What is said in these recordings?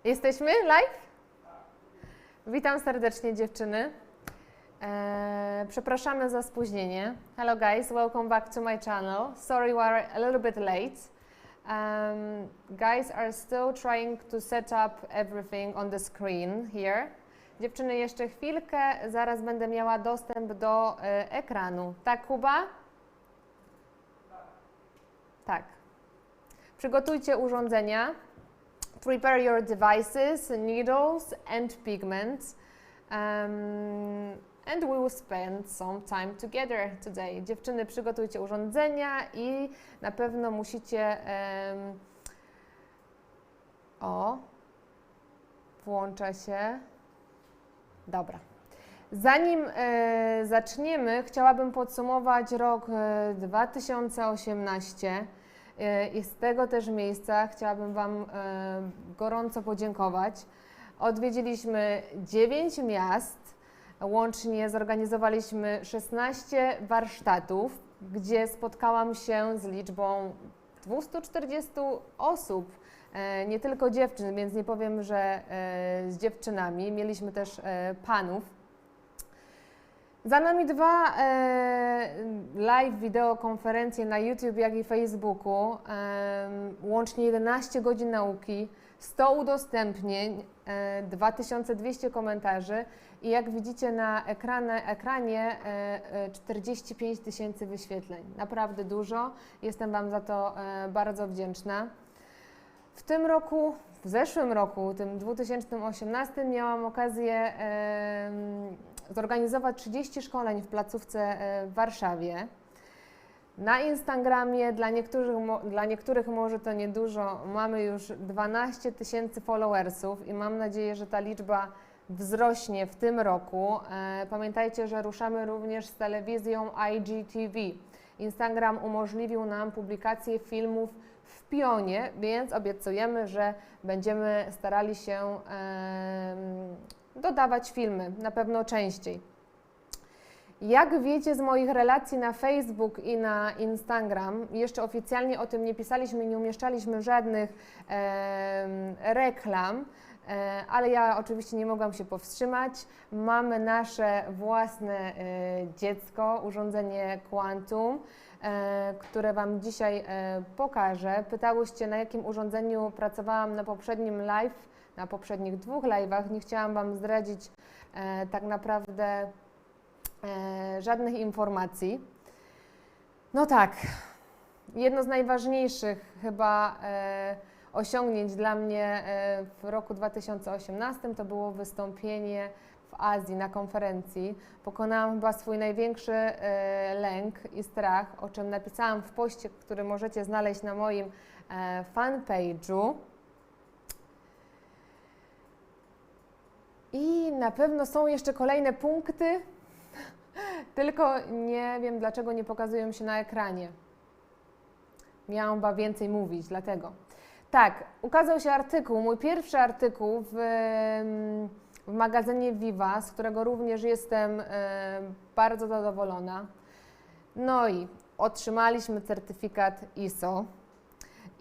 Jesteśmy live? Witam serdecznie dziewczyny. Przepraszamy za spóźnienie. Hello guys, welcome back to my channel. Sorry we're a little bit late. Guys are still trying to set up everything on the screen here. Dziewczyny, jeszcze chwilkę, zaraz będę miała dostęp do ekranu. Tak, Kuba? Tak. Przygotujcie urządzenia. Prepare your devices, needles and pigments. And we will spend some time together today. Dziewczyny, przygotujcie urządzenia i na pewno musicie... włącza się. Dobra. Zanim zaczniemy, chciałabym podsumować rok 2018 i z tego też miejsca chciałabym Wam gorąco podziękować. Odwiedziliśmy 9 miast, łącznie zorganizowaliśmy 16 warsztatów, gdzie spotkałam się z liczbą 240 osób, nie tylko dziewczyn, więc nie powiem, że z dziewczynami. Mieliśmy też panów. Za nami 2 live wideokonferencje na YouTube, jak i Facebooku, łącznie 11 godzin nauki, 100 udostępnień, 2200 komentarzy i jak widzicie na ekranie 45 000 wyświetleń. Naprawdę dużo, jestem Wam za to bardzo wdzięczna. W zeszłym roku, tym 2018, miałam okazję zorganizować 30 szkoleń w placówce w Warszawie. Na Instagramie, dla niektórych może to niedużo, mamy już 12 000 followersów i mam nadzieję, że ta liczba wzrośnie w tym roku. Pamiętajcie, że ruszamy również z telewizją IGTV. Instagram umożliwił nam publikację filmów w pionie, więc obiecujemy, że będziemy starali się dodawać filmy, na pewno częściej. Jak wiecie z moich relacji na Facebook i na Instagram, jeszcze oficjalnie o tym nie pisaliśmy, nie umieszczaliśmy żadnych reklam, ale ja oczywiście nie mogłam się powstrzymać. Mamy nasze własne dziecko, urządzenie Quantum, które Wam dzisiaj pokażę. Pytałyście, na jakim urządzeniu pracowałam na poprzednim live, na poprzednich 2 live'ach. Nie chciałam Wam zdradzić tak naprawdę żadnych informacji. No tak, jedno z najważniejszych chyba osiągnięć dla mnie w roku 2018 to było wystąpienie w Azji na konferencji. Pokonałam chyba swój największy lęk i strach, o czym napisałam w poście, który możecie znaleźć na moim fanpage'u. I na pewno są jeszcze kolejne punkty, tylko nie wiem, dlaczego nie pokazują się na ekranie. Miałam chyba więcej mówić, dlatego. Tak, ukazał się artykuł, mój pierwszy artykuł w magazynie Viva, z którego również jestem bardzo zadowolona. No i otrzymaliśmy certyfikat ISO.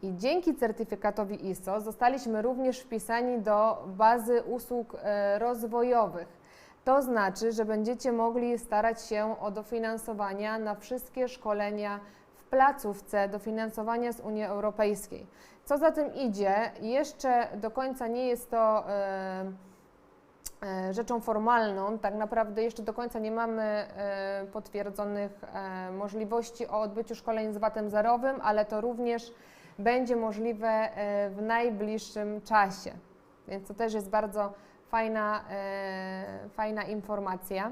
I dzięki certyfikatowi ISO zostaliśmy również wpisani do bazy usług rozwojowych. To znaczy, że będziecie mogli starać się o dofinansowania na wszystkie szkolenia w placówce, dofinansowania z Unii Europejskiej. Co za tym idzie, jeszcze do końca nie jest to rzeczą formalną, tak naprawdę jeszcze do końca nie mamy potwierdzonych możliwości o odbyciu szkoleń z VAT-em zerowym, ale to również będzie możliwe w najbliższym czasie, więc to też jest bardzo fajna informacja.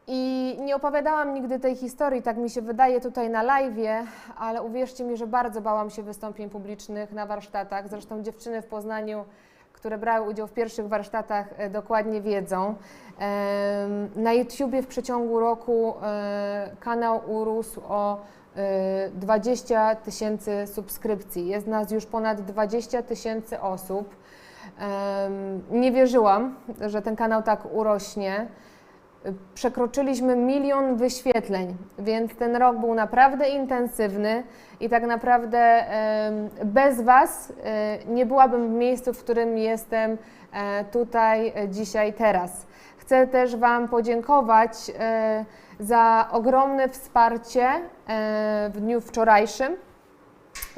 I nie opowiadałam nigdy tej historii, tak mi się wydaje tutaj na live'ie, ale uwierzcie mi, że bardzo bałam się wystąpień publicznych na warsztatach. Zresztą dziewczyny w Poznaniu, które brały udział w pierwszych warsztatach, dokładnie wiedzą. Na YouTubie w przeciągu roku kanał urósł o 20 000 subskrypcji. Jest nas już ponad 20 000 osób. Nie wierzyłam, że ten kanał tak urośnie. przekroczyliśmy 1 000 000 wyświetleń, więc ten rok był naprawdę intensywny i tak naprawdę bez Was nie byłabym w miejscu, w którym jestem tutaj dzisiaj, teraz. Chcę też Wam podziękować za ogromne wsparcie w dniu wczorajszym,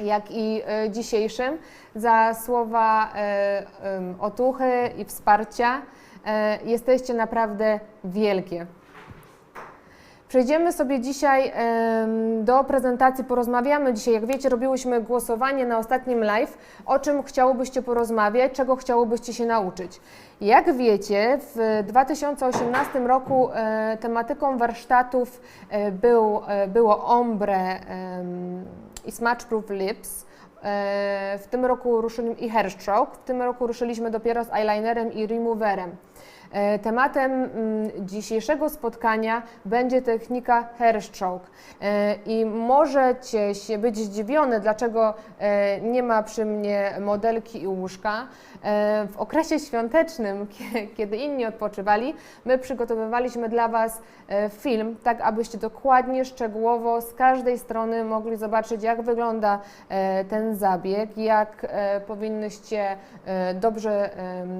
jak i dzisiejszym, za słowa otuchy i wsparcia. Jesteście naprawdę wielkie. Przejdziemy sobie dzisiaj do prezentacji, porozmawiamy dzisiaj. Jak wiecie, robiłyśmy głosowanie na ostatnim live, o czym chciałobyście porozmawiać, czego chciałobyście się nauczyć. Jak wiecie, w 2018 roku tematyką warsztatów było ombre i smudge proof lips. W tym roku i hair stroke. W tym roku ruszyliśmy dopiero z eyelinerem i removerem. Tematem dzisiejszego spotkania będzie technika hair stroke i możecie się być zdziwione, dlaczego nie ma przy mnie modelki i łóżka. W okresie świątecznym, kiedy inni odpoczywali, my przygotowywaliśmy dla Was film, tak abyście dokładnie, szczegółowo z każdej strony mogli zobaczyć, jak wygląda ten zabieg, jak powinnyście dobrze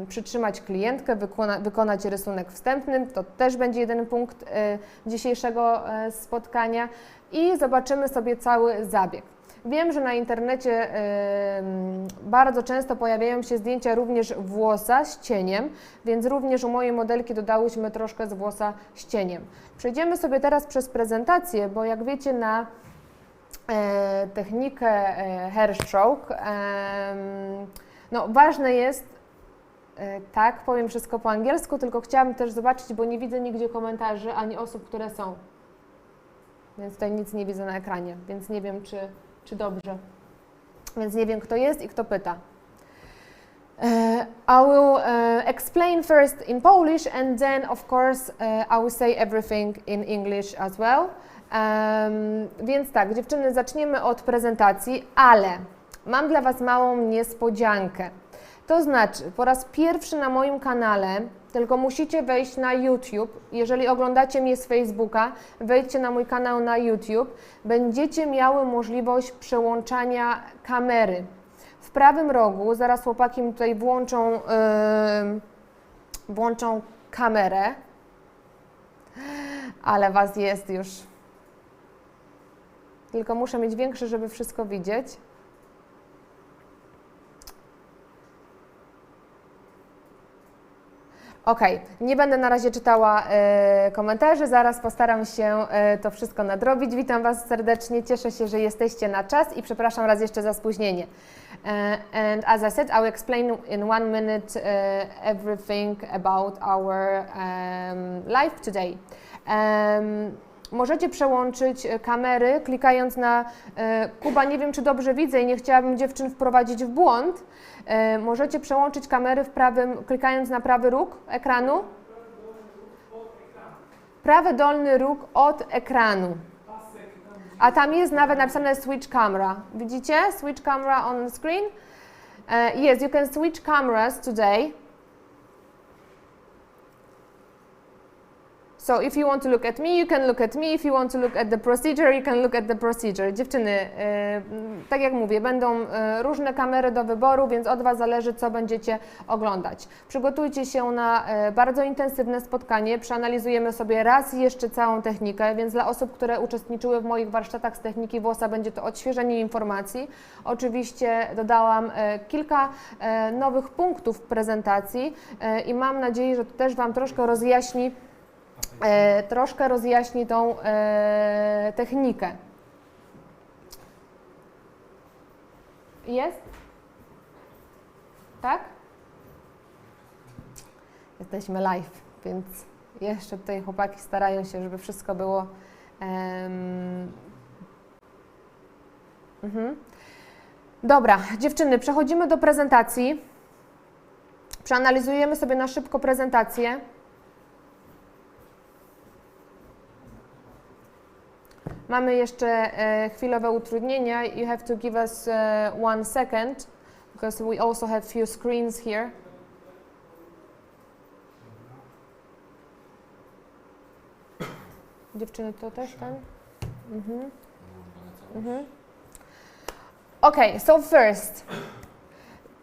przytrzymać klientkę, wykonać rysunek wstępny. To też będzie jeden punkt dzisiejszego spotkania i zobaczymy sobie cały zabieg. Wiem, że na internecie bardzo często pojawiają się zdjęcia również włosa z cieniem, więc również u mojej modelki dodałyśmy troszkę z włosa z cieniem. Przejdziemy sobie teraz przez prezentację, bo jak wiecie, na technikę hair stroke no, ważne jest, tak, powiem wszystko po angielsku, tylko chciałam też zobaczyć, bo nie widzę nigdzie komentarzy ani osób, które są. Więc tutaj nic nie widzę na ekranie, więc nie wiem, czy dobrze. Więc nie wiem, kto jest i kto pyta. I will explain first in Polish and then, of course, I will say everything in English as well. Więc tak, dziewczyny, zaczniemy od prezentacji, ale mam dla Was małą niespodziankę. To znaczy, po raz pierwszy na moim kanale, tylko musicie wejść na YouTube, jeżeli oglądacie mnie z Facebooka, wejdźcie na mój kanał na YouTube, będziecie miały możliwość przełączania kamery. W prawym rogu, zaraz chłopaki mi tutaj włączą kamerę, ale Was jest już. Tylko muszę mieć większe, żeby wszystko widzieć. Ok, nie będę na razie czytała komentarzy, zaraz postaram się to wszystko nadrobić. Witam Was serdecznie, cieszę się, że jesteście na czas i przepraszam raz jeszcze za spóźnienie. And as I said, I will explain in 1 minute everything about our live today. Możecie przełączyć kamery, klikając na Kuba, nie wiem, czy dobrze widzę i nie chciałabym dziewczyn wprowadzić w błąd. Możecie przełączyć kamery klikając na prawy róg ekranu. Prawy dolny róg od ekranu. A tam jest nawet napisane switch camera. Widzicie? Switch camera on the screen. Yes, you can switch cameras today. So if you want to look at me, you can look at me. If you want to look at the procedure, you can look at the procedure. Dziewczyny, tak jak mówię, będą różne kamery do wyboru, więc od Was zależy, co będziecie oglądać. Przygotujcie się na bardzo intensywne spotkanie. Przeanalizujemy sobie raz jeszcze całą technikę, więc dla osób, które uczestniczyły w moich warsztatach z techniki włosa, będzie to odświeżenie informacji. Oczywiście dodałam kilka nowych punktów w prezentacji i mam nadzieję, że to też Wam troszkę rozjaśni tą technikę. Jest? Tak? Jesteśmy live, więc jeszcze tutaj chłopaki starają się, żeby wszystko było Dobra, dziewczyny, przechodzimy do prezentacji. Przeanalizujemy sobie na szybko prezentację. Mamy jeszcze chwilowe utrudnienia. You have to give us 1 second, because we also have few screens here. Dziewczyny, to też ten? Okay, so first.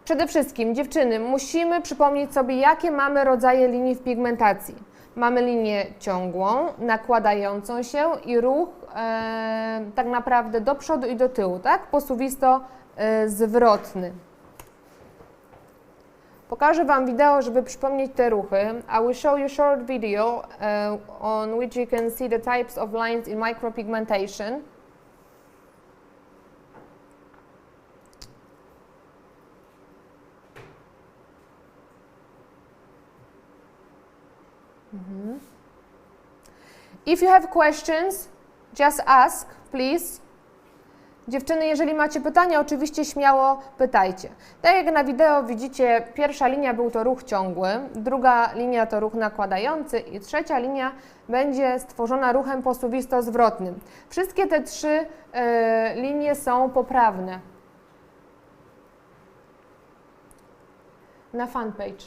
Przede wszystkim, dziewczyny, musimy przypomnieć sobie, jakie mamy rodzaje linii w pigmentacji. Mamy linię ciągłą, nakładającą się i ruch tak naprawdę do przodu i do tyłu, tak? Posuwisto zwrotny. Pokażę Wam wideo, żeby przypomnieć te ruchy. I will show you a short video on which you can see the types of lines in micropigmentation. If you have questions, just ask, please. Dziewczyny, jeżeli macie pytania, oczywiście śmiało pytajcie. Tak jak na wideo widzicie, pierwsza linia był to ruch ciągły, druga linia to ruch nakładający i trzecia linia będzie stworzona ruchem posuwisto-zwrotnym. Wszystkie te trzy linie są poprawne. Na fanpage.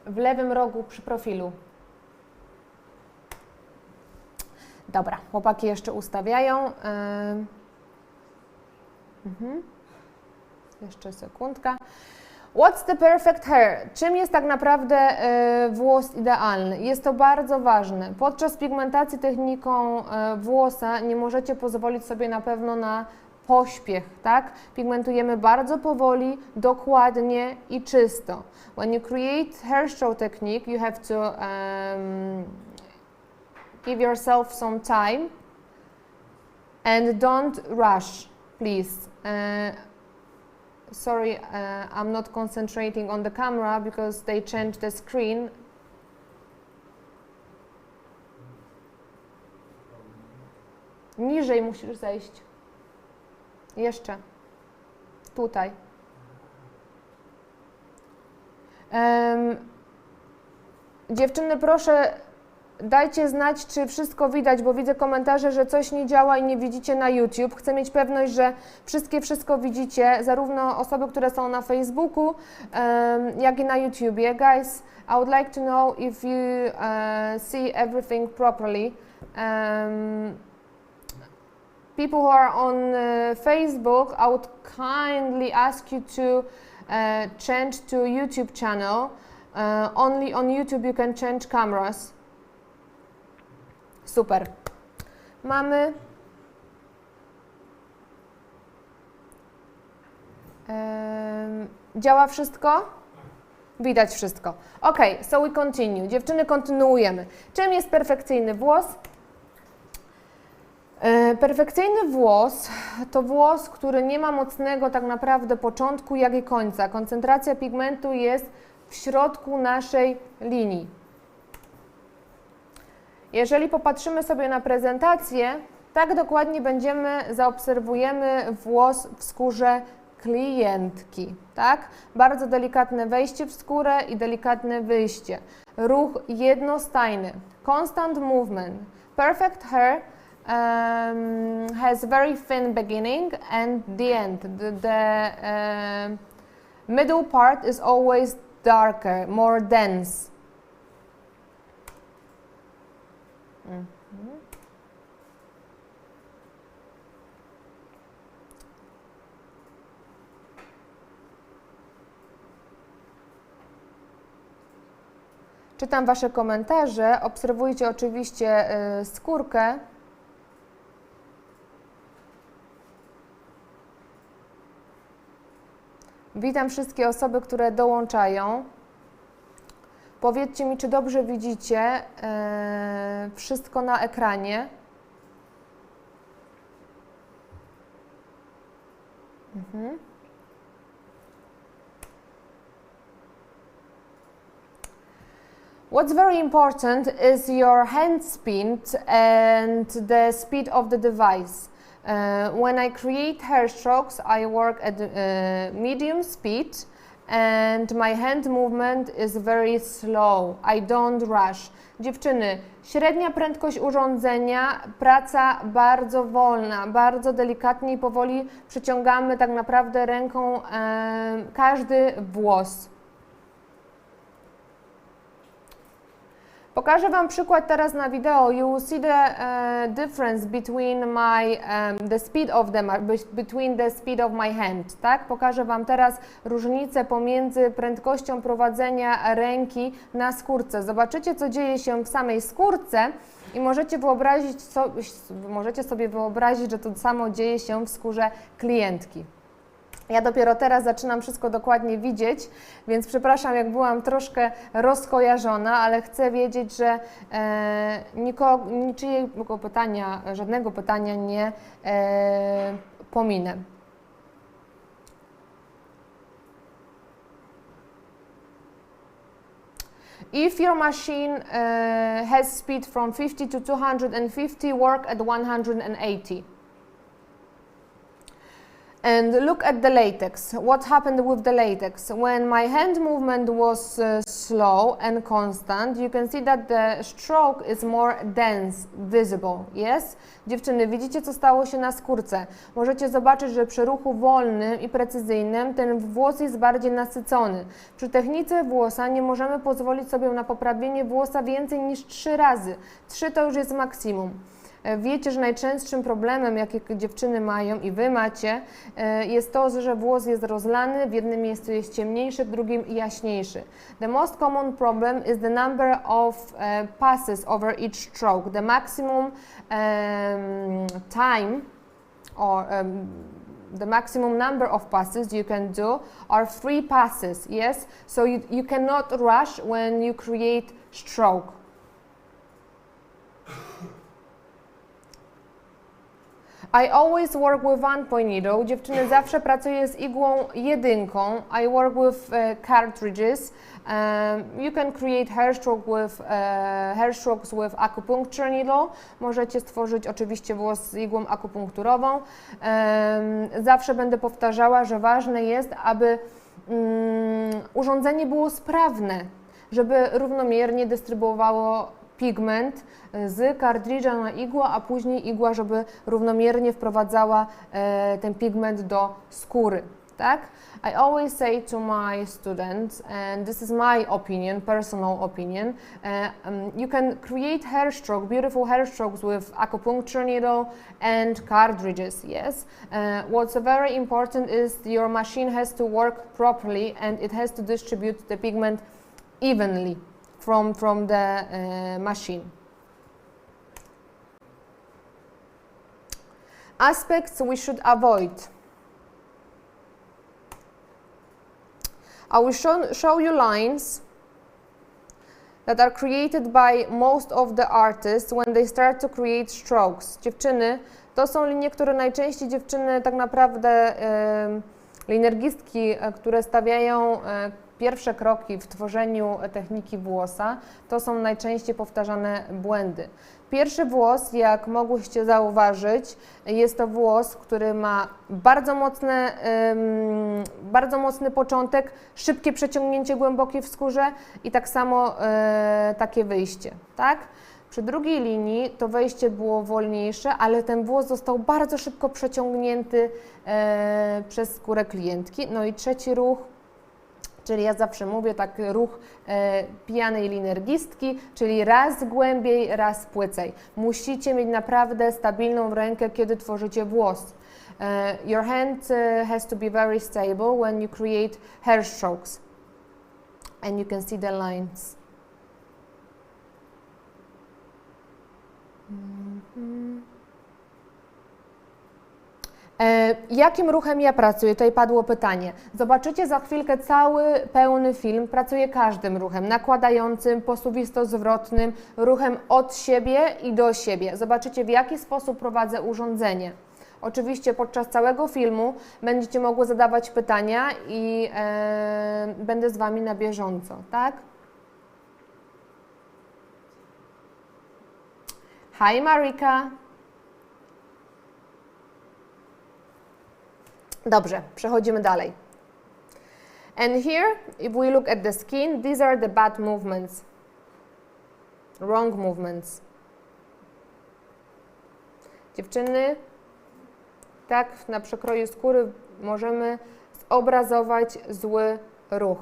W lewym rogu przy profilu. Dobra, chłopaki jeszcze ustawiają. Jeszcze sekundka. What's the perfect hair? Czym jest tak naprawdę włos idealny? Jest to bardzo ważne. Podczas pigmentacji techniką włosa nie możecie pozwolić sobie na pewno na pośpiech, tak? Pigmentujemy bardzo powoli, dokładnie i czysto. When you create hair show technique, you have to give yourself some time and don't rush, please. Sorry, I'm not concentrating on the camera because they changed the screen. Niżej musisz zejść. Jeszcze. Tutaj. Dziewczyny, proszę, dajcie znać, czy wszystko widać, bo widzę komentarze, że coś nie działa i nie widzicie na YouTube. Chcę mieć pewność, że wszystko widzicie, zarówno osoby, które są na Facebooku, jak i na YouTubie. Guys, I would like to know if you see everything properly. People who are on Facebook, I would kindly ask you to change to YouTube channel. Only on YouTube you can change cameras. Super. Mamy działa wszystko? Widać wszystko. Ok, so we continue. Dziewczyny, kontynuujemy. Czym jest perfekcyjny włos? Perfekcyjny włos to włos, który nie ma mocnego tak naprawdę początku, jak i końca. Koncentracja pigmentu jest w środku naszej linii. Jeżeli popatrzymy sobie na prezentację, tak dokładnie zaobserwujemy włos w skórze klientki, tak? Bardzo delikatne wejście w skórę i delikatne wyjście. Ruch jednostajny, constant movement. Perfect hair has very thin beginning and the end. The middle part is always darker, more dense. Czytam Wasze komentarze, obserwujcie oczywiście skórkę. Witam wszystkie osoby, które dołączają. Powiedzcie mi, czy dobrze widzicie wszystko na ekranie. What's very important is your hand speed and the speed of the device. When I create hair strokes, I work at medium speed and my hand movement is very slow. I don't rush. Dziewczyny, średnia prędkość urządzenia, praca bardzo wolna, bardzo delikatnie i powoli przeciągamy tak naprawdę ręką każdy włos. Pokażę Wam przykład teraz na wideo. You will see the difference between the speed of my hand. Tak? Pokażę Wam teraz różnicę pomiędzy prędkością prowadzenia ręki na skórce. Zobaczycie, co dzieje się w samej skórce i możecie sobie wyobrazić, że to samo dzieje się w skórze klientki. Ja dopiero teraz zaczynam wszystko dokładnie widzieć, więc przepraszam, jak byłam troszkę rozkojarzona, ale chcę wiedzieć, że niczyjego pytania, żadnego pytania nie pominę. If your machine has speed from 50 to 250, work at 180. And look at the latex. What happened with the latex? When my hand movement was slow and constant, you can see that the stroke is more dense, visible. Yes? Dziewczyny, widzicie, co stało się na skórce? Możecie zobaczyć, że przy ruchu wolnym i precyzyjnym ten włos jest bardziej nasycony. Przy technice włosa nie możemy pozwolić sobie na poprawienie włosa więcej niż 3 razy. 3 to już jest maksimum. Wiecie, że najczęstszym problemem, jakie dziewczyny mają i Wy macie, jest to, że włos jest rozlany, w jednym miejscu jest ciemniejszy, w drugim jaśniejszy. The most common problem is the number of passes over each stroke. The maximum time or the maximum number of passes you can do are 3 passes, yes? So you cannot rush when you create stroke. I always work with one point needle. Dziewczyny, zawsze pracuję z igłą jedynką. I work with cartridges. You can create hair strokes with acupuncture needle. Możecie stworzyć oczywiście włos z igłą akupunkturową. Zawsze będę powtarzała, że ważne jest, aby urządzenie było sprawne, żeby równomiernie dystrybuowało pigment z kartridża na igłę, a później igła, żeby równomiernie wprowadzała ten pigment do skóry, tak? I always say to my students, and this is my opinion, personal opinion, you can create hair stroke, beautiful hair strokes with acupuncture needle and cartridges, yes? What's very important is your machine has to work properly and it has to distribute the pigment evenly from the machine. Aspects we should avoid. I will show you lines that are created by most of the artists when they start to create strokes. Dziewczyny, to są linie, które najczęściej dziewczyny tak naprawdę, linergistki, które stawiają pierwsze kroki w tworzeniu techniki włosa, to są najczęściej powtarzane błędy. Pierwszy włos, jak mogłyście zauważyć, jest to włos, który ma bardzo mocny początek, szybkie przeciągnięcie głębokie w skórze i tak samo takie wyjście, tak? Przy drugiej linii to wejście było wolniejsze, ale ten włos został bardzo szybko przeciągnięty przez skórę klientki. No i trzeci ruch, czyli ja zawsze mówię tak, ruch pijanej linergistki, czyli raz głębiej, raz płycej. Musicie mieć naprawdę stabilną rękę, kiedy tworzycie włos. Your hand has to be very stable when you create hair strokes. And you can see the lines. Jakim ruchem ja pracuję? Tutaj padło pytanie. Zobaczycie za chwilkę cały pełny film. Pracuję każdym ruchem, nakładającym, posuwisto-zwrotnym, ruchem od siebie i do siebie. Zobaczycie, w jaki sposób prowadzę urządzenie. Oczywiście podczas całego filmu będziecie mogły zadawać pytania i będę z Wami na bieżąco, tak? Hi Marika. Dobrze, przechodzimy dalej. And here, if we look at the skin, these are the bad movements. Wrong movements. Dziewczyny, tak na przekroju skóry możemy zobrazować zły ruch.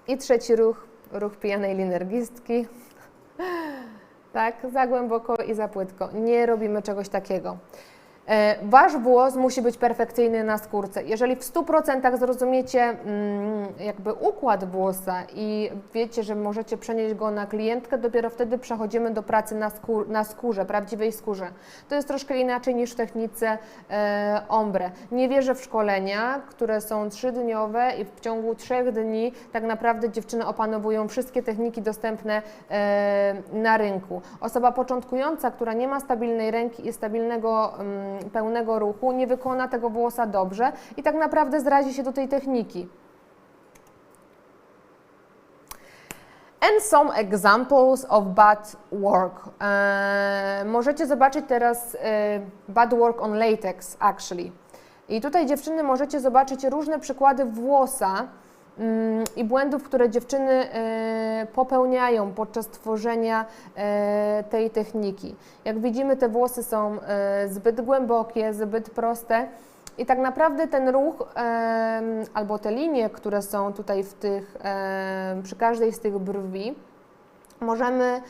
I trzeci ruch, ruch pijanej linergistki. Tak, za głęboko i za płytko. Nie robimy czegoś takiego. Wasz włos musi być perfekcyjny na skórce. Jeżeli w 100% zrozumiecie jakby układ włosa i wiecie, że możecie przenieść go na klientkę, dopiero wtedy przechodzimy do pracy na skórze, prawdziwej skórze. To jest troszkę inaczej niż w technice ombre. Nie wierzę w szkolenia, które są 3-dniowe i w ciągu 3 dni tak naprawdę dziewczyny opanowują wszystkie techniki dostępne na rynku. Osoba początkująca, która nie ma stabilnej ręki i stabilnego pełnego ruchu, nie wykona tego włosa dobrze i tak naprawdę zrazi się do tej techniki. And some examples of bad work. Możecie zobaczyć teraz bad work on latex, actually. I tutaj dziewczyny możecie zobaczyć różne przykłady włosa i błędów, które dziewczyny popełniają podczas tworzenia tej techniki. Jak widzimy, te włosy są zbyt głębokie, zbyt proste i tak naprawdę ten ruch albo te linie, które są tutaj przy każdej z tych brwi, możemy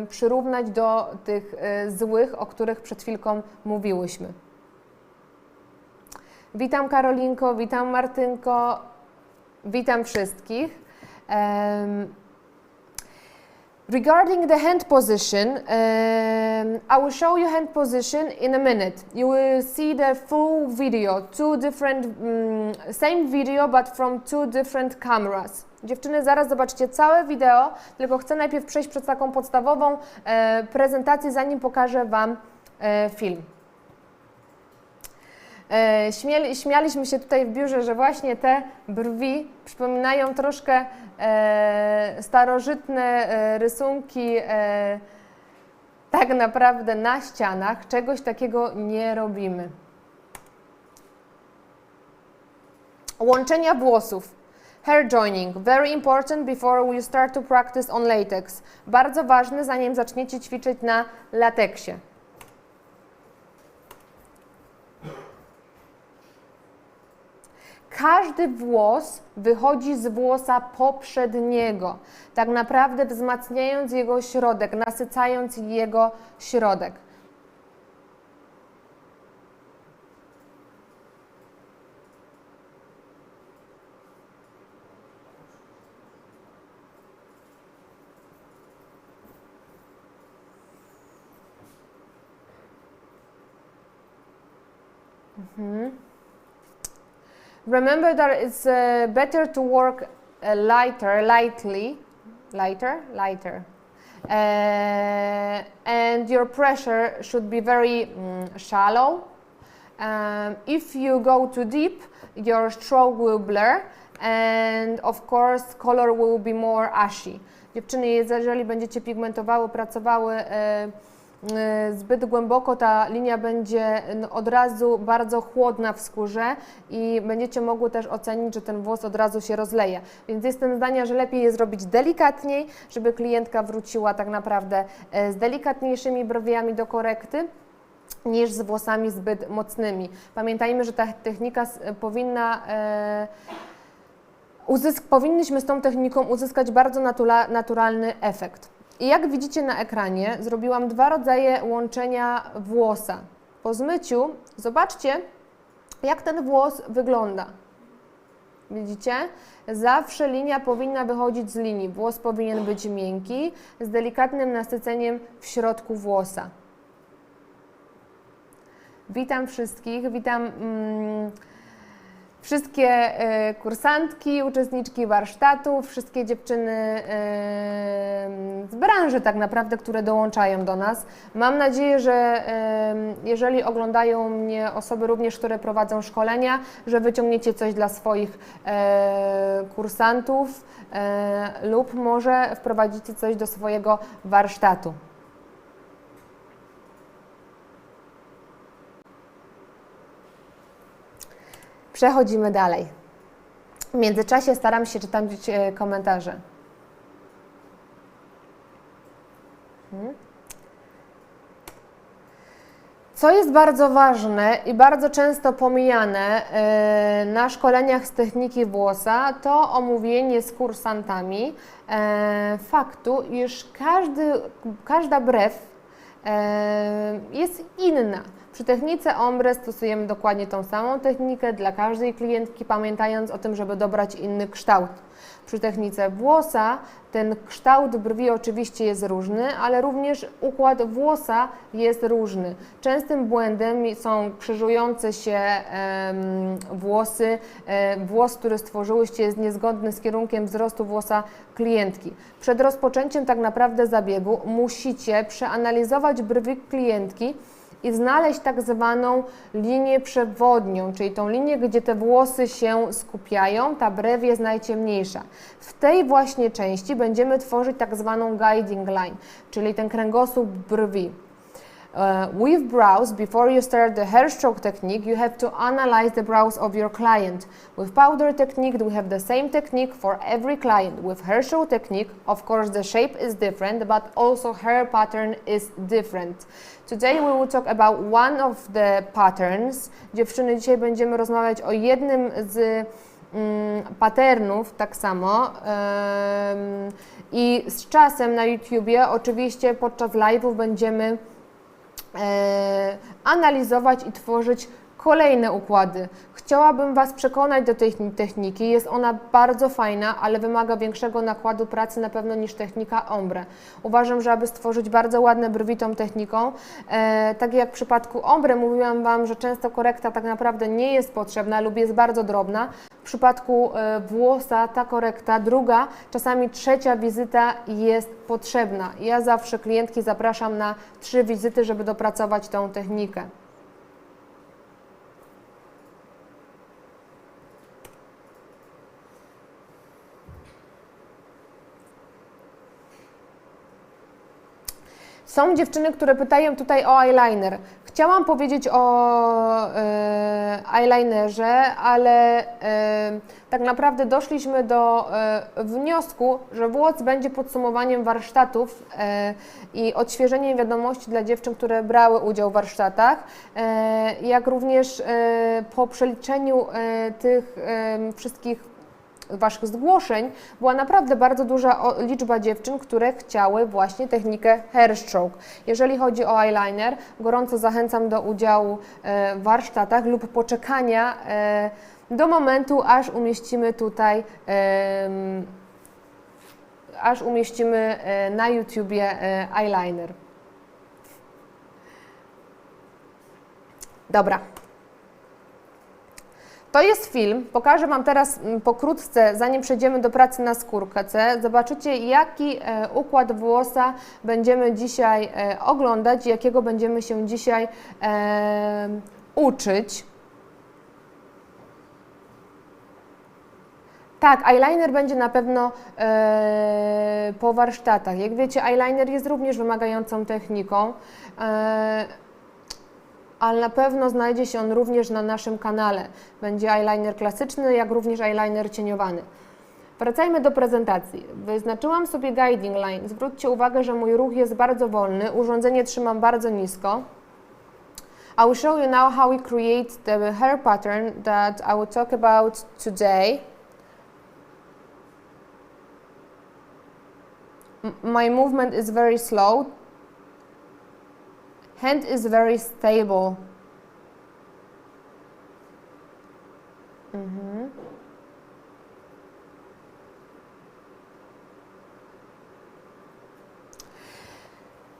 przyrównać do tych złych, o których przed chwilką mówiłyśmy. Witam Karolinko, witam Martynko. Witam wszystkich. Regarding the hand position, I will show you hand position in a minute. You will see the full video, same video but from 2 different cameras. Dziewczyny, zaraz zobaczycie całe wideo, tylko chcę najpierw przejść przez taką podstawową prezentację, zanim pokażę Wam film. Śmialiśmy się tutaj w biurze, że właśnie te brwi przypominają troszkę starożytne rysunki tak naprawdę na ścianach. Czegoś takiego nie robimy. Łączenia włosów. Hair joining, very important before we start to practice on latex. Bardzo ważne, zanim zaczniecie ćwiczyć na lateksie. Każdy włos wychodzi z włosa poprzedniego, tak naprawdę wzmacniając jego środek, nasycając jego środek. Remember that it's better to work lighter. And your pressure should be very shallow. If you go too deep, your stroke will blur and of course color will be more ashy. Dziewczyny, jeżeli będziecie pigmentowały, pracowały zbyt głęboko, ta linia będzie od razu bardzo chłodna w skórze i będziecie mogły też ocenić, że ten włos od razu się rozleje. Więc jestem zdania, że lepiej je zrobić delikatniej, żeby klientka wróciła tak naprawdę z delikatniejszymi brwiami do korekty, niż z włosami zbyt mocnymi. Pamiętajmy, że ta technika powinniśmy z tą techniką uzyskać bardzo naturalny efekt. I jak widzicie na ekranie, zrobiłam 2 rodzaje łączenia włosa. Po zmyciu zobaczcie, jak ten włos wygląda. Widzicie? Zawsze linia powinna wychodzić z linii. Włos powinien być miękki, z delikatnym nasyceniem w środku włosa. Witam wszystkich, witam wszystkie kursantki, uczestniczki warsztatów, wszystkie dziewczyny z branży tak naprawdę, które dołączają do nas. Mam nadzieję, że jeżeli oglądają mnie osoby również, które prowadzą szkolenia, że wyciągniecie coś dla swoich kursantów lub może wprowadzicie coś do swojego warsztatu. Przechodzimy dalej. W międzyczasie staram się czytać komentarze. Co jest bardzo ważne i bardzo często pomijane na szkoleniach z techniki włosa, to omówienie z kursantami faktu, iż każda brew jest inna. Przy technice ombre stosujemy dokładnie tą samą technikę dla każdej klientki, pamiętając o tym, żeby dobrać inny kształt. Przy technice włosa ten kształt brwi oczywiście jest różny, ale również układ włosa jest różny. Częstym błędem są krzyżujące się włosy. Włos, który stworzyłyście, jest niezgodny z kierunkiem wzrostu włosa klientki. Przed rozpoczęciem tak naprawdę zabiegu musicie przeanalizować brwi klientki i znaleźć tak zwaną linię przewodnią, czyli tą linię, gdzie te włosy się skupiają, ta brew jest najciemniejsza. W tej właśnie części będziemy tworzyć tak zwaną guiding line, czyli ten kręgosłup brwi. With brows, before you start the hair stroke technique, you have to analyze the brows of your client. With powder technique, we have the same technique for every client. With hair stroke technique, of course, the shape is different, but also hair pattern is different. Today we will talk about one of the patterns. Dziewczyny, dzisiaj będziemy rozmawiać o jednym z patternów, tak samo. I z czasem na YouTubie, oczywiście podczas live'ów będziemy analizować i tworzyć kolejne układy. Chciałabym Was przekonać do tej techniki. Jest ona bardzo fajna, ale wymaga większego nakładu pracy na pewno niż technika ombre. Uważam, że aby stworzyć bardzo ładne brwi tą techniką, tak jak w przypadku ombre, mówiłam Wam, że często korekta tak naprawdę nie jest potrzebna lub jest bardzo drobna. W przypadku włosa ta korekta, druga, czasami trzecia wizyta jest potrzebna. Ja zawsze klientki zapraszam na 3 wizyty, żeby dopracować tą technikę. Są dziewczyny, które pytają tutaj o eyeliner. Chciałam powiedzieć o eyelinerze, ale tak naprawdę doszliśmy do wniosku, że włos będzie podsumowaniem warsztatów i odświeżeniem wiadomości dla dziewczyn, które brały udział w warsztatach, jak również po przeliczeniu tych wszystkich Waszych zgłoszeń była naprawdę bardzo duża liczba dziewczyn, które chciały właśnie technikę hair stroke. Jeżeli chodzi o eyeliner, gorąco zachęcam do udziału w warsztatach lub poczekania do momentu, aż umieścimy tutaj, na YouTubie eyeliner. Dobra. To jest film, pokażę Wam teraz pokrótce, zanim przejdziemy do pracy na skórce. Zobaczycie, jaki układ włosa będziemy dzisiaj oglądać, jakiego będziemy się dzisiaj uczyć. Tak, eyeliner będzie na pewno po warsztatach. Jak wiecie, eyeliner jest również wymagającą techniką. Ale na pewno znajdzie się on również na naszym kanale. Będzie eyeliner klasyczny, jak również eyeliner cieniowany. Wracajmy do prezentacji. Wyznaczyłam sobie guiding line. Zwróćcie uwagę, że mój ruch jest bardzo wolny, urządzenie trzymam bardzo nisko. I will show you now how we create the hair pattern that I will talk about today. My movement is very slow. Hand is very stable.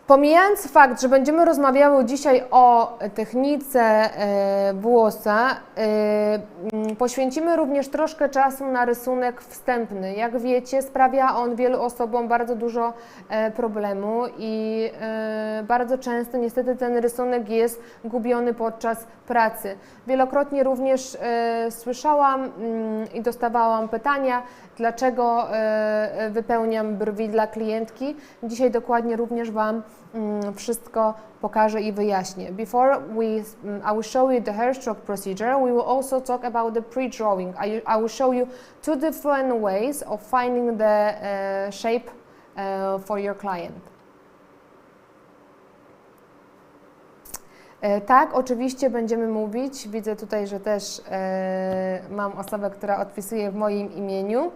Pomijając fakt, że będziemy rozmawiały dzisiaj o technice włosa, poświęcimy również troszkę czasu na rysunek wstępny. Jak wiecie, sprawia on wielu osobom bardzo dużo problemu i bardzo często niestety ten rysunek jest gubiony podczas pracy. Wielokrotnie również słyszałam i dostawałam pytania, dlaczego wypełniam brwi dla klientki. Dzisiaj dokładnie również Wam wszystko pokażę i wyjaśnię. I will show you the hair stroke procedure, we will also talk about the pre-drawing. I will show you two different ways of finding the shape for your client. Tak, oczywiście będziemy mówić. Widzę tutaj, że też mam osobę, która odpisuje w moim imieniu.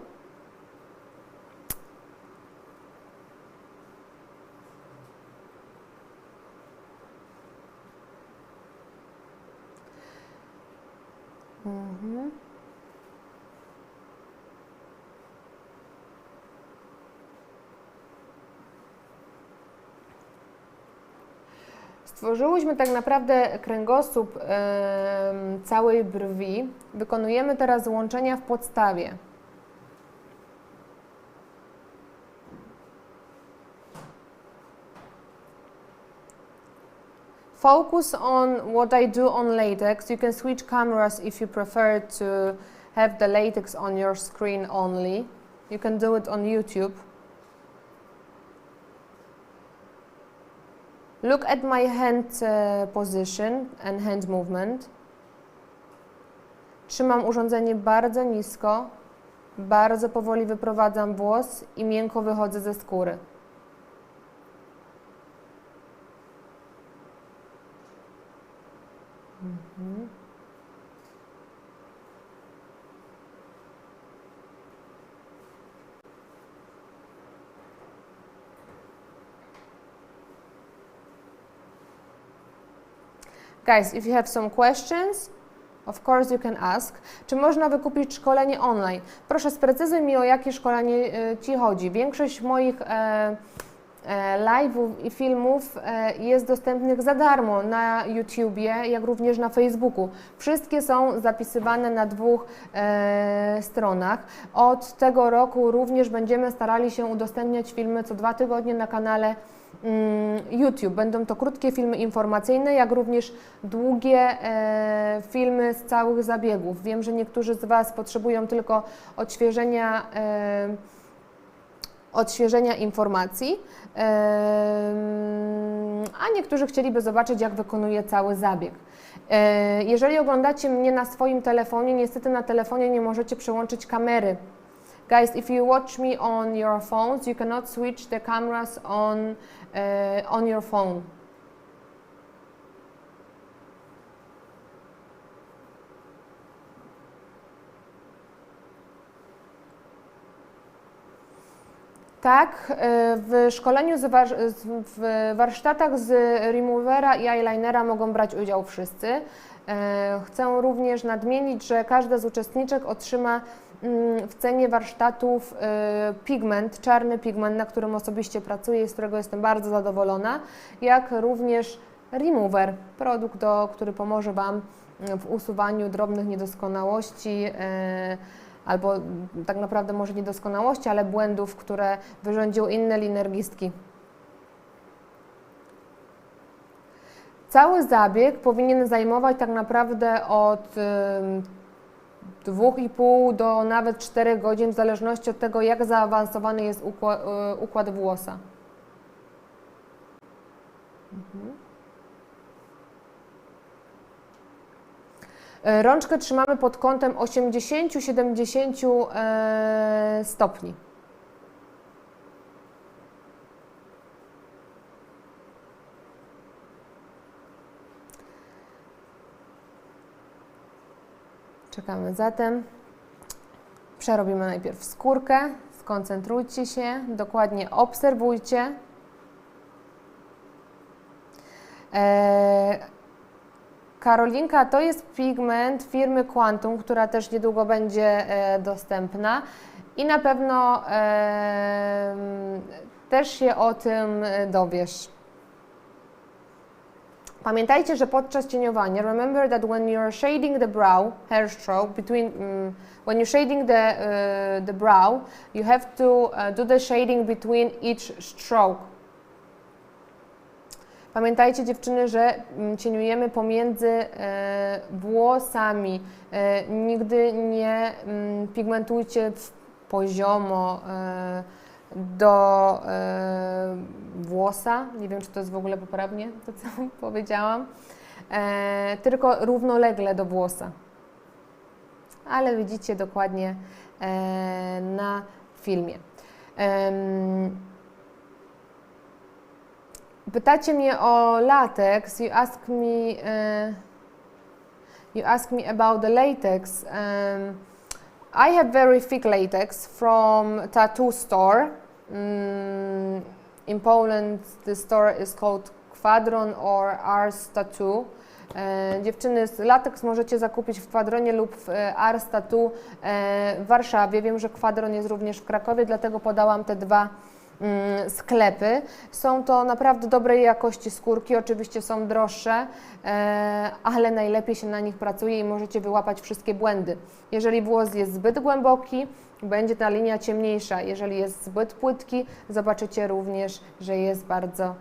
Stworzyłyśmy tak naprawdę kręgosłup całej brwi. Wykonujemy teraz łączenia w podstawie. Focus on what I do on latex. You can switch cameras if you prefer to have the latex on your screen only. You can do it on YouTube. Look at my hand position and hand movement. Trzymam urządzenie bardzo nisko, bardzo powoli wyprowadzam włos i miękko wychodzę ze skóry. Guys, if you have some questions, of course you can ask. Czy można wykupić szkolenie online? Proszę sprecyzuj mi, o jakie szkolenie Ci chodzi. Większość moich live'ów i filmów jest dostępnych za darmo na YouTubie, jak również na Facebooku. Wszystkie są zapisywane na dwóch stronach. Od tego roku również będziemy starali się udostępniać filmy co 2 tygodnie na kanale YouTube. Będą to krótkie filmy informacyjne, jak również długie filmy z całych zabiegów. Wiem, że niektórzy z Was potrzebują tylko odświeżenia informacji, a niektórzy chcieliby zobaczyć, jak wykonuję cały zabieg. Jeżeli oglądacie mnie na swoim telefonie, niestety na telefonie nie możecie przełączyć kamery. Guys, if you watch me on your phones, you cannot switch the cameras on your phone. Tak, w szkoleniu, w warsztatach z removera i eyelinera mogą brać udział wszyscy. Chcę również nadmienić, że każda z uczestniczek otrzyma w cenie warsztatów pigment, czarny pigment, na którym osobiście pracuję i z którego jestem bardzo zadowolona, jak również remover, produkt, który pomoże Wam w usuwaniu drobnych niedoskonałości, albo tak naprawdę może niedoskonałości, ale błędów, które wyrządziły inne linergistki. Cały zabieg powinien zajmować tak naprawdę od 2,5 do nawet 4 godzin, w zależności od tego, jak zaawansowany jest układ włosa. Rączkę trzymamy pod kątem 80-70 stopni. Czekamy zatem. Przerobimy najpierw skórkę. Skoncentrujcie się, dokładnie obserwujcie. Karolinka, to jest pigment firmy Quantum, która też niedługo będzie dostępna i na pewno też się o tym dowiesz. Pamiętajcie, że podczas cieniowania, remember that when you're shading the brow, hair stroke, when you're shading the brow, you have to do the shading between each stroke. Pamiętajcie, dziewczyny, że cieniujemy pomiędzy włosami. Nigdy nie pigmentujcie poziomo do włosa. Nie wiem, czy to jest w ogóle poprawnie, to co powiedziałam. Tylko równolegle do włosa. Ale widzicie dokładnie na filmie. Pytacie mnie o latex. You ask me about the latex. I have very thick latex from tattoo store. In Poland, the store is called Kwadron or Ars Tattoo. Dziewczyny, lateks możecie zakupić w Kwadronie lub w Ars Tattoo w Warszawie. Wiem, że Kwadron jest również w Krakowie, dlatego podałam te dwa sklepy. Są to naprawdę dobrej jakości skórki, oczywiście są droższe, ale najlepiej się na nich pracuje i możecie wyłapać wszystkie błędy. Jeżeli włos jest zbyt głęboki, będzie ta linia ciemniejsza. Jeżeli jest zbyt płytki, zobaczycie również, że jest bardzo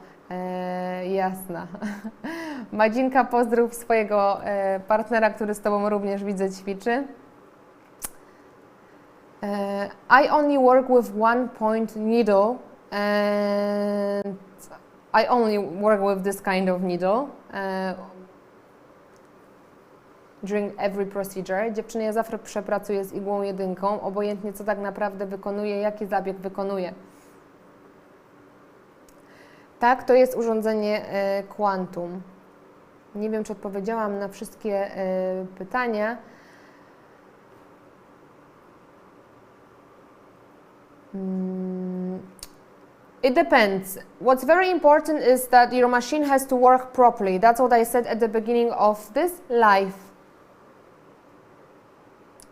jasna. Madzinka, pozdrów swojego partnera, który z Tobą również widzę ćwiczy. I only work with one point needle and I only work with this kind of needle during every procedure. Dziewczyny, ja zawsze przepracuję z igłą jedynką, obojętnie co tak naprawdę wykonuję, jaki zabieg wykonuję. Tak, to jest urządzenie Quantum. Nie wiem, czy odpowiedziałam na wszystkie pytania. It depends. What's very important is that your machine has to work properly. That's what I said at the beginning of this live.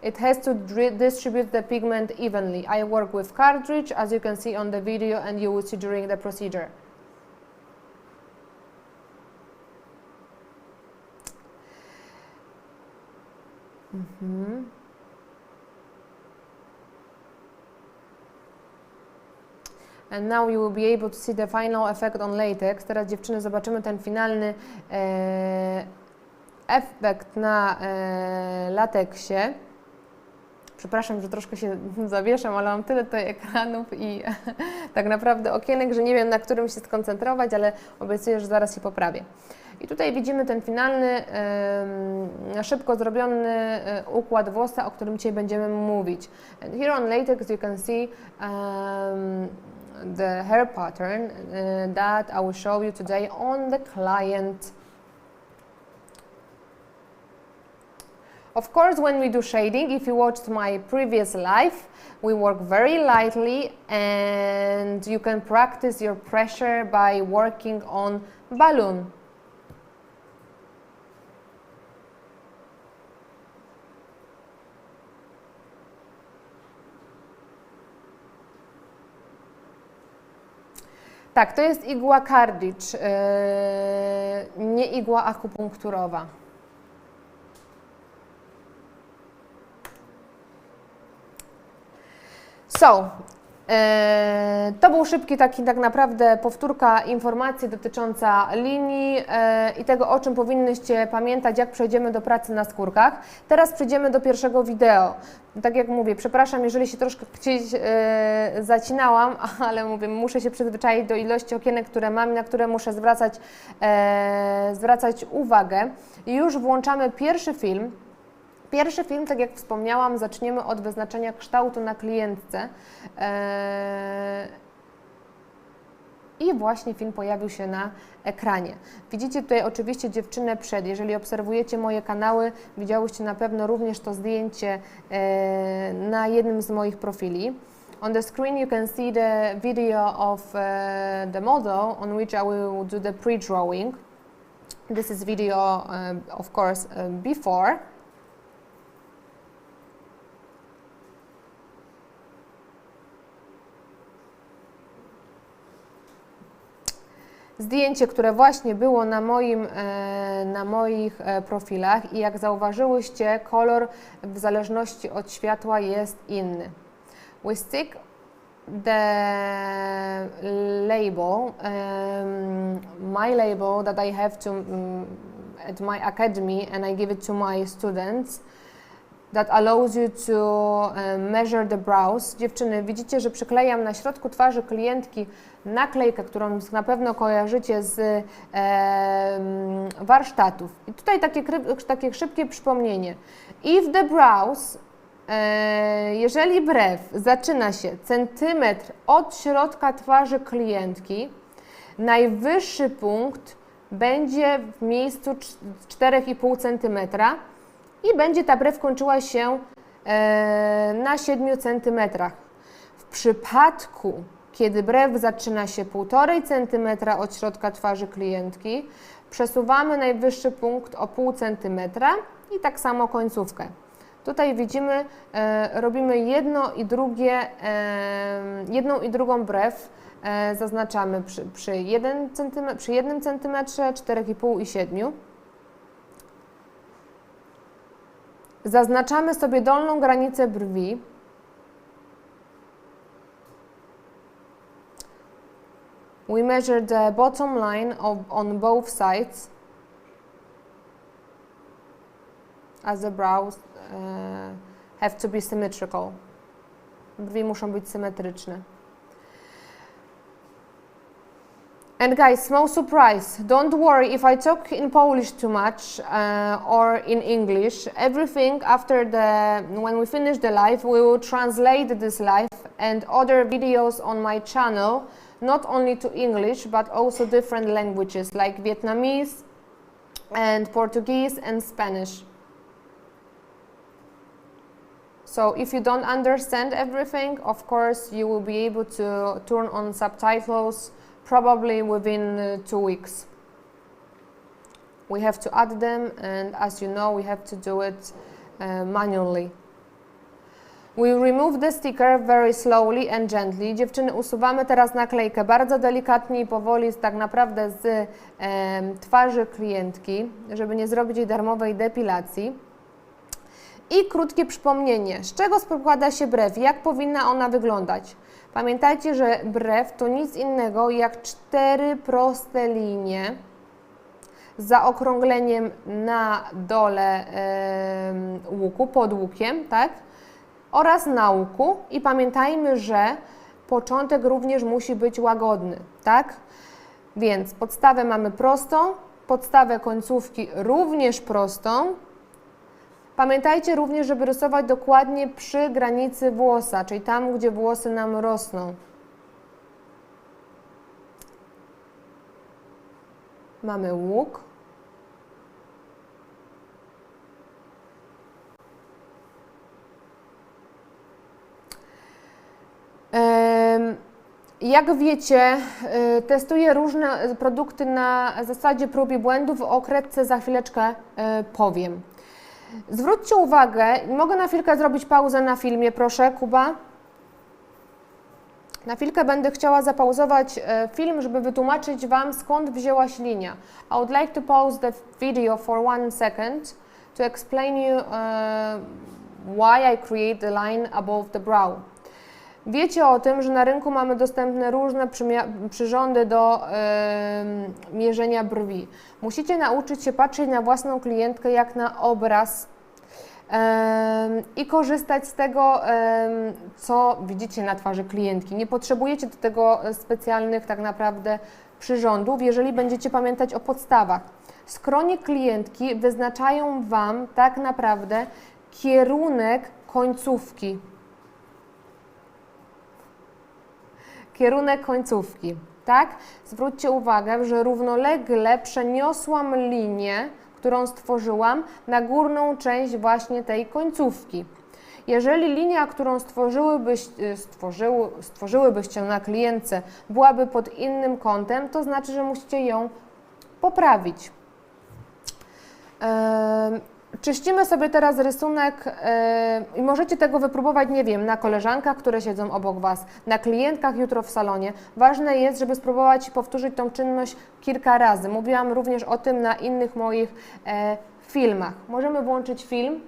It has to distribute the pigment evenly. I work with cartridge, as you can see on the video and you will see during the procedure. And now you will be able to see the final effect on latex. Teraz dziewczyny zobaczymy ten finalny efekt na lateksie. Przepraszam, że troszkę się zawieszam, ale mam tyle tutaj ekranów i tak naprawdę okienek, że nie wiem, na którym się skoncentrować, ale obiecuję, że zaraz się poprawię. I tutaj widzimy ten finalny, szybko zrobiony układ włosa, o którym dzisiaj będziemy mówić. And here on latex you can see the hair pattern that I will show you today on the client. Of course, when we do shading, if you watched my previous live, we work very lightly and you can practice your pressure by working on balloon. Tak, to jest igła cartridge, nie igła akupunkturowa. To był szybki taki tak naprawdę powtórka informacji dotycząca linii i tego, o czym powinnyście pamiętać, jak przejdziemy do pracy na skórkach. Teraz przejdziemy do pierwszego wideo. Tak jak mówię, przepraszam, jeżeli się troszkę gdzieś zacinałam, ale mówię, muszę się przyzwyczaić do ilości okienek, które mam i na które muszę zwracać uwagę. I już włączamy pierwszy film. Pierwszy film, tak jak wspomniałam, zaczniemy od wyznaczenia kształtu na klientce. I właśnie film pojawił się na ekranie. Widzicie tutaj oczywiście dziewczynę przed. Jeżeli obserwujecie moje kanały, widziałyście na pewno również to zdjęcie na jednym z moich profili. On the screen you can see the video of the model on which I will do the pre-drawing. This is video, of course, before. Zdjęcie, które właśnie było na moich profilach i jak zauważyłyście, kolor w zależności od światła jest inny. We stick the label, my label that I have at my academy and I give it to my students. that allows you to measure the brows. Dziewczyny, widzicie, że przyklejam na środku twarzy klientki naklejkę, którą na pewno kojarzycie z warsztatów. I tutaj takie szybkie przypomnienie. If the brows, jeżeli brew zaczyna się centymetr od środka twarzy klientki, najwyższy punkt będzie w miejscu 4,5 cm i będzie ta brew kończyła się na 7 cm. W przypadku, kiedy brew zaczyna się 1,5 cm od środka twarzy klientki, przesuwamy najwyższy punkt o 0,5 cm i tak samo końcówkę. Tutaj widzimy, robimy jedną i drugą brew, zaznaczamy przy 1 cm, 4,5 i 7. Zaznaczamy sobie dolną granicę brwi. We measure the bottom line on both sides as the brows have to be symmetrical. Brwi muszą być symetryczne. And guys, small surprise, don't worry if I talk in Polish too much or in English. Everything when we finish the live, we will translate this live and other videos on my channel, not only to English, but also different languages like Vietnamese and Portuguese and Spanish. So if you don't understand everything, of course, you will be able to turn on subtitles probably within 2 weeks. We have to add them, and as you know, we have to do it manually. We remove the sticker very slowly and gently. Dziewczyny, usuwamy teraz naklejkę bardzo delikatnie i powoli, tak naprawdę z twarzy klientki, żeby nie zrobić jej darmowej depilacji. I krótkie przypomnienie, z czego składa się brew, jak powinna ona wyglądać. Pamiętajcie, że brew to nic innego jak 4 proste linie z zaokrągleniem na dole łuku, pod łukiem, tak? Oraz na łuku. I pamiętajmy, że początek również musi być łagodny, tak? Więc podstawę mamy prostą, podstawę końcówki również prostą. Pamiętajcie również, żeby rysować dokładnie przy granicy włosa, czyli tam, gdzie włosy nam rosną. Mamy łuk. Jak wiecie, testuję różne produkty na zasadzie prób i błędów, o kredce za chwileczkę powiem. Zwróćcie uwagę, mogę na chwilkę zrobić pauzę na filmie, proszę, Kuba? Na chwilkę będę chciała zapauzować film, żeby wytłumaczyć Wam, skąd wzięła się linia. I would like to pause the video for 1 second to explain you why I create the line above the brow. Wiecie o tym, że na rynku mamy dostępne różne przyrządy do mierzenia brwi. Musicie nauczyć się patrzeć na własną klientkę jak na obraz i korzystać z tego, co widzicie na twarzy klientki. Nie potrzebujecie do tego specjalnych tak naprawdę przyrządów, jeżeli będziecie pamiętać o podstawach. Skronie klientki wyznaczają Wam tak naprawdę kierunek końcówki. Kierunek końcówki, tak? Zwróćcie uwagę, że równolegle przeniosłam linię, którą stworzyłam, na górną część właśnie tej końcówki. Jeżeli linia, którą stworzyłybyście na klientce, byłaby pod innym kątem, to znaczy, że musicie ją poprawić. Czyścimy sobie teraz rysunek i możecie tego wypróbować, nie wiem, na koleżankach, które siedzą obok Was, na klientkach jutro w salonie. Ważne jest, żeby spróbować powtórzyć tą czynność kilka razy. Mówiłam również o tym na innych moich filmach. Możemy włączyć film.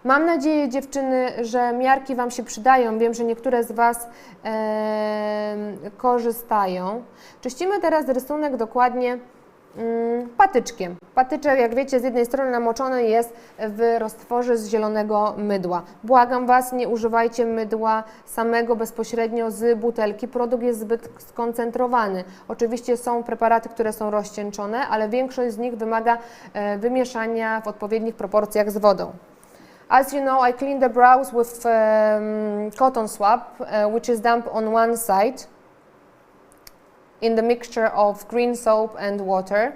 Mam nadzieję, dziewczyny, że miarki Wam się przydają. Wiem, że niektóre z Was korzystają. Czyścimy teraz rysunek dokładnie patyczkiem. Patyczek, jak wiecie, z jednej strony namoczony jest w roztworze z zielonego mydła. Błagam Was, nie używajcie mydła samego bezpośrednio z butelki. Produkt jest zbyt skoncentrowany. Oczywiście są preparaty, które są rozcieńczone, ale większość z nich wymaga wymieszania w odpowiednich proporcjach z wodą. As you know, I clean the brows with cotton swab, which is damp on one side in the mixture of green soap and water.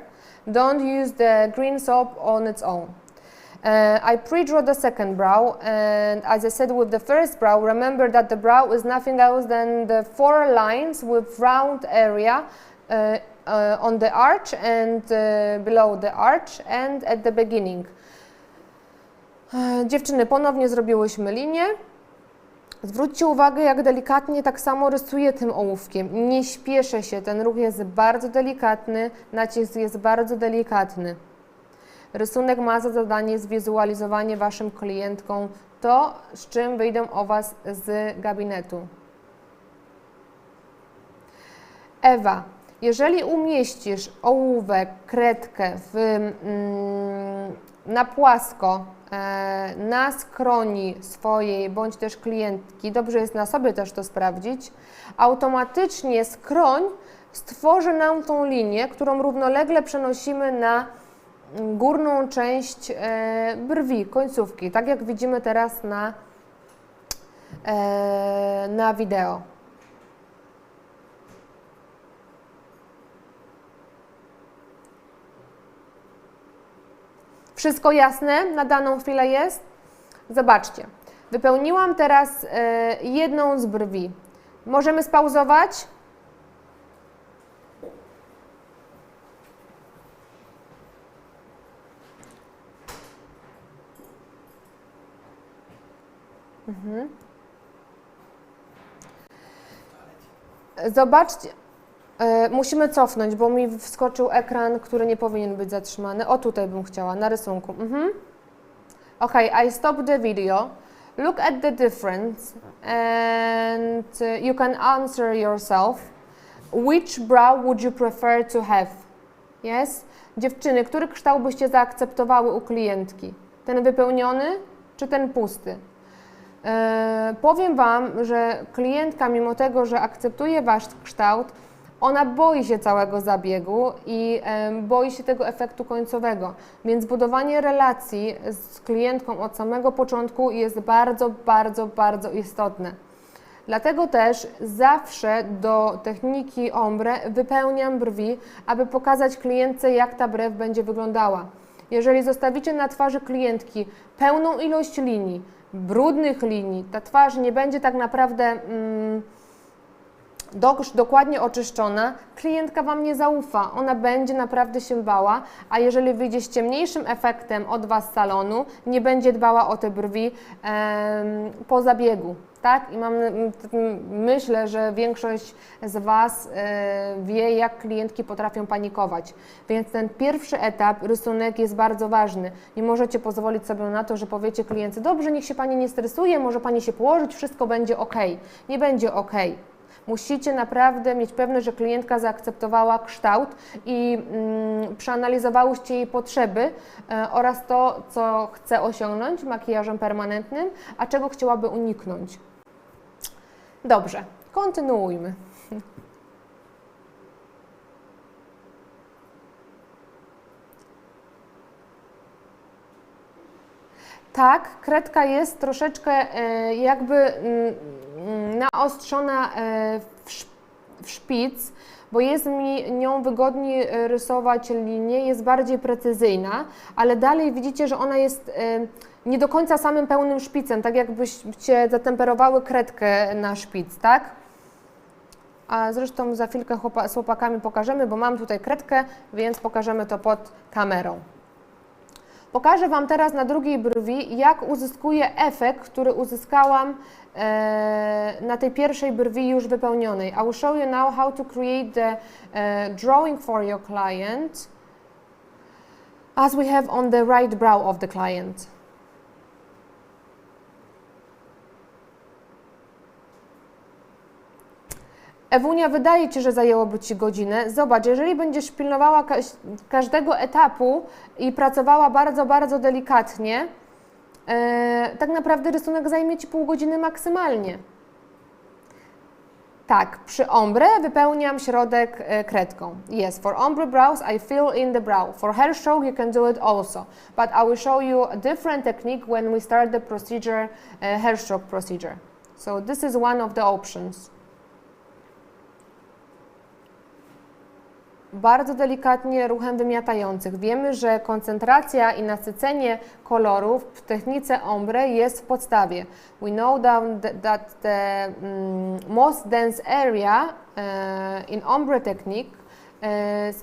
Don't use the green soap on its own. I pre-draw the second brow, and as I said with the first brow, remember that the brow is nothing else than the 4 lines with round area on the arch and below the arch and at the beginning. Dziewczyny, ponownie zrobiłyśmy linię. Zwróćcie uwagę, jak delikatnie tak samo rysuję tym ołówkiem. Nie śpieszę się, ten ruch jest bardzo delikatny, nacisk jest bardzo delikatny. Rysunek ma za zadanie zwizualizowanie Waszym klientkom to, z czym wyjdą o Was z gabinetu. Ewa, jeżeli umieścisz ołówek, kredkę na płasko, na skroni swojej bądź też klientki, dobrze jest na sobie też to sprawdzić, automatycznie skroń stworzy nam tą linię, którą równolegle przenosimy na górną część brwi, końcówki, tak jak widzimy teraz na wideo. Wszystko jasne na daną chwilę jest? Zobaczcie, wypełniłam teraz jedną z brwi. Możemy spauzować? Zobaczcie. Musimy cofnąć, bo mi wskoczył ekran, który nie powinien być zatrzymany. O, tutaj bym chciała, na rysunku. Okay, I stopped the video. Look at the difference and you can answer yourself. Which brow would you prefer to have? Yes? Dziewczyny, który kształt byście zaakceptowały u klientki? Ten wypełniony czy ten pusty? Powiem Wam, że klientka, mimo tego, że akceptuje Wasz kształt, ona boi się całego zabiegu i boi się tego efektu końcowego, więc budowanie relacji z klientką od samego początku jest bardzo, bardzo, bardzo istotne. Dlatego też zawsze do techniki ombre wypełniam brwi, aby pokazać klientce, jak ta brew będzie wyglądała. Jeżeli zostawicie na twarzy klientki pełną ilość linii, brudnych linii, ta twarz nie będzie tak naprawdę dokładnie oczyszczona, klientka Wam nie zaufa, ona będzie naprawdę się bała, a jeżeli wyjdzie z ciemniejszym efektem od Was z salonu, nie będzie dbała o te brwi po zabiegu, tak? I myślę, że większość z Was wie, jak klientki potrafią panikować, więc ten pierwszy etap, rysunek, jest bardzo ważny. Nie możecie pozwolić sobie na to, że powiecie klientce: dobrze, niech się Pani nie stresuje, może Pani się położyć, wszystko będzie ok. Nie będzie ok. Musicie naprawdę mieć pewność, że klientka zaakceptowała kształt i przeanalizowałyście jej potrzeby oraz to, co chce osiągnąć makijażem permanentnym, a czego chciałaby uniknąć. Dobrze, kontynuujmy. Tak, kredka jest troszeczkę jakby naostrzona w szpic, bo jest mi nią wygodniej rysować linię, jest bardziej precyzyjna, ale dalej widzicie, że ona jest nie do końca samym pełnym szpicem, tak jakbyście zatemperowały kredkę na szpic, tak? A zresztą za chwilkę z chłopakami pokażemy, bo mam tutaj kredkę, więc pokażemy to pod kamerą. Pokażę Wam teraz na drugiej brwi, jak uzyskuję efekt, który uzyskałam na tej pierwszej brwi już wypełnionej. I will show you now how to create the drawing for your client as we have on the right brow of the client. Ewunia, wydaje Ci, że zajęłoby Ci godzinę. Zobacz, jeżeli będziesz pilnowała każdego etapu i pracowała bardzo, bardzo delikatnie, tak naprawdę rysunek zajmie Ci pół godziny maksymalnie. Tak, przy ombre wypełniam środek kredką. Yes, for ombre brows I fill in the brow. For hair stroke you can do it also. But I will show you a different technique when we start the procedure, hair stroke procedure. So this is one of the options. Bardzo delikatnie ruchem wymiatających. Wiemy, że koncentracja i nasycenie kolorów w technice ombre jest w podstawie. We know that the most dense area in ombre technique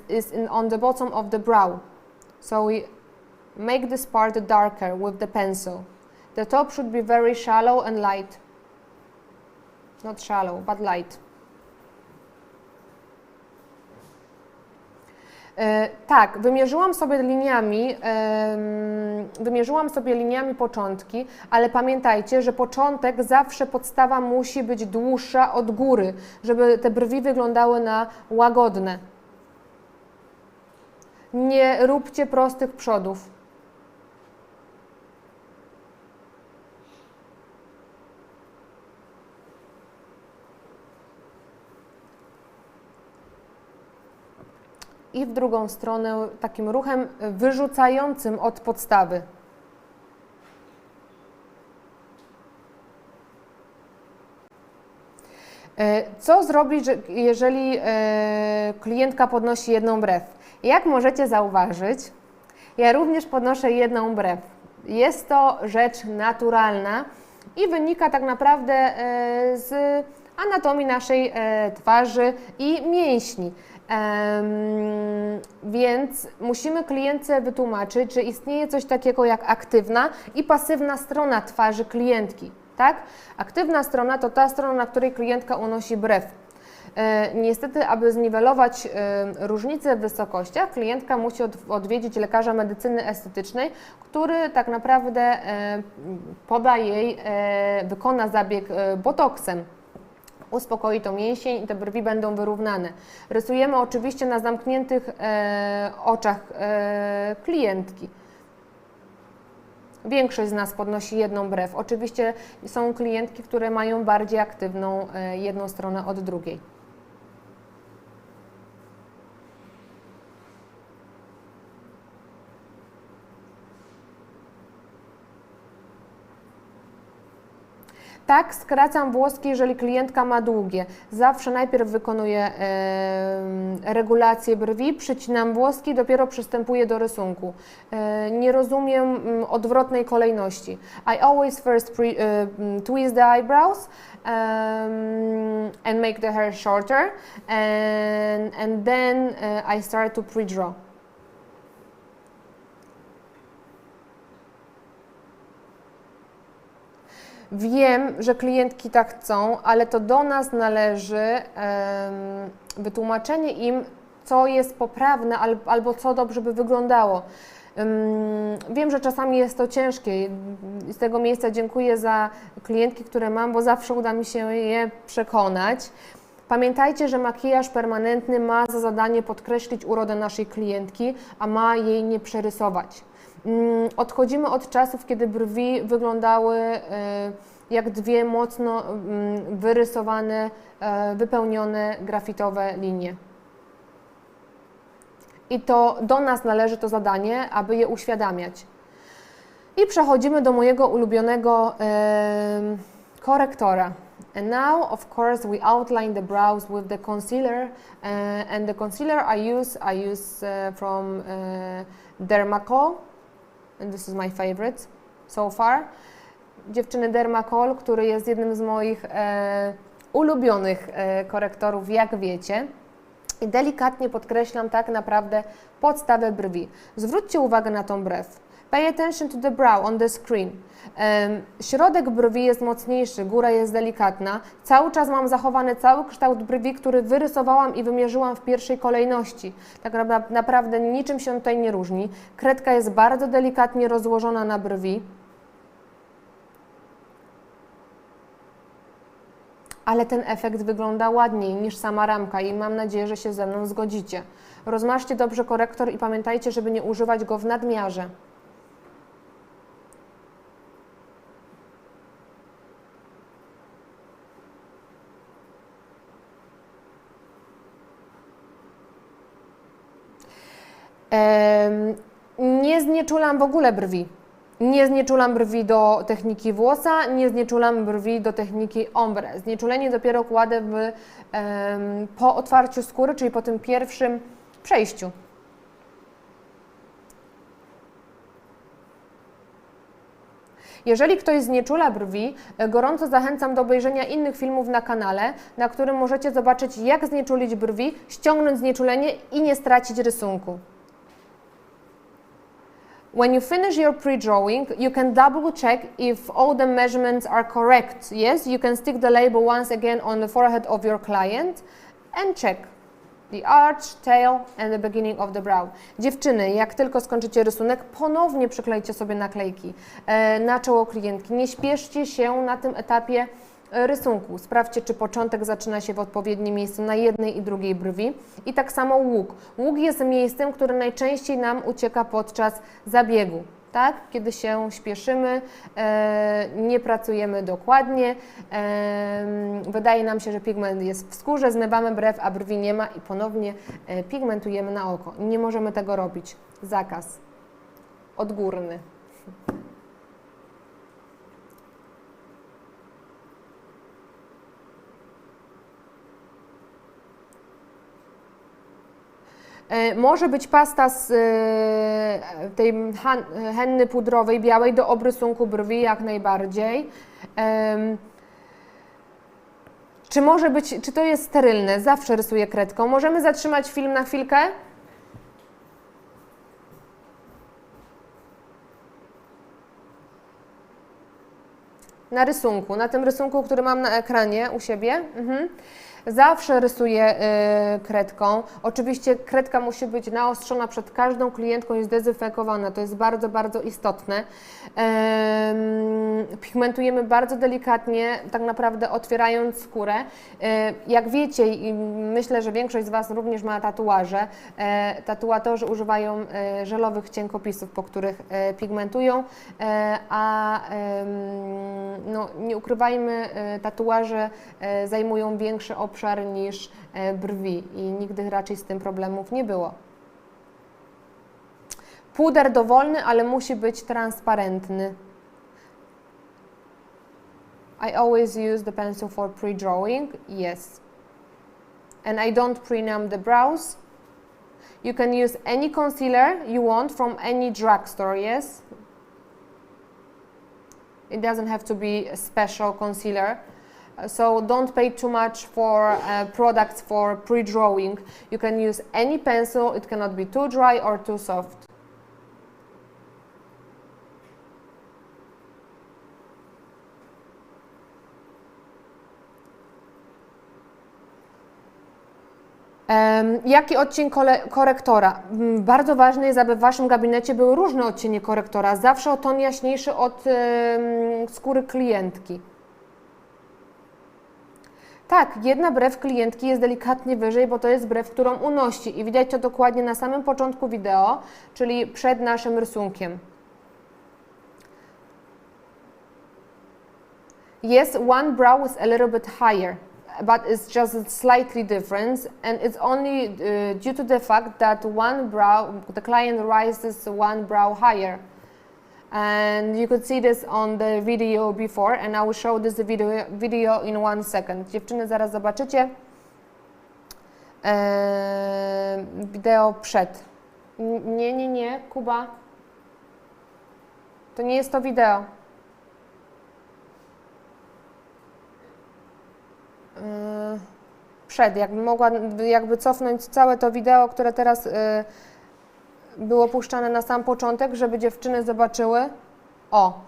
is on the bottom of the brow. So we make this part darker with the pencil. The top should be very shallow and light. Not shallow, but light. Tak, wymierzyłam sobie liniami początki, ale pamiętajcie, że początek zawsze podstawa musi być dłuższa od góry, żeby te brwi wyglądały na łagodne. Nie róbcie prostych przodów. I w drugą stronę takim ruchem wyrzucającym od podstawy. Co zrobić, jeżeli klientka podnosi jedną brew? Jak możecie zauważyć, ja również podnoszę jedną brew. Jest to rzecz naturalna i wynika tak naprawdę z anatomii naszej twarzy i mięśni. Więc musimy klientce wytłumaczyć, że istnieje coś takiego jak aktywna i pasywna strona twarzy klientki. Tak? Aktywna strona to ta strona, na której klientka unosi brew. Niestety, aby zniwelować różnice w wysokościach, klientka musi odwiedzić lekarza medycyny estetycznej, który tak naprawdę poda jej, wykona zabieg botoksem. Uspokoi to mięsień i te brwi będą wyrównane. Rysujemy oczywiście na zamkniętych oczach klientki. Większość z nas podnosi jedną brew. Oczywiście są klientki, które mają bardziej aktywną jedną stronę od drugiej. Tak, skracam włoski, jeżeli klientka ma długie. Zawsze najpierw wykonuję regulację brwi, przycinam włoski, dopiero przystępuję do rysunku. Nie rozumiem odwrotnej kolejności. I always first twist the eyebrows and make the hair shorter and then I start to pre-draw. Wiem, że klientki tak chcą, ale to do nas należy wytłumaczenie im, co jest poprawne albo co dobrze by wyglądało. Wiem, że czasami jest to ciężkie i z tego miejsca dziękuję za klientki, które mam, bo zawsze uda mi się je przekonać. Pamiętajcie, że makijaż permanentny ma za zadanie podkreślić urodę naszej klientki, a ma jej nie przerysować. Odchodzimy od czasów, kiedy brwi wyglądały jak dwie mocno wyrysowane, wypełnione grafitowe linie. I to do nas należy to zadanie, aby je uświadamiać. I przechodzimy do mojego ulubionego korektora. And now, of course, we outline the brows with the concealer, and the concealer I use from Dermacol. And this is my favorite so far. Dziewczyny, Dermacol, który jest jednym z moich ulubionych korektorów, jak wiecie. I delikatnie podkreślam tak naprawdę podstawę brwi. Zwróćcie uwagę na tą brew. Pay attention to the brow on the screen. Środek brwi jest mocniejszy, góra jest delikatna. Cały czas mam zachowany cały kształt brwi, który wyrysowałam i wymierzyłam w pierwszej kolejności. Tak naprawdę niczym się tutaj nie różni. Kredka jest bardzo delikatnie rozłożona na brwi. ale ten efekt wygląda ładniej niż sama ramka i mam nadzieję, że się ze mną zgodzicie. Rozmaszcie dobrze korektor i pamiętajcie, żeby nie używać go w nadmiarze. Nie znieczulam w ogóle brwi. Nie znieczulam brwi do techniki włosa, nie znieczulam brwi do techniki ombre. Znieczulenie dopiero kładę po otwarciu skóry, czyli po tym pierwszym przejściu. Jeżeli ktoś znieczula brwi, gorąco zachęcam do obejrzenia innych filmów na kanale, na którym możecie zobaczyć, jak znieczulić brwi, ściągnąć znieczulenie i nie stracić rysunku. When you finish your pre-drawing, you can double check if all the measurements are correct. Yes, you can stick the label once again on the forehead of your client and check the arch, tail and the beginning of the brow. Dziewczyny, jak tylko skończycie rysunek, ponownie przyklejcie sobie naklejki na czoło klientki. Nie śpieszcie się na tym etapie rysunku. Sprawdźcie, czy początek zaczyna się w odpowiednim miejscu na jednej i drugiej brwi. I tak samo łuk. Łuk jest miejscem, które najczęściej nam ucieka podczas zabiegu. Tak? Kiedy się śpieszymy, nie pracujemy dokładnie, wydaje nam się, że pigment jest w skórze, zmywamy brew, a brwi nie ma i ponownie pigmentujemy na oko. Nie możemy tego robić. Zakaz. Odgórny. Może być pasta z tej henny pudrowej, białej do obrysunku brwi, jak najbardziej. Czy to jest sterylne? Zawsze rysuję kredką. Możemy zatrzymać film na chwilkę? Na rysunku, na tym rysunku, który mam na ekranie u siebie. Zawsze rysuję kredką. Oczywiście kredka musi być naostrzona przed każdą klientką i zdezynfekowana. To jest bardzo, bardzo istotne. Pigmentujemy bardzo delikatnie, tak naprawdę otwierając skórę. Jak wiecie, i myślę, że większość z Was również ma tatuaże, tatuatorzy używają żelowych cienkopisów, po których pigmentują, a no, nie ukrywajmy, tatuaże zajmują większy obszar niż brwi i nigdy raczej z tym problemów nie było. Puder dowolny, ale musi być transparentny. I always use the pencil for pre-drawing. Yes. And I don't pre-numb the brows. You can use any concealer you want from any drugstore, yes? It doesn't have to be a special concealer. So don't pay too much for products for pre-drawing. You can use any pencil, it cannot be too dry or too soft. Jaki odcień korektora? Bardzo ważne jest, aby w Waszym gabinecie były różne odcienie korektora, zawsze o ton jaśniejszy od skóry klientki. Tak, jedna brew klientki jest delikatnie wyżej, bo to jest brew, którą unosi i widać to dokładnie na samym początku wideo, czyli przed naszym rysunkiem. Yes, one brow is a little bit higher, but it's just slightly different and it's only due to the fact that one brow, the client rises one brow higher. And you could see this on the video before and I will show this video in 1 second. Dziewczyny, zaraz zobaczycie wideo przed. Nie, Kuba. To nie jest to wideo. Przed, jakbym mogła cofnąć całe to wideo, które teraz było puszczane na sam początek, żeby dziewczyny zobaczyły. O,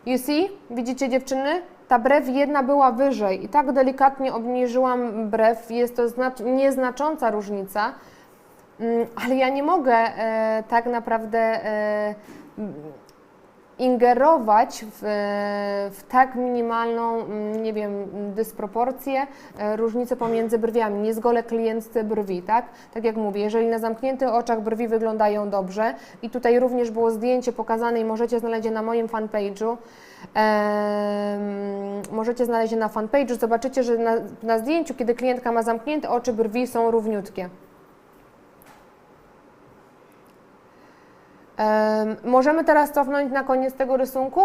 you see? Widzicie, dziewczyny? Ta brew jedna była wyżej i tak delikatnie obniżyłam brew. Jest to nieznacząca różnica, ale ja nie mogę tak naprawdę ingerować w tak minimalną, nie wiem, dysproporcję, różnicę pomiędzy brwiami. Nie zgolę klientce brwi, tak? Tak jak mówię, jeżeli na zamkniętych oczach brwi wyglądają dobrze i tutaj również było zdjęcie pokazane i możecie znaleźć je na moim fanpage'u, możecie znaleźć je na fanpage'u, zobaczycie, że na zdjęciu, kiedy klientka ma zamknięte oczy, brwi są równiutkie. Możemy teraz cofnąć na koniec tego rysunku?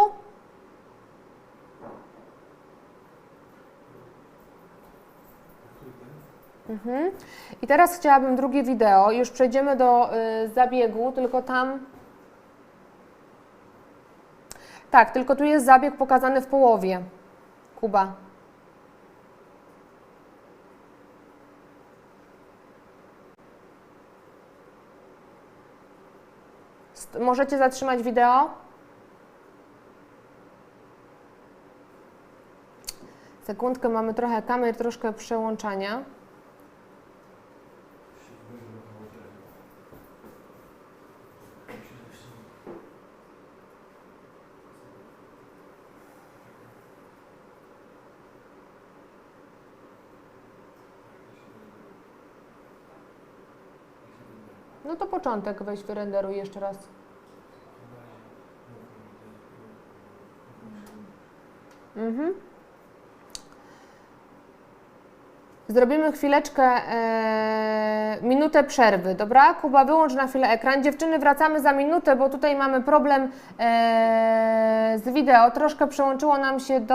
I teraz chciałabym drugie wideo, już przejdziemy do zabiegu, tylko tam... Tak, tylko tu jest zabieg pokazany w połowie. Kuba. Możecie zatrzymać wideo? Sekundkę, mamy trochę kamer, troszkę przełączania. No to początek weź wyrenderuj jeszcze raz. Zrobimy chwileczkę, minutę przerwy, dobra? Kuba, wyłącz na chwilę ekran. Dziewczyny, wracamy za minutę, bo tutaj mamy problem z wideo. Troszkę przełączyło nam się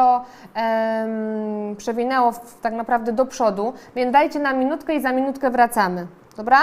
przewinęło tak naprawdę do przodu, więc dajcie nam minutkę i za minutkę wracamy, dobra?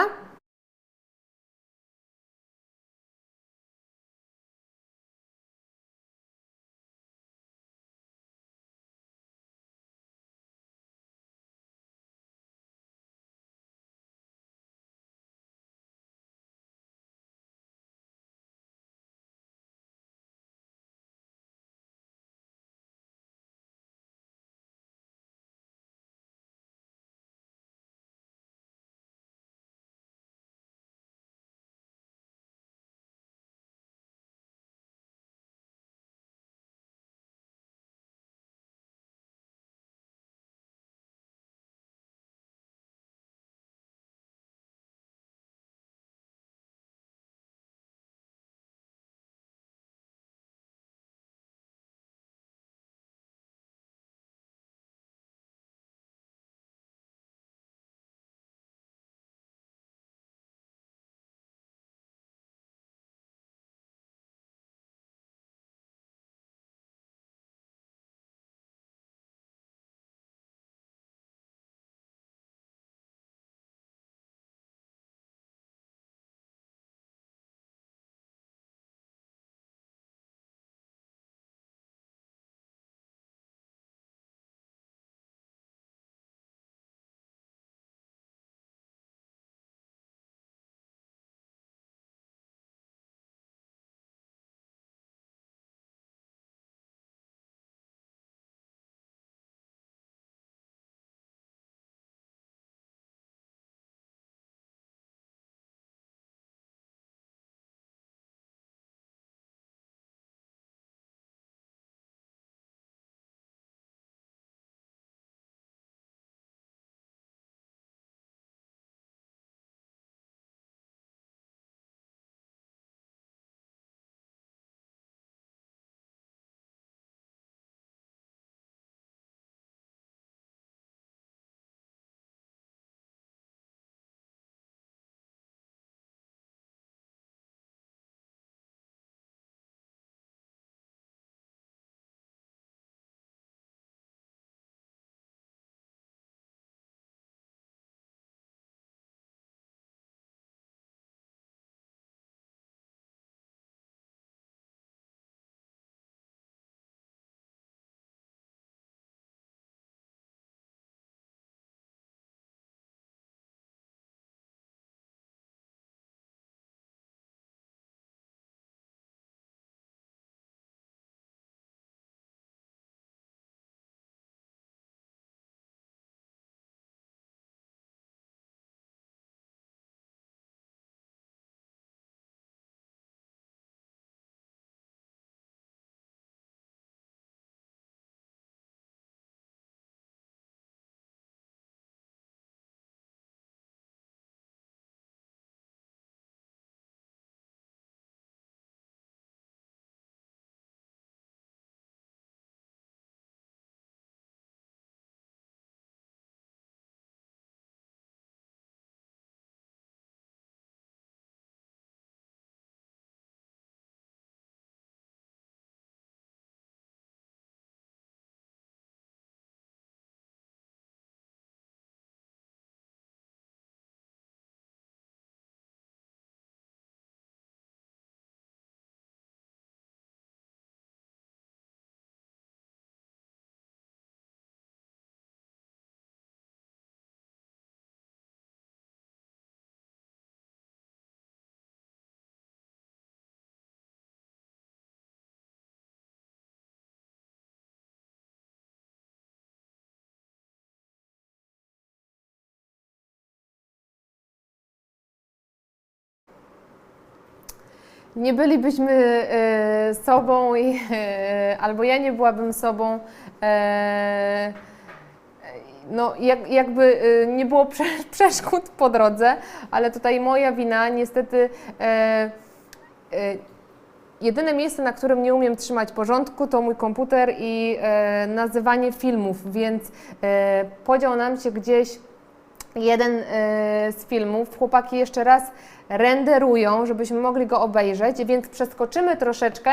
nie bylibyśmy sobą, albo ja nie byłabym sobą, no jakby nie było przeszkód po drodze, ale tutaj moja wina, niestety jedyne miejsce, na którym nie umiem trzymać porządku, to mój komputer i nazywanie filmów, więc podział nam się gdzieś jeden z filmów. Chłopaki jeszcze raz renderują, żebyśmy mogli go obejrzeć, więc przeskoczymy troszeczkę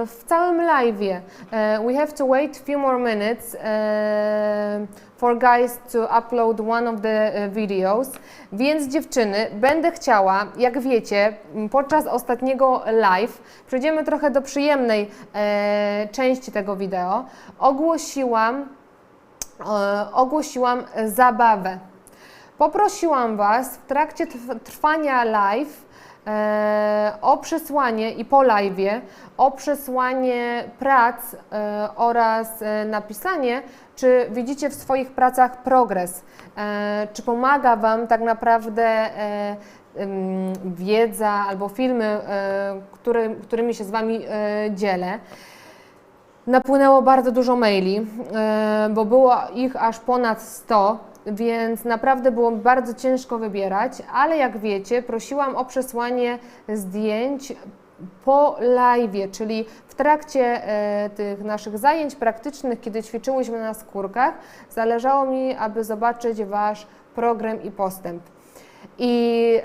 w całym live'ie. We have to wait a few more minutes for guys to upload one of the videos. Więc dziewczyny, będę chciała, jak wiecie, podczas ostatniego live, przejdziemy trochę do przyjemnej części tego wideo, ogłosiłam zabawę. Poprosiłam Was w trakcie trwania live o przesłanie i po live'ie o przesłanie prac oraz napisanie, czy widzicie w swoich pracach progres, czy pomaga Wam tak naprawdę wiedza albo filmy, którymi się z Wami dzielę. Napłynęło bardzo dużo maili, bo było ich aż ponad 100, więc naprawdę było bardzo ciężko wybierać, ale jak wiecie, prosiłam o przesłanie zdjęć po live'ie, czyli w trakcie tych naszych zajęć praktycznych, kiedy ćwiczyłyśmy na skórkach, zależało mi, aby zobaczyć Wasz program i postęp. I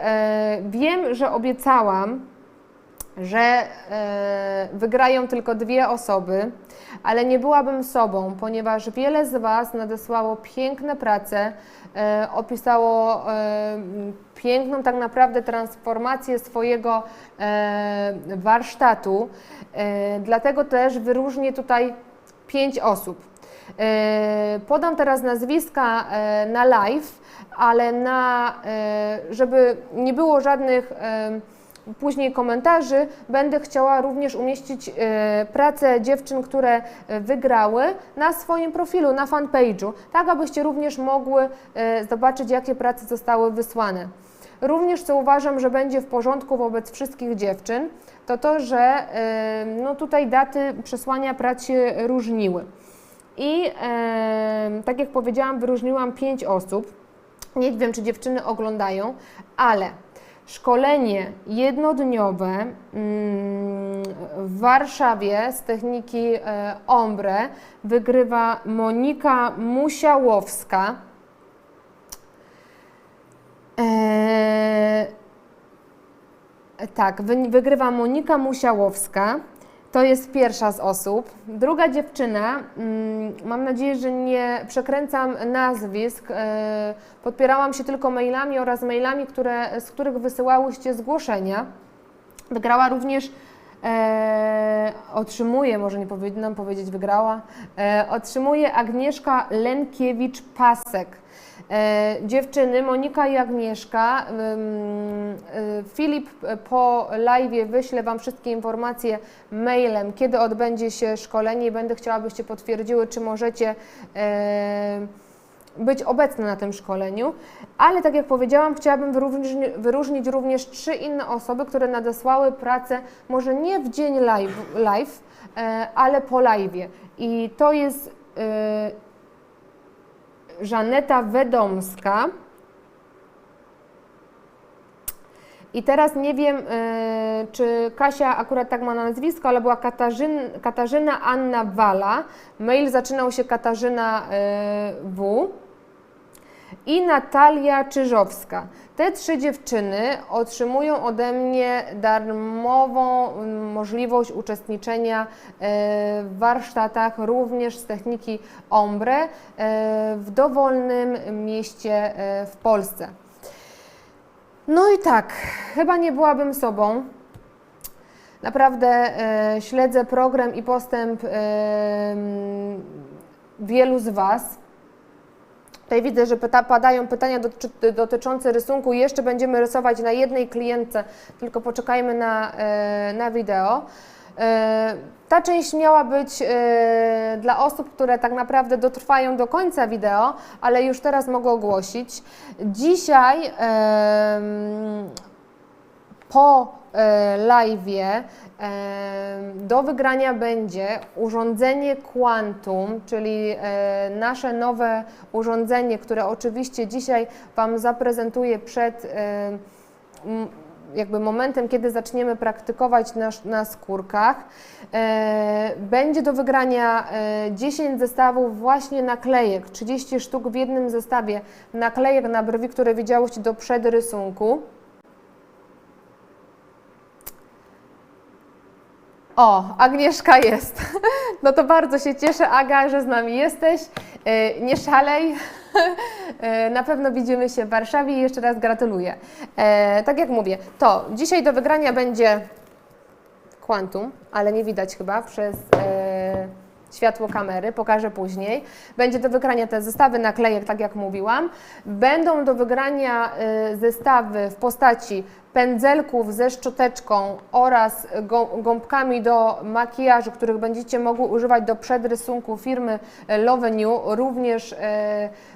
wiem, że obiecałam, że wygrają tylko 2 osoby, ale nie byłabym sobą, ponieważ wiele z Was nadesłało piękne prace, opisało piękną tak naprawdę transformację swojego warsztatu, dlatego też wyróżnię tutaj 5 osób. Podam teraz nazwiska na live, ale żeby nie było żadnych później komentarzy, będę chciała również umieścić pracę dziewczyn, które wygrały na swoim profilu, na fanpage'u, tak abyście również mogły zobaczyć, jakie prace zostały wysłane. Również co uważam, że będzie w porządku wobec wszystkich dziewczyn, to, że no tutaj daty przesłania prac się różniły. I tak jak powiedziałam, wyróżniłam 5 osób. Nie wiem, czy dziewczyny oglądają, ale szkolenie jednodniowe w Warszawie z techniki Ombre wygrywa Monika Musiałowska. Tak, wygrywa Monika Musiałowska. To jest pierwsza z osób. Druga dziewczyna, mam nadzieję, że nie przekręcam nazwisk, podpierałam się tylko mailami oraz mailami, z których wysyłałyście zgłoszenia. Wygrała również, otrzymuje, może nie powinnam powiedzieć wygrała, otrzymuje Agnieszka Lenkiewicz-Pasek. Dziewczyny, Monika i Agnieszka, Filip po live'ie wyślę Wam wszystkie informacje mailem, kiedy odbędzie się szkolenie i będę chciała, abyście potwierdziły, czy możecie być obecne na tym szkoleniu, ale tak jak powiedziałam, chciałabym wyróżnić również 3 inne osoby, które nadesłały pracę może nie w dzień live, ale po live'ie. I to jest Żaneta Wedomska. I teraz nie wiem, czy Kasia akurat tak ma na nazwisko, ale była Katarzyna Anna Wala. Mail zaczynał się Katarzyna W. I Natalia Czyżowska. Te 3 dziewczyny otrzymują ode mnie darmową możliwość uczestniczenia w warsztatach również z techniki Ombre w dowolnym mieście w Polsce. No i tak, chyba nie byłabym sobą. Naprawdę śledzę program i postęp wielu z Was. Tutaj widzę, że padają pytania dotyczące rysunku. Jeszcze będziemy rysować na jednej klientce, tylko poczekajmy na wideo. Ta część miała być dla osób, które tak naprawdę dotrwają do końca wideo, ale już teraz mogę ogłosić. Dzisiaj po live'ie do wygrania będzie urządzenie Quantum, czyli nasze nowe urządzenie, które oczywiście dzisiaj Wam zaprezentuję przed jakby momentem, kiedy zaczniemy praktykować na skórkach. Będzie do wygrania 10 zestawów właśnie naklejek, 30 sztuk w jednym zestawie naklejek na brwi, które widziałyście do przedrysunku. O, Agnieszka jest. No to bardzo się cieszę, Aga, że z nami jesteś. Nie szalej. Na pewno widzimy się w Warszawie i jeszcze raz gratuluję. Tak jak mówię, to dzisiaj do wygrania będzie Quantum, ale nie widać chyba przez światło kamery, pokażę później. Będzie do wygrania te zestawy naklejek, tak jak mówiłam. Będą do wygrania zestawy w postaci pędzelków ze szczoteczką oraz gąbkami do makijażu, których będziecie mogły używać do przedrysunku firmy Lovenue, również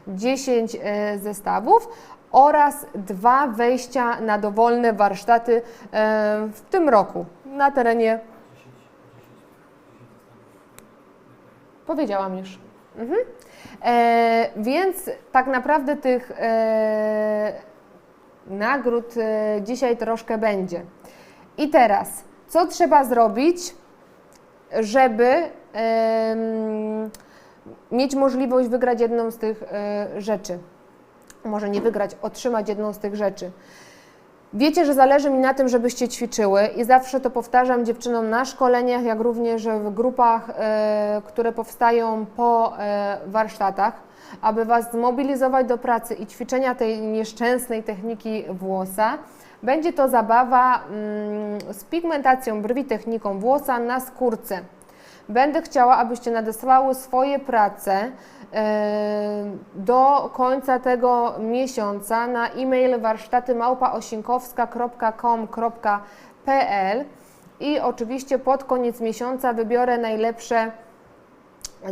10 zestawów oraz 2 wejścia na dowolne warsztaty w tym roku na terenie. Powiedziałam już. Więc tak naprawdę tych nagród dzisiaj troszkę będzie. I teraz, co trzeba zrobić, żeby mieć możliwość wygrać jedną z tych rzeczy? Może nie wygrać, otrzymać jedną z tych rzeczy. Wiecie, że zależy mi na tym, żebyście ćwiczyły i zawsze to powtarzam dziewczynom na szkoleniach, jak również w grupach, które powstają po warsztatach, aby Was zmobilizować do pracy i ćwiczenia tej nieszczęsnej techniki włosa. Będzie to zabawa z pigmentacją brwi, techniką włosa na skórce. Będę chciała, abyście nadesłały swoje prace do końca tego miesiąca na e-mail warsztaty@osinkowska.com.pl i oczywiście pod koniec miesiąca wybiorę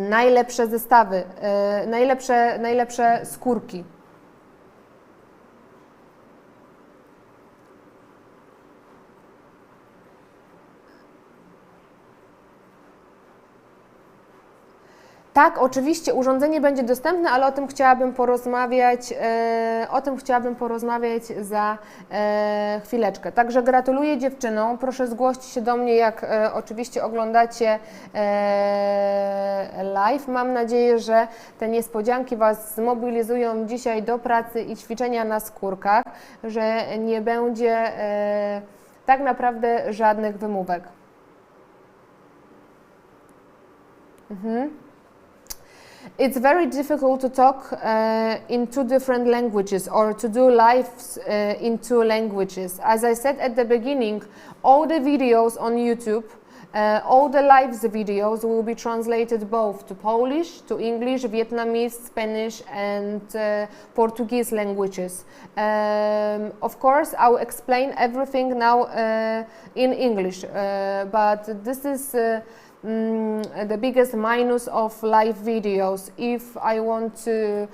najlepsze zestawy, najlepsze skórki. Tak, oczywiście urządzenie będzie dostępne, ale o tym chciałabym porozmawiać za chwileczkę. Także gratuluję dziewczynom. Proszę zgłoście się do mnie, jak oczywiście oglądacie live. Mam nadzieję, że te niespodzianki Was zmobilizują dzisiaj do pracy i ćwiczenia na skórkach, że nie będzie tak naprawdę żadnych wymówek. It's very difficult to talk in 2 different languages or to do lives in 2 languages. As I said at the beginning, all the videos on YouTube, all the lives videos will be translated both to Polish, to English, Vietnamese, Spanish and Portuguese languages. Of course, I'll explain everything now in English, but this is the biggest minus of live videos. If I want to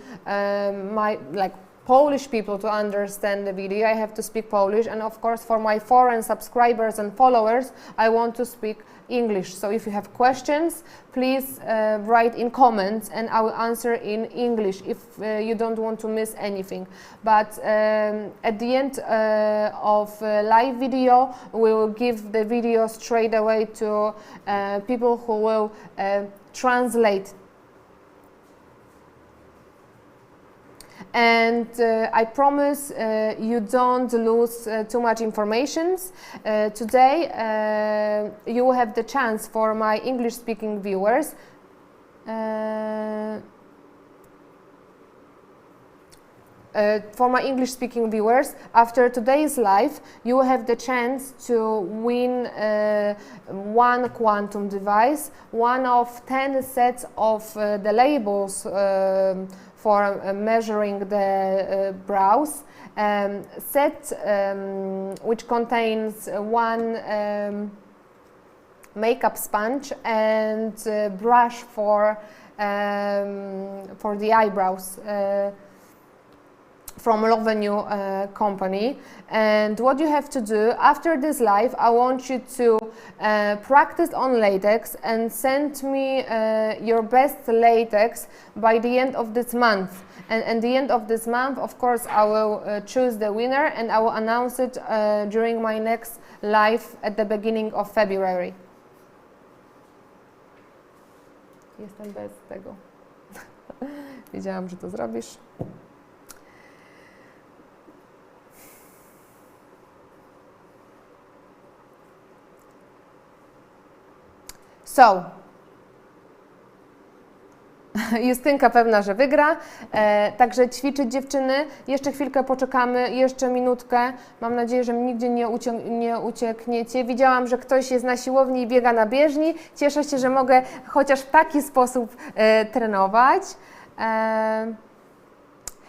Polish people to understand the video, I have to speak Polish, and of course for my foreign subscribers and followers I want to speak English. So if you have questions, please write in comments and I will answer in English if you don't want to miss anything. But at the end of live video, we will give the video straight away to people who will translate. And I promise you don't lose too much information. Today you will have the chance for my English speaking viewers after today's live, you will have the chance to win one Quantum device, one of 10 sets of the labels for measuring the brows, set which contains one makeup sponge and brush for the eyebrows. from Lovenue company, and what you have to do after this live, I want you to practice on latex and send me your best latex by the end of this month. And at the end of this month, of course, I will choose the winner and I will announce it during my next live at the beginning of February. Jestem bez tego. Wiedziałam, że to zrobisz. So, Justynka pewna, że wygra, także ćwiczyć dziewczyny, jeszcze chwilkę poczekamy, jeszcze minutkę, mam nadzieję, że nigdzie nie uciekniecie. Widziałam, że ktoś jest na siłowni i biega na bieżni, cieszę się, że mogę chociaż w taki sposób trenować.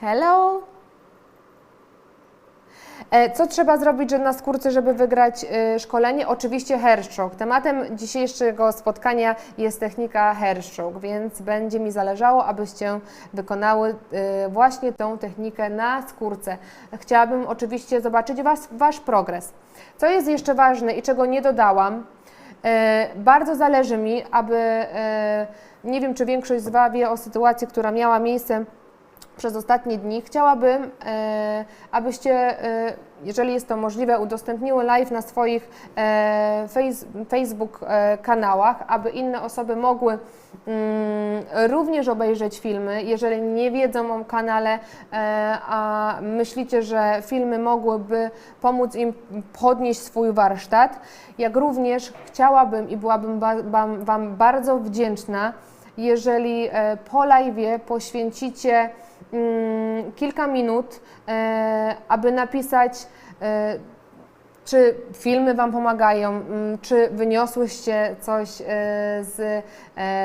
Hello! Co trzeba zrobić na skórce, żeby wygrać szkolenie? Oczywiście hairstroke. Tematem dzisiejszego spotkania jest technika hairstroke, więc będzie mi zależało, abyście wykonały właśnie tą technikę na skórce. Chciałabym oczywiście zobaczyć Wasz progres. Co jest jeszcze ważne i czego nie dodałam, bardzo zależy mi, aby, nie wiem, czy większość z Was wie o sytuacji, która miała miejsce przez ostatnie dni. Chciałabym, abyście, jeżeli jest to możliwe, udostępniły live na swoich Facebook kanałach, aby inne osoby mogły również obejrzeć filmy. Jeżeli nie wiedzą o kanale, a myślicie, że filmy mogłyby pomóc im podnieść swój warsztat, jak również chciałabym i byłabym Wam bardzo wdzięczna, jeżeli po live'ie poświęcicie kilka minut, aby napisać, czy filmy Wam pomagają, czy wyniosłyście coś z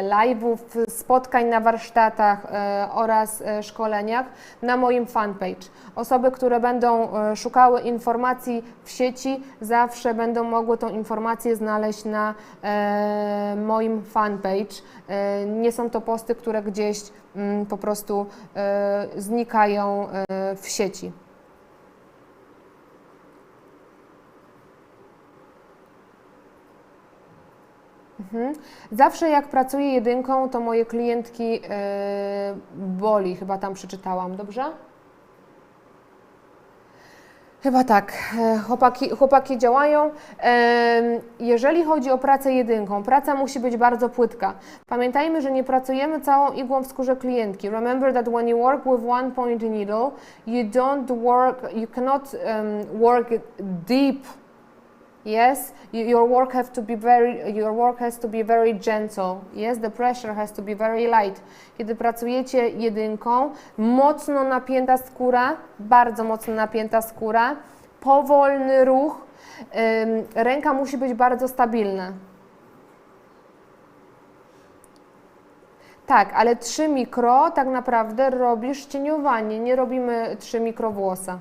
live'ów, spotkań na warsztatach oraz szkoleniach na moim fanpage. Osoby, które będą szukały informacji w sieci, zawsze będą mogły tą informację znaleźć na moim fanpage. Nie są to posty, które gdzieś po prostu znikają w sieci. Zawsze jak pracuję jedynką, to moje klientki boli, chyba tam przeczytałam, dobrze? Chyba tak, chłopaki działają. Jeżeli chodzi o pracę jedynką, praca musi być bardzo płytka. Pamiętajmy, że nie pracujemy całą igłą w skórze klientki. Remember that when you work with one point needle, you cannot work deep. Yes, your work has to be very gentle. Yes, the pressure has to be very light. Kiedy pracujecie jedynką, mocno napięta skóra, bardzo mocno napięta skóra, powolny ruch, ręka musi być bardzo stabilna. Tak, ale 3 mikro tak naprawdę robisz cieniowanie, nie robimy 3 mikro włosa.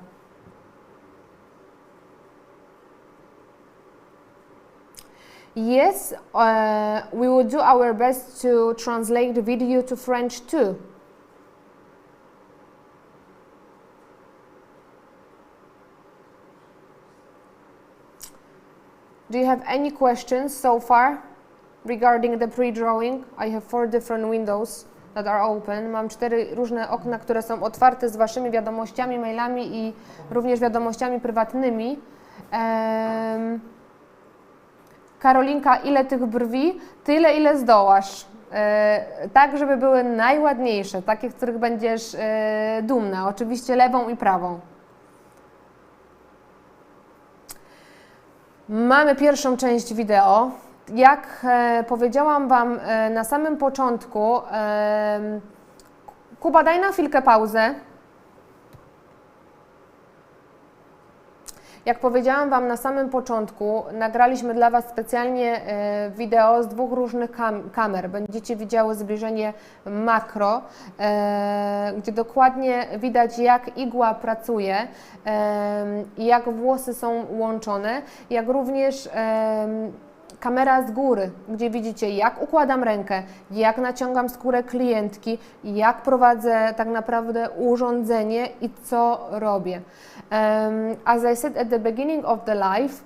Yes, we will do our best to translate the video to French too. Do you have any questions so far regarding the pre-drawing? I have 4 different windows that are open. Mam 4 różne okna, które są otwarte z Waszymi wiadomościami, mailami i również wiadomościami prywatnymi. Karolinka, ile tych brwi? Tyle, ile zdołasz. Tak, żeby były najładniejsze, takie, z których będziesz dumna. Oczywiście lewą i prawą. Mamy pierwszą część wideo. Jak powiedziałam Wam na samym początku, Kuba, daj na chwilkę pauzę. Jak powiedziałam Wam na samym początku, nagraliśmy dla Was specjalnie wideo z 2 różnych kamer. Będziecie widziały zbliżenie makro, gdzie dokładnie widać, jak igła pracuje i jak włosy są łączone, jak również kamera z góry, gdzie widzicie, jak układam rękę, jak naciągam skórę klientki, jak prowadzę tak naprawdę urządzenie i co robię. As I said at the beginning of the live,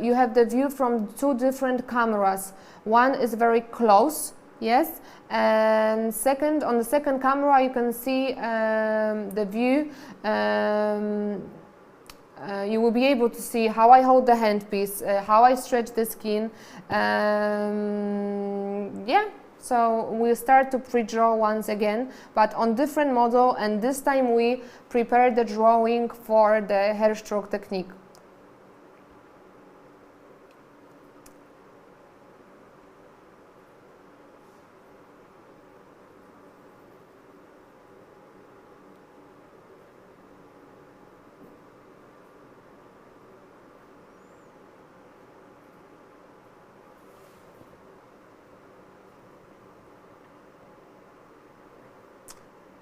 you have the view from two different cameras. One is very close, yes, and second, on the second camera you can see the view. You will be able to see how I hold the handpiece, how I stretch the skin. Yeah, so we'll start to pre-draw once again, but on different model, and this time we prepare the drawing for the hair stroke technique.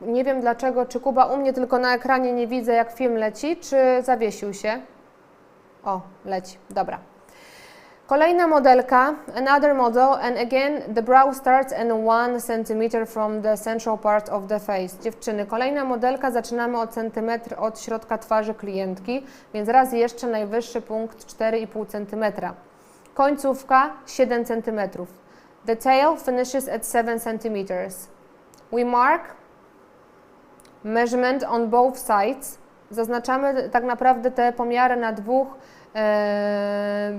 Nie wiem dlaczego, czy Kuba u mnie tylko na ekranie nie widzę, jak film leci, czy zawiesił się? O, leci, dobra. Kolejna modelka, another model, and again the brow starts at 1 cm from the central part of the face. Dziewczyny, kolejna modelka, zaczynamy od centymetr od środka twarzy klientki, więc raz jeszcze najwyższy punkt 4,5 cm. Końcówka 7 cm. The tail finishes at 7 cm. We mark measurement on both sides. Zaznaczamy tak naprawdę te pomiary na dwóch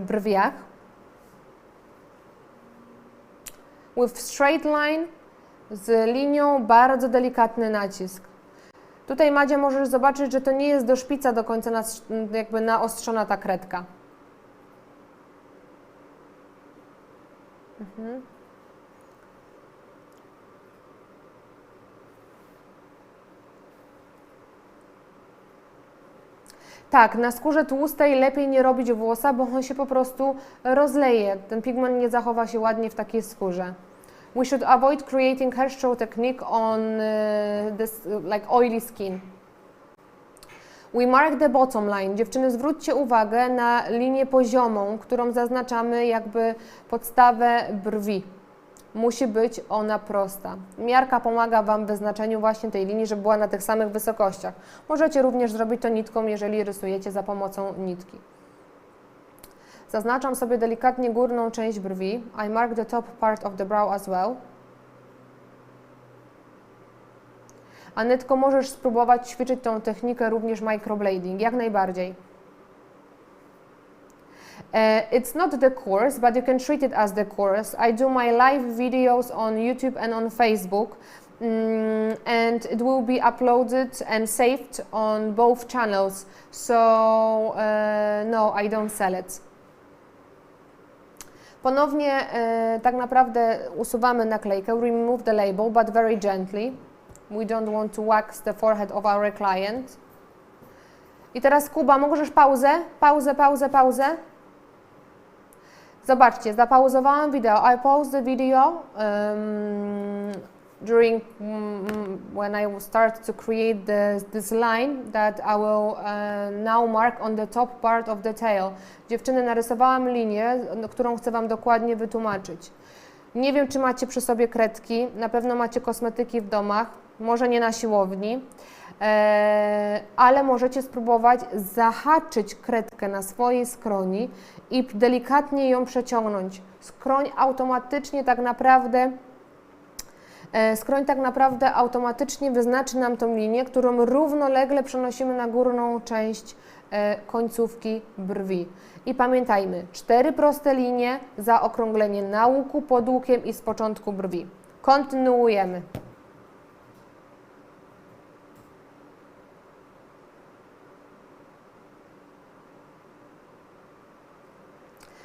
brwiach. With straight line, z linią, bardzo delikatny nacisk. Tutaj, Madzia, możesz zobaczyć, że to nie jest do szpica do końca jakby naostrzona ta kredka. Tak, na skórze tłustej lepiej nie robić włosa, bo on się po prostu rozleje. Ten pigment nie zachowa się ładnie w takiej skórze. We should avoid creating hair stroke technique on this like oily skin. We mark the bottom line. Dziewczyny, zwróćcie uwagę na linię poziomą, którą zaznaczamy jakby podstawę brwi. Musi być ona prosta. Miarka pomaga Wam w wyznaczeniu właśnie tej linii, żeby była na tych samych wysokościach. Możecie również zrobić to nitką, jeżeli rysujecie za pomocą nitki. Zaznaczam sobie delikatnie górną część brwi. I mark the top part of the brow as well. Anetko, możesz spróbować ćwiczyć tą technikę również microblading, jak najbardziej. It's not the course, but you can treat it as the course. I do my live videos on YouTube and on Facebook, and it will be uploaded and saved on both channels. So no, I don't sell it. Ponownie tak naprawdę usuwamy naklejkę. Remove the label, but very gently. We don't want to wax the forehead of our client. I teraz, Kuba, możesz pauzę? Pauzę. Zobaczcie, zapauzowałam wideo. I paused the video during when I start to create this line that I will now mark on the top part of the tail. Dziewczyny, narysowałam linię, którą chcę Wam dokładnie wytłumaczyć. Nie wiem, czy macie przy sobie kredki, na pewno macie kosmetyki w domach, może nie na siłowni, ale możecie spróbować zahaczyć kredkę na swojej skroni i delikatnie ją przeciągnąć. Skroń tak naprawdę automatycznie wyznaczy nam tą linię, którą równolegle przenosimy na górną część końcówki brwi. I pamiętajmy, 4 proste linie, zaokrąglenie na łuku, pod łukiem i z początku brwi. Kontynuujemy.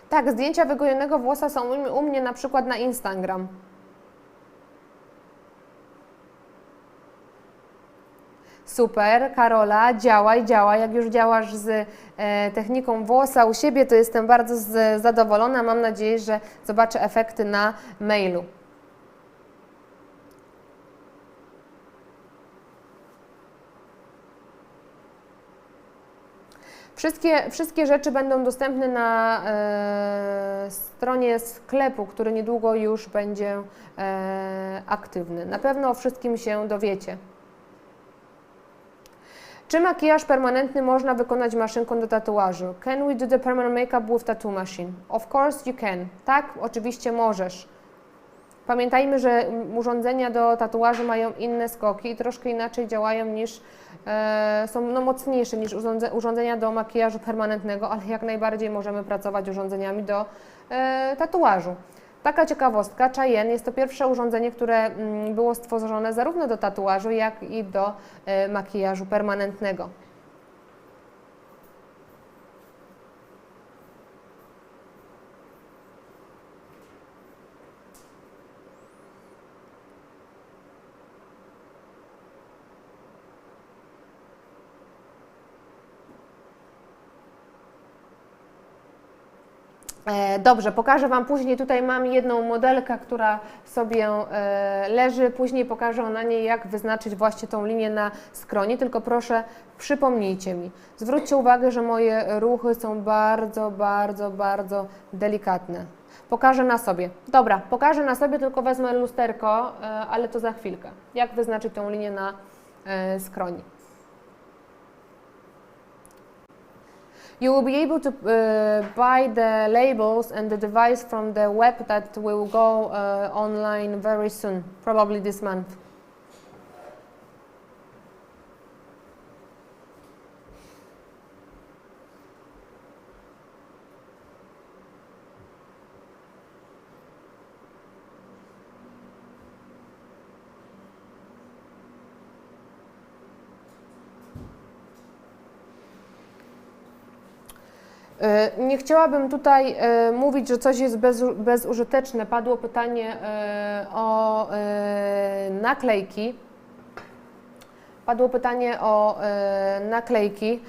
Tak, zdjęcia wygojonego włosa są u mnie na przykład na Instagram. Super, Karola, działaj. Jak już działasz z techniką włosa u siebie, to jestem bardzo zadowolona. Mam nadzieję, że zobaczę efekty na mailu. Wszystkie rzeczy będą dostępne na stronie sklepu, który niedługo już będzie aktywny. Na pewno o wszystkim się dowiecie. Czy makijaż permanentny można wykonać maszynką do tatuażu? Can we do the permanent makeup with tattoo machine? Of course you can. Tak, oczywiście możesz. Pamiętajmy, że urządzenia do tatuaży mają inne skoki i troszkę inaczej działają niż, są mocniejsze niż urządzenia do makijażu permanentnego, ale jak najbardziej możemy pracować urządzeniami do tatuażu. Taka ciekawostka, Cheyenne jest to pierwsze urządzenie, które było stworzone zarówno do tatuażu, jak i do makijażu permanentnego. Dobrze, pokażę Wam później, tutaj mam jedną modelkę, która sobie leży, później pokażę na niej, jak wyznaczyć właśnie tą linię na skroni, tylko proszę przypomnijcie mi. Zwróćcie uwagę, że moje ruchy są bardzo, bardzo, bardzo delikatne. Pokażę na sobie. Dobra, pokażę na sobie, tylko wezmę lusterko, ale to za chwilkę. Jak wyznaczyć tą linię na skroni. You will be able to buy the labels and the device from the web that will go online very soon, probably this month. Nie chciałabym tutaj mówić, że coś jest bezużyteczne. Padło pytanie o naklejki.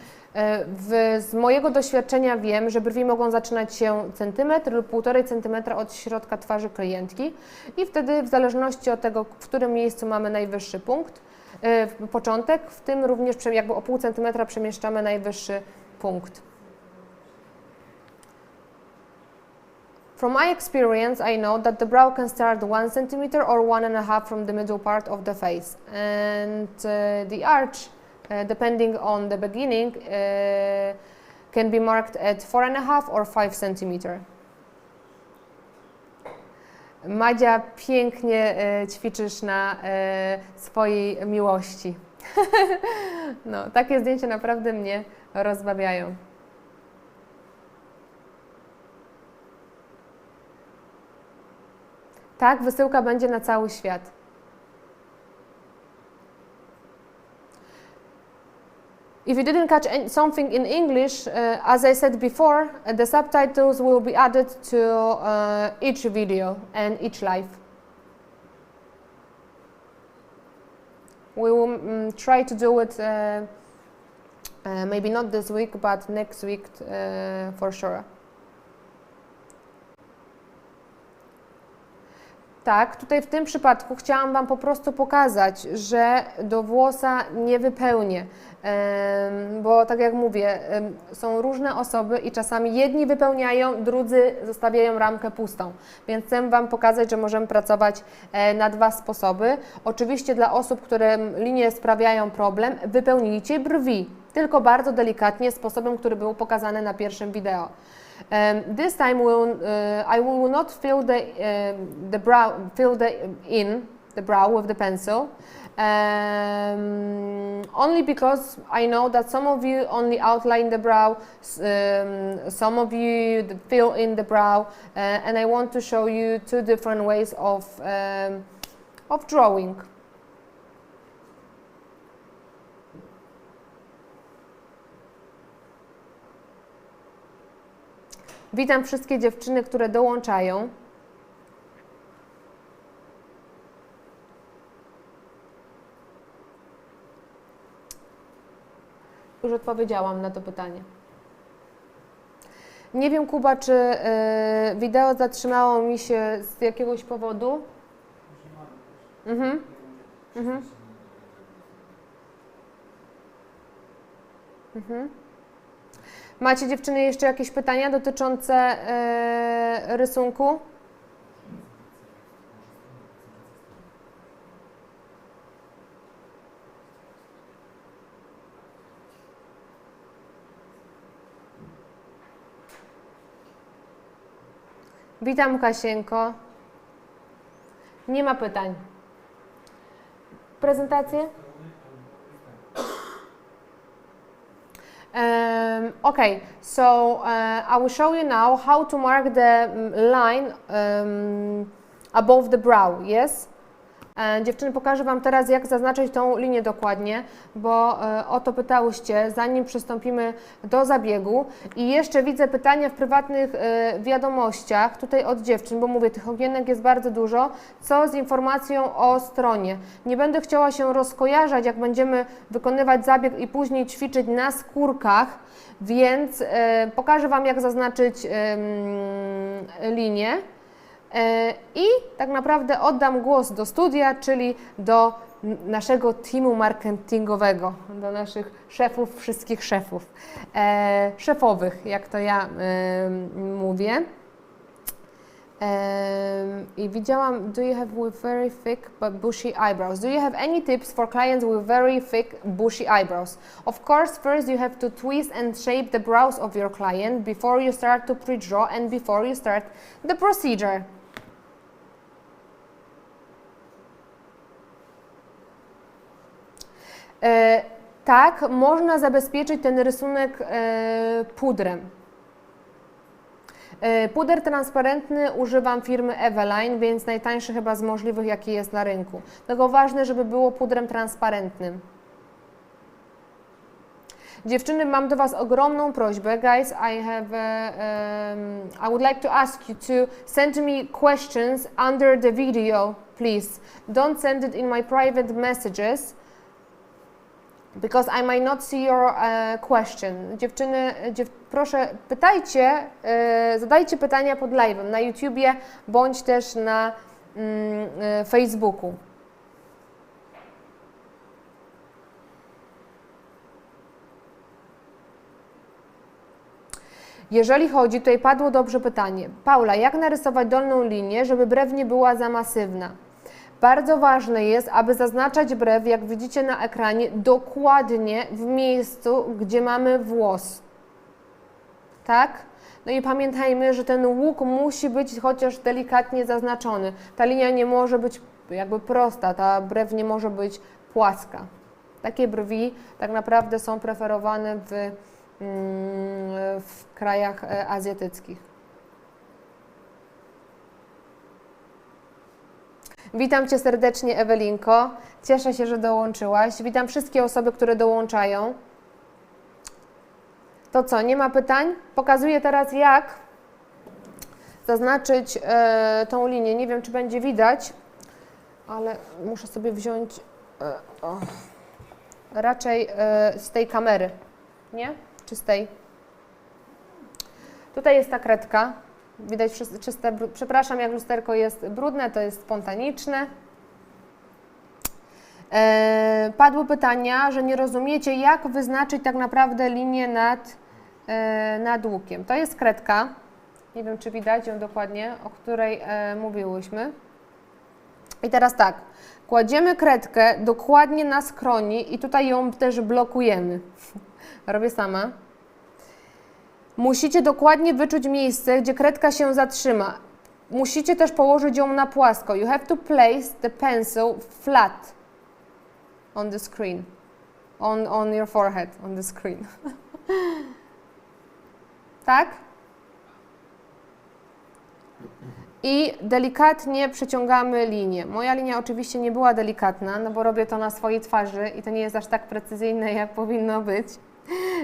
Z mojego doświadczenia wiem, że brwi mogą zaczynać się centymetr lub 1,5 cm od środka twarzy klientki i wtedy w zależności od tego, w którym miejscu mamy najwyższy punkt, początek, w tym również jakby o 0,5 cm przemieszczamy najwyższy punkt. From my experience, I know that the brow can start 1 centimeter or 1.5 from the middle part of the face, and the arch, depending on the beginning, can be marked at 4.5 or 5 centimeter. Madzia, pięknie ćwiczysz na swojej miłości. No, takie zdjęcia naprawdę mnie rozbawiają. Tak, wysyłka będzie na cały świat. If you didn't catch something in English, as I said before, the subtitles will be added to each video and each live. We will try to do it maybe not this week, but next week for sure. Tak, tutaj w tym przypadku chciałam Wam po prostu pokazać, że do włosa nie wypełnię, bo tak jak mówię, są różne osoby i czasami jedni wypełniają, drudzy zostawiają ramkę pustą, więc chcę Wam pokazać, że możemy pracować na dwa sposoby. Oczywiście dla osób, którym linie sprawiają problem, wypełnijcie brwi, tylko bardzo delikatnie, sposobem, który był pokazany na pierwszym wideo. This time I will not fill the brow with the pencil, only because I know that some of you only outline the brow, some of you fill in the brow, and I want to show you two different ways of drawing. Witam wszystkie dziewczyny, które dołączają. Już odpowiedziałam na to pytanie. Nie wiem, Kuba, czy wideo zatrzymało mi się z jakiegoś powodu? Mhm. Mhm. Macie dziewczyny jeszcze jakieś pytania dotyczące rysunku? Witam Kasienko. Nie ma pytań. Prezentację? Okay, so I will show you now how to mark the line above the brow, yes? Dziewczyny, pokażę Wam teraz, jak zaznaczyć tą linię dokładnie, bo o to pytałyście, zanim przystąpimy do zabiegu. I jeszcze widzę pytania w prywatnych wiadomościach tutaj od dziewczyn, bo mówię, tych okienek jest bardzo dużo. Co z informacją o stronie? Nie będę chciała się rozkojarzać, jak będziemy wykonywać zabieg i później ćwiczyć na skórkach, więc pokażę Wam, jak zaznaczyć linię. I tak naprawdę oddam głos do studia, czyli do naszego teamu marketingowego, do naszych szefów, wszystkich szefów, szefowych, jak to ja mówię. I widziałam, do you have with very thick but bushy eyebrows? Do you have any tips for clients with very thick bushy eyebrows? Of course, first you have to twist and shape the brows of your client before you start to pre-draw and before you start the procedure. Tak, można zabezpieczyć ten rysunek pudrem. Puder transparentny używam firmy Eveline, więc najtańszy chyba z możliwych, jaki jest na rynku. Tylko ważne, żeby było pudrem transparentnym. Dziewczyny, mam do Was ogromną prośbę. Guys, I would like to ask you to send me questions under the video, please. Don't send it in my private messages, because I might not see your question. Dziewczyny, proszę, pytajcie, zadajcie pytania pod live'em na YouTubie, bądź też na Facebooku. Jeżeli chodzi, tutaj padło dobrze pytanie. Paula, jak narysować dolną linię, żeby brew nie była za masywna? Bardzo ważne jest, aby zaznaczać brew, jak widzicie na ekranie, dokładnie w miejscu, gdzie mamy włos. Tak? No i pamiętajmy, że ten łuk musi być chociaż delikatnie zaznaczony. Ta linia nie może być jakby prosta, ta brew nie może być płaska. Takie brwi tak naprawdę są preferowane w krajach azjatyckich. Witam Cię serdecznie, Ewelinko. Cieszę się, że dołączyłaś. Witam wszystkie osoby, które dołączają. To co, nie ma pytań? Pokazuję teraz, jak zaznaczyć tą linię. Nie wiem, czy będzie widać, ale muszę sobie wziąć raczej z tej kamery. Nie? Czy z tej? Tutaj jest ta kredka. Widać czyste, przepraszam, jak lusterko jest brudne, to jest spontaniczne. Padły pytania, że nie rozumiecie, jak wyznaczyć tak naprawdę linię nad łukiem. To jest kredka, nie wiem, czy widać ją dokładnie, o której mówiłyśmy. I teraz tak, kładziemy kredkę dokładnie na skroni i tutaj ją też blokujemy. Robię sama. Musicie dokładnie wyczuć miejsce, gdzie kredka się zatrzyma. Musicie też położyć ją na płasko. You have to place the pencil flat on the screen. On your forehead, on the screen. Tak? I delikatnie przeciągamy linię. Moja linia oczywiście nie była delikatna, no bo robię to na swojej twarzy i to nie jest aż tak precyzyjne, jak powinno być.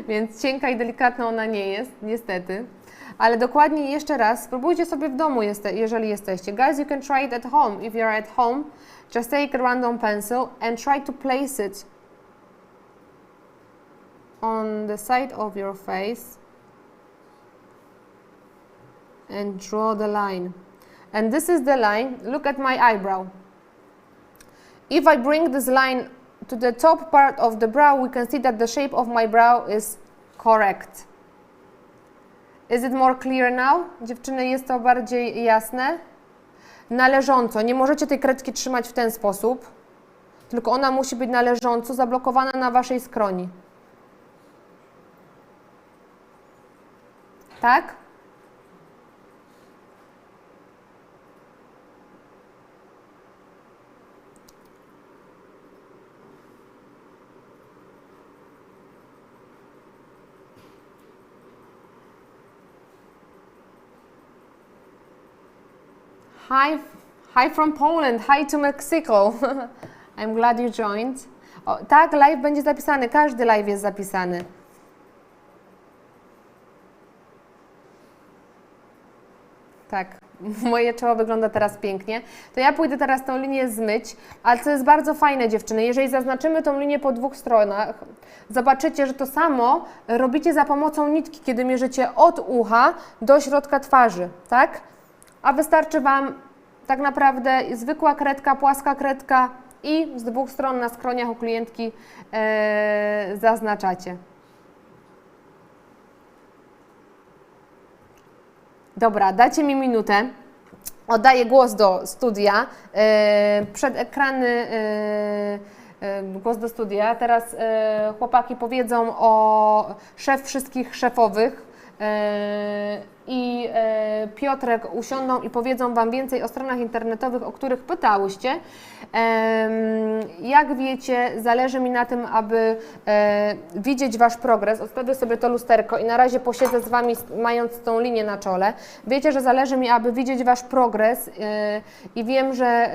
Więc cienka i delikatna ona nie jest, niestety. Ale dokładnie jeszcze raz, spróbujcie sobie w domu, jeżeli jesteście. Guys, you can try it at home. If you're at home, just take a random pencil and try to place it on the side of your face and draw the line. And this is the line. Look at my eyebrow. If I bring this line to the top part of the brow, we can see that the shape of my brow is correct. Is it more clear now? Dziewczyny, jest to bardziej jasne? Należąco. Nie możecie tej kredki trzymać w ten sposób, tylko ona musi być należąco zablokowana na waszej skroni. Tak? Hi from Poland, hi to Mexico. I'm glad you joined. O, tak, live będzie zapisany, każdy live jest zapisany. Tak, moje czoło wygląda teraz pięknie. To ja pójdę teraz tą linię zmyć, ale co jest bardzo fajne, dziewczyny, jeżeli zaznaczymy tą linię po dwóch stronach, zobaczycie, że to samo robicie za pomocą nitki, kiedy mierzycie od ucha do środka twarzy, tak? A wystarczy Wam tak naprawdę zwykła kredka, płaska kredka i z dwóch stron na skroniach u klientki zaznaczacie. Dobra, dajcie mi minutę. Oddaję głos do studia. Przed ekrany głos do studia. Teraz chłopaki powiedzą o szef wszystkich szefowych i Piotrek usiądą i powiedzą Wam więcej o stronach internetowych, o których pytałyście. Jak wiecie, zależy mi na tym, aby widzieć Wasz progres. Odstawię sobie to lusterko i na razie posiedzę z Wami, mając tą linię na czole. Wiecie, że zależy mi, aby widzieć Wasz progres i wiem, że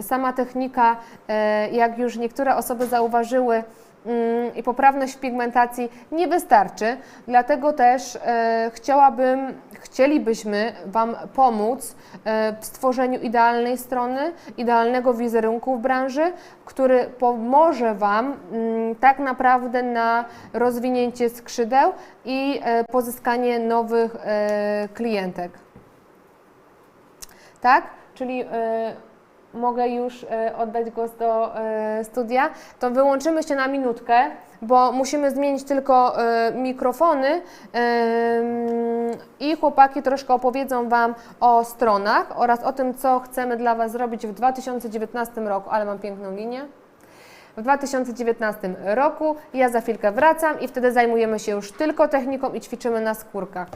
sama technika, jak już niektóre osoby zauważyły, i poprawność w pigmentacji nie wystarczy, dlatego też chcielibyśmy Wam pomóc w stworzeniu idealnej strony, idealnego wizerunku w branży, który pomoże Wam tak naprawdę na rozwinięcie skrzydeł i pozyskanie nowych klientek. Tak? Czyli mogę już oddać głos do studia, to wyłączymy się na minutkę, bo musimy zmienić tylko mikrofony i chłopaki troszkę opowiedzą Wam o stronach oraz o tym, co chcemy dla Was zrobić w 2019 roku, ale mam piękną linię. W 2019 roku ja za chwilkę wracam i wtedy zajmujemy się już tylko techniką i ćwiczymy na skórkach.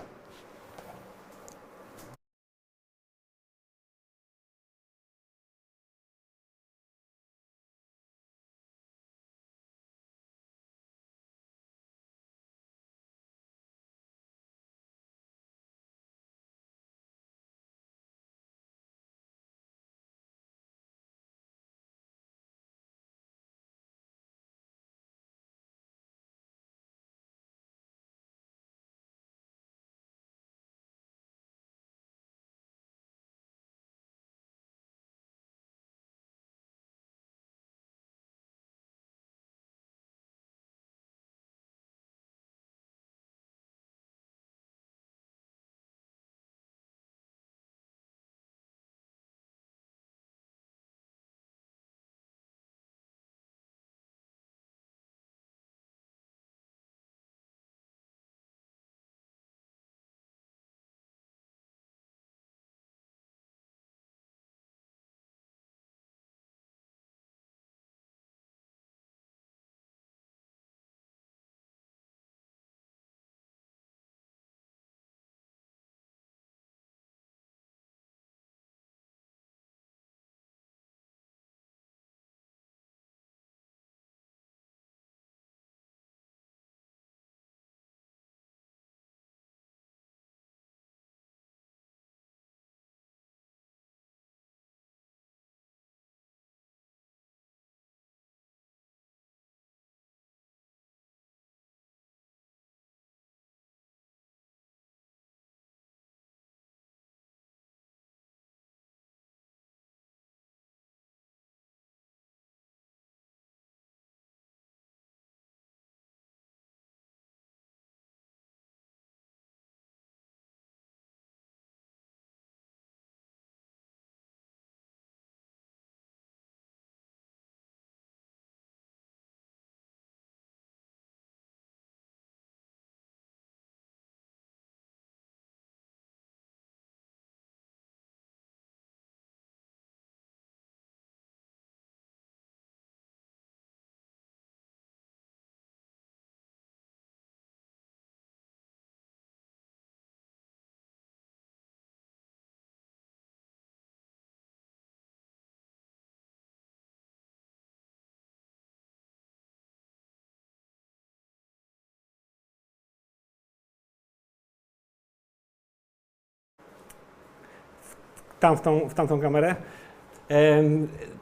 tam w tamtą kamerę.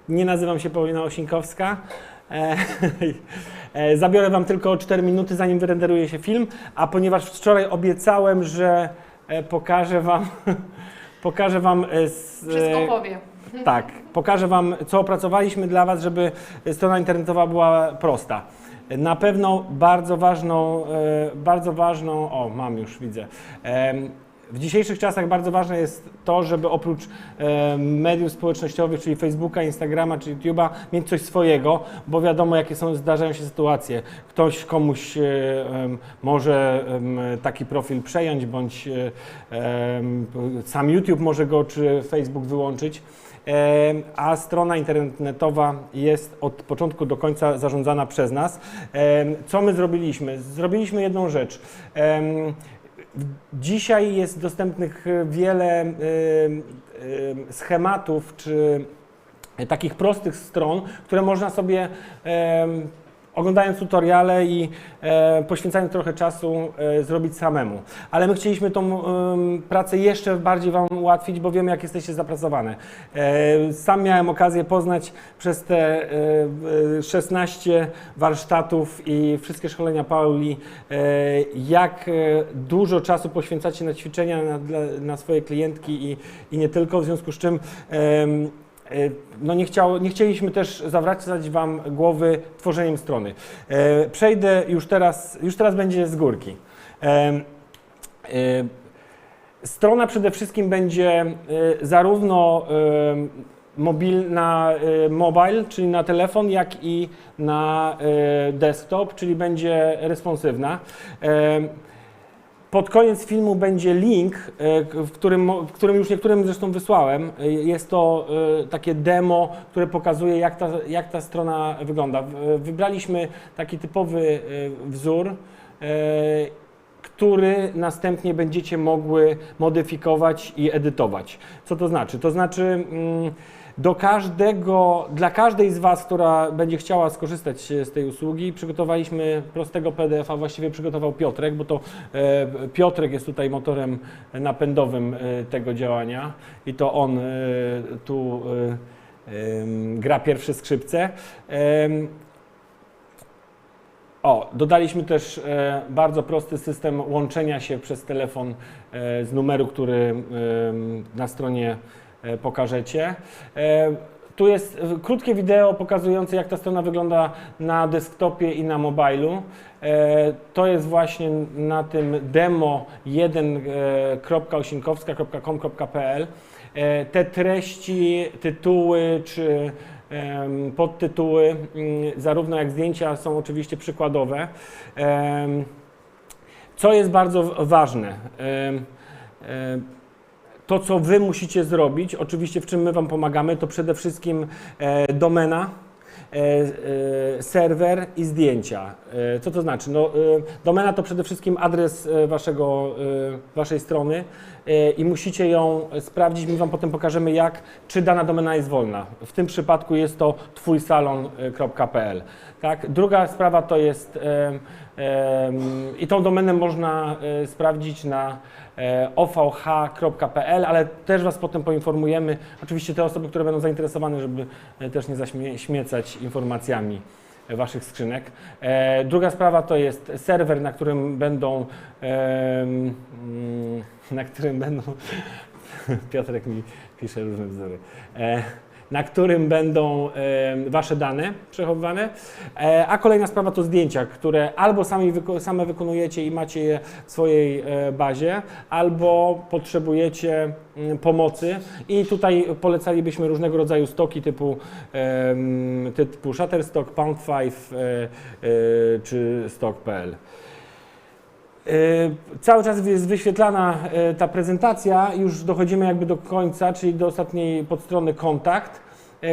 Nie nazywam się Paulina Osinkowska. Zabiorę Wam tylko 4 minuty, zanim wyrenderuje się film, a ponieważ wczoraj obiecałem, że pokażę Wam Wszystko powiem. Tak, pokażę Wam, co opracowaliśmy dla Was, żeby strona internetowa była prosta. Na pewno bardzo ważną, o mam już, widzę. W dzisiejszych czasach bardzo ważne jest to, żeby oprócz mediów społecznościowych, czyli Facebooka, Instagrama czy YouTube'a, mieć coś swojego, bo wiadomo, jakie zdarzają się sytuacje. Ktoś komuś może taki profil przejąć, bądź sam YouTube może go czy Facebook wyłączyć. A strona internetowa jest od początku do końca zarządzana przez nas. Co my zrobiliśmy? Zrobiliśmy jedną rzecz. Dzisiaj jest dostępnych wiele schematów czy takich prostych stron, które można sobie oglądając tutoriale i poświęcając trochę czasu zrobić samemu. Ale my chcieliśmy tą pracę jeszcze bardziej Wam ułatwić, bo wiemy, jak jesteście zapracowane. Sam miałem okazję poznać przez te 16 warsztatów i wszystkie szkolenia Pauli, jak dużo czasu poświęcacie na ćwiczenia na swoje klientki i nie tylko, w związku z czym no nie chcieliśmy też zawracać Wam głowy tworzeniem strony. Przejdę już teraz będzie z górki. Strona przede wszystkim będzie zarówno na mobile, czyli na telefon, jak i na desktop, czyli będzie responsywna. Pod koniec filmu będzie link, w którym już niektórym zresztą wysłałem. Jest to takie demo, które pokazuje, jak ta strona wygląda. Wybraliśmy taki typowy wzór, który następnie będziecie mogły modyfikować i edytować. Co to znaczy? To znaczy dla każdej z Was, która będzie chciała skorzystać z tej usługi, przygotowaliśmy prostego PDF-a, właściwie przygotował Piotrek, bo to Piotrek jest tutaj motorem napędowym tego działania i to on tu gra pierwsze skrzypce. Dodaliśmy też bardzo prosty system łączenia się przez telefon z numeru, który na stronie pokażecie. Tu jest krótkie wideo pokazujące, jak ta strona wygląda na desktopie i na mobilu. To jest właśnie na tym demo 1.osinkowska.com.pl. Te treści, tytuły czy podtytuły, zarówno jak zdjęcia, są oczywiście przykładowe. Co jest bardzo ważne? To, co Wy musicie zrobić, oczywiście w czym my Wam pomagamy, to przede wszystkim domena, serwer i zdjęcia. Co to znaczy? No, domena to przede wszystkim adres Waszej strony i musicie ją sprawdzić. My Wam potem pokażemy, czy dana domena jest wolna. W tym przypadku jest to twójsalon.pl. Tak? Druga sprawa to jest, i tą domenę można sprawdzić na ovh.pl, ale też Was potem poinformujemy. Oczywiście te osoby, które będą zainteresowane, żeby też nie zaśmiecać informacjami Waszych skrzynek. Druga sprawa to jest serwer, na którym będą Piotrek mi pisze różne bzdury. Na którym będą Wasze dane przechowywane, a kolejna sprawa to zdjęcia, które albo same wykonujecie i macie je w swojej bazie, albo potrzebujecie pomocy i tutaj polecalibyśmy różnego rodzaju stoki typu Shutterstock, Pound5 czy stock.pl. Cały czas jest wyświetlana ta prezentacja, już dochodzimy jakby do końca, czyli do ostatniej podstrony kontakt,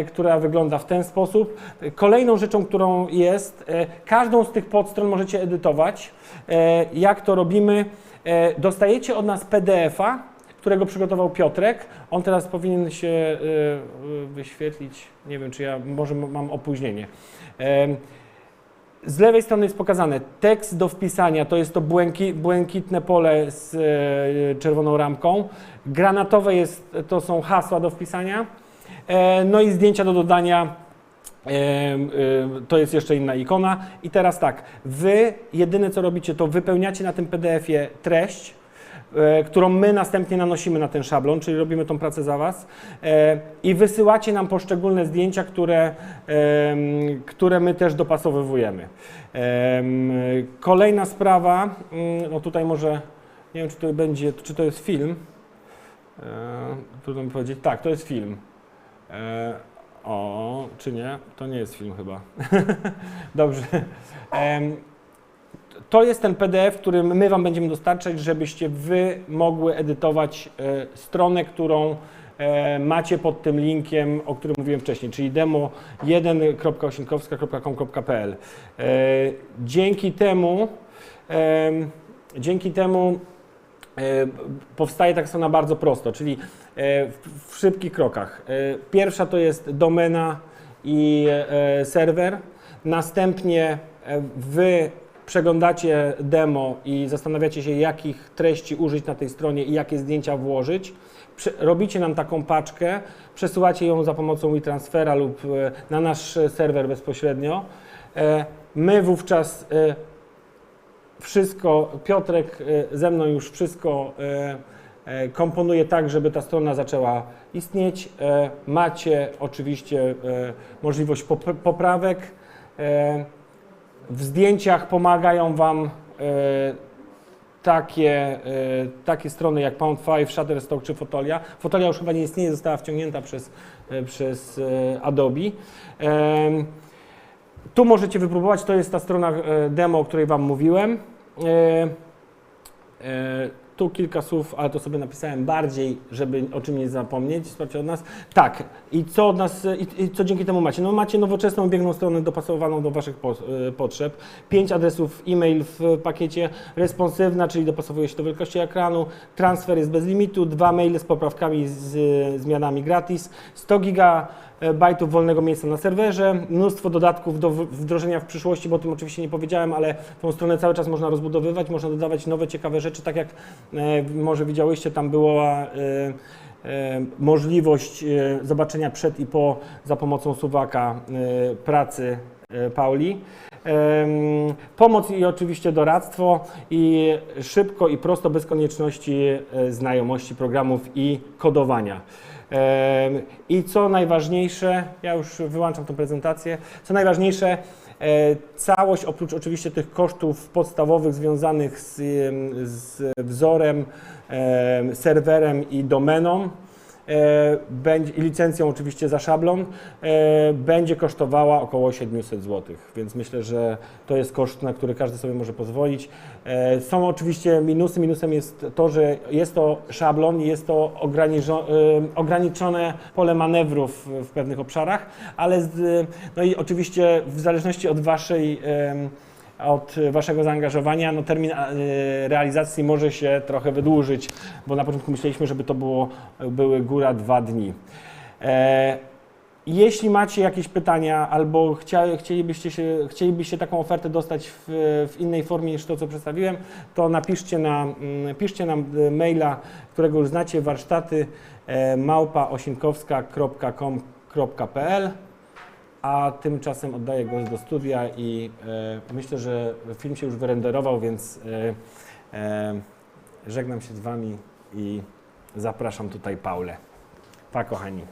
która wygląda w ten sposób. Kolejną rzeczą, którą jest, każdą z tych podstron możecie edytować. Jak to robimy? Dostajecie od nas PDF-a, którego przygotował Piotrek. On teraz powinien się wyświetlić, nie wiem, czy ja może mam opóźnienie. Z lewej strony jest pokazane tekst do wpisania, to jest to błękitne pole z czerwoną ramką. Granatowe to są hasła do wpisania. No i zdjęcia do dodania, to jest jeszcze inna ikona. I teraz tak, wy jedyne co robicie, to wypełniacie na tym PDF-ie treść, którą my następnie nanosimy na ten szablon, czyli robimy tą pracę za Was i wysyłacie nam poszczególne zdjęcia, które my też dopasowujemy. Kolejna sprawa, no tutaj może, nie wiem czy to będzie, czy to jest film, trudno mi powiedzieć, tak, to jest film. Czy nie? To nie jest film chyba. Dobrze. To jest ten PDF, który my Wam będziemy dostarczać, żebyście Wy mogły edytować stronę, którą macie pod tym linkiem, o którym mówiłem wcześniej, czyli demo1.osienkowska.com.pl. Dzięki temu powstaje ta strona bardzo prosto, czyli w szybkich krokach. Pierwsza to jest domena i serwer, następnie Wy przeglądacie demo i zastanawiacie się, jakich treści użyć na tej stronie i jakie zdjęcia włożyć. Robicie nam taką paczkę, przesyłacie ją za pomocą WeTransfera lub na nasz serwer bezpośrednio. My wówczas wszystko, Piotrek ze mną już wszystko komponuje tak, żeby ta strona zaczęła istnieć. Macie oczywiście możliwość poprawek. W zdjęciach pomagają Wam takie strony jak Pound5, Shutterstock czy Fotolia. Fotolia już chyba nie istnieje, została wciągnięta przez Adobe. Tu możecie wypróbować, to jest ta strona demo, o której Wam mówiłem. Tu kilka słów, ale to sobie napisałem bardziej, żeby o czym nie zapomnieć, sprawdźcie od nas. Tak, i co od nas, i co dzięki temu macie? No macie nowoczesną, biegłą stronę dopasowaną do Waszych potrzeb. 5 adresów e-mail w pakiecie, responsywna, czyli dopasowuje się do wielkości ekranu, transfer jest bez limitu, 2 maile z poprawkami, z zmianami gratis, 100 gigabajtów wolnego miejsca na serwerze, mnóstwo dodatków do wdrożenia w przyszłości, bo o tym oczywiście nie powiedziałem, ale tą stronę cały czas można rozbudowywać, można dodawać nowe, ciekawe rzeczy, tak jak może widziałyście, tam była możliwość zobaczenia przed i po za pomocą suwaka pracy Pauli. Pomoc i oczywiście doradztwo i szybko i prosto, bez konieczności znajomości programów i kodowania. I co najważniejsze, ja już wyłączam tę prezentację, co najważniejsze, całość oprócz oczywiście tych kosztów podstawowych związanych z wzorem, serwerem i domeną i licencją oczywiście za szablon, będzie kosztowała około 700 zł, więc myślę, że to jest koszt, na który każdy sobie może pozwolić. Są oczywiście minusy. Minusem jest to, że jest to szablon i jest to ograniczone pole manewrów w pewnych obszarach, ale no i oczywiście w zależności od Waszego zaangażowania, no termin realizacji może się trochę wydłużyć, bo na początku myśleliśmy, żeby to były góra 2 dni. Jeśli macie jakieś pytania albo chcielibyście taką ofertę dostać w innej formie niż to, co przedstawiłem, to piszcie nam maila, którego już znacie, warsztaty@osienkowska.com.pl. A tymczasem oddaję głos do studia i myślę, że film się już wyrenderował, więc żegnam się z Wami i zapraszam tutaj Paulę. Pa, kochani.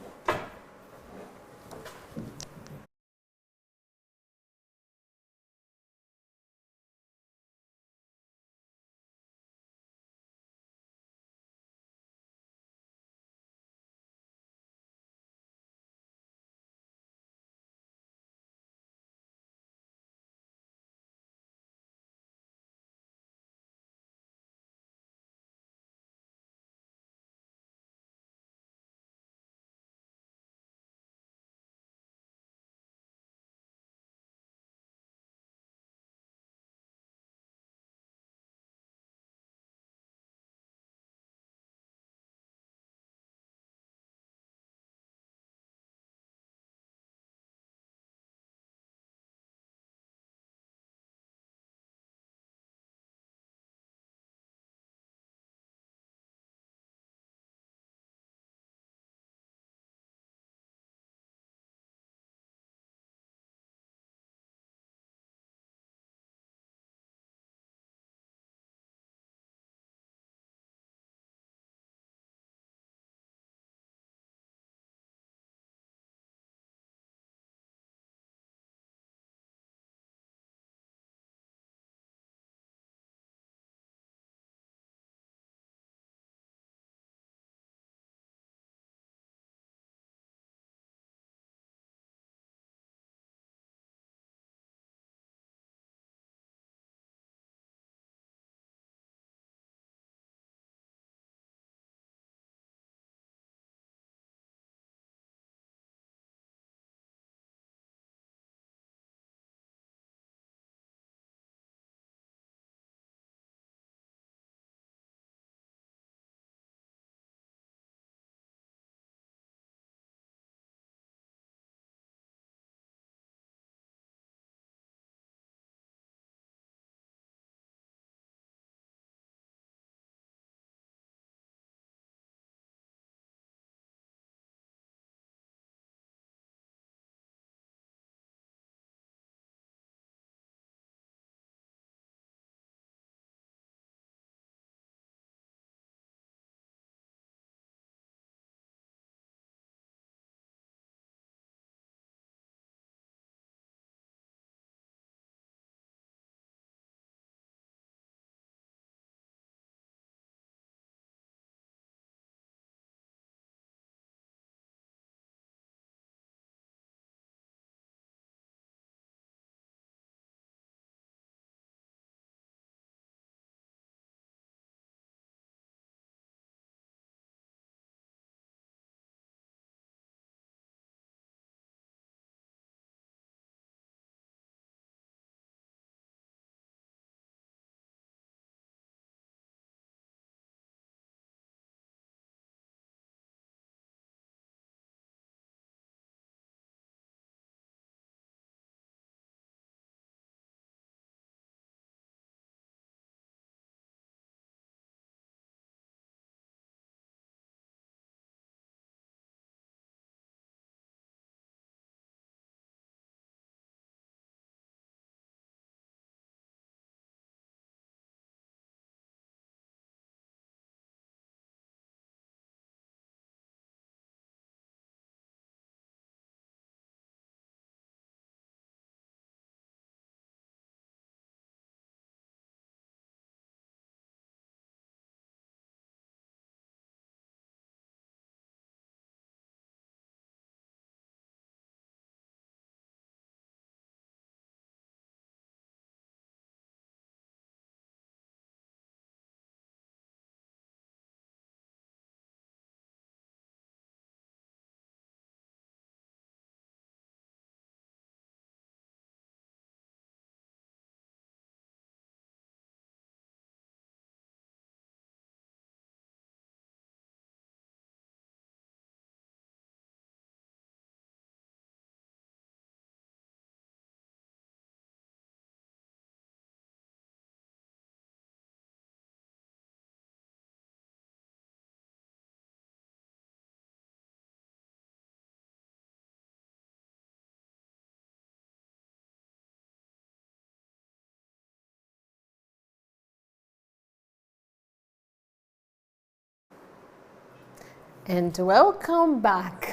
And welcome back.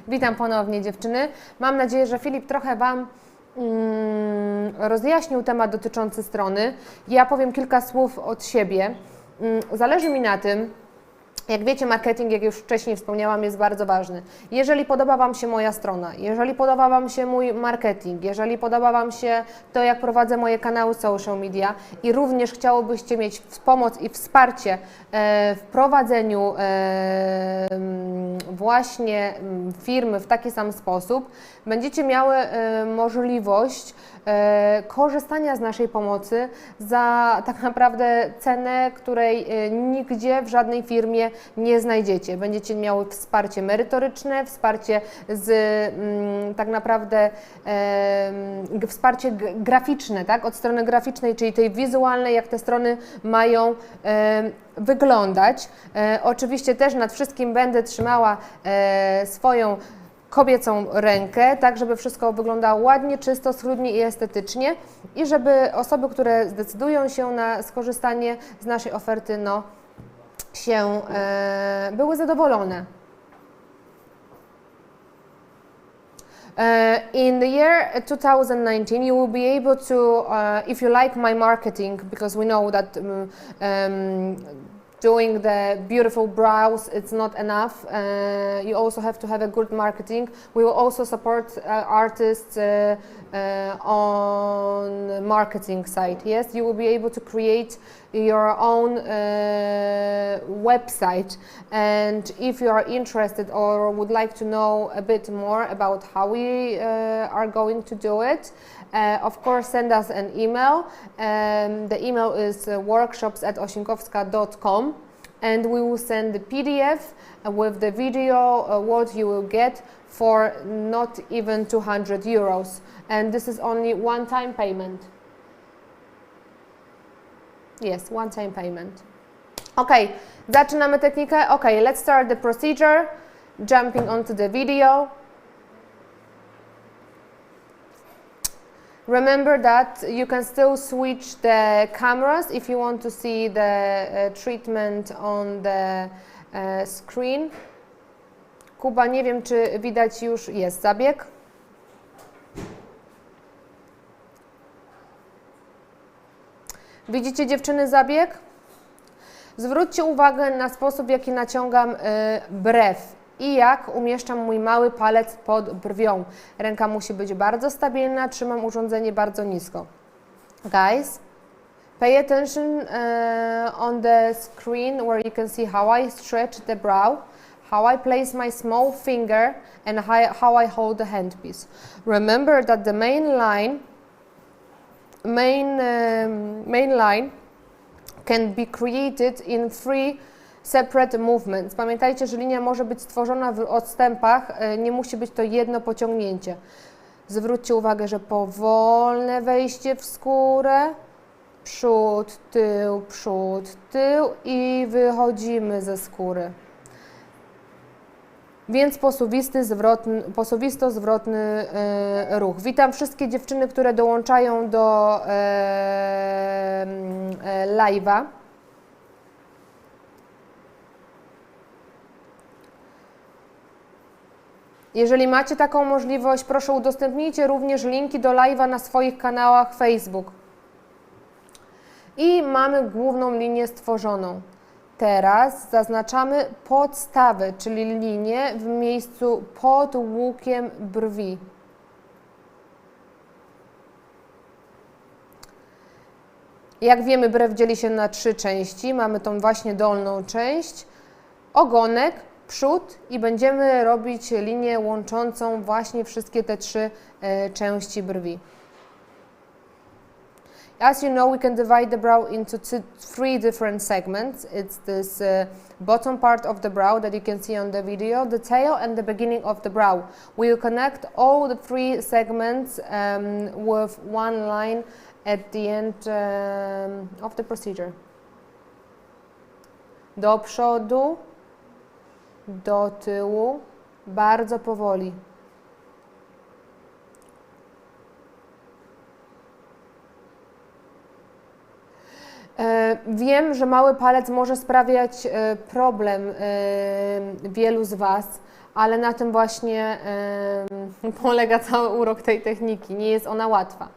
Witam ponownie dziewczyny. Mam nadzieję, że Filip trochę Wam rozjaśnił temat dotyczący strony. Ja powiem kilka słów od siebie. Zależy mi na tym, jak wiecie, marketing, jak już wcześniej wspomniałam, jest bardzo ważny. Jeżeli podoba Wam się moja strona, jeżeli podoba Wam się mój marketing, jeżeli podoba Wam się to, jak prowadzę moje kanały social media i również chciałobyście mieć pomoc i wsparcie w prowadzeniu właśnie firmy w taki sam sposób, będziecie miały możliwość korzystania z naszej pomocy za tak naprawdę cenę, której nigdzie w żadnej firmie nie znajdziecie. Będziecie miały wsparcie merytoryczne, wsparcie z tak naprawdę wsparcie graficzne, tak? Od strony graficznej, czyli tej wizualnej, jak te strony mają wyglądać. Oczywiście też nad wszystkim będę trzymała swoją kobiecą rękę, tak żeby wszystko wyglądało ładnie, czysto, schludnie i estetycznie i żeby osoby, które zdecydują się na skorzystanie z naszej oferty, no, były zadowolone. In the year 2019, you will be able to, if you like my marketing, because we know that doing the beautiful brows, it's not enough. You also have to have a good marketing. We will also support artists on marketing side. Yes, you will be able to create your own website. And if you are interested or would like to know a bit more about how we are going to do it, of course, send us an email. The email is workshops@osinkowska.com, and we will send the PDF with the video, what you will get for not even 200 euros. And this is only one-time payment. Yes, one-time payment. Okay, zaczynamy technikę. Okay, let's start the procedure. Jumping onto the video. Remember that you can still switch the cameras if you want to see the treatment on the screen. Kuba, nie wiem, czy widać już, jest zabieg. Widzicie, dziewczyny, zabieg? Zwróćcie uwagę na sposób, w jaki naciągam brew i jak umieszczam mój mały palec pod brwią. Ręka musi być bardzo stabilna, trzymam urządzenie bardzo nisko. Guys, pay attention on the screen where you can see how I stretch the brow, how I place my small finger and how I hold the handpiece. Remember that the main line can be created in 3 separate movements. Pamiętajcie, że linia może być stworzona w odstępach, nie musi być to jedno pociągnięcie. Zwróćcie uwagę, że powolne wejście w skórę, przód, tył i wychodzimy ze skóry. Więc posuwisto-zwrotny ruch. Witam wszystkie dziewczyny, które dołączają do live'a. Jeżeli macie taką możliwość, proszę udostępnijcie również linki do live'a na swoich kanałach Facebook. I mamy główną linię stworzoną. Teraz zaznaczamy podstawę, czyli linię w miejscu pod łukiem brwi. Jak wiemy, brew dzieli się na 3 części. Mamy tą właśnie dolną część, ogonek, przód i będziemy robić linię łączącą właśnie wszystkie te 3 części brwi. As you know, we can divide the brow into 3 different segments. It's this bottom part of the brow that you can see on the video, the tail and the beginning of the brow. We will connect all the 3 segments with one line at the end of the procedure. Do przodu, do tyłu, bardzo powoli. Wiem, że mały palec może sprawiać problem wielu z Was, ale na tym właśnie polega cały urok tej techniki. Nie jest ona łatwa.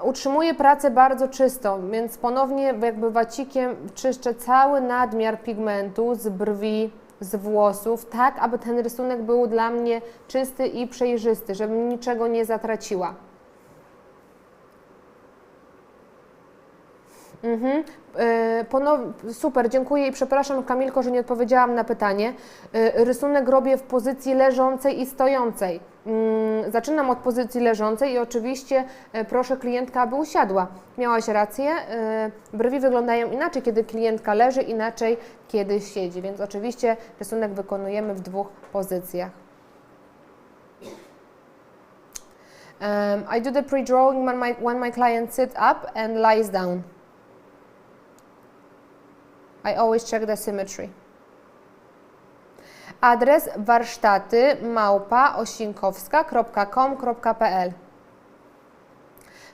Utrzymuję pracę bardzo czystą, więc ponownie jakby wacikiem czyszczę cały nadmiar pigmentu z brwi, z włosów, tak aby ten rysunek był dla mnie czysty i przejrzysty, żebym niczego nie zatraciła. Super, dziękuję i przepraszam, Kamilko, że nie odpowiedziałam na pytanie. Rysunek robię w pozycji leżącej i stojącej. Zaczynam od pozycji leżącej i oczywiście proszę klientka, aby usiadła. Miałaś rację, brwi wyglądają inaczej, kiedy klientka leży, inaczej, kiedy siedzi, więc oczywiście rysunek wykonujemy w dwóch pozycjach. I do the pre-drawing when my client sits up and lies down. I always check the symmetry. Adres warsztaty@osinkowska.com.pl.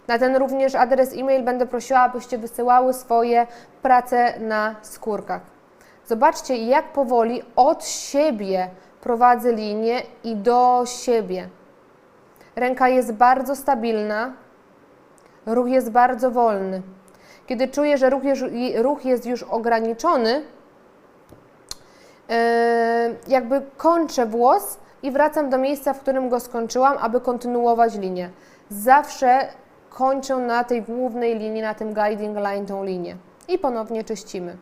Na ten również adres e-mail będę prosiła, abyście wysyłały swoje prace na skórkach. Zobaczcie, jak powoli od siebie prowadzę linię i do siebie. Ręka jest bardzo stabilna, ruch jest bardzo wolny. Kiedy czuję, że ruch jest już ograniczony, jakby kończę włos i wracam do miejsca, w którym go skończyłam, aby kontynuować linię. Zawsze kończę na tej głównej linii, na tym guiding line tą linię. I ponownie czyścimy.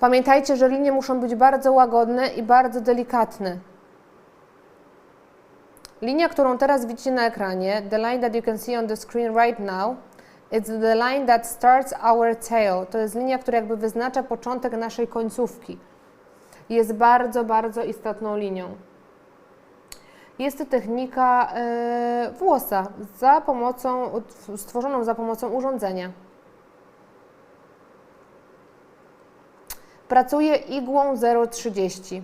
Pamiętajcie, że linie muszą być bardzo łagodne i bardzo delikatne. Linia, którą teraz widzicie na ekranie, the line that you can see on the screen right now, it's the line that starts our tail. To jest linia, która jakby wyznacza początek naszej końcówki. Jest bardzo, bardzo istotną linią. Jest to technika włosa stworzoną za pomocą urządzenia. Pracuję igłą 0,30.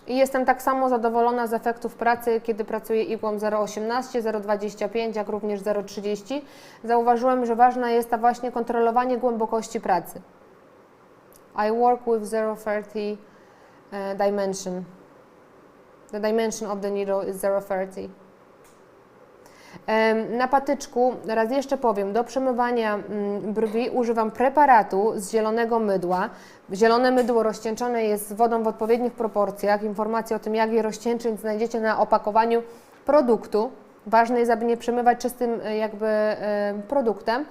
I jestem tak samo zadowolona z efektów pracy, kiedy pracuję igłą 0,18, 0,25, jak również 0,30. Zauważyłem, że ważne jest to właśnie kontrolowanie głębokości pracy. I work with 0,30 dimension. The dimension of the needle is 0,30. Na patyczku, raz jeszcze powiem, do przemywania brwi używam preparatu z zielonego mydła. Zielone mydło rozcieńczone jest z wodą w odpowiednich proporcjach. Informacje o tym, jak je rozcieńczyć, znajdziecie na opakowaniu produktu. Ważne jest, aby nie przemywać czystym produktem.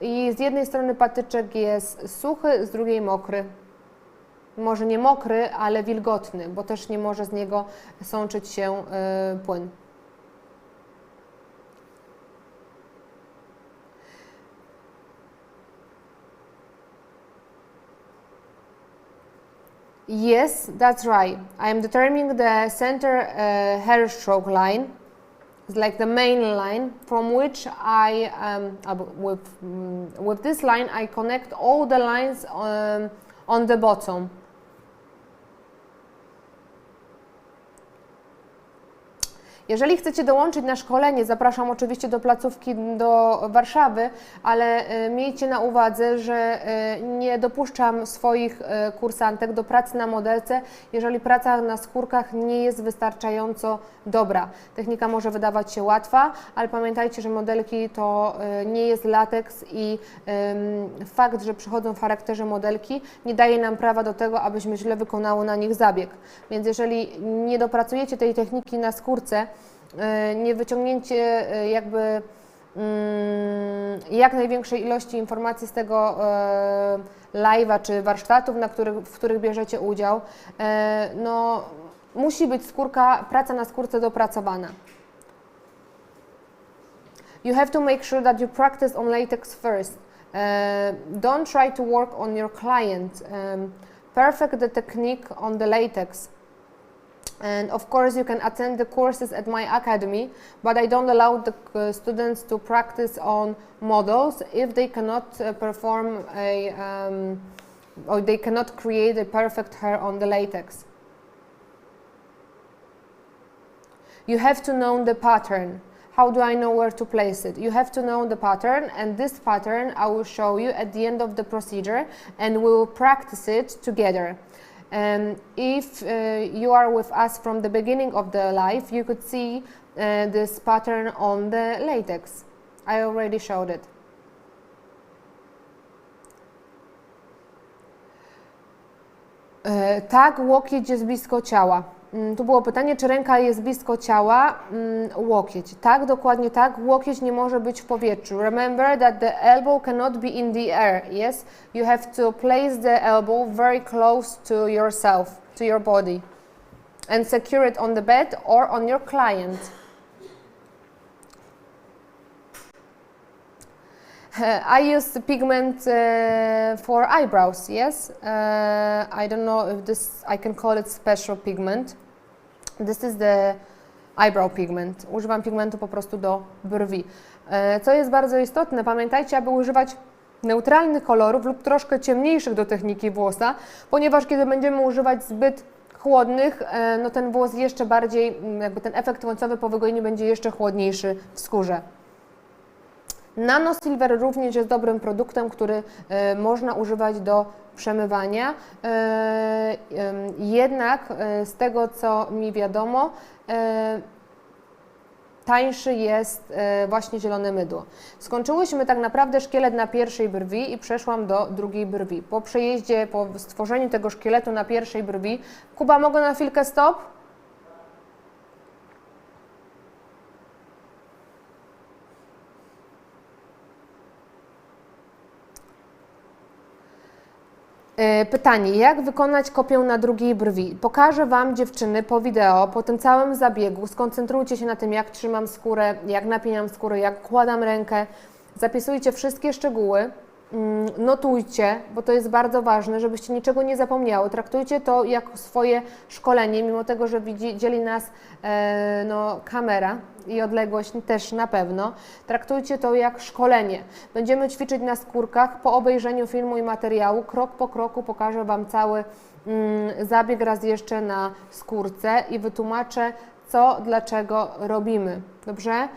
I z jednej strony patyczek jest suchy, z drugiej mokry. Może nie mokry, ale wilgotny, bo też nie może z niego sączyć się płyn. Yes, that's right. I am determining the center hair stroke line. It's like the main line from which with this line I connect all the lines on the bottom. Jeżeli chcecie dołączyć na szkolenie, zapraszam oczywiście do placówki do Warszawy, ale miejcie na uwadze, że nie dopuszczam swoich kursantek do pracy na modelce, jeżeli praca na skórkach nie jest wystarczająco dobra. Technika może wydawać się łatwa, ale pamiętajcie, że modelki to nie jest lateks i fakt, że przychodzą w charakterze modelki, nie daje nam prawa do tego, abyśmy źle wykonały na nich zabieg. Więc jeżeli nie dopracujecie tej techniki na skórce, nie wyciągnięcie jakby jak największej ilości informacji z tego live'a czy warsztatów, w których bierzecie udział, no, musi być praca na skórce dopracowana. You have to make sure that you practice on latex first. Don't try to work on your client. Perfect the technique on the latex. And of course you can attend the courses at my academy, but I don't allow the students to practice on models if they cannot perform or they cannot create a perfect hair on the latex. You have to know the pattern. How do I know where to place it? You have to know the pattern, and this pattern I will show you at the end of the procedure, and we will practice it together. If you are with us from the beginning of the life, you could see this pattern on the latex. I already showed it. Tak, łokieć jest blisko ciała. Tu było pytanie, czy ręka jest blisko ciała, łokieć. Tak, dokładnie tak, łokieć nie może być w powietrzu. Remember that the elbow cannot be in the air, yes? You have to place the elbow very close to yourself, to your body. And secure it on the bed or on your client. I use pigment for eyebrows, yes? I don't know if I can call it special pigment. This is the eyebrow pigment. Używam pigmentu po prostu do brwi. Co jest bardzo istotne, pamiętajcie, aby używać neutralnych kolorów lub troszkę ciemniejszych do techniki włosa, ponieważ kiedy będziemy używać zbyt chłodnych, no ten włos jeszcze bardziej, jakby ten efekt końcowy po wygojeniu będzie jeszcze chłodniejszy w skórze. Nano Silver również jest dobrym produktem, który można używać do przemywania. Jednak z tego, co mi wiadomo, tańszy jest właśnie zielone mydło. Skończyłyśmy tak naprawdę szkielet na pierwszej brwi i przeszłam do drugiej brwi. Po przejeździe, po stworzeniu tego szkieletu na pierwszej brwi, Kuba, mogę na chwilkę stop? Pytanie, jak wykonać kopię na drugiej brwi? Pokażę Wam, dziewczyny, po wideo, po tym całym zabiegu. Skoncentrujcie się na tym, jak trzymam skórę, jak napinam skórę, jak kładam rękę. Zapisujcie wszystkie szczegóły, notujcie, bo to jest bardzo ważne, żebyście niczego nie zapomniały. Traktujcie to jako swoje szkolenie, mimo tego, że dzieli nas kamera i odległość też na pewno. Traktujcie to jak szkolenie. Będziemy ćwiczyć na skórkach. Po obejrzeniu filmu i materiału, krok po kroku pokażę Wam cały zabieg raz jeszcze na skórce i wytłumaczę, co, dlaczego robimy. Dobrze?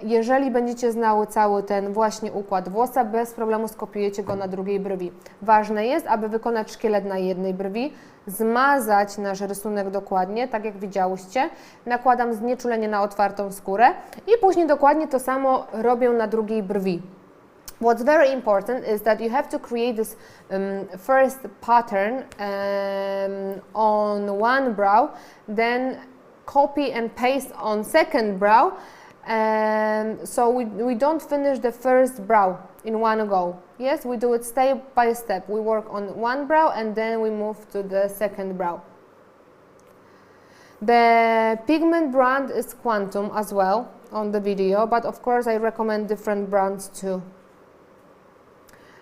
Jeżeli będziecie znały cały ten właśnie układ włosa, bez problemu skopiujecie go na drugiej brwi. Ważne jest, aby wykonać szkielet na jednej brwi, zmazać nasz rysunek dokładnie, tak jak widziałyście. Nakładam znieczulenie na otwartą skórę i później dokładnie to samo robię na drugiej brwi. What's very important is that you have to create this first pattern on one brow, then copy and paste on second brow. So we don't finish the first brow in one go. Yes, we do it step by step. We work on one brow and then we move to the second brow. The pigment brand is Quantum as well on the video, but of course I recommend different brands too.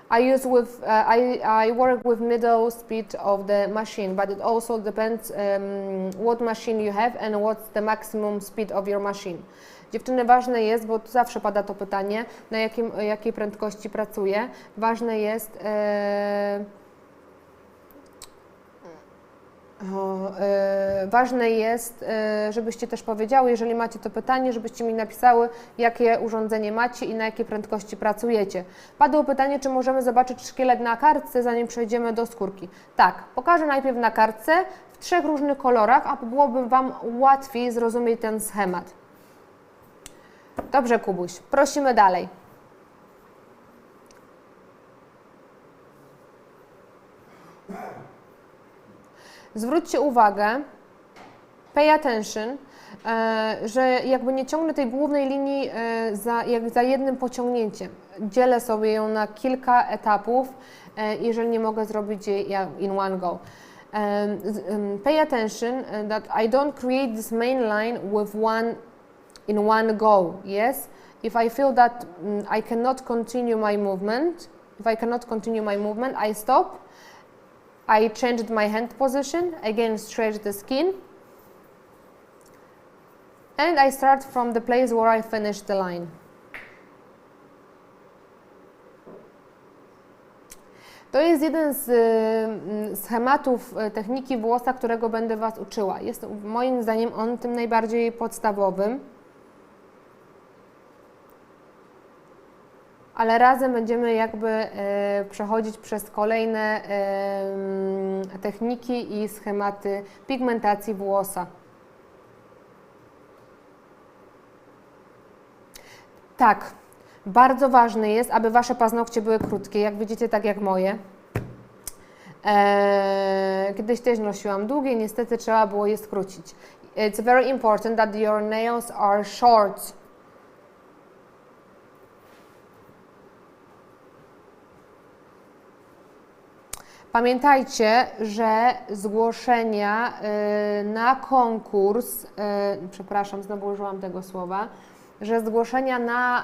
I work with middle speed of the machine, but it also depends what machine you have and what's the maximum speed of your machine. Dziewczyny, ważne jest, bo zawsze pada to pytanie, na jakiej prędkości pracuję. Ważne jest, żebyście też powiedziały, jeżeli macie to pytanie, żebyście mi napisały, jakie urządzenie macie i na jakiej prędkości pracujecie. Padło pytanie, czy możemy zobaczyć szkielet na kartce, zanim przejdziemy do skórki. Tak, pokażę najpierw na kartce w 3 różnych kolorach, aby byłoby Wam łatwiej zrozumieć ten schemat. Dobrze, Kubuś, prosimy dalej. Zwróćcie uwagę, pay attention, że jakby nie ciągnę tej głównej linii za jednym pociągnięciem. Dzielę sobie ją na kilka etapów, jeżeli nie mogę zrobić jej in one go. Pay attention that I don't create this main line with one in one go, yes? If I feel that I cannot continue my movement, I stop, I changed my hand position, again stretch the skin, and I start from the place where I finished the line. To jest jeden z schematów techniki włosa, którego będę Was uczyła. Jest moim zdaniem on tym najbardziej podstawowym. Ale razem będziemy jakby przechodzić przez kolejne techniki i schematy pigmentacji włosa. Tak, bardzo ważne jest, aby Wasze paznokcie były krótkie, jak widzicie, tak jak moje. Kiedyś też nosiłam długie, niestety trzeba było je skrócić. It's very important that your nails are short. Pamiętajcie, że zgłoszenia na konkurs, przepraszam, znowu użyłam tego słowa, że zgłoszenia na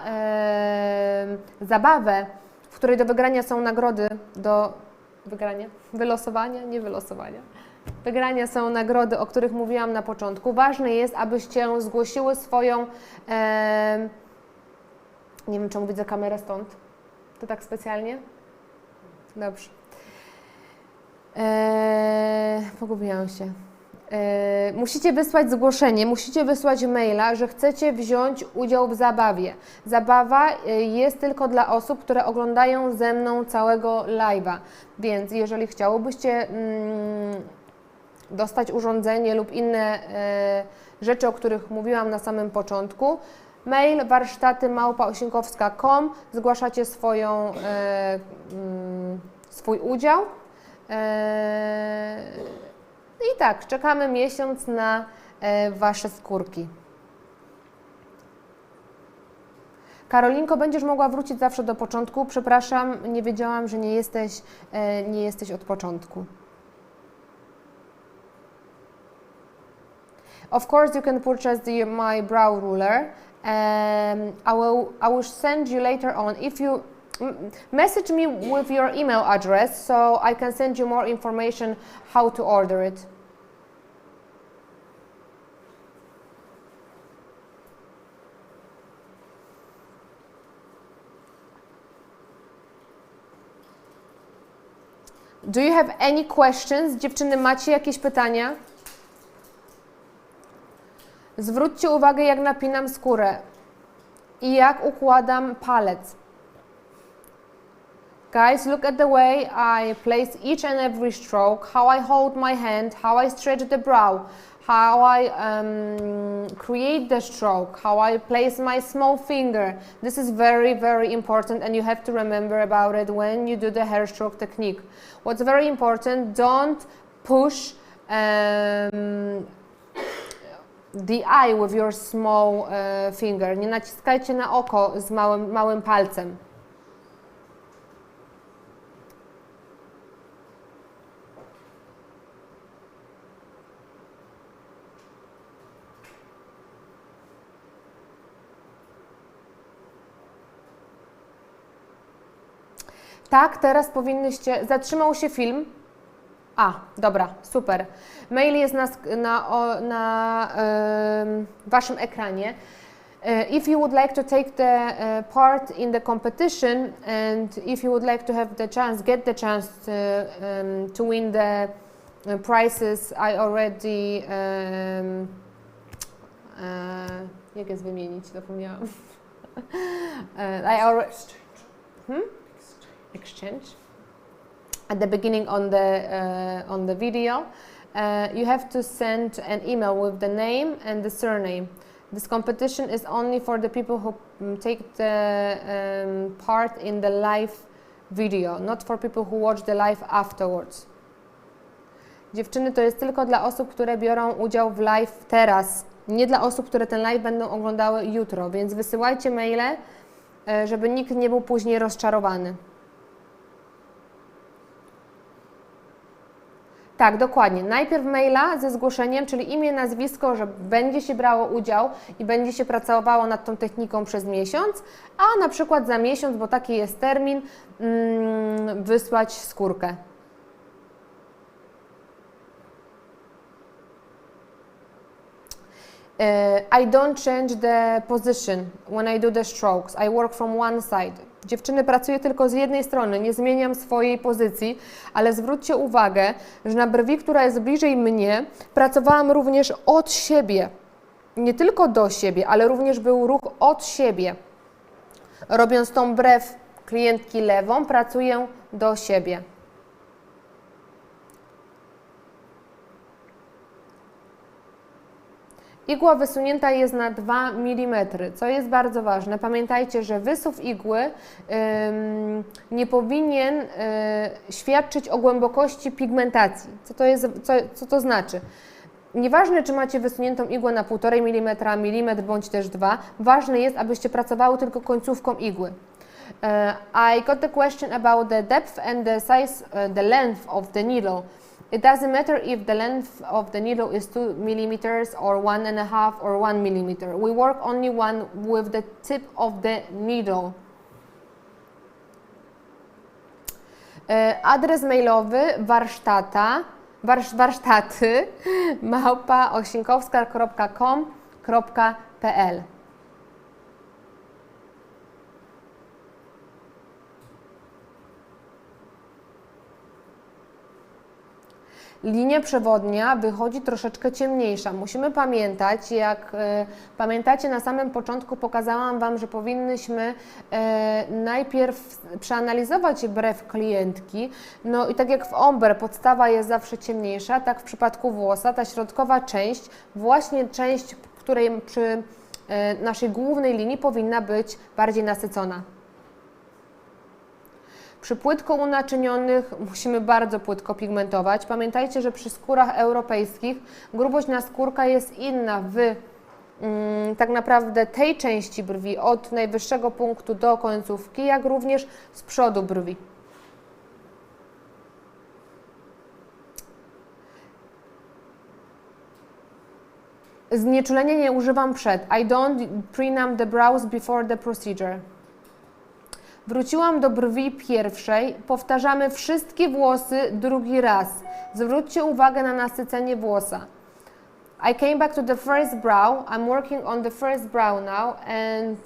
zabawę, w której do wygrania są nagrody, do wygrania, wylosowania, nie wylosowania, wygrania są nagrody, o których mówiłam na początku. Ważne jest, abyście zgłosiły swoją, nie wiem czemu widzę kamerę stąd, to tak specjalnie? Dobrze. Pogubiłam się. Musicie wysłać zgłoszenie, musicie wysłać maila, że chcecie wziąć udział w zabawie. Zabawa jest tylko dla osób, które oglądają ze mną całego live'a, więc jeżeli chciałobyście dostać urządzenie lub inne rzeczy, o których mówiłam na samym początku, mail warsztaty@osinkowska.com, zgłaszacie swój udział. I tak, czekamy miesiąc na Wasze skórki. Karolinko, będziesz mogła wrócić zawsze do początku. Przepraszam, nie wiedziałam, że nie jesteś od początku. Of course, you can purchase my brow ruler. I will send you later on. If you message me with your email address, so I can send you more information how to order it. Do you have any questions? Dziewczyny, macie jakieś pytania? Zwróćcie uwagę, jak napinam skórę i jak układam palec. Guys, look at the way I place each and every stroke, how I hold my hand, how I stretch the brow, how I create the stroke, how I place my small finger. This is very, very important, and you have to remember about it when you do the hair stroke technique. What's very important, don't push the eye with your small finger. Nie naciskajcie na oko z małym palcem. Tak, teraz powinnyście... Zatrzymał się film. A, dobra, super. Mail jest na Waszym ekranie. If you would like to take the part in the competition and if you would like to have the chance, get the chance to win the prizes, I already... jak jest wymienić? Zapomniałam. I already... Exchange at the beginning on the video. You have to send an email with the name and the surname. This competition is only for the people who take the part in the live video, not for people who watch the live afterwards. Dziewczyny, to jest tylko dla osób, które biorą udział w live teraz, nie dla osób, które ten live będą oglądały jutro, więc wysyłajcie maile, żeby nikt nie był później rozczarowany. Tak, dokładnie. Najpierw maila ze zgłoszeniem, czyli imię, nazwisko, że będzie się brało udział i będzie się pracowało nad tą techniką przez miesiąc, a na przykład za miesiąc, bo taki jest termin, wysłać skórkę. I don't change the position when I do the strokes. I work from one side. Dziewczyny, pracuję tylko z jednej strony, nie zmieniam swojej pozycji, ale zwróćcie uwagę, że na brwi, która jest bliżej mnie, pracowałam również od siebie. Nie tylko do siebie, ale również był ruch od siebie. Robiąc tą brew klientki lewą, pracuję do siebie. Igła wysunięta jest na 2 mm, co jest bardzo ważne. Pamiętajcie, że wysuw igły nie powinien świadczyć o głębokości pigmentacji. Co to znaczy? Nieważne, czy macie wysuniętą igłę na 1,5 mm, milimetr bądź też 2, ważne jest, abyście pracowały tylko końcówką igły. I got the question about the depth and the size, the length of the needle. It doesn't matter if the length of the needle is 2 mm or 1.5 or 1 mm. We work only with the tip of the needle. Adres mailowy warsztaty @osinkowska.com.pl. Linia przewodnia wychodzi troszeczkę ciemniejsza. Musimy pamiętać, jak pamiętacie, na samym początku pokazałam Wam, że powinnyśmy najpierw przeanalizować brew klientki. No i tak jak w ombre podstawa jest zawsze ciemniejsza, tak w przypadku włosa ta środkowa część, właśnie część, której przy naszej głównej linii powinna być bardziej nasycona. Przy płytko unaczynionych musimy bardzo płytko pigmentować. Pamiętajcie, że przy skórach europejskich grubość naskórka jest inna w tak naprawdę tej części brwi od najwyższego punktu do końcówki, jak również z przodu brwi. Znieczulenia nie używam przed. I don't prenumb the brows before the procedure. Wróciłam do brwi pierwszej, powtarzamy wszystkie włosy drugi raz. Zwróćcie uwagę na nasycenie włosa. I came back to the first brow, I'm working on the first brow now and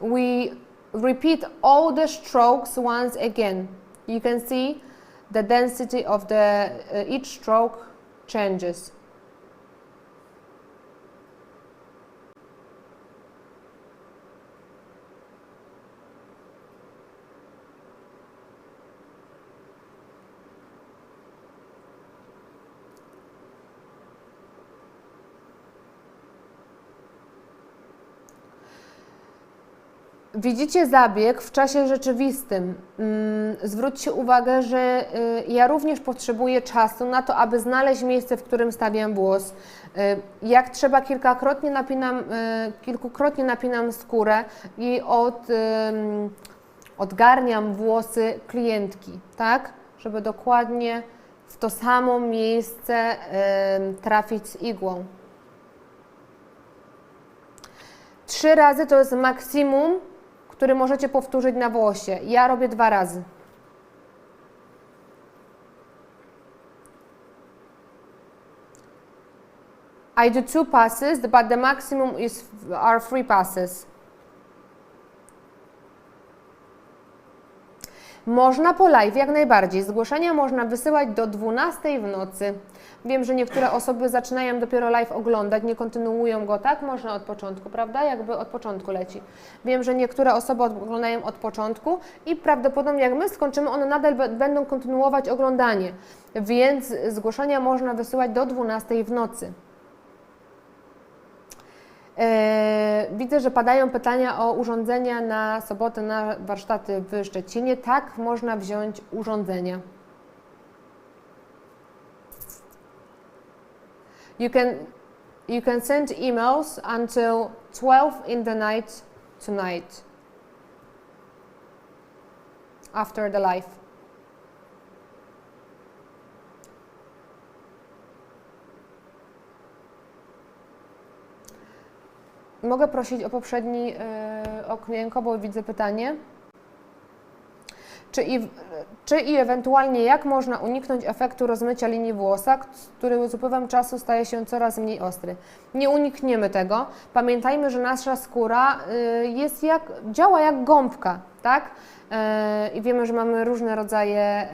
we repeat all the strokes once again. You can see the density of each stroke changes. Widzicie zabieg w czasie rzeczywistym. Zwróćcie uwagę, że ja również potrzebuję czasu na to, aby znaleźć miejsce, w którym stawiam włos. Jak trzeba, kilkukrotnie napinam skórę i odgarniam włosy klientki, tak? Żeby dokładnie w to samo miejsce trafić z igłą. 3 razy to jest maksimum, który możecie powtórzyć na włosie. Ja robię 2 razy. I do 2 passes, but the maximum are 3 passes. Można po live, jak najbardziej. Zgłoszenia można wysyłać do 12 w nocy. Wiem, że niektóre osoby zaczynają dopiero live oglądać, nie kontynuują go, tak? Można od początku, prawda? Jakby od początku leci. Wiem, że niektóre osoby oglądają od początku i prawdopodobnie jak my skończymy, one nadal będą kontynuować oglądanie. Więc zgłoszenia można wysyłać do 12 w nocy. Widzę, że padają pytania o urządzenia na sobotę na warsztaty w Szczecinie. Tak, można wziąć urządzenia. You can send emails until 12 in the night tonight, after the live. Mogę prosić o poprzedni okienko, bo widzę pytanie. Czy i ewentualnie jak można uniknąć efektu rozmycia linii włosa, który z upływem czasu staje się coraz mniej ostry? Nie unikniemy tego. Pamiętajmy, że nasza skóra działa jak gąbka, tak? I wiemy, że mamy różne rodzaje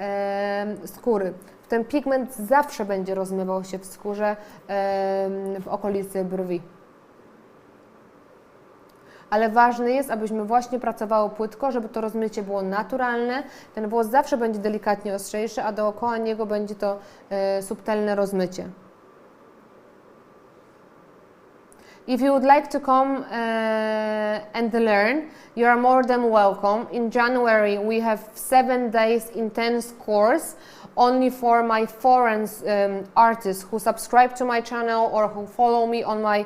skóry. Ten pigment zawsze będzie rozmywał się w skórze w okolicy brwi. Ale ważne jest, abyśmy właśnie pracowały płytko, żeby to rozmycie było naturalne. Ten włos zawsze będzie delikatnie ostrzejszy, a dookoła niego będzie to subtelne rozmycie. If you would like to come and learn, you are more than welcome. In January we have 7 days intense course only for my foreign artists who subscribe to my channel or who follow me on my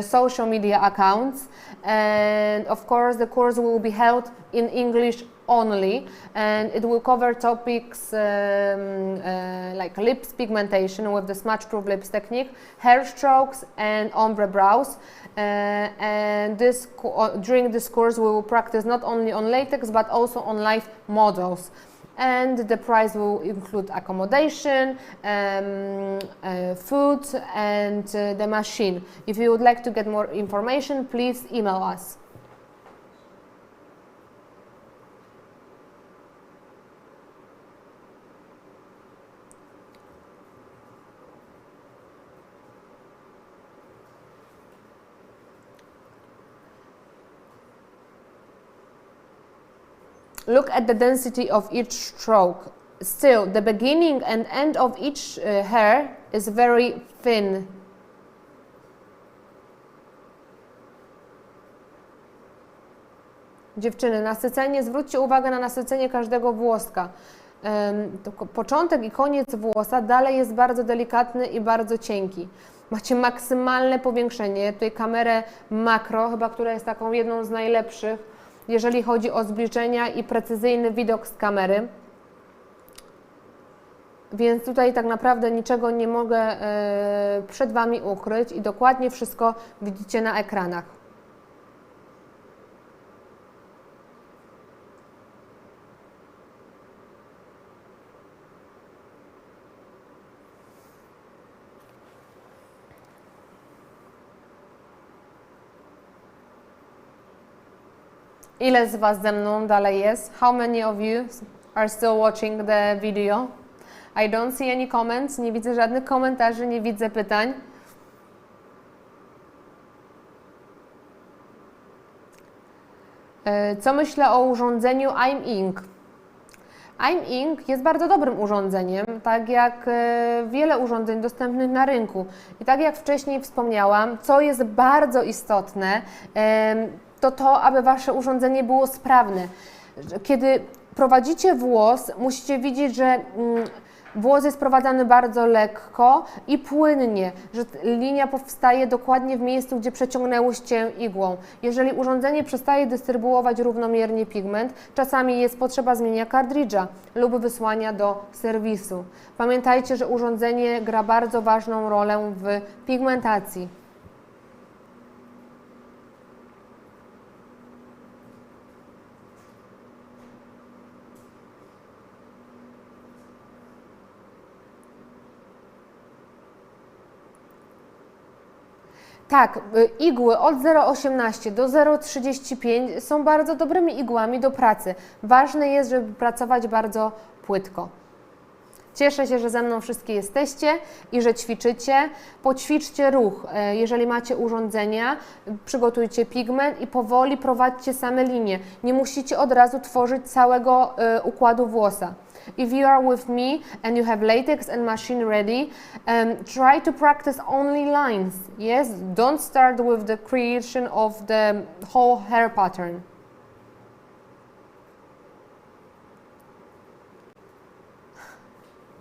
social media accounts. And of course the course will be held in English only, and it will cover topics like lips pigmentation with the smudge proof lips technique, hair strokes and ombre brows. And during this course we will practice not only on latex but also on live models. And the price will include accommodation, food and the machine. If you would like to get more information, please email us. Look at the density of each stroke. Still, the beginning and end of each hair is very thin. Dziewczyny, nasycenie, zwróćcie uwagę na nasycenie każdego włoska. Początek i koniec włosa dalej jest bardzo delikatny i bardzo cienki. Macie maksymalne powiększenie, tutaj kamerę makro, chyba która jest taką jedną z najlepszych, jeżeli chodzi o zbliżenia i precyzyjny widok z kamery. Więc tutaj tak naprawdę niczego nie mogę przed Wami ukryć i dokładnie wszystko widzicie na ekranach. Ile z Was ze mną dalej jest? How many of you are still watching the video? I don't see any comments. Nie widzę żadnych komentarzy, nie widzę pytań. Co myślę o urządzeniu I'm Ink? I'm Ink jest bardzo dobrym urządzeniem, tak jak wiele urządzeń dostępnych na rynku. I tak jak wcześniej wspomniałam, co jest bardzo istotne, to, aby Wasze urządzenie było sprawne. Kiedy prowadzicie włos, musicie widzieć, że włos jest prowadzany bardzo lekko i płynnie, że linia powstaje dokładnie w miejscu, gdzie przeciągnęłyście igłą. Jeżeli urządzenie przestaje dystrybuować równomiernie pigment, czasami jest potrzeba zmienienia kartridża lub wysłania do serwisu. Pamiętajcie, że urządzenie gra bardzo ważną rolę w pigmentacji. Tak, igły od 0,18 do 0,35 są bardzo dobrymi igłami do pracy. Ważne jest, żeby pracować bardzo płytko. Cieszę się, że ze mną wszystkie jesteście i że ćwiczycie. Poćwiczcie ruch. Jeżeli macie urządzenia, przygotujcie pigment i powoli prowadźcie same linie. Nie musicie od razu tworzyć całego układu włosa. If you are with me and you have latex and machine ready, try to practice only lines. Yes, don't start with the creation of the whole hair pattern.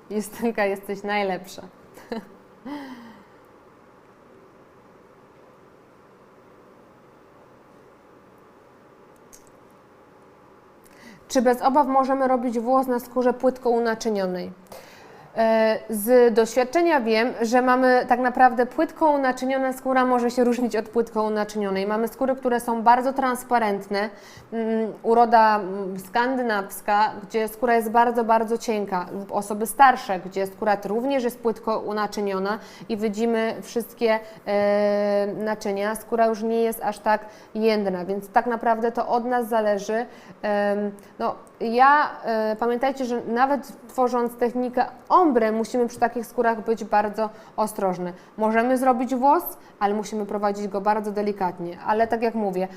Justynka, jesteś najlepsza. Czy bez obaw możemy robić włos na skórze płytko unaczynionej? Z doświadczenia wiem, że mamy tak naprawdę płytko unaczyniona skóra może się różnić od płytko unaczynionej. Mamy skóry, które są bardzo transparentne, uroda skandynawska, gdzie skóra jest bardzo, bardzo cienka, lub osoby starsze, gdzie skóra również jest płytko unaczyniona i widzimy wszystkie naczynia. Skóra już nie jest aż tak jędrna, więc tak naprawdę to od nas zależy. Pamiętajcie, że nawet tworząc technikę ombre, musimy przy takich skórach być bardzo ostrożni. Możemy zrobić włos, ale musimy prowadzić go bardzo delikatnie. Ale tak jak mówię,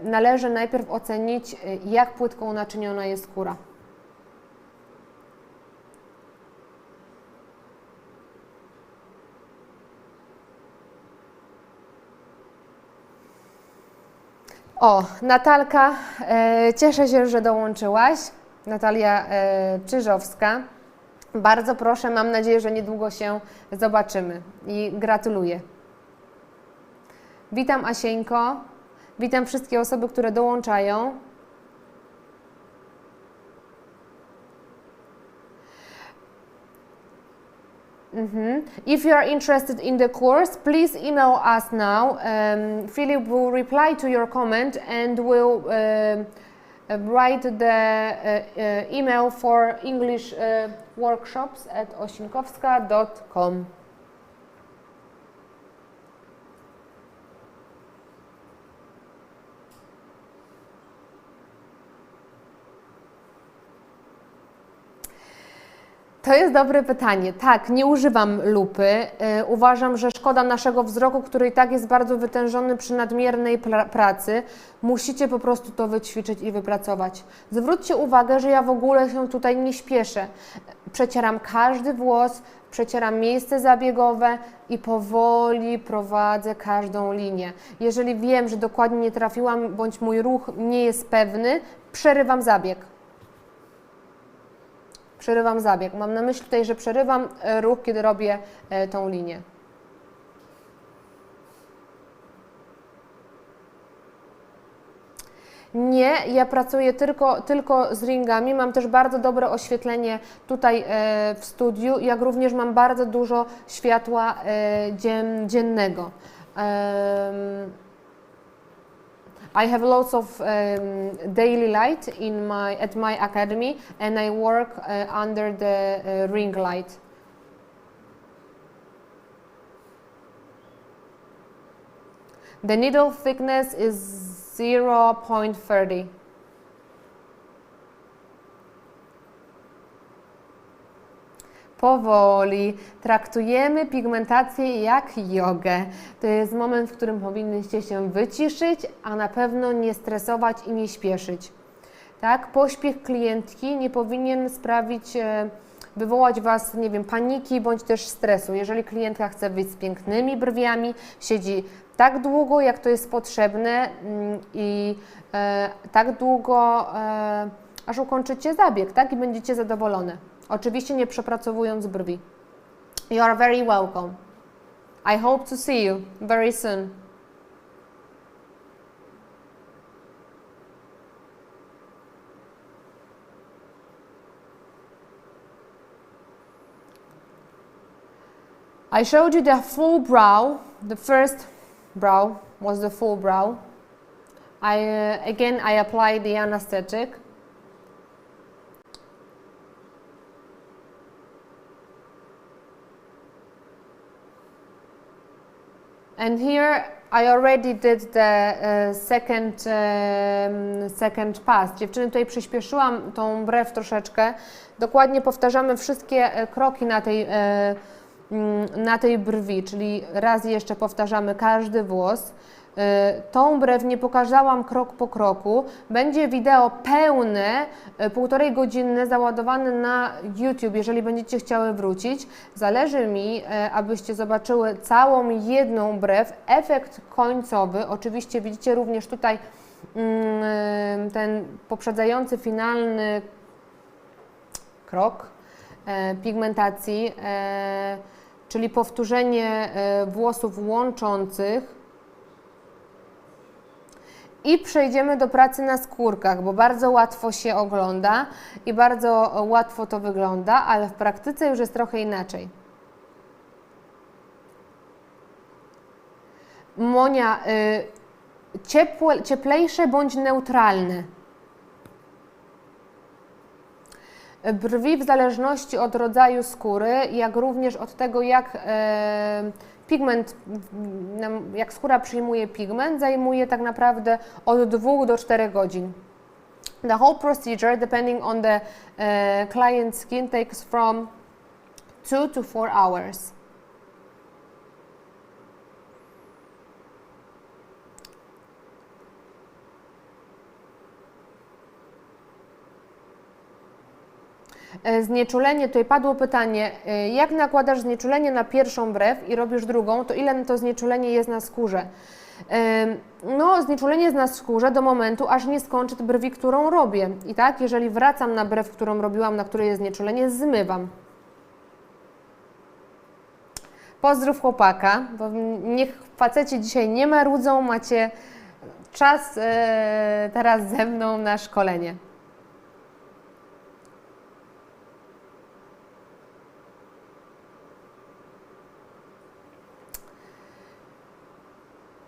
należy najpierw ocenić, jak płytko unaczyniona jest skóra. O, Natalka, cieszę się, że dołączyłaś. Natalia Czyżowska. Bardzo proszę, mam nadzieję, że niedługo się zobaczymy i gratuluję. Witam Asieńko, witam wszystkie osoby, które dołączają. If you are interested in the course, please email us now. Philip will reply to your comment and will write the email for English workshops at osinkowska.com. To jest dobre pytanie. Tak, nie używam lupy. Uważam, że szkoda naszego wzroku, który i tak jest bardzo wytężony przy nadmiernej pracy. Musicie po prostu to wyćwiczyć i wypracować. Zwróćcie uwagę, że ja w ogóle się tutaj nie śpieszę. Przecieram każdy włos, przecieram miejsce zabiegowe i powoli prowadzę każdą linię. Jeżeli wiem, że dokładnie nie trafiłam, bądź mój ruch nie jest pewny, przerywam zabieg. Przerywam zabieg. Mam na myśli tutaj, że przerywam ruch, kiedy robię tą linię. Nie, ja pracuję tylko z ringami. Mam też bardzo dobre oświetlenie tutaj w studiu, jak również mam bardzo dużo światła dziennego. I have lots of daily light at my academy, and I work under the ring light. The needle thickness is 0.30. Powoli traktujemy pigmentację jak jogę. To jest moment, w którym powinnyście się wyciszyć, a na pewno nie stresować i nie śpieszyć. Tak? Pośpiech klientki nie powinien wywołać Was, nie wiem, paniki bądź też stresu. Jeżeli klientka chce wyjść z pięknymi brwiami, siedzi tak długo, jak to jest potrzebne i tak długo, aż ukończycie zabieg, tak? I będziecie zadowolone. Oczywiście nie przepracowując brwi. You are very welcome. I hope to see you very soon. I showed you the full brow. The first brow was the full brow. Again, I applied the anesthetic. And here I already did the second pass. Dziewczyny, tutaj przyspieszyłam tą brew troszeczkę. Dokładnie powtarzamy wszystkie kroki na tej brwi, czyli raz jeszcze powtarzamy każdy włos. Tą brew nie pokazałam krok po kroku. Będzie wideo pełne, 1,5 godzinne, załadowane na YouTube, jeżeli będziecie chciały wrócić. Zależy mi, abyście zobaczyły całą jedną brew, efekt końcowy. Oczywiście widzicie również tutaj ten poprzedzający finalny krok pigmentacji, czyli powtórzenie włosów łączących. I przejdziemy do pracy na skórkach, bo bardzo łatwo się ogląda i bardzo łatwo to wygląda, ale w praktyce już jest trochę inaczej. Monia, cieplejsze bądź neutralne. Brwi w zależności od rodzaju skóry, jak również od tego, jak jak skóra przyjmuje pigment, zajmuje tak naprawdę od 2 do 4 godzin. The whole procedure, depending on the client's skin, takes from 2 to 4 hours. Znieczulenie, tutaj padło pytanie, jak nakładasz znieczulenie na pierwszą brew i robisz drugą, to ile to znieczulenie jest na skórze? No, znieczulenie jest na skórze do momentu, aż nie skończę brwi, którą robię. I tak, jeżeli wracam na brew, którą robiłam, na której jest znieczulenie, zmywam. Pozdrów chłopaka, bo niech faceci dzisiaj nie marudzą, macie czas teraz ze mną na szkolenie.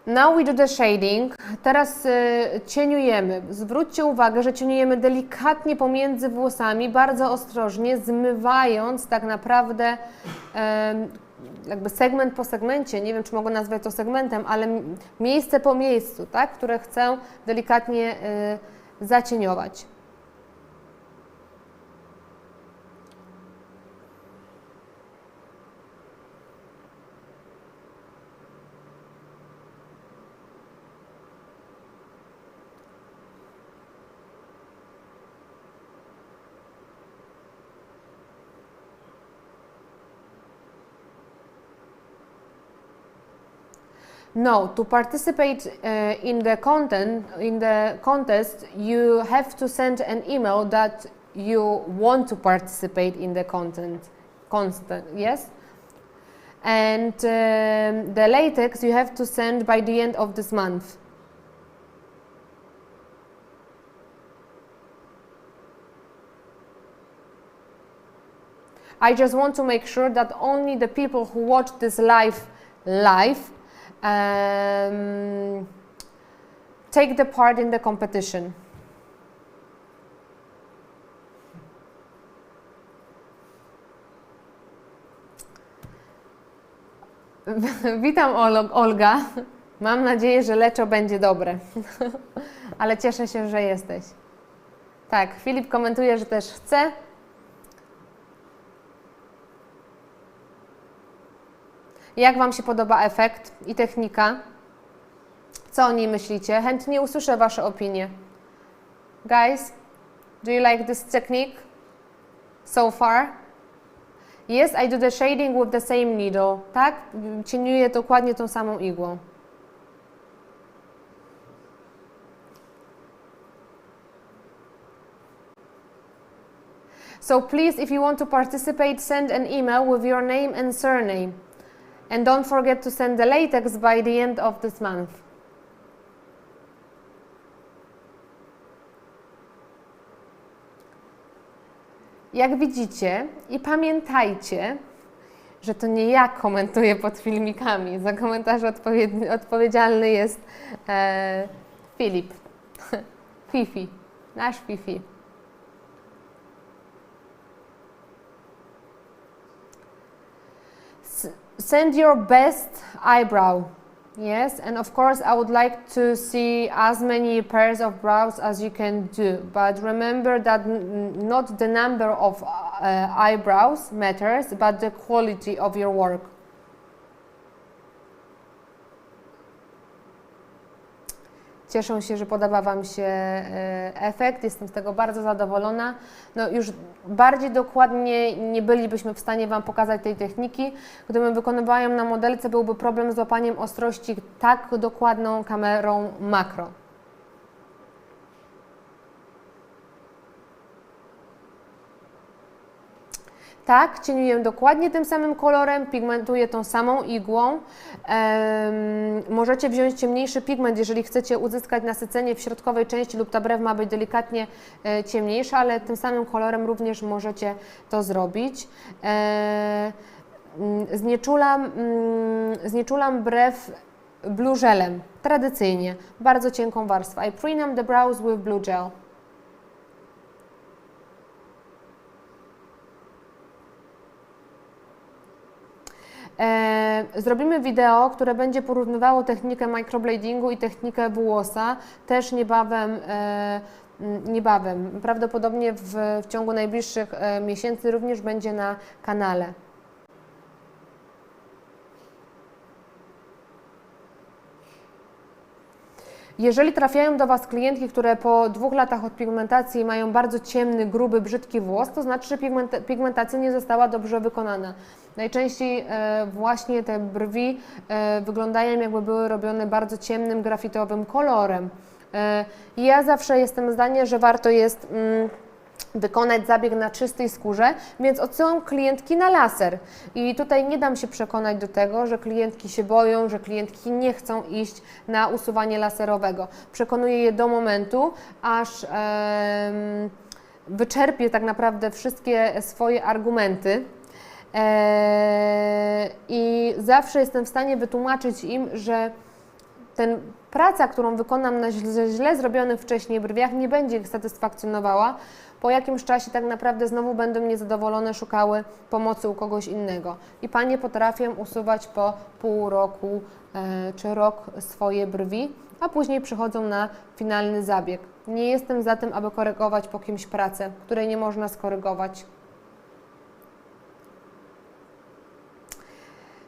Now we do the shading. Teraz cieniujemy. Zwróćcie uwagę, że cieniujemy delikatnie pomiędzy włosami, bardzo ostrożnie, zmywając tak naprawdę jakby segment po segmencie, nie wiem, czy mogę nazwać to segmentem, ale miejsce po miejscu, tak, które chcę delikatnie zacieniować. No, to participate in the contest, you have to send an email that you want to participate in the yes? And the latex you have to send by the end of this month. I just want to make sure that only the people who watch this live take the part in the competition. Witam Olga. Mam nadzieję, że leczo będzie dobre. Ale cieszę się, że jesteś. Tak, Filip komentuje, że też chce. Jak Wam się podoba efekt i technika? Co o niej myślicie? Chętnie usłyszę Wasze opinie. Guys, do you like this technique so far? Yes, I do the shading with the same needle. Tak? Cieniuję dokładnie tą samą igłą. So please, if you want to participate, send an email with your name and surname. And don't forget to send the latex by the end of this month. Jak widzicie i pamiętajcie, że to nie ja komentuję pod filmikami. Za komentarze odpowiedzialny jest Filip. Fifi, nasz Fifi. Send your best eyebrow. Yes, and of course I would like to see as many pairs of brows as you can do, but remember that not the number of eyebrows matters, but the quality of your work. Cieszę się, że podoba Wam się efekt, jestem z tego bardzo zadowolona. No już bardziej dokładnie nie bylibyśmy w stanie Wam pokazać tej techniki. Gdybym wykonywała ją na modelce, byłby problem z łapaniem ostrości tak dokładną kamerą makro. Tak, cieniuję dokładnie tym samym kolorem, pigmentuję tą samą igłą. Możecie wziąć ciemniejszy pigment, jeżeli chcecie uzyskać nasycenie w środkowej części lub ta brew ma być delikatnie ciemniejsza, ale tym samym kolorem również możecie to zrobić. Znieczulam brew blue gelem, tradycyjnie, bardzo cienką warstwę. I pre-numb the brows with blue gel. Zrobimy wideo, które będzie porównywało technikę microbladingu i technikę włosa, też niebawem. Prawdopodobnie w ciągu najbliższych miesięcy również będzie na kanale. Jeżeli trafiają do Was klientki, które po 2 latach od pigmentacji mają bardzo ciemny, gruby, brzydki włos, to znaczy, że pigmentacja nie została dobrze wykonana. Najczęściej właśnie te brwi wyglądają, jakby były robione bardzo ciemnym, grafitowym kolorem. Ja zawsze jestem zdania, że warto jest wykonać zabieg na czystej skórze, więc odsyłam klientki na laser. I tutaj nie dam się przekonać do tego, że klientki się boją, że klientki nie chcą iść na usuwanie laserowego. Przekonuję je do momentu, aż wyczerpię tak naprawdę wszystkie swoje argumenty. I zawsze jestem w stanie wytłumaczyć im, że praca, którą wykonam na źle zrobionych wcześniej brwiach, nie będzie ich satysfakcjonowała. Po jakimś czasie tak naprawdę znowu będą niezadowolone, szukały pomocy u kogoś innego. I panie potrafią usuwać po pół roku czy rok swoje brwi, a później przychodzą na finalny zabieg. Nie jestem za tym, aby korygować po kimś pracę, której nie można skorygować.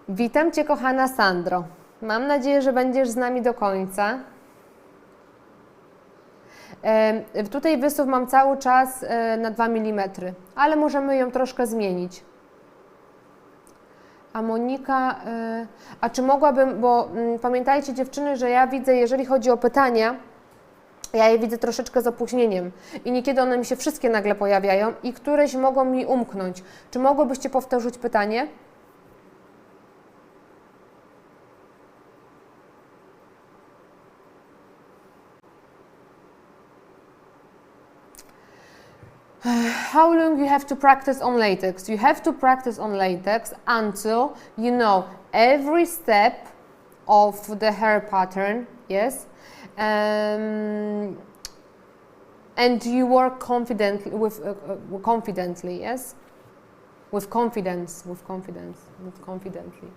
Witam Cię, kochana Sandro. Mam nadzieję, że będziesz z nami do końca. Tutaj wysuw mam cały czas na 2 mm, ale możemy ją troszkę zmienić. A Monika, a czy mogłabym, bo pamiętajcie dziewczyny, że ja widzę, jeżeli chodzi o pytania, ja je widzę troszeczkę z opóźnieniem i niekiedy one mi się wszystkie nagle pojawiają i któreś mogą mi umknąć. Czy mogłybyście powtórzyć pytanie? How long you have to practice on latex? You have to practice on latex until you know every step of the hair pattern, yes, and you work confidently confidently, yes, confidently.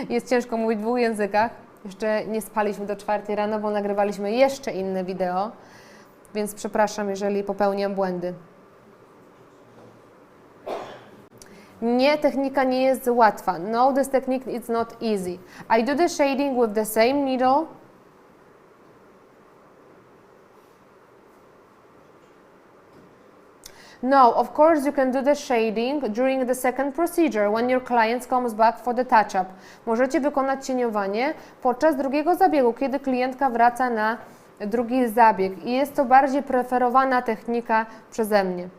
Jest ciężko mówić w 2 językach. Jeszcze nie spaliśmy do 4 rano, bo nagrywaliśmy jeszcze inne wideo, więc przepraszam, jeżeli popełniam błędy. Nie, technika nie jest łatwa. No, this technique is not easy. I do the shading with the same needle. No, of course you can do the shading during the second procedure, when your client comes back for the touch-up. Możecie wykonać cieniowanie podczas drugiego zabiegu, kiedy klientka wraca na drugi zabieg. I jest to bardziej preferowana technika przeze mnie.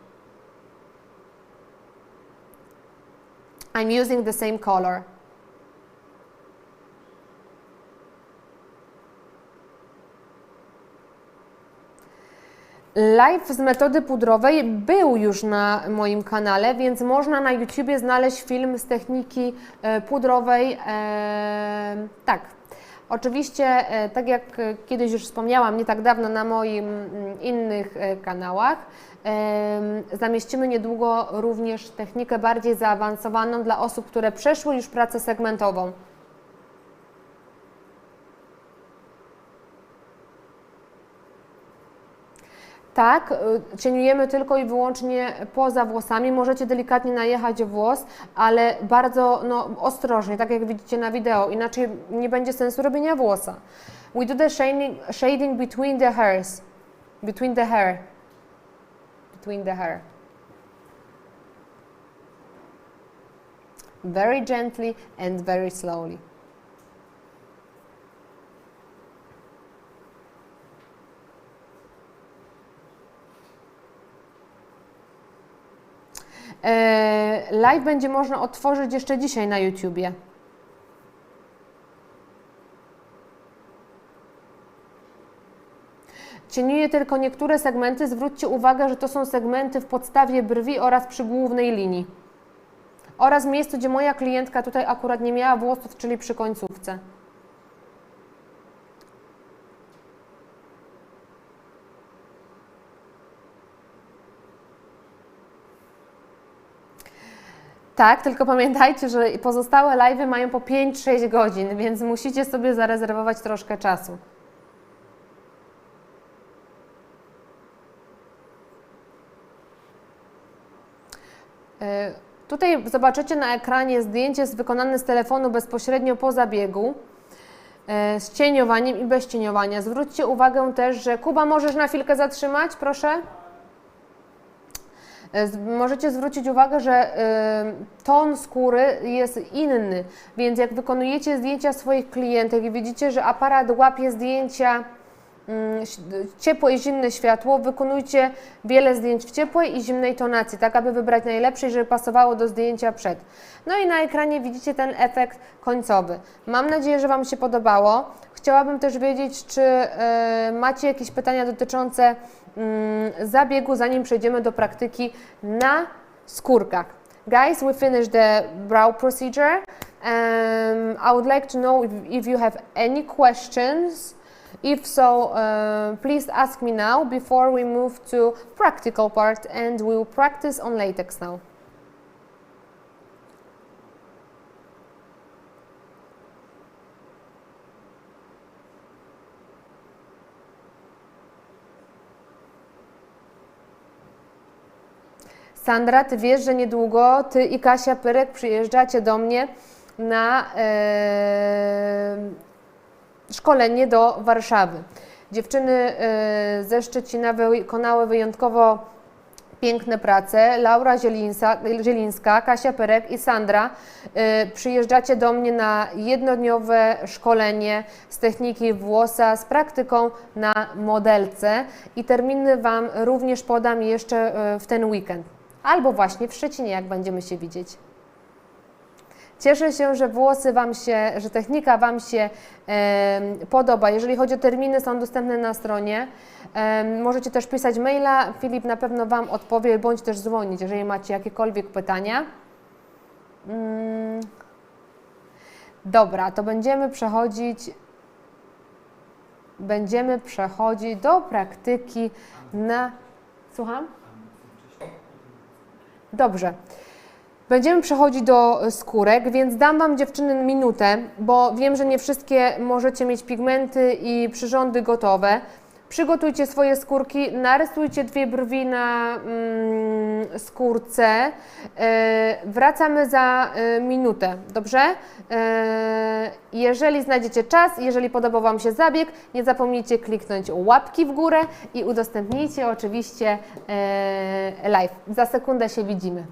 I'm using the same color. Live z metody pudrowej był już na moim kanale, więc można na YouTubie znaleźć film z techniki pudrowej. Tak, oczywiście, tak jak kiedyś już wspomniałam, nie tak dawno na moim innych kanałach, zamieścimy niedługo również technikę bardziej zaawansowaną dla osób, które przeszły już pracę segmentową. Tak, cieniujemy tylko i wyłącznie poza włosami. Możecie delikatnie najechać włos, ale bardzo ostrożnie, tak jak widzicie na wideo, inaczej nie będzie sensu robienia włosa. We do the shading between the hairs. Between the hair. Between the hair. Very gently and very slowly. Live będzie można otworzyć jeszcze dzisiaj na YouTubie. Cieniuję tylko niektóre segmenty. Zwróćcie uwagę, że to są segmenty w podstawie brwi oraz przy głównej linii. Oraz miejscu, gdzie moja klientka tutaj akurat nie miała włosów, czyli przy końcówce. Tak, tylko pamiętajcie, że pozostałe live'y mają po 5-6 godzin, więc musicie sobie zarezerwować troszkę czasu. Tutaj zobaczycie na ekranie zdjęcie wykonane z telefonu bezpośrednio po zabiegu, z cieniowaniem i bez cieniowania. Zwróćcie uwagę też, że Kuba, możesz na chwilkę zatrzymać, proszę? Możecie zwrócić uwagę, że ton skóry jest inny, więc jak wykonujecie zdjęcia swoich klientek i widzicie, że aparat łapie zdjęcia ciepłe i zimne światło, wykonujcie wiele zdjęć w ciepłej i zimnej tonacji, tak aby wybrać najlepsze, żeby pasowało do zdjęcia przed. No i na ekranie widzicie ten efekt końcowy. Mam nadzieję, że Wam się podobało. Chciałabym też wiedzieć, czy macie jakieś pytania dotyczące zabiegu, zanim przejdziemy do praktyki na skórkach. Guys, we finished the brow procedure. I would like to know if you have any questions. If so, please ask me now before we move to practical part, and we will practice on latex now. Sandra, Ty wiesz, że niedługo Ty i Kasia Pyrek przyjeżdżacie do mnie na szkolenie do Warszawy. Dziewczyny ze Szczecina wykonały wyjątkowo piękne prace. Laura Zielińska, Kasia Pyrek i Sandra przyjeżdżacie do mnie na jednodniowe szkolenie z techniki włosa z praktyką na modelce i terminy Wam również podam jeszcze w ten weekend. Albo właśnie w Szczecinie, jak będziemy się widzieć. Cieszę się, że że technika Wam się podoba. Jeżeli chodzi o terminy, są dostępne na stronie. Możecie też pisać maila, Filip na pewno Wam odpowie, bądź też dzwonić, jeżeli macie jakiekolwiek pytania. Dobra, to będziemy przechodzić do praktyki na... Słucham? Dobrze. Będziemy przechodzić do skórek, więc dam Wam, dziewczyny, minutę, bo wiem, że nie wszystkie możecie mieć pigmenty i przyrządy gotowe. Przygotujcie swoje skórki, narysujcie 2 brwi na skórce. Wracamy za minutę, dobrze? Jeżeli znajdziecie czas, jeżeli podobał Wam się zabieg, nie zapomnijcie kliknąć łapki w górę i udostępnijcie oczywiście live. Za sekundę się widzimy.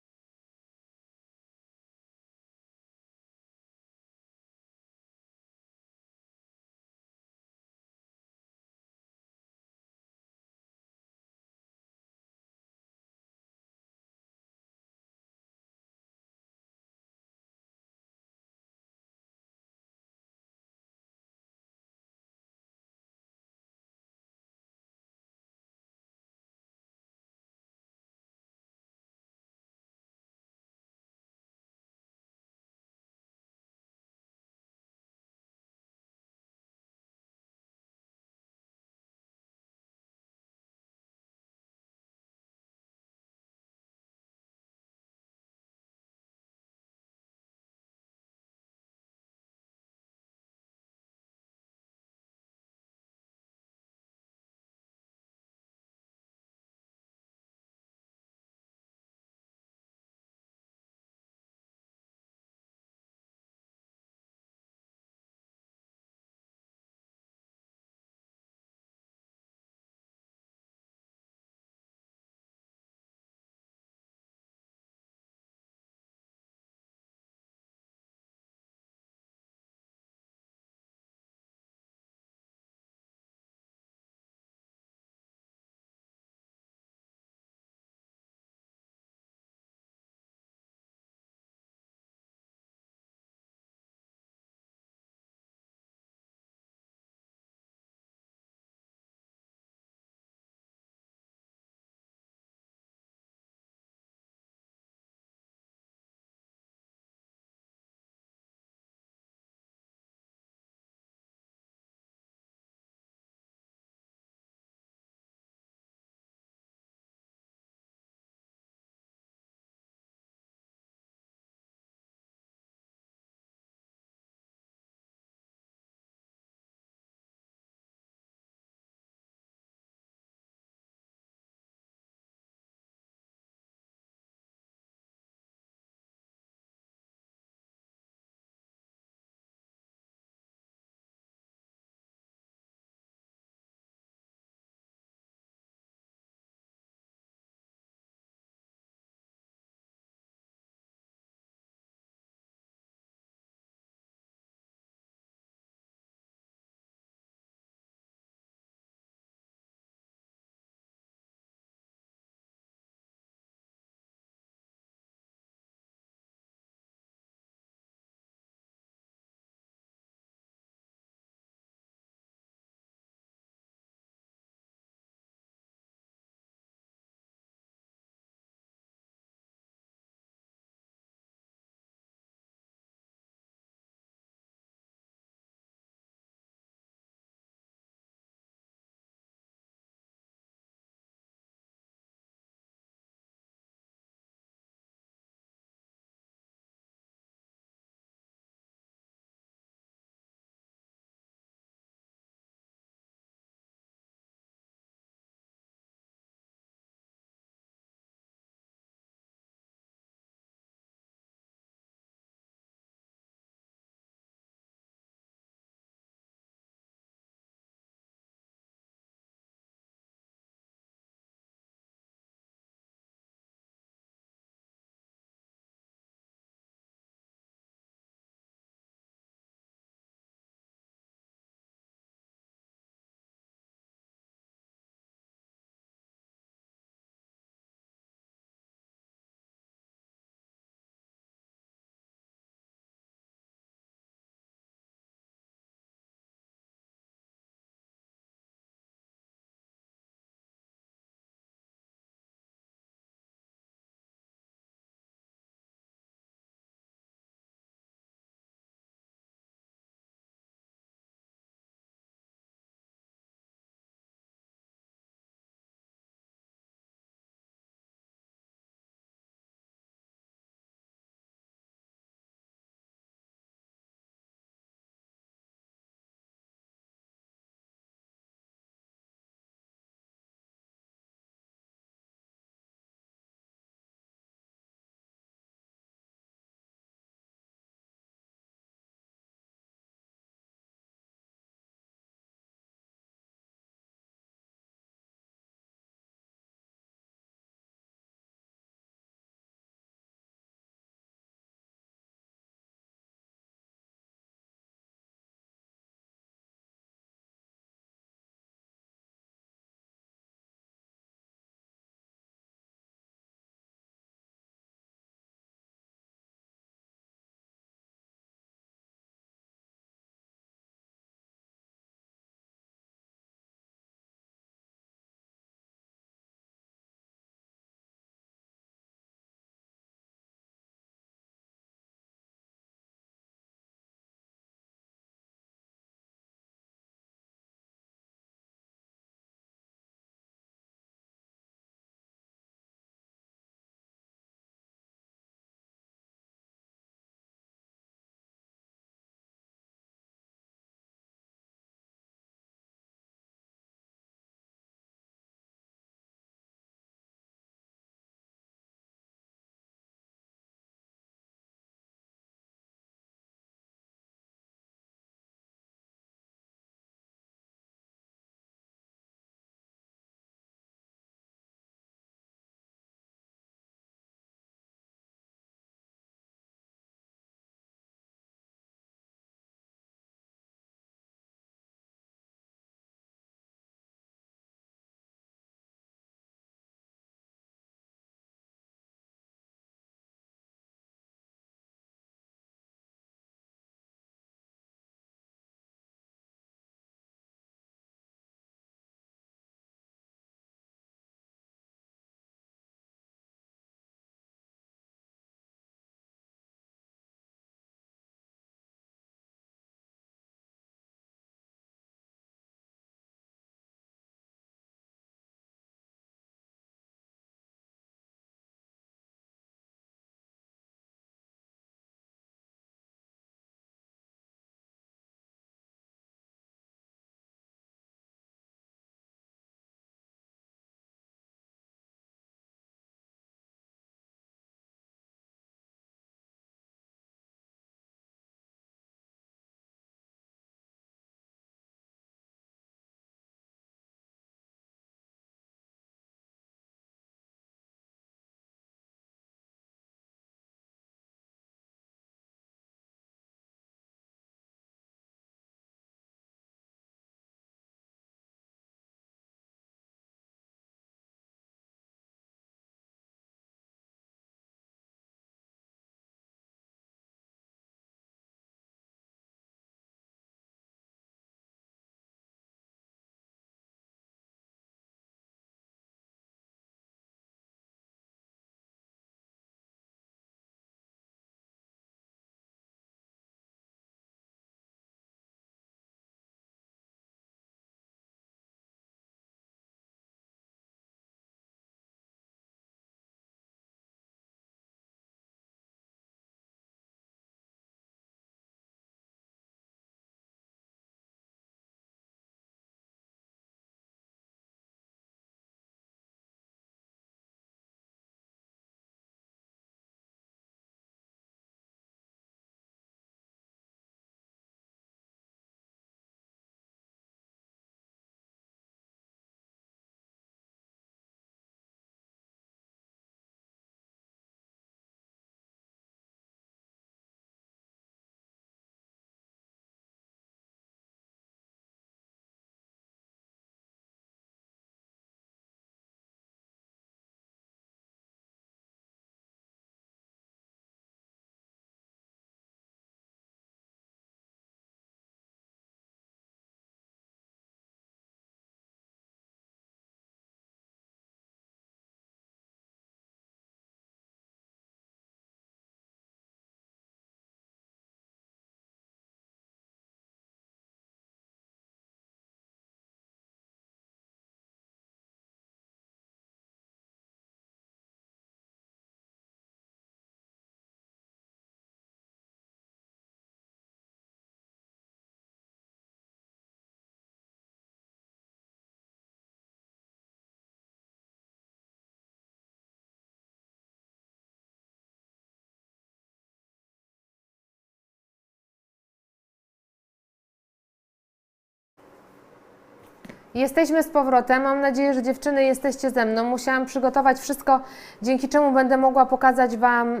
Jesteśmy z powrotem. Mam nadzieję, że dziewczyny jesteście ze mną. Musiałam przygotować wszystko, dzięki czemu będę mogła pokazać Wam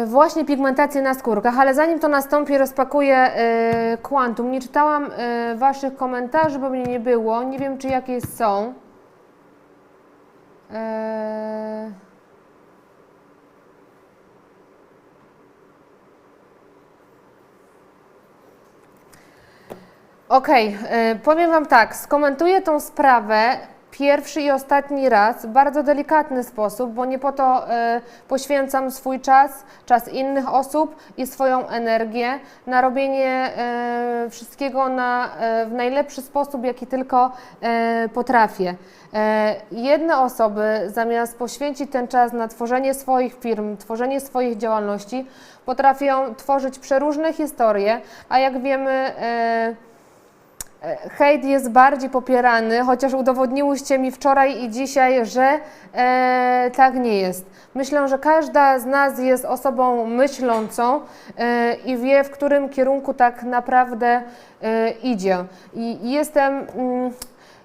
właśnie pigmentację na skórkach, ale zanim to nastąpi, rozpakuję Quantum. Nie czytałam Waszych komentarzy, bo mnie nie było. Nie wiem, czy jakieś są. Okej, powiem Wam tak, skomentuję tą sprawę pierwszy i ostatni raz w bardzo delikatny sposób, bo nie po to poświęcam swój czas, czas innych osób i swoją energię na robienie wszystkiego w najlepszy sposób, jaki tylko potrafię. Jedne osoby zamiast poświęcić ten czas na tworzenie swoich firm, tworzenie swoich działalności, potrafią tworzyć przeróżne historie, a jak wiemy, hejt jest bardziej popierany, chociaż udowodniłyście mi wczoraj i dzisiaj, że tak nie jest. Myślę, że każda z nas jest osobą myślącą i wie, w którym kierunku tak naprawdę idzie. I jestem...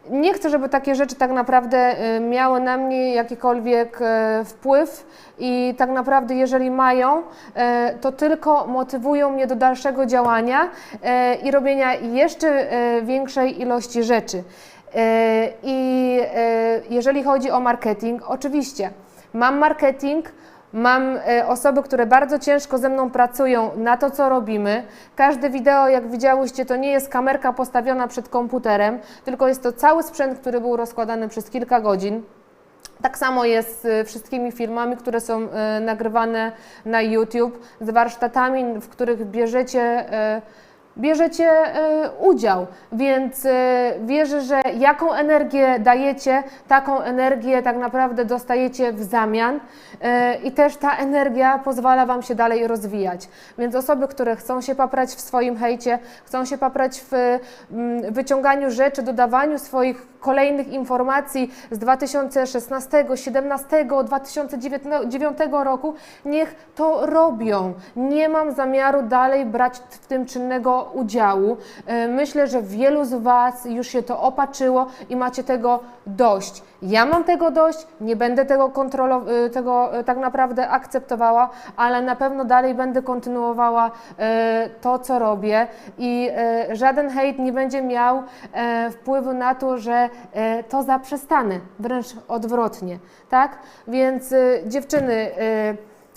Nie chcę, żeby takie rzeczy tak naprawdę miały na mnie jakikolwiek wpływ i tak naprawdę jeżeli mają, to tylko motywują mnie do dalszego działania i robienia jeszcze większej ilości rzeczy. I jeżeli chodzi o marketing, oczywiście mam marketing, mam osoby, które bardzo ciężko ze mną pracują na to, co robimy. Każde wideo, jak widziałyście, to nie jest kamerka postawiona przed komputerem, tylko jest to cały sprzęt, który był rozkładany przez kilka godzin. Tak samo jest z wszystkimi filmami, które są nagrywane na YouTube, z warsztatami, w których bierzecie udział, więc wierzę, że jaką energię dajecie, taką energię tak naprawdę dostajecie w zamian i też ta energia pozwala Wam się dalej rozwijać. Więc osoby, które chcą się paprać w swoim hejcie, chcą się paprać w wyciąganiu rzeczy, dodawaniu swoich kolejnych informacji z 2016, 2017, 2009 roku, niech to robią. Nie mam zamiaru dalej brać w tym czynnego udziału. Myślę, że wielu z Was już się to opatrzyło i macie tego dość. Ja mam tego dość, nie będę tego tak naprawdę akceptowała, ale na pewno dalej będę kontynuowała to, co robię i żaden hejt nie będzie miał wpływu na to, że to zaprzestanę, wręcz odwrotnie, tak? Więc dziewczyny,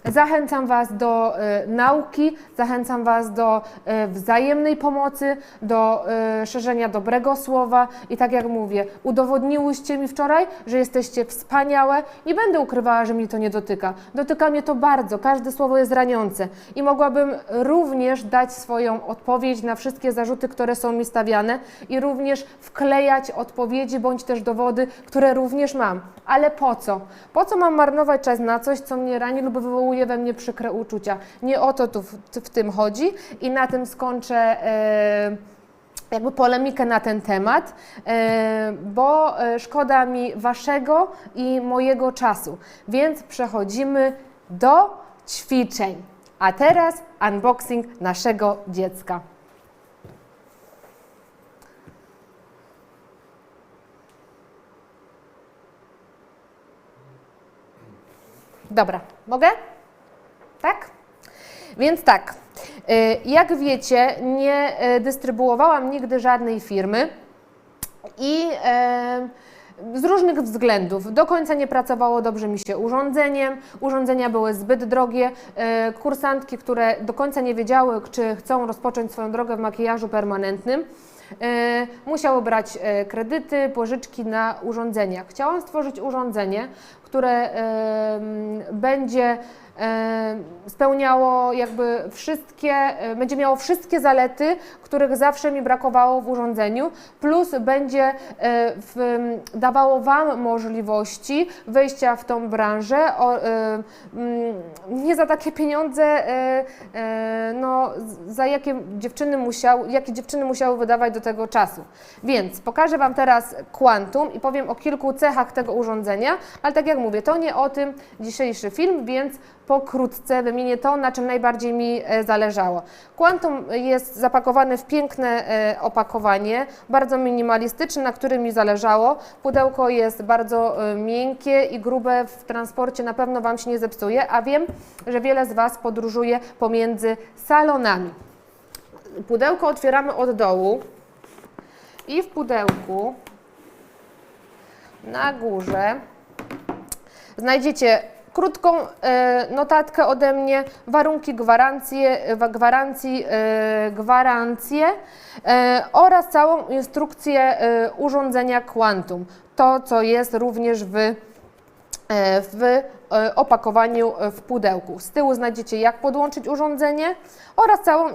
zachęcam Was do nauki, zachęcam Was do wzajemnej pomocy, do szerzenia dobrego słowa i tak jak mówię, udowodniłyście mi wczoraj, że jesteście wspaniałe. Nie będę ukrywała, że mnie to nie dotyka. Dotyka mnie to bardzo, każde słowo jest raniące i mogłabym również dać swoją odpowiedź na wszystkie zarzuty, które są mi stawiane i również wklejać odpowiedzi bądź też dowody, które również mam. Ale po co? Po co mam marnować czas na coś, co mnie rani lub wywołuje we mnie przykre uczucia? Nie o to tu w tym chodzi i na tym skończę jakby polemikę na ten temat, bo szkoda mi Waszego i mojego czasu. Więc przechodzimy do ćwiczeń. A teraz unboxing naszego dziecka. Dobra, mogę? Tak? Więc tak, jak wiecie, nie dystrybuowałam nigdy żadnej firmy i z różnych względów. Do końca nie pracowało dobrze mi się urządzeniem, urządzenia były zbyt drogie, kursantki, które do końca nie wiedziały, czy chcą rozpocząć swoją drogę w makijażu permanentnym, musiały brać kredyty, pożyczki na urządzenia. Chciałam stworzyć urządzenie, które będzie spełniało jakby będzie miało wszystkie zalety, których zawsze mi brakowało w urządzeniu, plus będzie dawało Wam możliwości wejścia w tą branżę nie za takie pieniądze, no, za jakie dziewczyny musiały wydawać do tego czasu. Więc pokażę Wam teraz Quantum i powiem o kilku cechach tego urządzenia, ale tak jak jak mówię, to nie o tym dzisiejszy film, więc pokrótce wymienię to, na czym najbardziej mi zależało. Quantum jest zapakowany w piękne opakowanie, bardzo minimalistyczne, na którym mi zależało. Pudełko jest bardzo miękkie i grube, w transporcie na pewno Wam się nie zepsuje, a wiem, że wiele z Was podróżuje pomiędzy salonami. Pudełko otwieramy od dołu i w pudełku na górze znajdziecie krótką notatkę ode mnie, warunki gwarancje oraz całą instrukcję urządzenia Quantum. To, co jest również w opakowaniu w pudełku. Z tyłu znajdziecie, jak podłączyć urządzenie oraz całą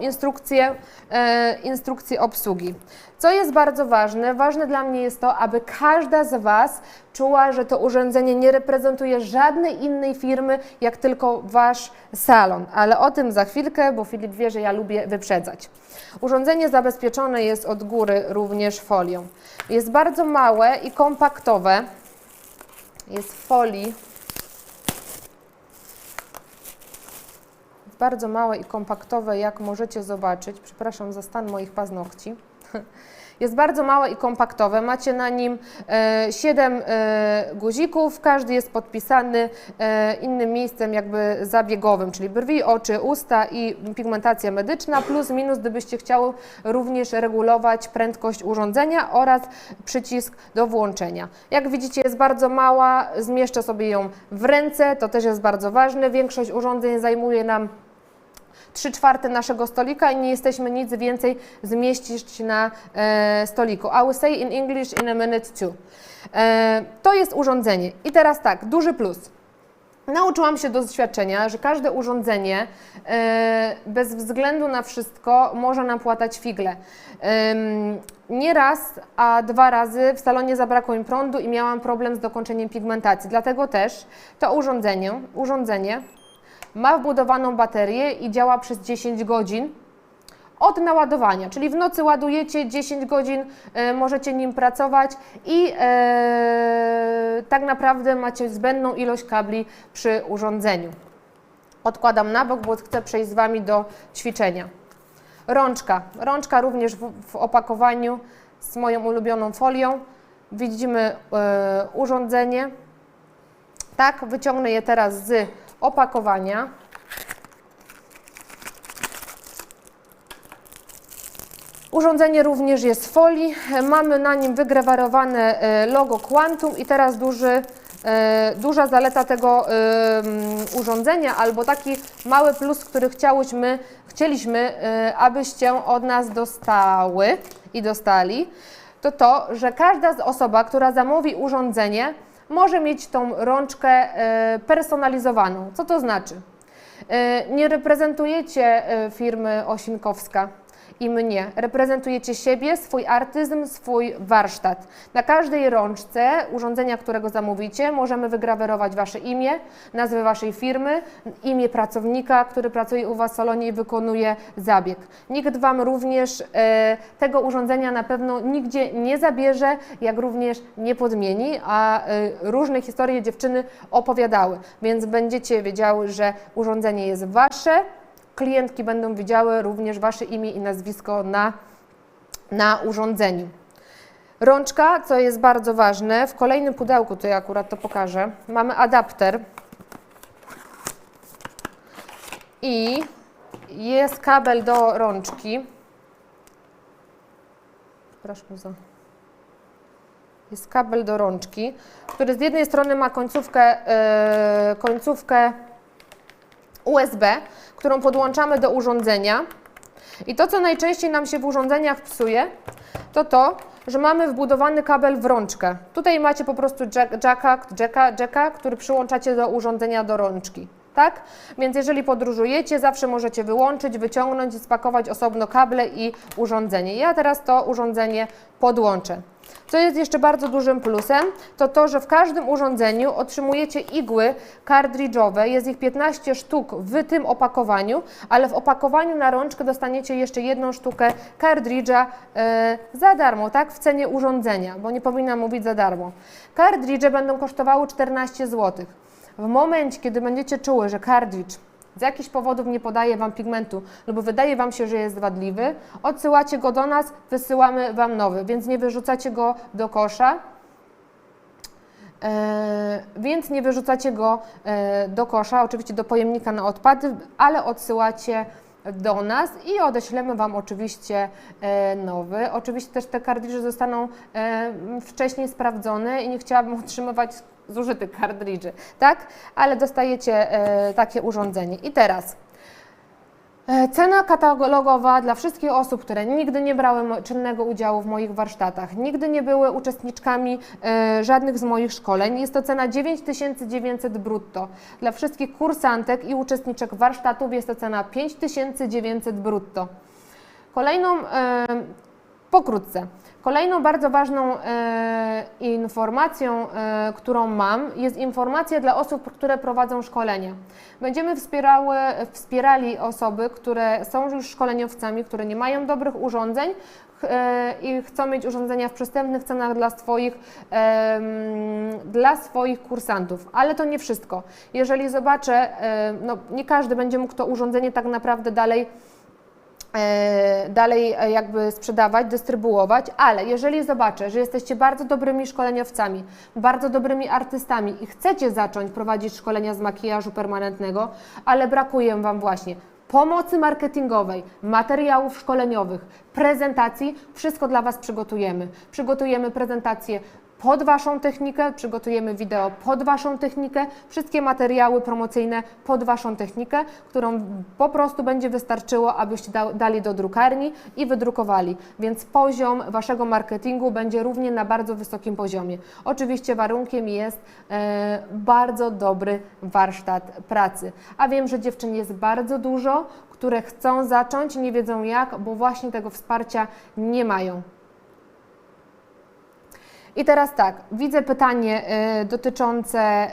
instrukcję obsługi. Co jest bardzo ważne? Ważne dla mnie jest to, aby każda z Was czuła, że to urządzenie nie reprezentuje żadnej innej firmy, jak tylko Wasz salon. Ale o tym za chwilkę, bo Filip wie, że ja lubię wyprzedzać. Urządzenie zabezpieczone jest od góry również folią. Jest bardzo małe i kompaktowe. Jest w folii. Bardzo małe i kompaktowe, jak możecie zobaczyć. Przepraszam za stan moich paznokci. Jest bardzo małe i kompaktowe. Macie na nim 7 guzików. Każdy jest podpisany innym miejscem jakby zabiegowym, czyli brwi, oczy, usta i pigmentacja medyczna, plus minus, gdybyście chciały również regulować prędkość urządzenia oraz przycisk do włączenia. Jak widzicie, jest bardzo mała. Zmieszczę sobie ją w ręce. To też jest bardzo ważne. Większość urządzeń zajmuje nam 3/4 naszego stolika i nie jesteśmy nic więcej zmieścić na stoliku. I will say in English in a minute too. To jest urządzenie. I teraz tak, duży plus. Nauczyłam się do doświadczenia, że każde urządzenie bez względu na wszystko może nam płatać figle. Nie raz, a 2 razy w salonie zabrakło mi prądu i miałam problem z dokończeniem pigmentacji. Dlatego też to urządzenie ma wbudowaną baterię i działa przez 10 godzin od naładowania, czyli w nocy ładujecie, 10 godzin możecie nim pracować i tak naprawdę macie zbędną ilość kabli przy urządzeniu. Odkładam na bok, bo chcę przejść z Wami do ćwiczenia. Rączka również w opakowaniu z moją ulubioną folią. Widzimy urządzenie. Tak, wyciągnę je teraz z opakowania. Urządzenie również jest w folii. Mamy na nim wygrawerowane logo Quantum i teraz duża zaleta tego urządzenia, albo taki mały plus, który chcieliśmy, abyście od nas dostały i dostali, to, że każda osoba, która zamówi urządzenie, może mieć tą rączkę personalizowaną. Co to znaczy? Nie reprezentujecie firmy Osinkowska i mnie. Reprezentujecie siebie, swój artyzm, swój warsztat. Na każdej rączce urządzenia, którego zamówicie, możemy wygrawerować Wasze imię, nazwę Waszej firmy, imię pracownika, który pracuje u Was w salonie i wykonuje zabieg. Nikt Wam również tego urządzenia na pewno nigdzie nie zabierze, jak również nie podmieni, a różne historie dziewczyny opowiadały, więc będziecie wiedziały, że urządzenie jest Wasze. Klientki będą widziały również Wasze imię i nazwisko na urządzeniu. Rączka, co jest bardzo ważne, w kolejnym pudełku, to ja akurat to pokażę, mamy adapter i jest kabel do rączki. Przepraszam za... Jest kabel do rączki, który z jednej strony ma końcówkę USB, którą podłączamy do urządzenia. I to, co najczęściej nam się w urządzeniach psuje, to, że mamy wbudowany kabel w rączkę. Tutaj macie po prostu jacka, który przyłączacie do urządzenia, do rączki. Tak? Więc jeżeli podróżujecie, zawsze możecie wyłączyć, wyciągnąć i spakować osobno kable i urządzenie. Ja teraz to urządzenie podłączę. Co jest jeszcze bardzo dużym plusem, to to, że w każdym urządzeniu otrzymujecie igły kartridżowe, jest ich 15 sztuk w tym opakowaniu, ale w opakowaniu na rączkę dostaniecie jeszcze jedną sztukę kartridża za darmo, tak, w cenie urządzenia, bo nie powinnam mówić za darmo. Kartridże będą kosztowały 14 zł. W momencie, kiedy będziecie czuły, że kartridż z jakichś powodów nie podaje Wam pigmentu lub wydaje Wam się, że jest wadliwy, odsyłacie go do nas, wysyłamy Wam nowy, więc nie wyrzucacie go do kosza. Oczywiście do pojemnika na odpady, ale odsyłacie do nas i odeślemy Wam oczywiście nowy. Oczywiście też te kartridże zostaną wcześniej sprawdzone i nie chciałabym utrzymywać zużytych kartridży, tak? Ale dostajecie takie urządzenie. I teraz cena katalogowa dla wszystkich osób, które nigdy nie brały czynnego udziału w moich warsztatach, nigdy nie były uczestniczkami żadnych z moich szkoleń. Jest to cena 9900 brutto. Dla wszystkich kursantek i uczestniczek warsztatów jest to cena 5900 brutto. Pokrótce. Kolejną bardzo ważną informacją, którą mam, jest informacja dla osób, które prowadzą szkolenia. Będziemy wspierali osoby, które są już szkoleniowcami, które nie mają dobrych urządzeń i chcą mieć urządzenia w przystępnych cenach dla swoich kursantów. Ale to nie wszystko. Jeżeli zobaczę, no nie każdy będzie mógł to urządzenie tak naprawdę dalej jakby sprzedawać, dystrybuować, ale jeżeli zobaczę, że jesteście bardzo dobrymi szkoleniowcami, bardzo dobrymi artystami i chcecie zacząć prowadzić szkolenia z makijażu permanentnego, ale brakuje Wam właśnie pomocy marketingowej, materiałów szkoleniowych, prezentacji, wszystko dla Was przygotujemy. Przygotujemy prezentację pod Waszą technikę, przygotujemy wideo pod Waszą technikę, wszystkie materiały promocyjne pod Waszą technikę, którą po prostu będzie wystarczyło, abyście dali do drukarni i wydrukowali. Więc poziom Waszego marketingu będzie równie na bardzo wysokim poziomie. Oczywiście warunkiem jest bardzo dobry warsztat pracy. A wiem, że dziewczyn jest bardzo dużo, które chcą zacząć, nie wiedzą jak, bo właśnie tego wsparcia nie mają. I teraz tak, widzę pytanie dotyczące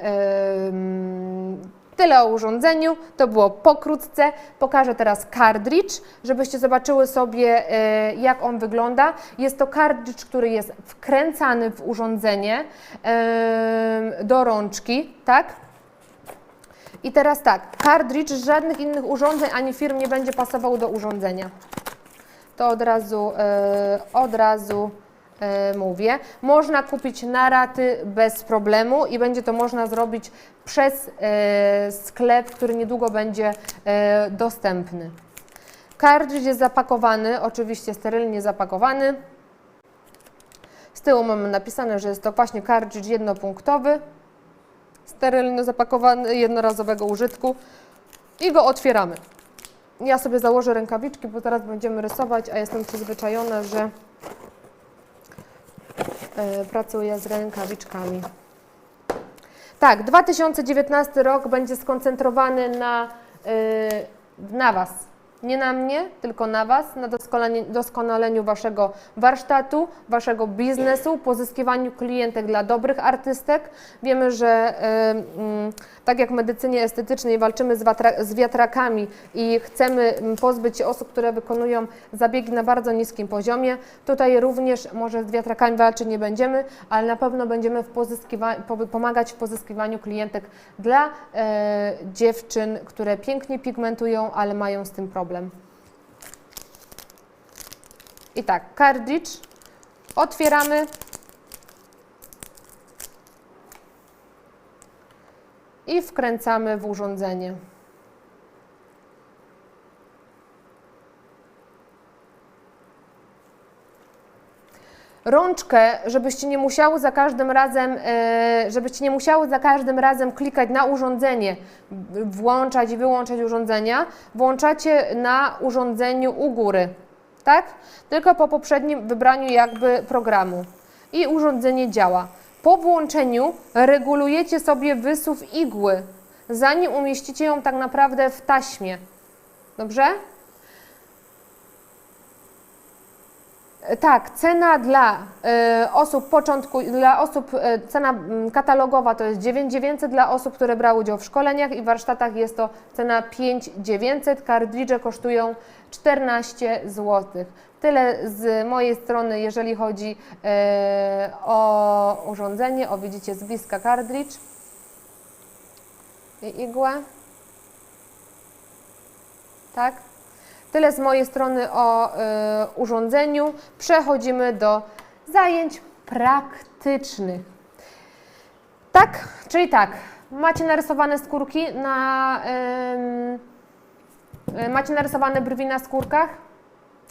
tyle o urządzeniu, to było pokrótce. Pokażę teraz kartridż, żebyście zobaczyły sobie, jak on wygląda. Jest to kartridż, który jest wkręcany w urządzenie do rączki, tak? I teraz tak, kartridż żadnych innych urządzeń ani firm nie będzie pasował do urządzenia. To od razu mówię. Można kupić na raty bez problemu i będzie to można zrobić przez sklep, który niedługo będzie dostępny. Kartridż jest zapakowany, oczywiście sterylnie zapakowany. Z tyłu mamy napisane, że jest to właśnie kartridż jednopunktowy, sterylnie zapakowany, jednorazowego użytku i go otwieramy. Ja sobie założę rękawiczki, bo teraz będziemy rysować, a jestem przyzwyczajona, że pracuję z rękawiczkami. Tak, 2019 rok będzie skoncentrowany na Was. Nie na mnie, tylko na Was, na doskonaleniu Waszego warsztatu, Waszego biznesu, pozyskiwaniu klientek dla dobrych artystek. Wiemy, że tak jak w medycynie estetycznej walczymy z wiatrakami i chcemy pozbyć się osób, które wykonują zabiegi na bardzo niskim poziomie, tutaj również może z wiatrakami walczyć nie będziemy, ale na pewno będziemy pomagać w pozyskiwaniu klientek dla dziewczyn, które pięknie pigmentują, ale mają z tym problem. I tak, kartridż otwieramy i wkręcamy w urządzenie. Rączkę, żebyście nie musiały za każdym razem klikać na urządzenie, włączać i wyłączać urządzenia, włączacie na urządzeniu u góry, tak? Tylko po poprzednim wybraniu jakby programu i urządzenie działa. Po włączeniu regulujecie sobie wysuw igły, zanim umieścicie ją tak naprawdę w taśmie. Dobrze? Tak, cena dla osób cena katalogowa to jest 9,900, dla osób, które brały udział w szkoleniach i warsztatach jest to cena 5,900, kartridże kosztują 14 zł. Tyle z mojej strony, jeżeli chodzi o urządzenie. O, widzicie z bliska kartridż i igłę. Tak? Tyle z mojej strony o urządzeniu. Przechodzimy do zajęć praktycznych. Tak, czyli tak, macie narysowane skórki macie narysowane brwi na skórkach?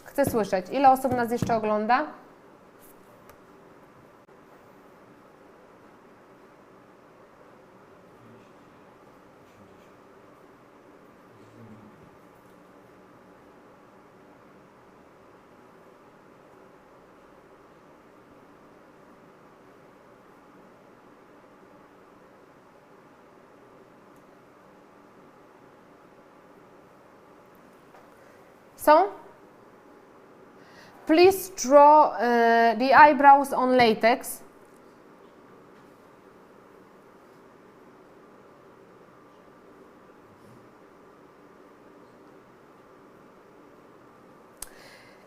Chcę słyszeć, ile osób nas jeszcze ogląda? Są? Please draw the eyebrows on latex.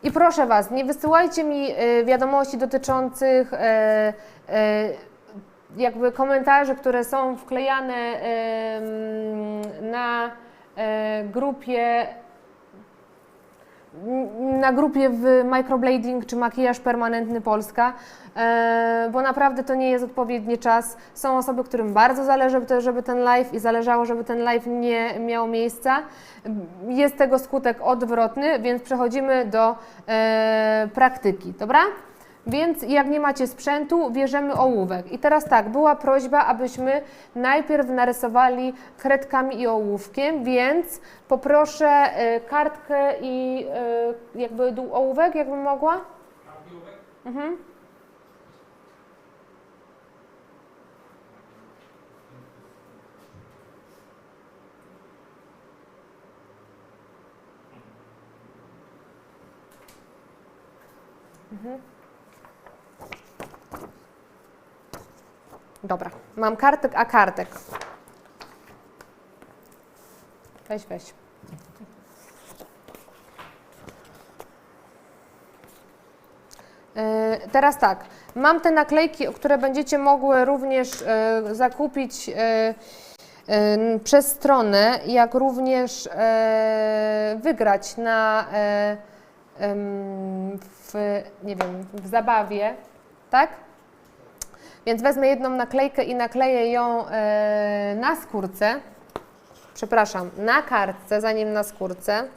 I proszę Was, nie wysyłajcie mi wiadomości dotyczących jakby komentarzy, które są wklejane na grupie w Microblading czy Makijaż Permanentny Polska, bo naprawdę to nie jest odpowiedni czas. Są osoby, którym bardzo zależy, żeby ten live i zależało, żeby ten live nie miał miejsca. Jest tego skutek odwrotny, więc przechodzimy do praktyki, dobra? Więc jak nie macie sprzętu, bierzemy ołówek. I teraz tak, była prośba, abyśmy najpierw narysowali kredkami i ołówkiem, więc poproszę kartkę i jakby ołówek, jakbym mogła. Mhm. Mhm. Dobra, mam kartek, a kartek. Weź. Teraz tak, mam te naklejki, które będziecie mogły również zakupić przez stronę, jak również wygrać w zabawie, tak? Więc wezmę jedną naklejkę i nakleję ją na skórce, przepraszam, na kartce, zanim na skórce.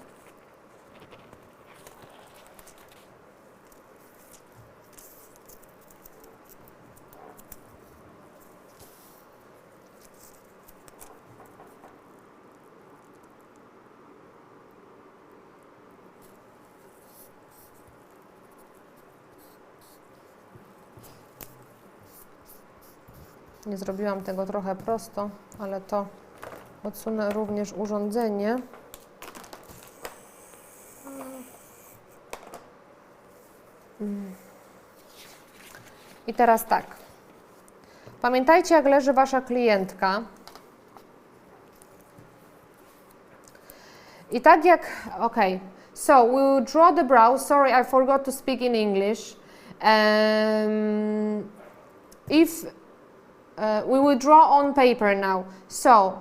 Nie zrobiłam tego trochę prosto, ale to odsunę również urządzenie. I teraz tak. Pamiętajcie, jak leży Wasza klientka. I tak jak, so we will draw the brow. Sorry, I forgot to speak in English. We will draw on paper now. So,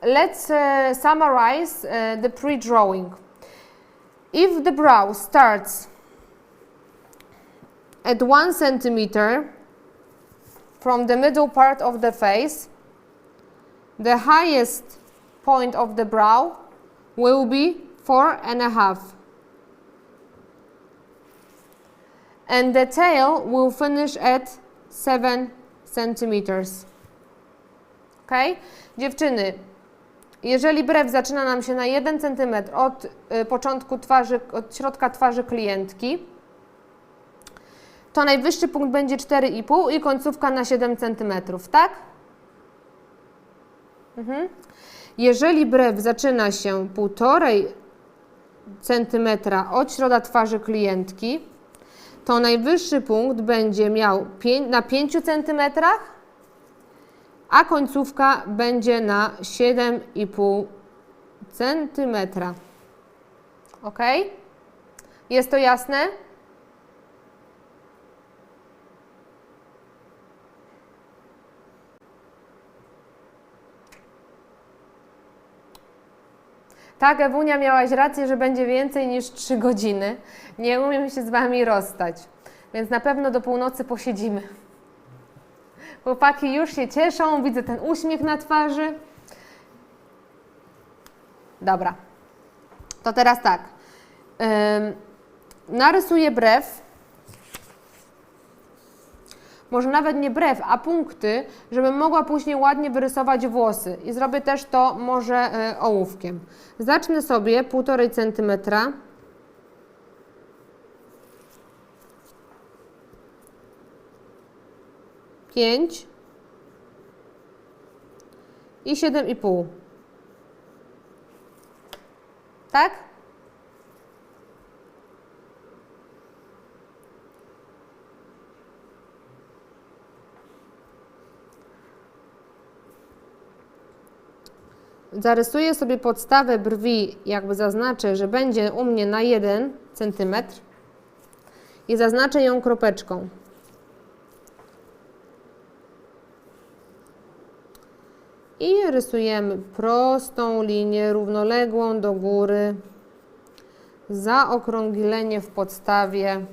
let's summarize the pre-drawing. If the brow starts at 1 centimeter from the middle part of the face, the highest point of the brow will be 4.5. And the tail will finish at 7 centimeters. Ok? Dziewczyny, jeżeli brew zaczyna nam się na 1 cm od początku twarzy, od środka twarzy klientki, to najwyższy punkt będzie 4,5 i końcówka na 7 cm, tak? Jeżeli brew zaczyna się 1,5 cm od środka twarzy klientki, to najwyższy punkt będzie miał na 5 cm, a końcówka będzie na 7,5 cm. Ok? Jest to jasne? Tak, Ewunia, miałaś rację, że będzie więcej niż 3 godziny. Nie umiem się z Wami rozstać, więc na pewno do północy posiedzimy. Chłopaki już się cieszą, widzę ten uśmiech na twarzy. Dobra, to teraz tak. Narysuję brew. Może nawet nie brew, a punkty, żebym mogła później ładnie wyrysować włosy. I zrobię też to może ołówkiem. Zacznę sobie 1,5 cm. Pięć i 7,5. Tak? Zarysuję sobie podstawę brwi, jakby zaznaczę, że będzie u mnie na 1 cm i zaznaczę ją kropeczką. I rysujemy prostą linię równoległą do góry, zaokrąglenie w podstawie.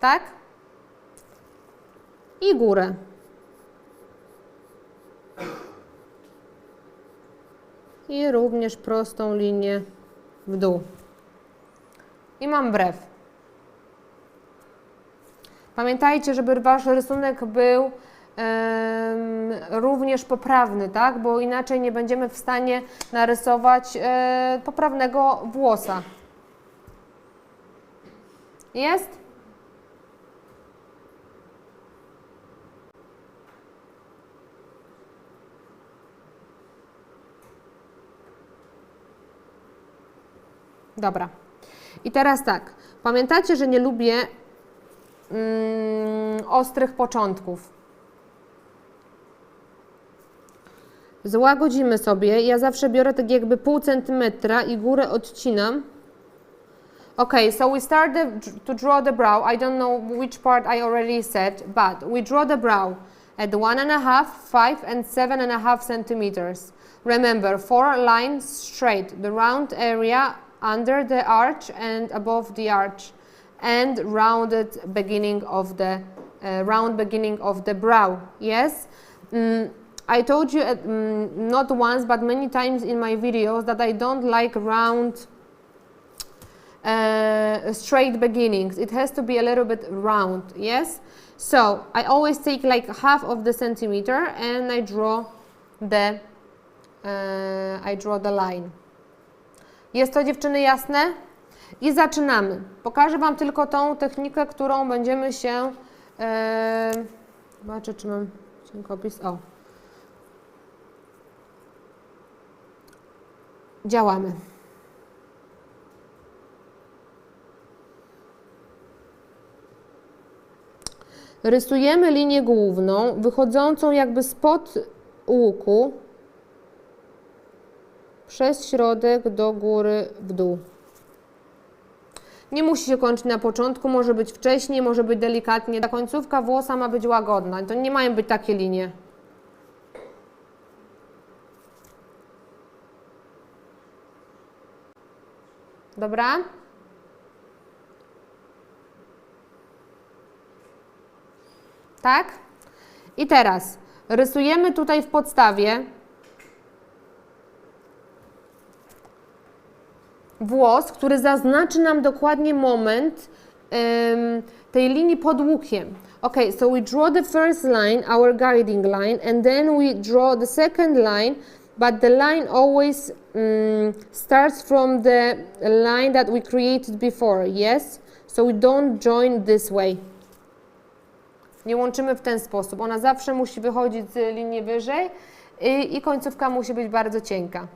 Tak? I górę. I również prostą linię w dół. I mam brew. Pamiętajcie, żeby Wasz rysunek był również poprawny, tak? Bo inaczej nie będziemy w stanie narysować poprawnego włosa. Jest? Dobra. I teraz tak. Pamiętacie, że nie lubię ostrych początków. Złagodzimy sobie. Ja zawsze biorę tak jakby 0,5 centymetra i górę odcinam. Okay, so we start to draw the brow. I don't know which part I already said, but we draw the brow at 1,5, 5 and 7,5 centimeters. Remember, 4 lines straight, the round area under the arch and above the arch, and rounded beginning of the round beginning of the brow. Yes, I told you not once but many times in my videos that I don't like round straight beginnings. It has to be a little bit round. Yes, so I always take like half of the centimeter and I draw the line. Jest to, dziewczyny, jasne? I zaczynamy. Pokażę Wam tylko tą technikę, którą będziemy się... Zobaczę, czy mam cienkopis. O. Działamy. Rysujemy linię główną, wychodzącą jakby spod łuku, przez środek do góry w dół. Nie musi się kończyć na początku, może być wcześniej, może być delikatnie. Ta końcówka włosa ma być łagodna. To nie mają być takie linie. Dobra? Tak? I teraz rysujemy tutaj w podstawie włos, który zaznaczy nam dokładnie moment tej linii pod łukiem. Okay, so we draw the first line, our guiding line, and then we draw the second line, but the line always starts from the line that we created before, yes? So we don't join this way. Nie łączymy w ten sposób. Ona zawsze musi wychodzić z linii wyżej i końcówka musi być bardzo cienka.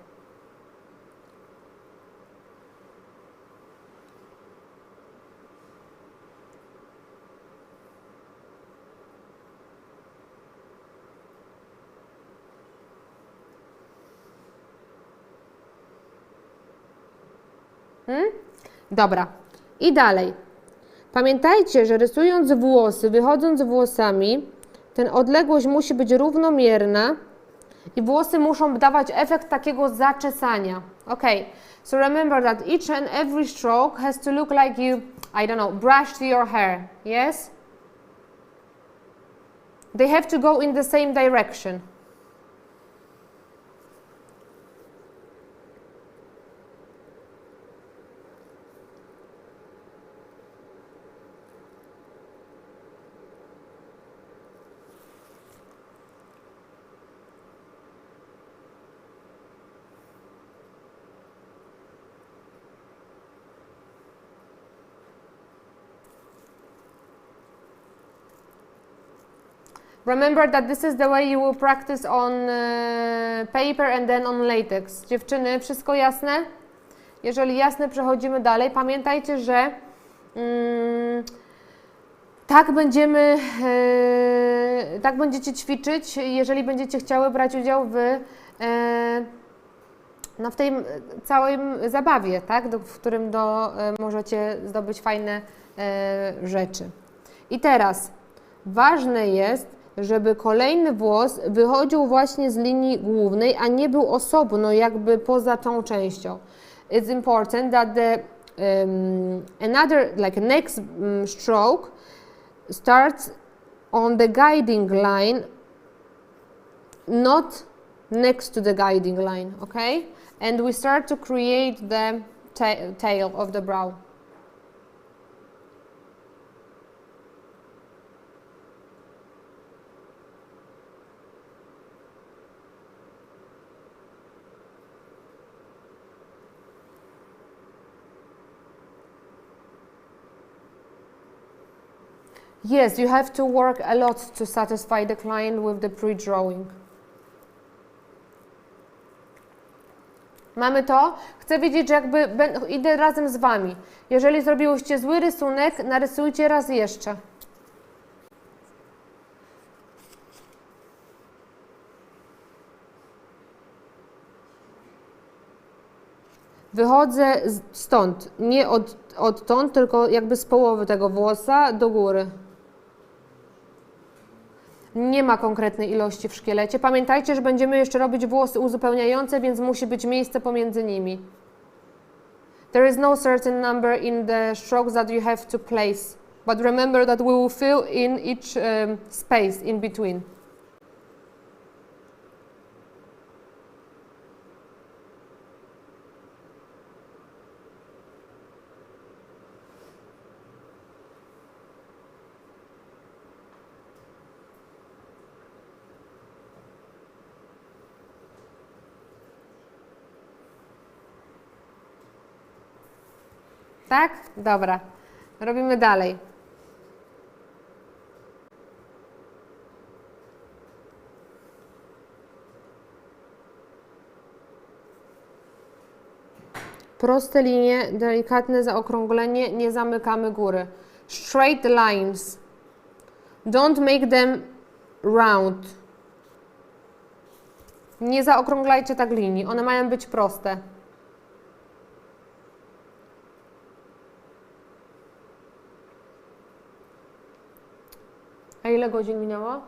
Dobra. I dalej. Pamiętajcie, że rysując włosy, wychodząc włosami, ten odległość musi być równomierna i włosy muszą dawać efekt takiego zaczesania. Ok. So remember that each and every stroke has to look like you, I don't know, brushed your hair. Yes? They have to go in the same direction. Remember that this is the way you will practice on paper and then on latex. Dziewczyny, wszystko jasne? Jeżeli jasne, przechodzimy dalej. Pamiętajcie, że tak będziecie ćwiczyć, jeżeli będziecie chciały brać udział w tej całej zabawie, tak? W którym możecie zdobyć fajne rzeczy. I teraz ważne jest, żeby kolejny włos wychodził właśnie z linii głównej, a nie był osobno, jakby poza tą częścią. It's important that the next stroke starts on the guiding line, not next to the guiding line, okay? And we start to create the tail of the brow. Yes, you have to work a lot to satisfy the client with the pre-drawing. Mamy to? Chcę wiedzieć, że idę razem z Wami. Jeżeli zrobiłyście zły rysunek, narysujcie raz jeszcze. Wychodzę stąd, nie odtąd, tylko jakby z połowy tego włosa do góry. Nie ma konkretnej ilości w szkielecie. Pamiętajcie, że będziemy jeszcze robić włosy uzupełniające, więc musi być miejsce pomiędzy nimi. There is no certain number in the strokes that you have to place, but remember that we will fill in each space in between. Tak? Dobra. Robimy dalej. Proste linie, delikatne zaokrąglenie, nie zamykamy góry. Straight lines. Don't make them round. Nie zaokrąglajcie tak linii, one mają być proste. A ile godzin minęło?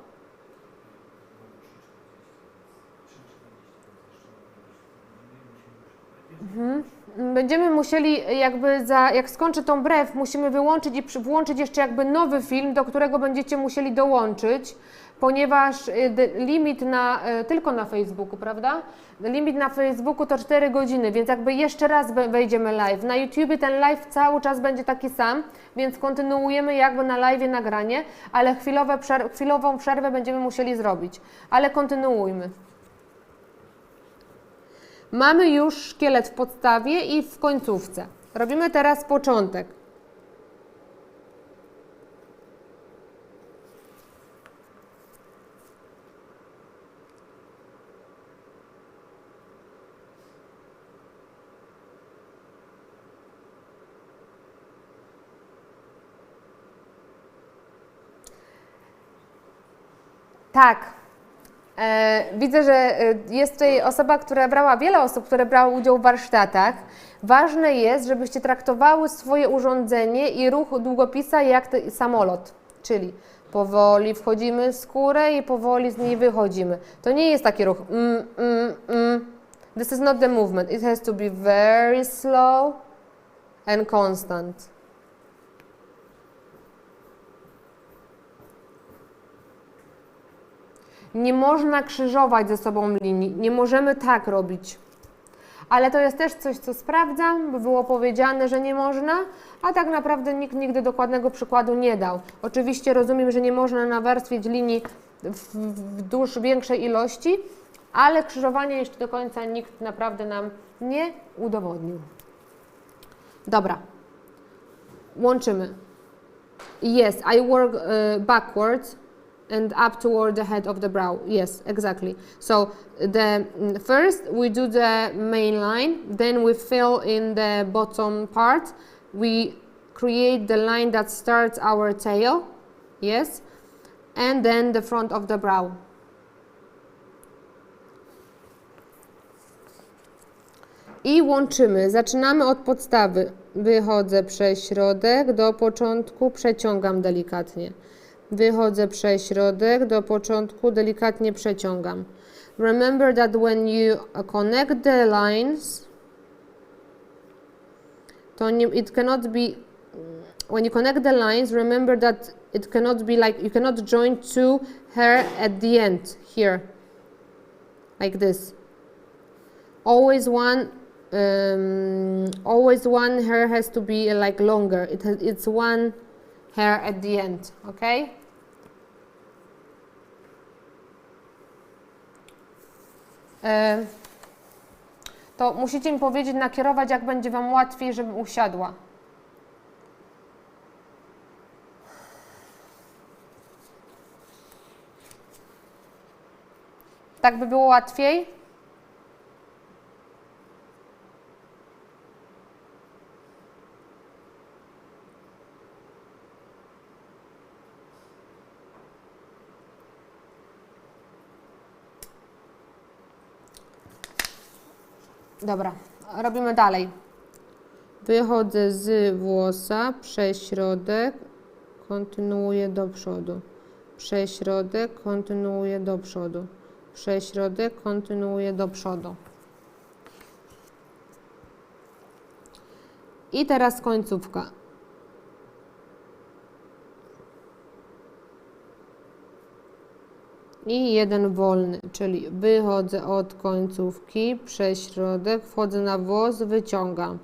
Będziemy musieli jak skończę tą brew, musimy wyłączyć i włączyć jeszcze jakby nowy film, do którego będziecie musieli dołączyć, ponieważ limit tylko na Facebooku, prawda? Limit na Facebooku to 4 godziny, więc jakby jeszcze raz wejdziemy live. Na YouTubie ten live cały czas będzie taki sam, więc kontynuujemy jakby na live nagranie, ale chwilową przerwę będziemy musieli zrobić. Ale kontynuujmy. Mamy już szkielet w podstawie i w końcówce. Robimy teraz początek. Tak. Widzę, że jest tutaj osoba, która brała, wiele osób, które brały udział w warsztatach. Ważne jest, żebyście traktowały swoje urządzenie i ruch długopisa jak samolot, czyli powoli wchodzimy w skórę i powoli z niej wychodzimy. To nie jest taki ruch. This is not the movement. It has to be very slow and constant. Nie można krzyżować ze sobą linii, nie możemy tak robić. Ale to jest też coś, co sprawdzam, bo było powiedziane, że nie można, a tak naprawdę nikt nigdy dokładnego przykładu nie dał. Oczywiście rozumiem, że nie można nawarstwić linii wzdłuż większej ilości, ale krzyżowanie jeszcze do końca nikt naprawdę nam nie udowodnił. Dobra, łączymy. Yes, I work backwards and up toward the head of the brow. Yes, exactly. So first we do the main line, then we fill in the bottom part. We create the line that starts our tail. Yes, and then the front of the brow. I łączymy. Zaczynamy od podstawy. Wychodzę przez środek do początku, przeciągam delikatnie. Wychodzę przez środek do początku, delikatnie przeciągam. Remember that when you connect the lines, it cannot be, when you connect the lines, remember that it cannot be like, you cannot join two hair at the end, here, like this. Always one hair has to be like longer. It's one hair at the end, okay? To musicie mi powiedzieć, nakierować, jak będzie Wam łatwiej, żebym usiadła. Tak by było łatwiej? Dobra, robimy dalej. Wychodzę z włosa, przez środek, kontynuuję do przodu. Przez środek, kontynuuję do przodu. Przez środek, kontynuuję do przodu. I teraz końcówka. I jeden wolny, czyli wychodzę od końcówki, przez środek, wchodzę na włos, wyciągam.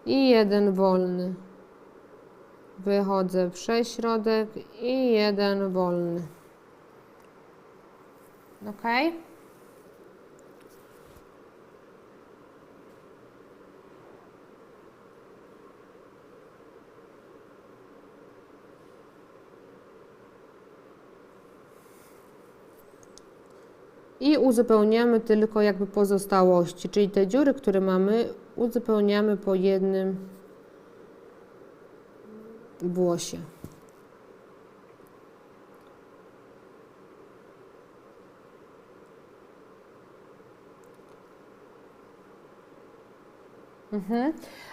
I jeden wolny. Wychodzę przez środek i jeden wolny. Ok? I uzupełniamy tylko jakby pozostałości, czyli te dziury, które mamy, uzupełniamy po jednym włosie.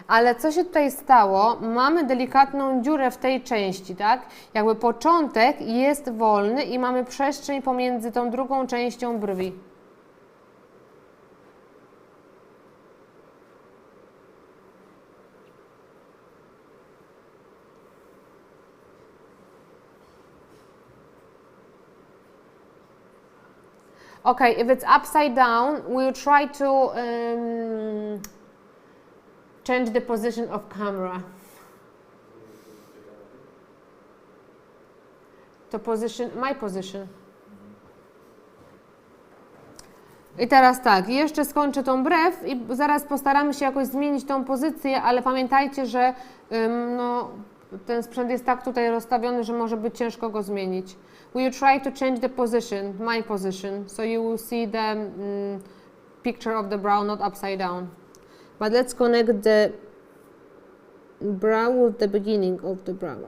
Ale co się tutaj stało? Mamy delikatną dziurę w tej części, tak? Jakby początek jest wolny i mamy przestrzeń pomiędzy tą drugą częścią brwi. Okay, if it's upside down, we'll try to change the position of camera. To position, my position. I teraz tak, jeszcze skończę tą brew i zaraz postaramy się jakoś zmienić tą pozycję, ale pamiętajcie, że no, ten sprzęt jest tak tutaj rozstawiony, że może być ciężko go zmienić. We will try to change the position, my position, so you will see the picture of the brow, not upside down. But let's connect the brow with the beginning of the brow.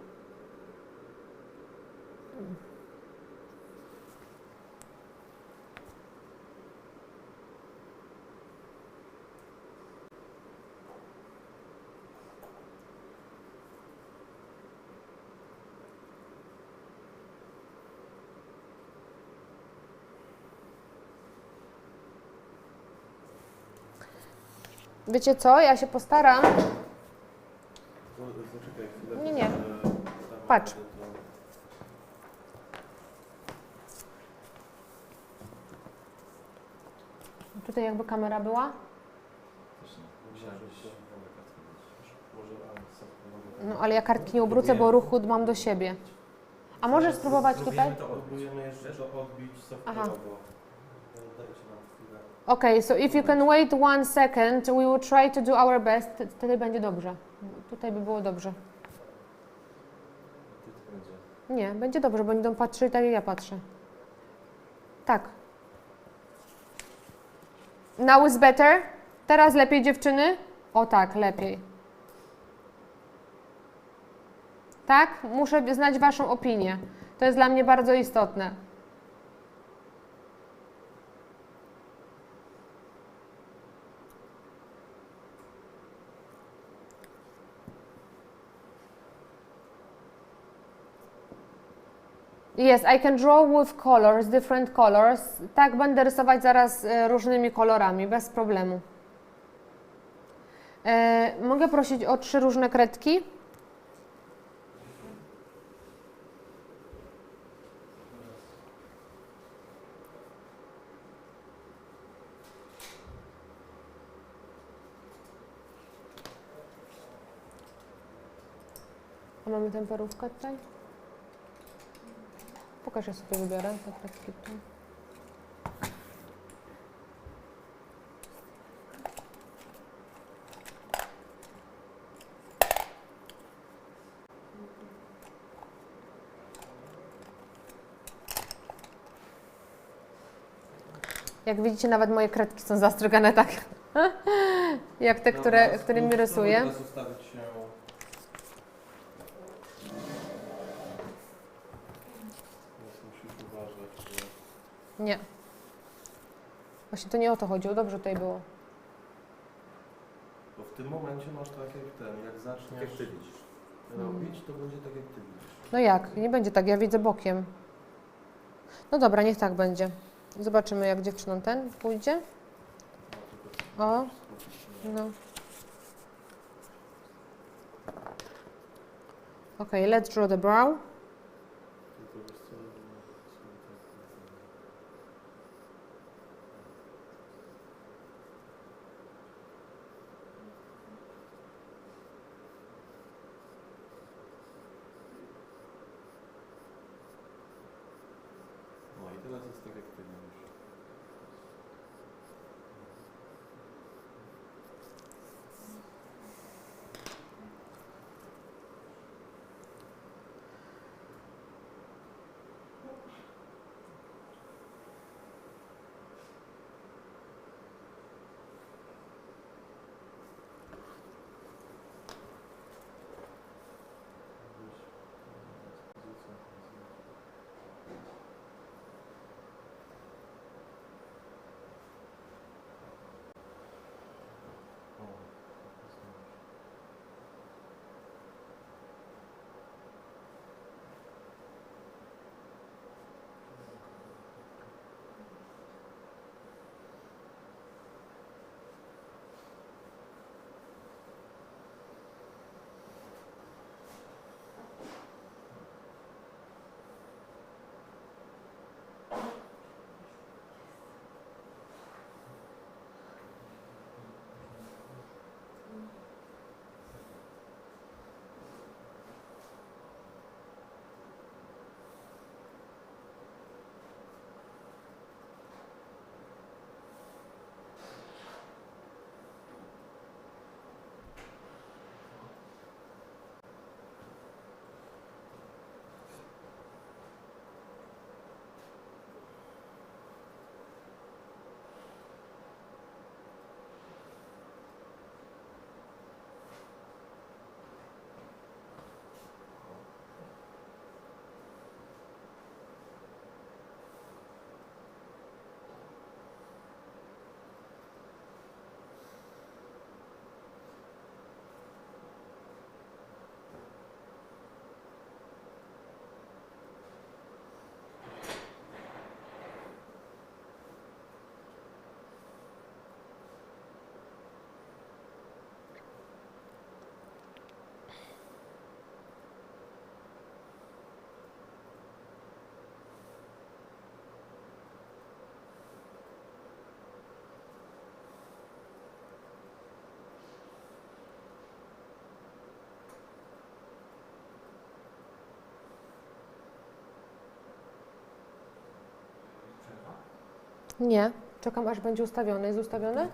Wiecie co? Ja się postaram. Zaczekaj chwilę. Nie, nie. Patrz. Tutaj jakby kamera była. No ale ja kartki nie obrócę, bo ruchu mam do siebie. A możesz spróbować tutaj? Próbujemy jeszcze to odbić Aha. software'owo. Dajcie nam chwilę. Okay, so if you can wait 1 second, we will try to do our best. Wtedy będzie dobrze. Tutaj by było dobrze. Nie, będzie dobrze, bo oni będą patrzyli tak jak ja patrzę. Tak. Now is better? Teraz lepiej, dziewczyny? O tak, lepiej. Tak? Muszę znać Waszą opinię. To jest dla mnie bardzo istotne. Yes, I can draw with colors, different colors. Tak, będę rysować zaraz różnymi kolorami, bez problemu. Mogę prosić o 3 różne kredki? A mamy temperówkę tutaj? Pokaż, ja sobie wybiorę te kredki tutaj. Jak widzicie, nawet moje kredki są zastrogane tak, jak te, którymi rysuję. Teraz ustawić się. Teraz musisz uważać, że... Nie. Właśnie to nie o to chodziło, dobrze tutaj było. Bo w tym momencie masz tak jak ten, jak zaczniesz jak ty widzisz. Robić, to będzie tak jak ty widzisz. No jak? Nie będzie tak, ja widzę bokiem. No dobra, niech tak będzie. Zobaczymy, jak dziewczynom ten pójdzie. O, no. Okay, let's draw the brow. No i teraz jest tak jak ty widzisz. Nie, czekam aż będzie ustawiony. Jest ustawiony?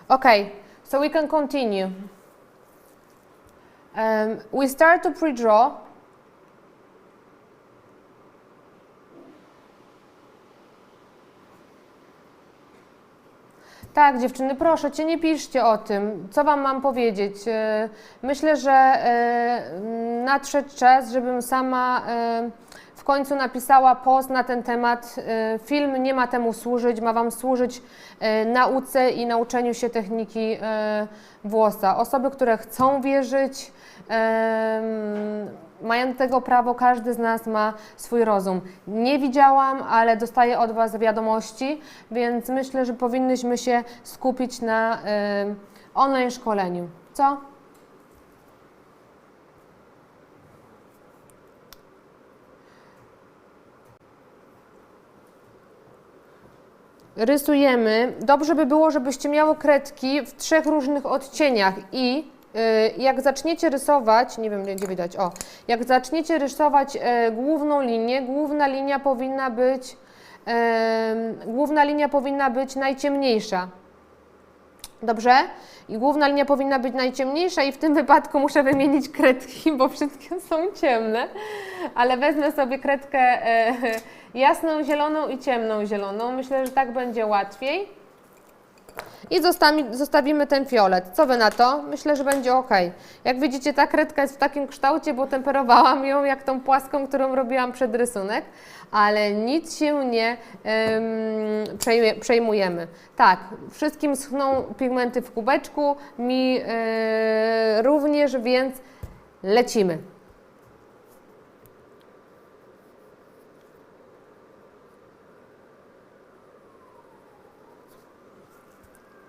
Okay, so we can continue. We start to pre-draw. Tak, dziewczyny, proszę Cię, nie piszcie o tym. Co Wam mam powiedzieć? Myślę, że nadszedł czas, żebym sama w końcu napisała post na ten temat. Film nie ma temu służyć, ma Wam służyć nauce i nauczeniu się techniki włosa. Osoby, które chcą wierzyć, mają do tego prawo, każdy z nas ma swój rozum. Nie widziałam, ale dostaję od Was wiadomości, więc myślę, że powinnyśmy się skupić na online szkoleniu. Co? Rysujemy. Dobrze by było, żebyście miały kredki w 3 różnych odcieniach i jak zaczniecie rysować, nie wiem gdzie widać, o, jak zaczniecie rysować główną linię, główna linia powinna być najciemniejsza. Dobrze? I główna linia powinna być najciemniejsza i w tym wypadku muszę wymienić kredki, bo wszystkie są ciemne, ale wezmę sobie kredkę jasną zieloną i ciemną zieloną. Myślę, że tak będzie łatwiej. I zostawimy ten fiolet. Co Wy na to? Myślę, że będzie ok. Jak widzicie, ta kredka jest w takim kształcie, bo temperowałam ją jak tą płaską, którą robiłam przed rysunek, ale nic się nie przejmujemy. Tak, wszystkim schną pigmenty w kubeczku, mi również, więc lecimy.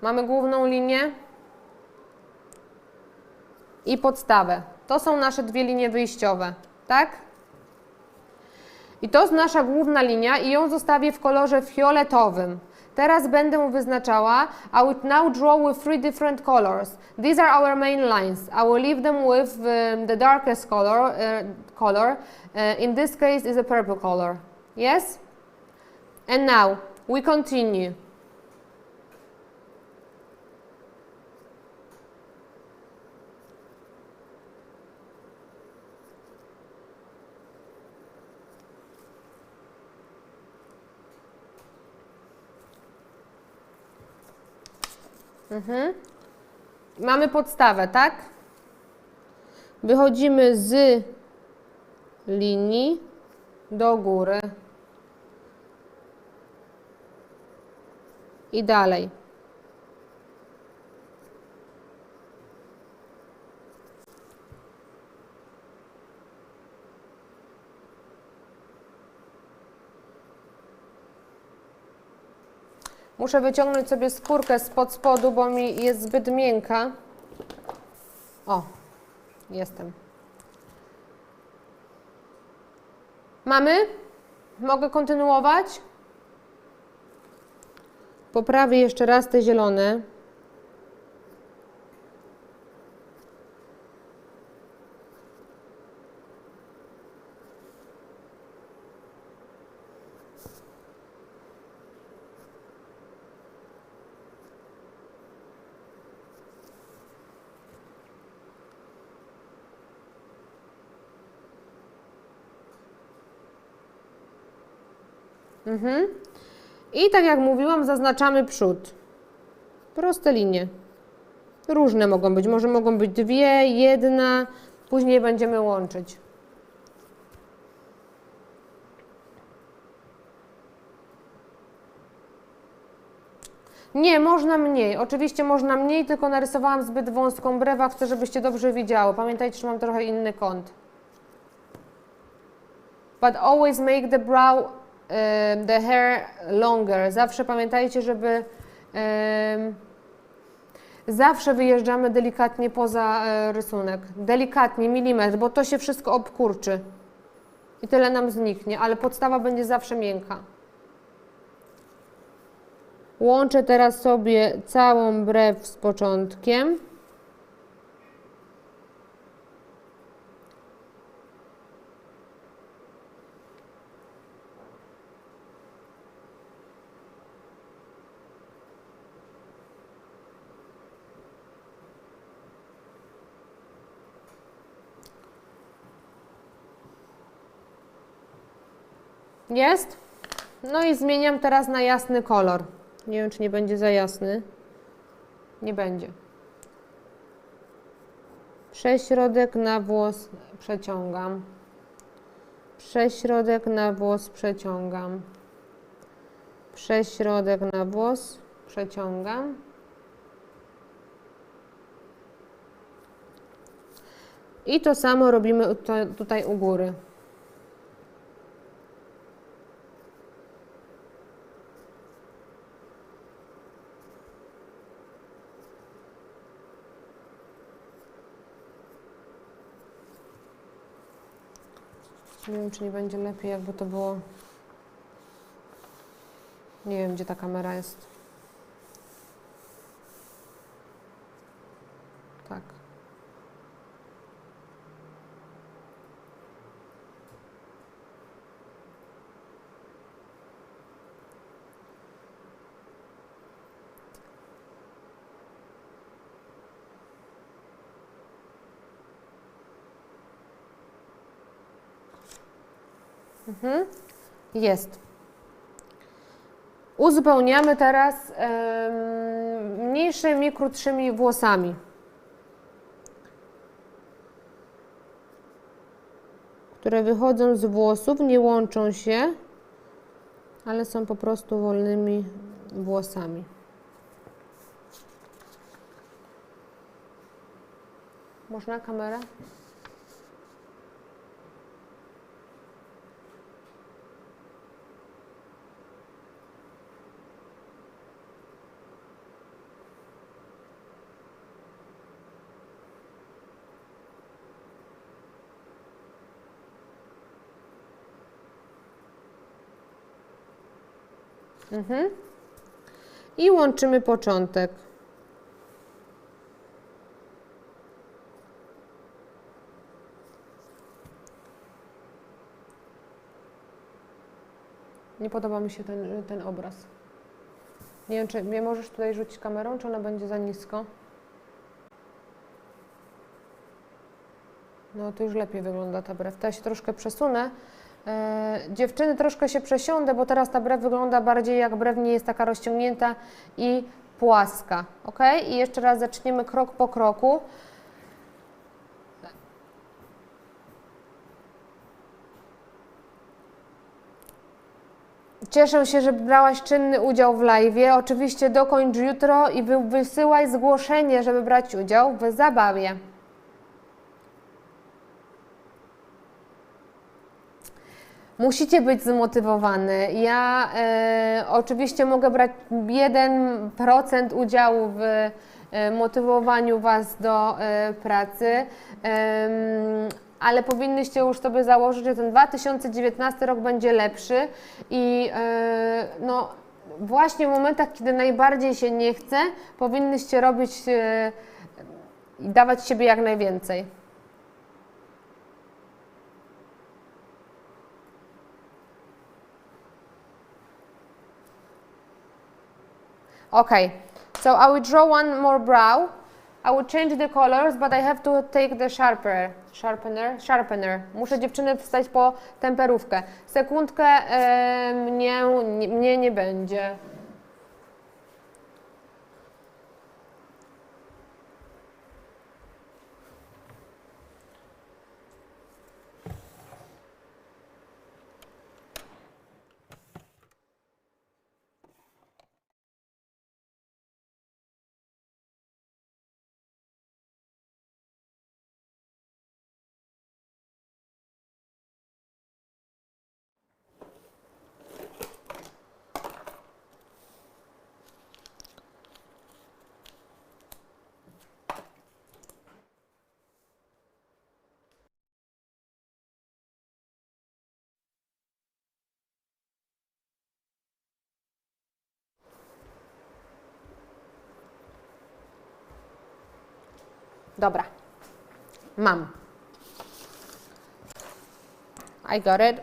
Mamy główną linię i podstawę. To są nasze 2 linie wyjściowe, tak? I to jest nasza główna linia i ją zostawię w kolorze fioletowym. Teraz będę wyznaczała. I will now draw with 3 different colors. These are our main lines. I will leave them with the darkest color. In this case is a purple color. Yes? And now we continue. Mamy podstawę, tak? Wychodzimy z linii do góry i dalej. Muszę wyciągnąć sobie skórkę spod spodu, bo mi jest zbyt miękka. O, jestem. Mamy? Mogę kontynuować? Poprawię jeszcze raz te zielone. I tak jak mówiłam, zaznaczamy przód. Proste linie. Różne mogą być. Może mogą być 2, 1. Później będziemy łączyć. Nie, można mniej. Oczywiście można mniej, tylko narysowałam zbyt wąską brewę. Chcę, żebyście dobrze widziały. Pamiętajcie, że mam trochę inny kąt. But always make the brow, the hair longer. Zawsze pamiętajcie, żeby zawsze wyjeżdżamy delikatnie poza rysunek. Delikatnie, milimetr, bo to się wszystko obkurczy. I tyle nam zniknie, ale podstawa będzie zawsze miękka. Łączę teraz sobie całą brew z początkiem. Jest? No i zmieniam teraz na jasny kolor. Nie wiem, czy nie będzie za jasny. Nie będzie. Prześrodek na włos przeciągam. Prześrodek na włos przeciągam. Prześrodek na włos przeciągam. I to samo robimy tutaj u góry. Nie wiem, czy nie będzie lepiej, jakby to było. Nie wiem, gdzie ta kamera jest. Tak. Jest. Uzupełniamy teraz mniejszymi, krótszymi włosami, które wychodzą z włosów, nie łączą się, ale są po prostu wolnymi włosami. Można kamerę? I łączymy początek. Nie podoba mi się ten obraz. Nie wiem, czy mnie możesz tutaj rzucić kamerą, czy ona będzie za nisko? No to już lepiej wygląda ta brew. To ja się troszkę przesunę. Dziewczyny, troszkę się przesiądę, bo teraz ta brew wygląda bardziej jak brew nie jest taka rozciągnięta i płaska. Ok? I jeszcze raz zaczniemy krok po kroku. Cieszę się, że brałaś czynny udział w live'ie. Oczywiście dokończ jutro i wysyłaj zgłoszenie, żeby brać udział w zabawie. Musicie być zmotywowany. Ja oczywiście mogę brać 1% udziału w motywowaniu Was do pracy, ale powinnyście już sobie założyć, że ten 2019 rok będzie lepszy i no, właśnie w momentach, kiedy najbardziej się nie chce, powinnyście robić i dawać siebie jak najwięcej. Okay, so I will draw one more brow. I will change the colors, but I have to take the sharpener. Muszę dziewczyny wstać po temperówkę. Sekundkę, mnie nie będzie. Dobra, mam. I got it.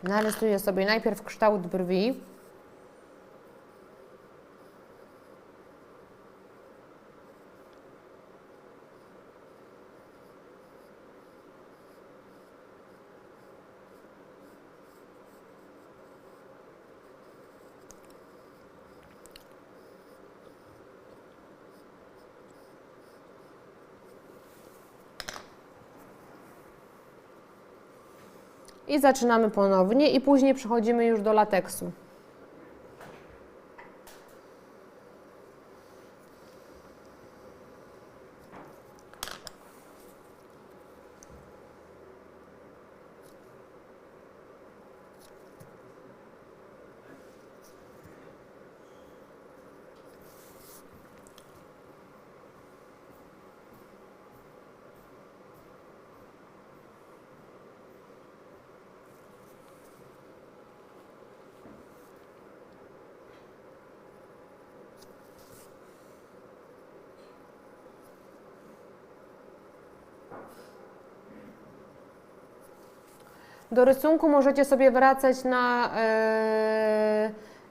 Narysuję sobie najpierw kształt brwi. I zaczynamy ponownie i później przechodzimy już do lateksu. Do rysunku możecie sobie wracać na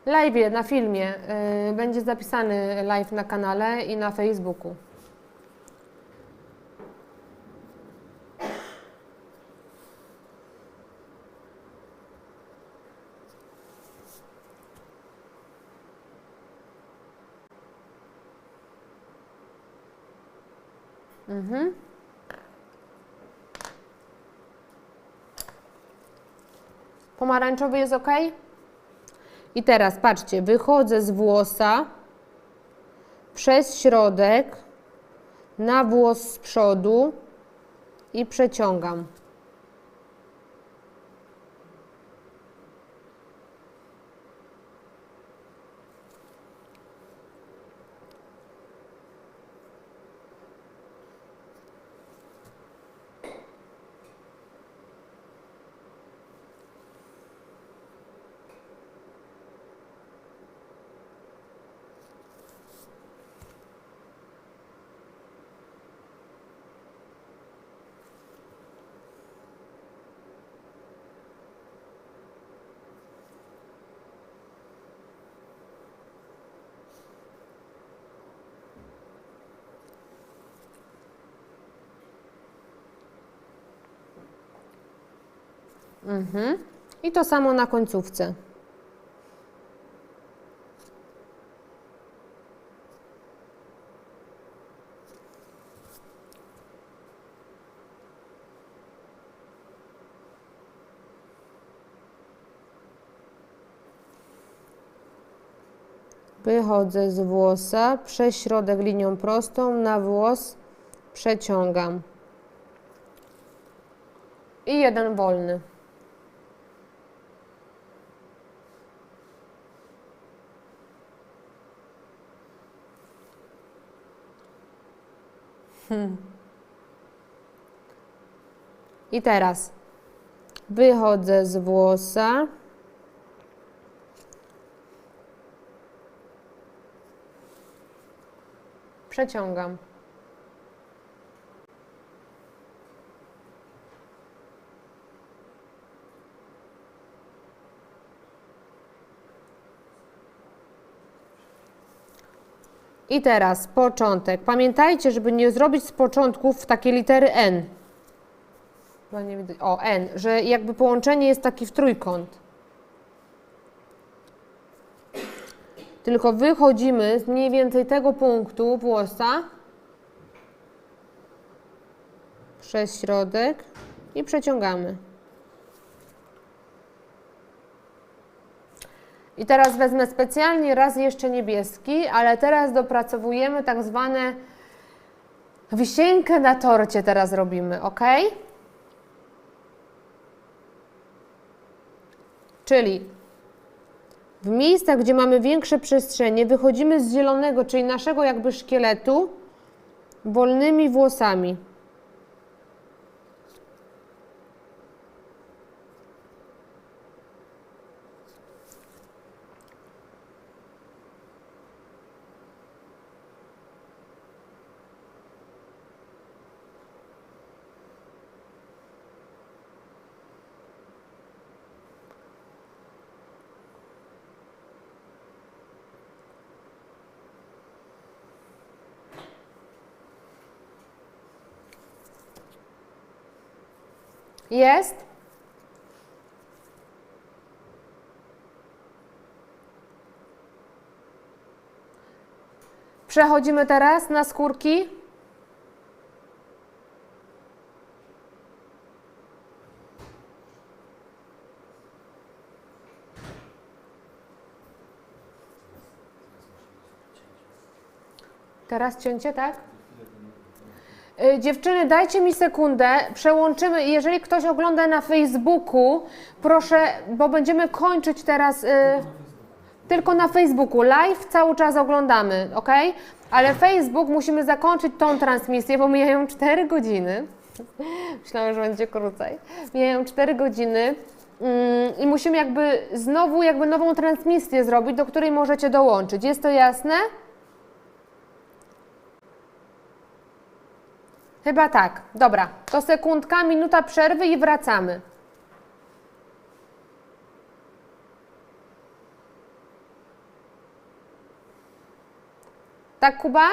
live'ie, na filmie. Będzie zapisany live na kanale i na Facebooku. Pomarańczowy jest ok? I teraz patrzcie, wychodzę z włosa przez środek na włos z przodu i przeciągam. I to samo na końcówce. Wychodzę z włosa, przez środek linią prostą na włos, przeciągam. I jeden wolny. I teraz wychodzę z włosa, przeciągam. I teraz początek. Pamiętajcie, żeby nie zrobić z początków takie litery N. Chyba nie widać. O, N, że jakby połączenie jest taki w trójkąt. Tylko wychodzimy z mniej więcej tego punktu włosa przez środek i przeciągamy. I teraz wezmę specjalnie raz jeszcze niebieski, ale teraz dopracowujemy tak zwane wisienkę na torcie teraz robimy, ok? Czyli w miejscach, gdzie mamy większe przestrzenie, wychodzimy z zielonego, czyli naszego jakby szkieletu, wolnymi włosami. Jest? Przechodzimy teraz na skórki. Teraz cięcie, tak? Dziewczyny, dajcie mi sekundę, przełączymy. Jeżeli ktoś ogląda na Facebooku, proszę, bo będziemy kończyć teraz tylko na Facebooku. Live cały czas oglądamy, ok? Ale Facebook musimy zakończyć tą transmisję, bo mijają 4 godziny. Myślałam, że będzie krócej. Mijają 4 godziny i musimy znowu nową transmisję zrobić, do której możecie dołączyć. Jest to jasne? Chyba tak. Dobra, to sekundka, minuta przerwy i wracamy. Tak, Kuba?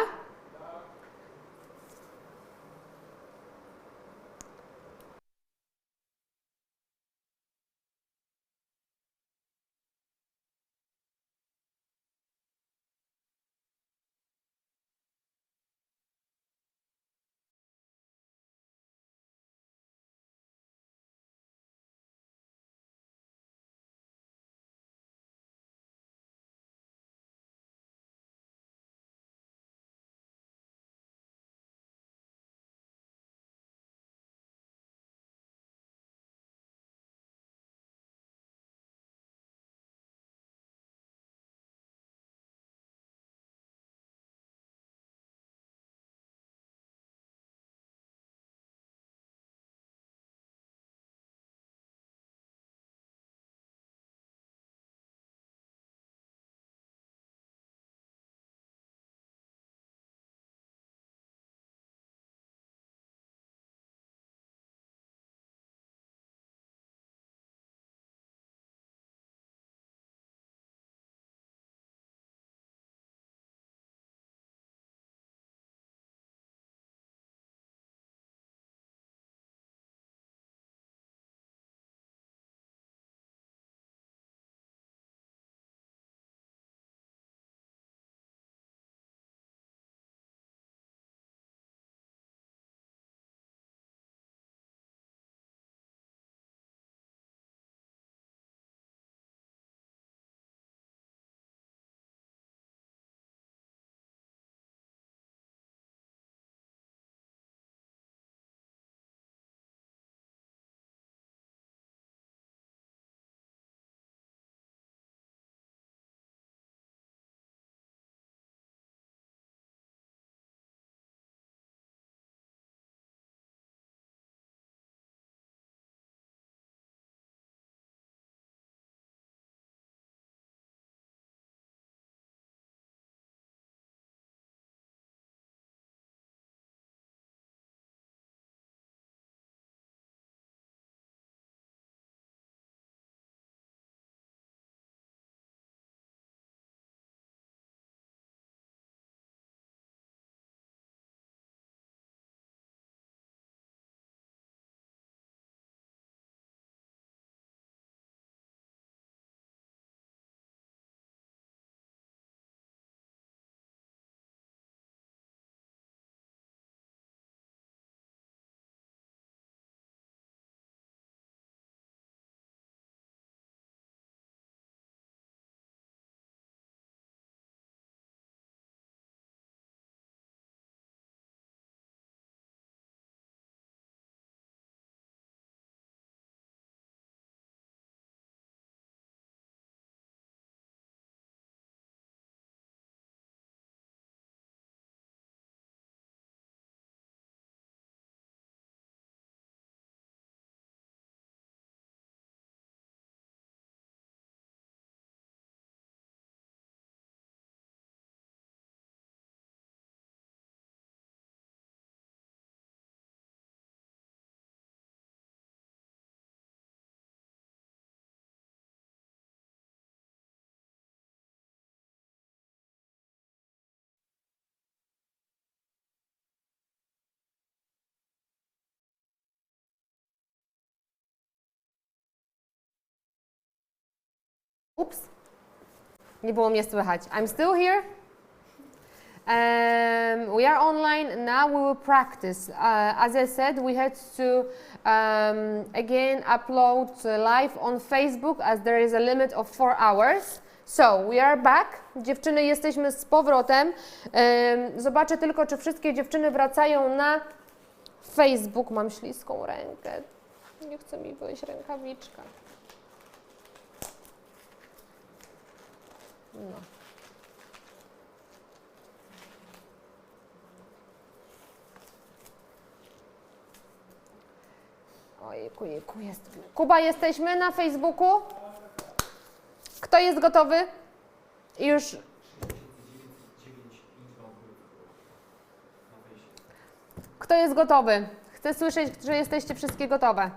Oops. Nie było mnie słychać. I'm still here. We are online. Now we will practice. As I said, we had to again upload live on Facebook as there is a limit of 4 hours. So, we are back. Dziewczyny, jesteśmy z powrotem. Zobaczę tylko, czy wszystkie dziewczyny wracają na Facebook. Mam śliską rękę. Nie chce mi wyjść rękawiczka. No. Ojejku, jest. Kuba, jesteśmy na Facebooku? Kto jest gotowy? I już. Kto jest gotowy? Chcę słyszeć, że jesteście wszystkie gotowe.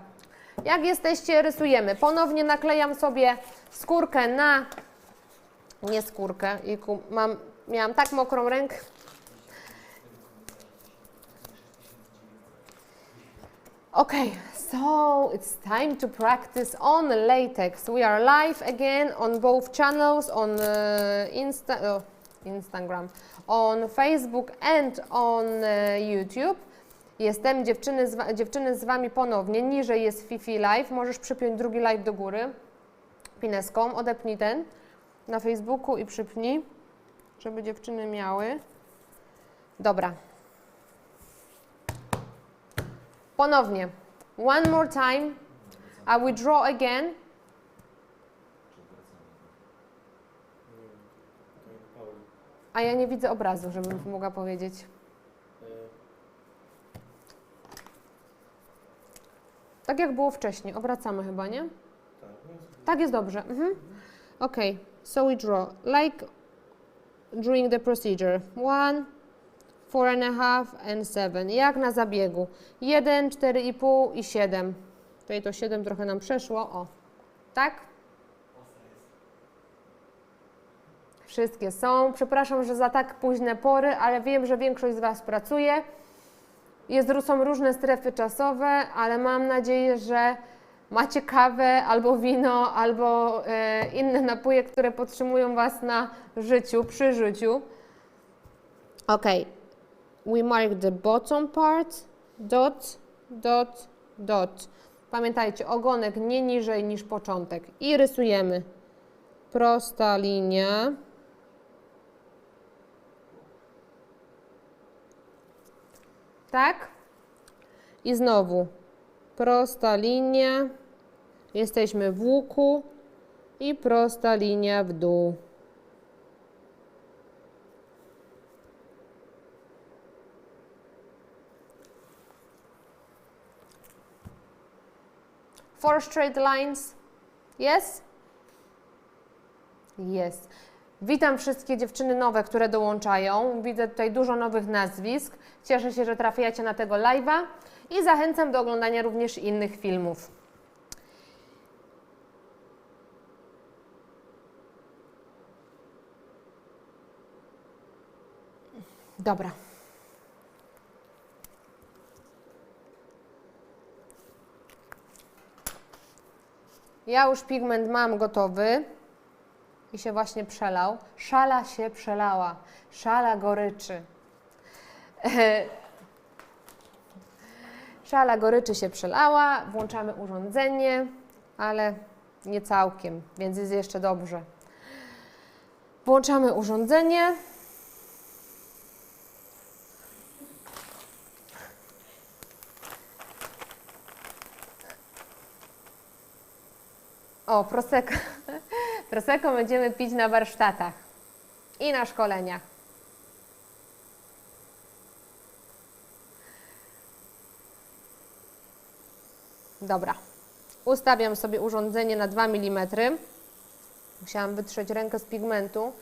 Jak jesteście, rysujemy. Ponownie naklejam sobie skórkę na... Nie skórkę. Miałam tak mokrą rękę. Okay, so it's time to practice on latex. We are live again on both channels, on Instagram, on Facebook and on YouTube. Jestem, dziewczyny z Wami ponownie. Niżej jest Fifi Live. Możesz przypiąć drugi live do góry. Pineską, odepnij ten na Facebooku i przypnij, żeby dziewczyny miały. Dobra. Ponownie. One more time. I will draw again. A ja nie widzę obrazu, żebym mogła powiedzieć. Tak jak było wcześniej. Obracamy chyba, nie? Tak jest dobrze. Okay. So we draw like during the procedure. 1, 4,5 and 7. Jak na zabiegu. 1, 4,5 i 7. Tutaj to 7 trochę nam przeszło. O. Tak? Wszystkie są. Przepraszam, że za tak późne pory, ale wiem, że większość z Was pracuje. Są różne strefy czasowe, ale mam nadzieję, że macie kawę, albo wino, albo inne napoje, które podtrzymują Was na życiu, przy życiu. Ok. We mark the bottom part, dot, dot, dot. Pamiętajcie, ogonek nie niżej niż początek. I rysujemy. Prosta linia. Tak? I znowu prosta linia. Jesteśmy w łuku i prosta linia w dół. Four straight lines. Yes? Yes. Witam wszystkie dziewczyny nowe, które dołączają. Widzę tutaj dużo nowych nazwisk. Cieszę się, że trafiacie na tego live'a i zachęcam do oglądania również innych filmów. Dobra. Ja już pigment mam gotowy i się właśnie przelał. Szala się przelała. Szala goryczy. Szala goryczy się przelała. Włączamy urządzenie, ale nie całkiem, więc jest jeszcze dobrze. Włączamy urządzenie. O, Prosecco. Prosecco będziemy pić na warsztatach i na szkoleniach. Dobra. Ustawiam sobie urządzenie na 2 mm. Musiałam wytrzeć rękę z pigmentu.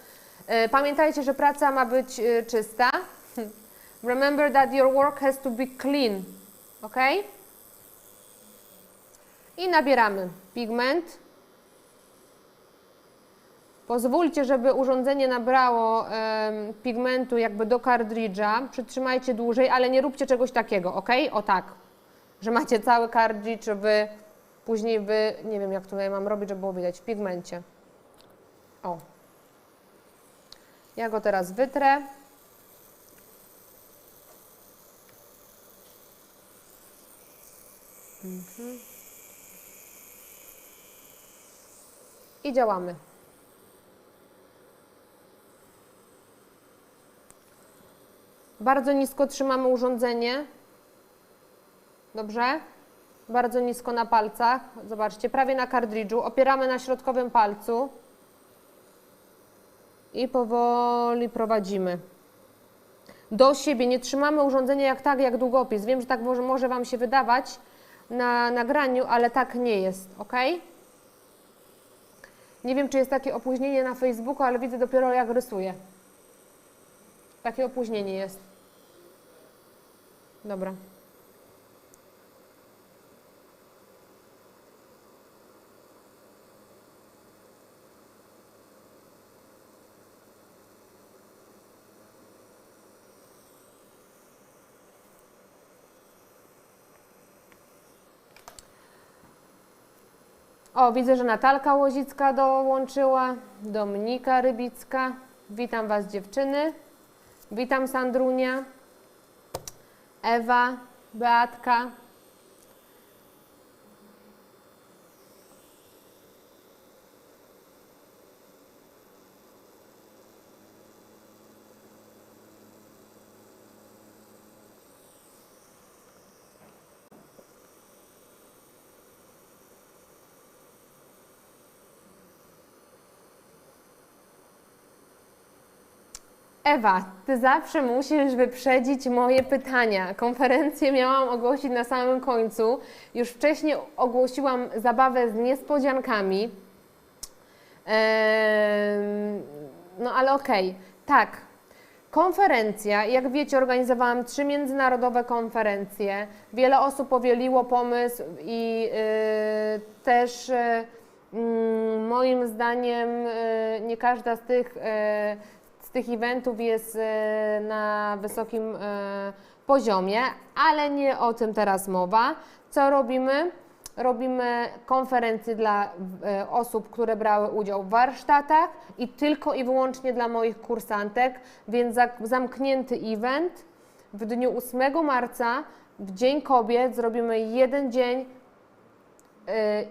Pamiętajcie, że praca ma być czysta. Remember that your work has to be clean. Ok? I nabieramy pigment. Pozwólcie, żeby urządzenie nabrało pigmentu jakby do kartridża. Przytrzymajcie dłużej, ale nie róbcie czegoś takiego, ok? O tak, że macie cały kartridż, później nie wiem jak tutaj mam robić, żeby było widać w pigmencie. O. Ja go teraz wytrę. I działamy. Bardzo nisko trzymamy urządzenie. Dobrze? Bardzo nisko na palcach. Zobaczcie, prawie na kartridżu. Opieramy na środkowym palcu. I powoli prowadzimy. Do siebie. Nie trzymamy urządzenia jak długopis. Wiem, że tak może Wam się wydawać na nagraniu, ale tak nie jest. Ok? Nie wiem, czy jest takie opóźnienie na Facebooku, ale widzę dopiero jak rysuję. Takie opóźnienie jest. Dobra. O, widzę, że Natalka Łozicka dołączyła, Dominika Rybicka. Witam Was, dziewczyny. Witam, Sandrunia, Ewa, Beatka. Ewa, Ty zawsze musisz wyprzedzić moje pytania. Konferencję miałam ogłosić na samym końcu. Już wcześniej ogłosiłam zabawę z niespodziankami. No ale okej. Tak. Konferencja, jak wiecie, organizowałam 3 międzynarodowe konferencje. Wiele osób powieliło pomysł i też moim zdaniem nie każda z tych eventów jest na wysokim poziomie, ale nie o tym teraz mowa. Co robimy? Robimy konferencje dla osób, które brały udział w warsztatach i tylko i wyłącznie dla moich kursantek, więc zamknięty event w dniu 8 marca, w Dzień Kobiet, zrobimy jeden dzień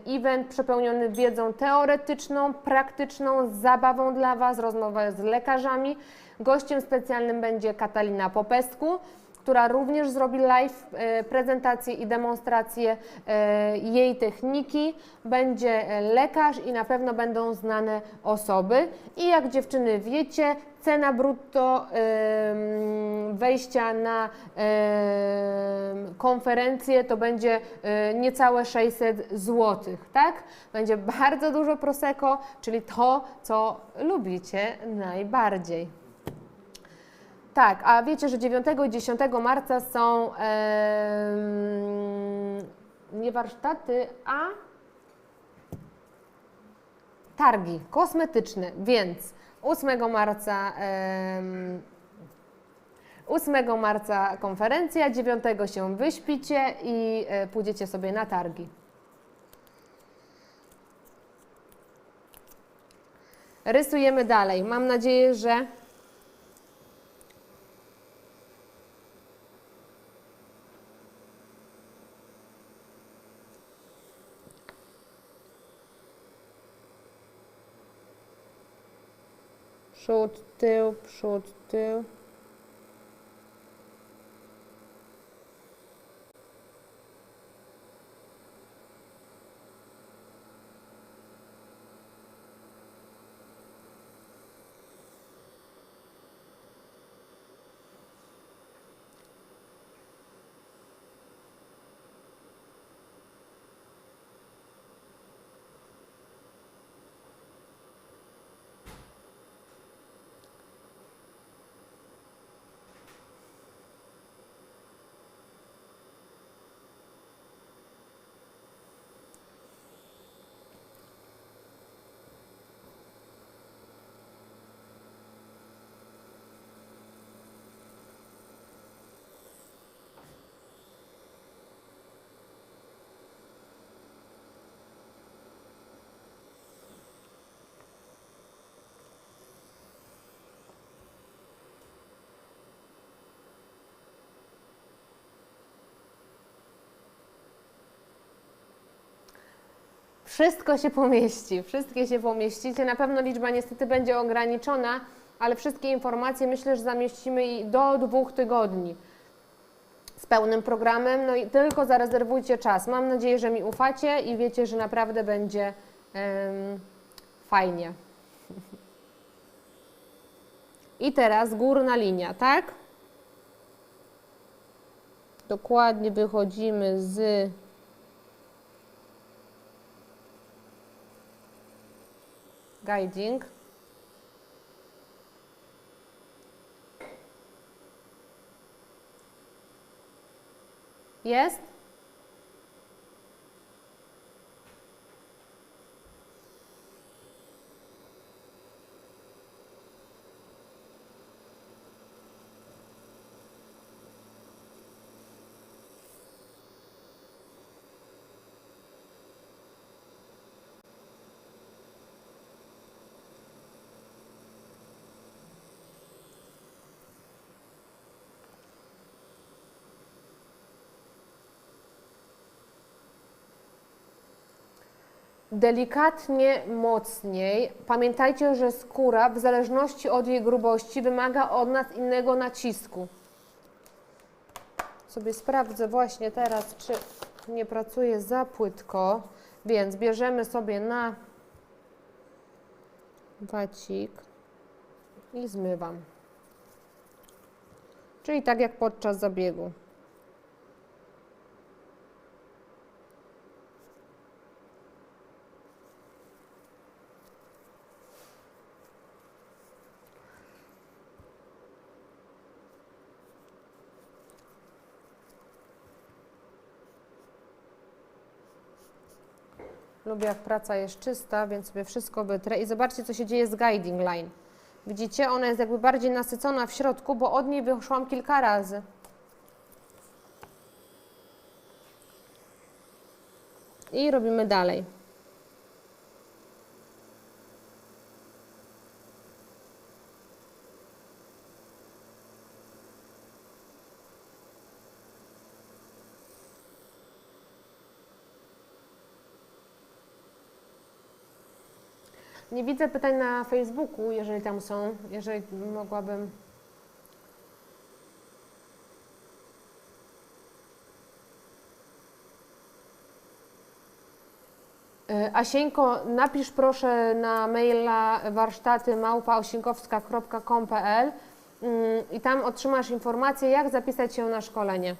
event przepełniony wiedzą teoretyczną, praktyczną, z zabawą dla Was, rozmowę z lekarzami. Gościem specjalnym będzie Katalina Popesku, która również zrobi live prezentację i demonstrację jej techniki. Będzie lekarz i na pewno będą znane osoby. I jak dziewczyny wiecie, cena brutto wejścia na konferencję to będzie niecałe 600 zł, tak? Będzie bardzo dużo prosecco, czyli to, co lubicie najbardziej. Tak, a wiecie, że 9 i 10 marca są nie warsztaty, a targi kosmetyczne, więc 8 marca konferencja, 9 się wyśpicie i pójdziecie sobie na targi. Rysujemy dalej. Mam nadzieję, że przód, tył, przód, tył. Wszystko się pomieści, wszystkie się pomieścicie. Na pewno liczba niestety będzie ograniczona, ale wszystkie informacje myślę, że zamieścimy i do 2 tygodni z pełnym programem. No i tylko zarezerwujcie czas. Mam nadzieję, że mi ufacie i wiecie, że naprawdę będzie fajnie. I teraz górna linia, tak? Dokładnie wychodzimy z guiding. Jest? Delikatnie mocniej. Pamiętajcie, że skóra w zależności od jej grubości wymaga od nas innego nacisku. Sobie sprawdzę właśnie teraz, czy nie pracuje za płytko, więc bierzemy sobie na wacik i zmywam. Czyli tak jak podczas zabiegu. Lubię, jak praca jest czysta, więc sobie wszystko wytrę. I zobaczcie, co się dzieje z guiding line. Widzicie, ona jest jakby bardziej nasycona w środku, bo od niej wyszłam kilka razy. I robimy dalej. Nie widzę pytań na Facebooku, jeżeli tam są, jeżeli mogłabym. Asieńko, napisz proszę na maila warsztaty@osinkowska.com.pl i tam otrzymasz informację, jak zapisać się na szkolenie.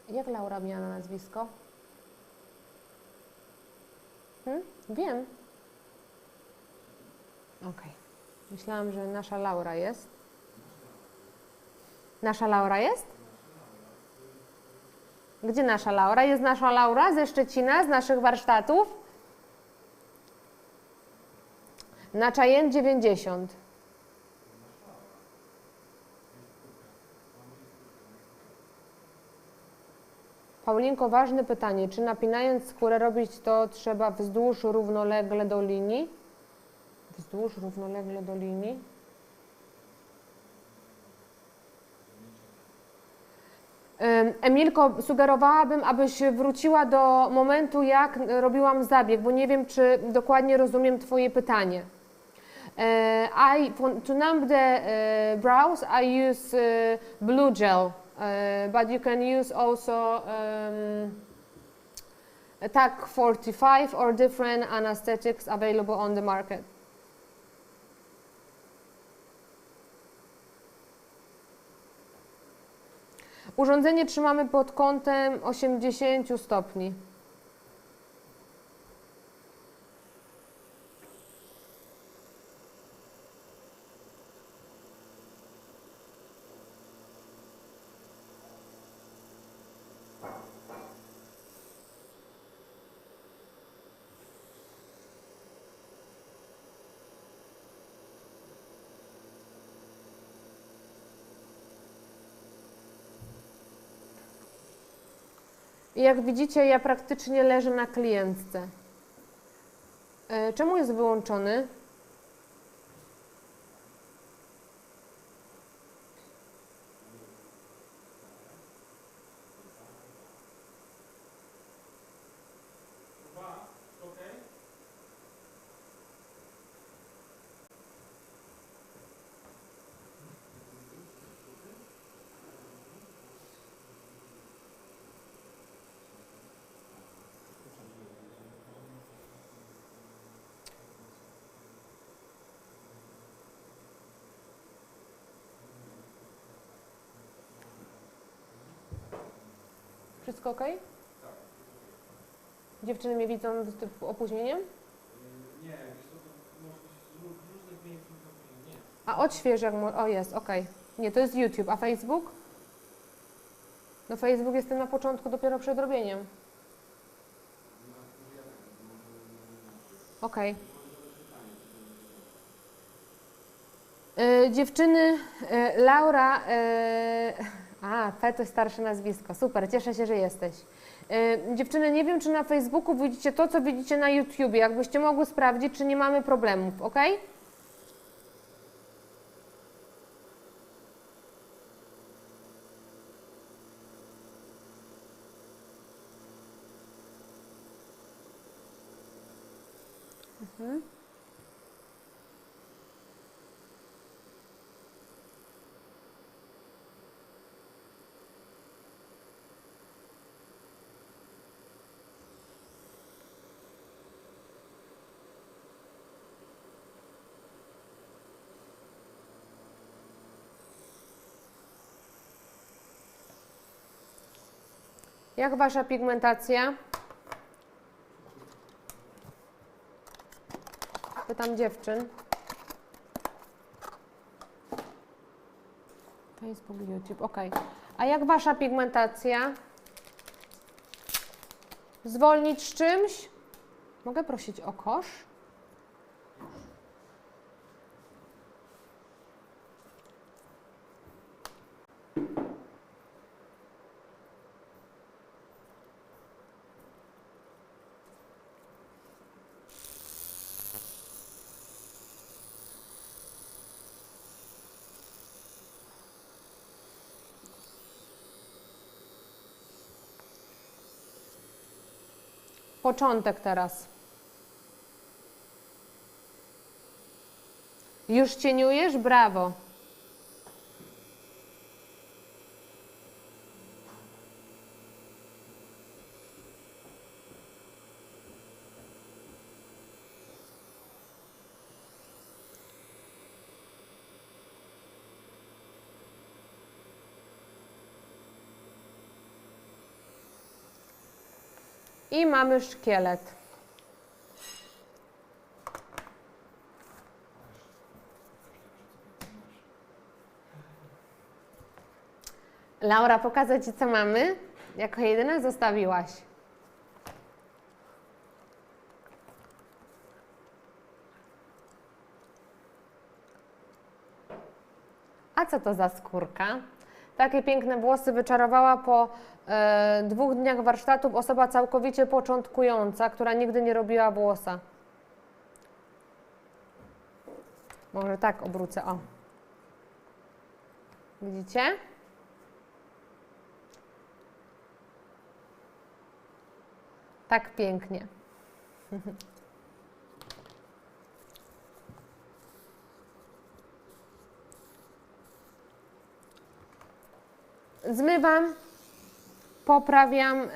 Jak Laura miała na nazwisko? Wiem. Okej. Myślałam, że nasza Laura jest. Nasza Laura jest? Gdzie nasza Laura? Jest nasza Laura ze Szczecina, z naszych warsztatów? Na Czajen 90. Paulinko, ważne pytanie. Czy napinając skórę robić to trzeba wzdłuż równolegle do linii? Wzdłuż równolegle do linii? Emilko, sugerowałabym, abyś wróciła do momentu, jak robiłam zabieg, bo nie wiem, czy dokładnie rozumiem Twoje pytanie. To numb the brows, I use blue gel. But you can use also TAC 45 or different anesthetics available on the market. Urządzenie trzymamy pod kątem 80 stopni. I jak widzicie, ja praktycznie leżę na klientce. Czemu jest wyłączony? Wszystko ok? Tak. Dziewczyny mnie widzą z opóźnieniem? Nie, wiesz co, to może być z różnych miejsc nie. A odśwież jak... O, jest, ok. Nie, to jest YouTube. A Facebook? No Facebook jestem na początku, dopiero przed robieniem. Ok. Dziewczyny, Laura... P to starsze nazwisko. Super, cieszę się, że jesteś. Dziewczyny, nie wiem, czy na Facebooku widzicie to, co widzicie na YouTubie. Jakbyście mogły sprawdzić, czy nie mamy problemów, ok? Jak wasza pigmentacja? Pytam dziewczyn. Facebook, YouTube, ok. A jak wasza pigmentacja? Zwolnić z czymś? Mogę prosić o kosz? Początek teraz. Już cieniujesz? Brawo. I mamy szkielet. Laura, pokazać Ci, co mamy? Jako jedyna zostawiłaś. A co to za skórka? Takie piękne włosy wyczarowała po 2 dniach warsztatów osoba całkowicie początkująca, która nigdy nie robiła włosa. Może tak obrócę, o. Widzicie? Tak pięknie. Zmywam, poprawiam.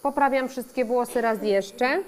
Poprawiam wszystkie włosy raz jeszcze.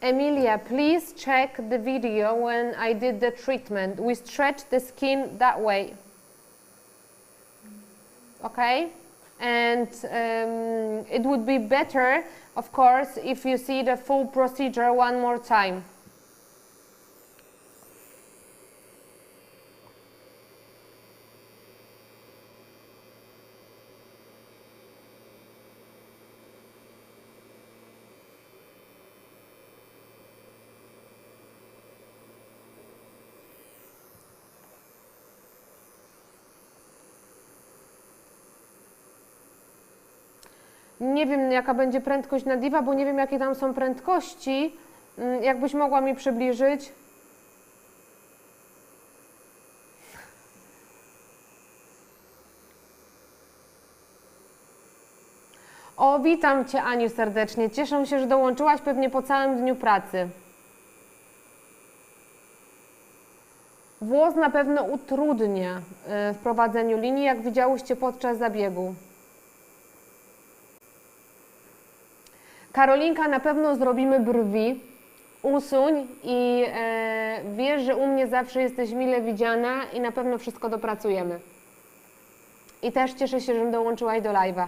Emilia, please check the video when I did the treatment. We stretch the skin that way. Okay? And it would be better, of course, if you see the full procedure one more time. Nie wiem, jaka będzie prędkość na Diva, bo nie wiem, jakie tam są prędkości. Jakbyś mogła mi przybliżyć? O, witam Cię, Aniu, serdecznie. Cieszę się, że dołączyłaś pewnie po całym dniu pracy. Włos na pewno utrudnia w prowadzeniu linii, jak widziałyście podczas zabiegu. Karolinka, na pewno zrobimy brwi, usuń i wiesz, że u mnie zawsze jesteś mile widziana i na pewno wszystko dopracujemy. I też cieszę się, że dołączyłaś do live'a.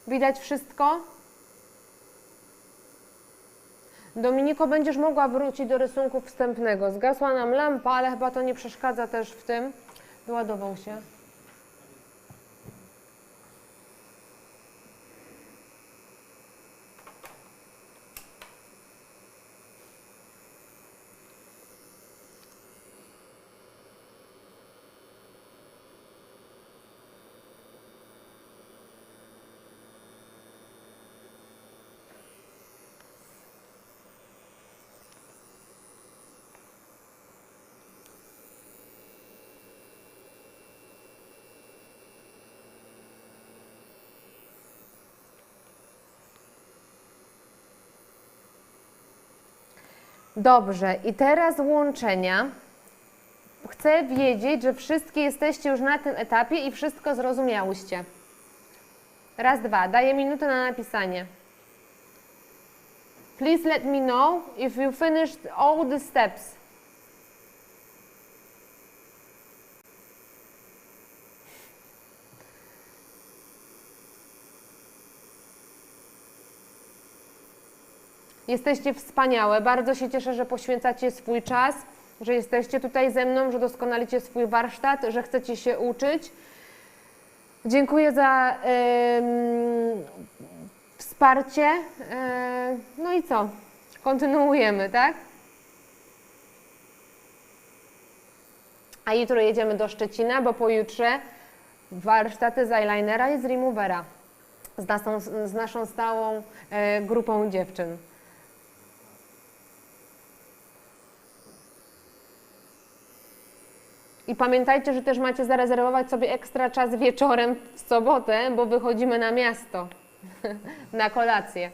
Widać wszystko? Dominiko, będziesz mogła wrócić do rysunku wstępnego. Zgasła nam lampa, ale chyba to nie przeszkadza też w tym. Wyładował się. Dobrze, i teraz łączenia. Chcę wiedzieć, że wszystkie jesteście już na tym etapie i wszystko zrozumiałyście. Raz, dwa. Daję minutę na napisanie. Please let me know if you finished all the steps. Jesteście wspaniałe. Bardzo się cieszę, że poświęcacie swój czas, że jesteście tutaj ze mną, że doskonalicie swój warsztat, że chcecie się uczyć. Dziękuję za wsparcie. No i co? Kontynuujemy, tak? A jutro jedziemy do Szczecina, bo pojutrze warsztaty z eyelinera i z removera z naszą stałą grupą dziewczyn. I pamiętajcie, że też macie zarezerwować sobie ekstra czas wieczorem w sobotę, bo wychodzimy na miasto na kolację.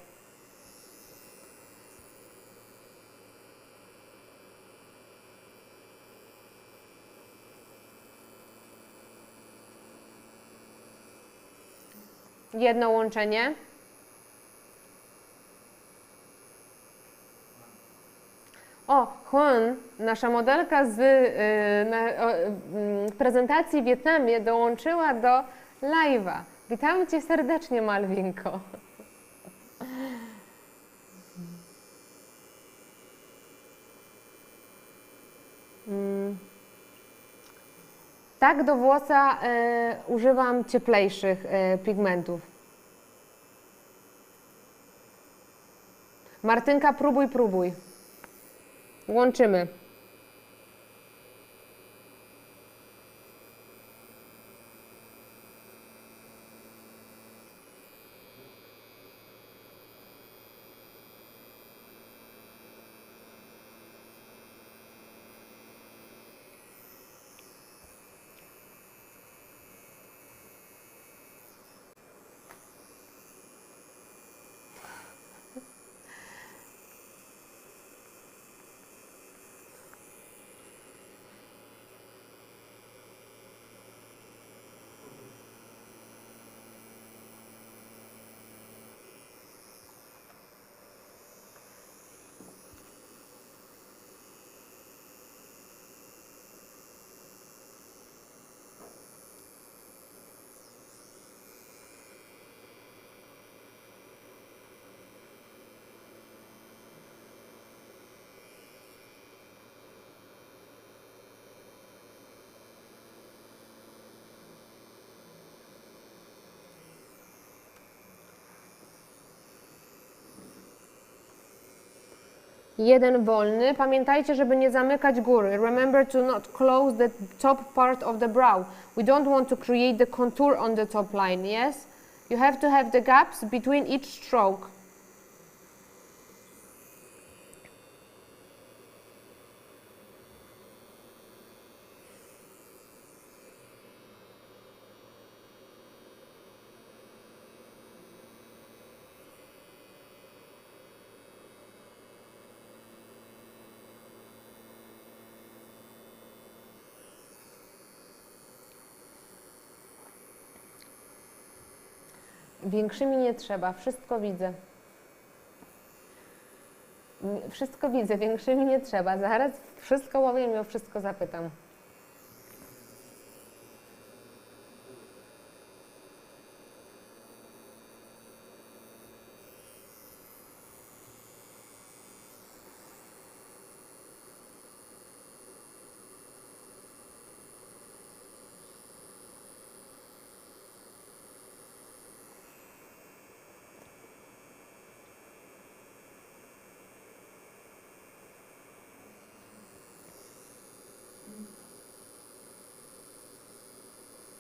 Jedno łączenie. O, Juan, nasza modelka z prezentacji w Wietnamie dołączyła do live'a. Witam Cię serdecznie, Malwinko. Tak, do włosa używam cieplejszych pigmentów. Martynka, próbuj, próbuj. Łączymy. Jeden wolny. Pamiętajcie, żeby nie zamykać góry. Remember to not close the top part of the brow. We don't want to create the contour on the top line, yes? You have to have the gaps between each stroke. Większymi nie trzeba, wszystko widzę. Wszystko widzę, większymi nie trzeba. Zaraz wszystko powiem i o wszystko zapytam.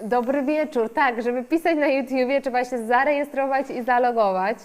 Dobry wieczór. Tak, żeby pisać na YouTubie, trzeba się zarejestrować i zalogować.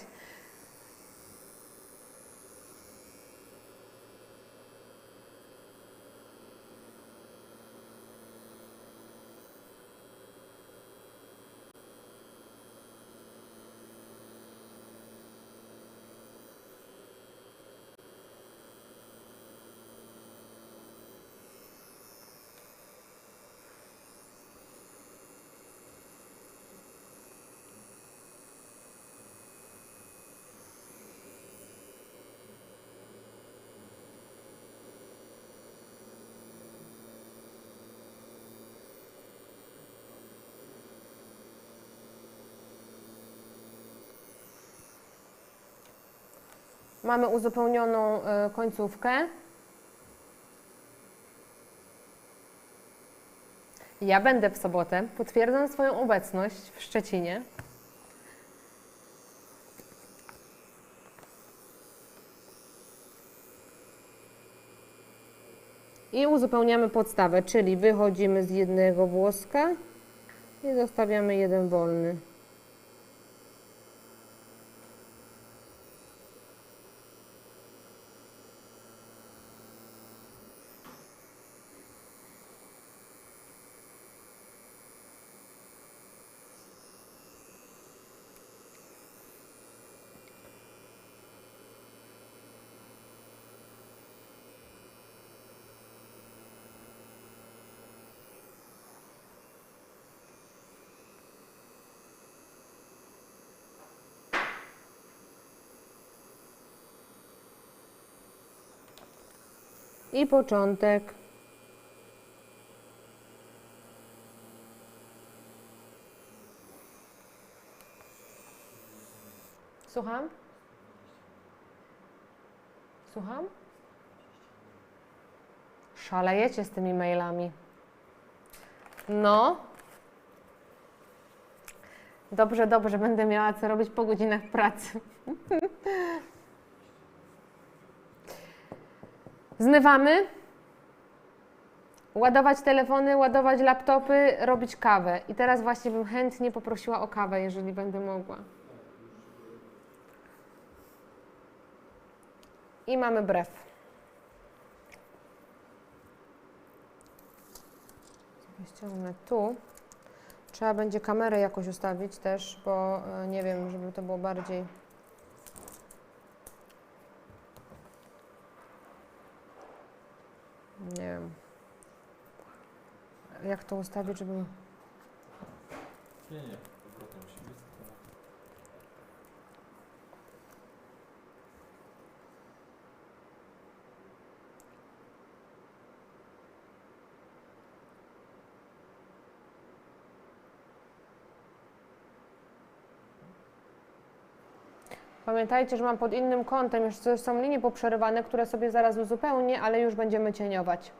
Mamy uzupełnioną końcówkę. Ja będę w sobotę. Potwierdzam swoją obecność w Szczecinie. I uzupełniamy podstawę, czyli wychodzimy z jednego włoska i zostawiamy jeden wolny. I początek. Słucham? Słucham? Szalejecie z tymi mailami. No. Dobrze, dobrze, będę miała co robić po godzinach pracy. Zmywamy, ładować telefony, ładować laptopy, robić kawę. I teraz właśnie bym chętnie poprosiła o kawę, jeżeli będę mogła. I mamy brew. Ściągnę tu. Trzeba będzie kamerę jakoś ustawić też, bo nie wiem, żeby to było bardziej... Nie wiem, jak to ustawić, żeby... Nie, powrotem musi być. Pamiętajcie, że mam pod innym kątem, jeszcze są linie poprzerywane, które sobie zaraz uzupełnię, ale już będziemy cieniować.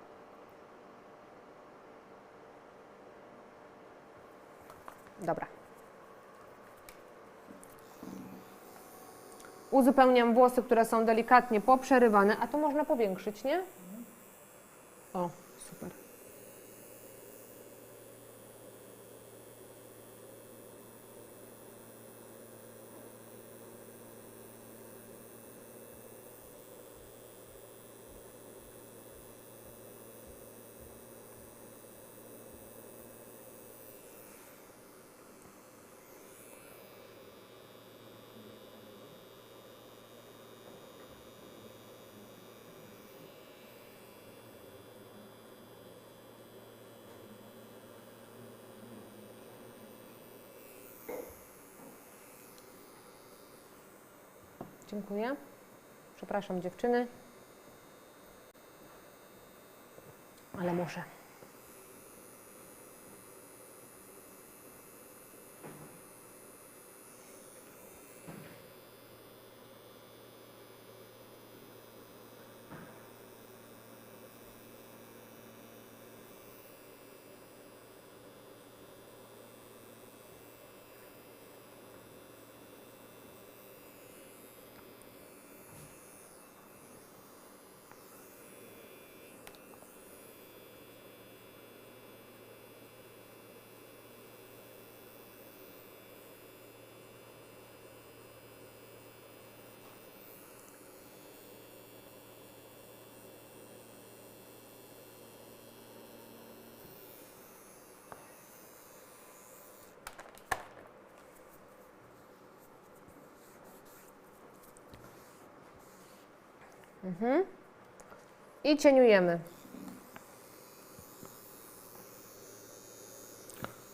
Dobra. Uzupełniam włosy, które są delikatnie poprzerywane, a to można powiększyć, nie? O, super. Dziękuję. Przepraszam dziewczyny, ale muszę. I cieniujemy.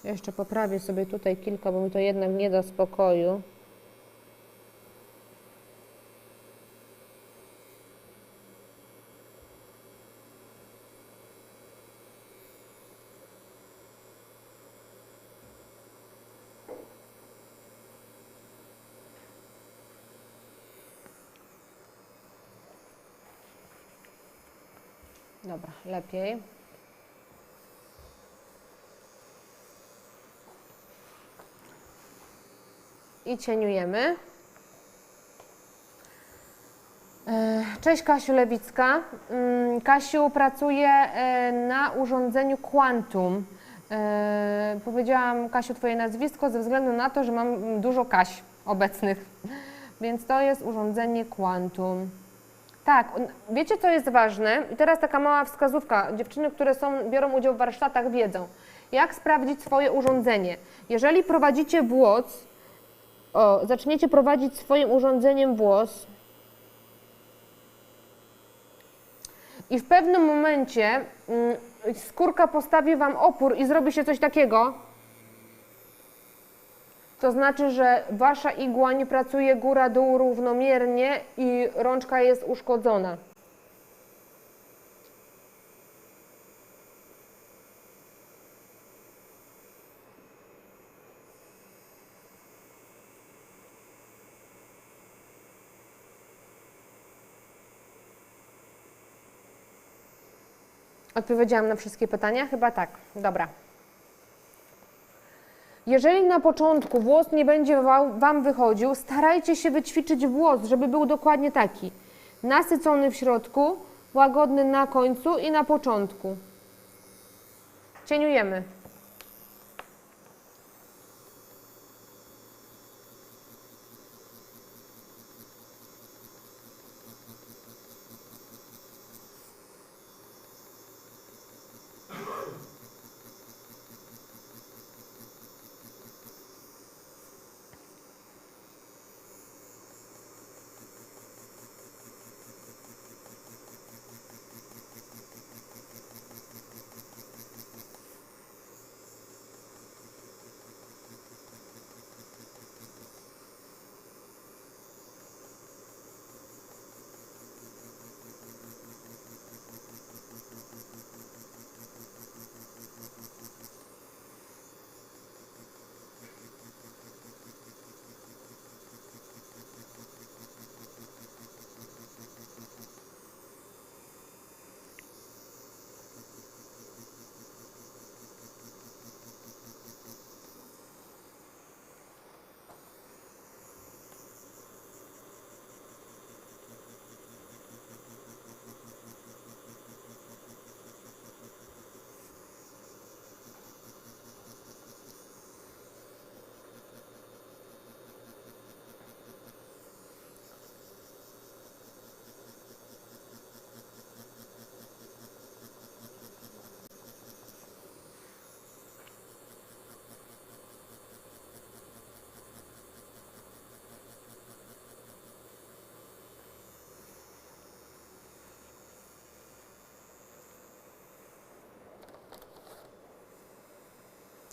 Jeszcze poprawię sobie tutaj kilka, bo mi to jednak nie da spokoju. Dobra, lepiej. I cieniujemy. Cześć, Kasiu Lewicka. Kasiu pracuje na urządzeniu Quantum. Powiedziałam, Kasiu, Twoje nazwisko ze względu na to, że mam dużo Kaś obecnych. Więc to jest urządzenie Quantum. Tak, wiecie, co jest ważne? I teraz taka mała wskazówka. Dziewczyny, które biorą udział w warsztatach, wiedzą, jak sprawdzić swoje urządzenie. Jeżeli prowadzicie włos, zaczniecie prowadzić swoim urządzeniem włos i w pewnym momencie skórka postawi Wam opór i zrobi się coś takiego, to znaczy, że Wasza igła nie pracuje góra-dół równomiernie i rączka jest uszkodzona. Odpowiedziałam na wszystkie pytania? Chyba tak. Dobra. Jeżeli na początku włos nie będzie Wam wychodził, starajcie się wyćwiczyć włos, żeby był dokładnie taki. Nasycony w środku, łagodny na końcu i na początku. Cieniujemy.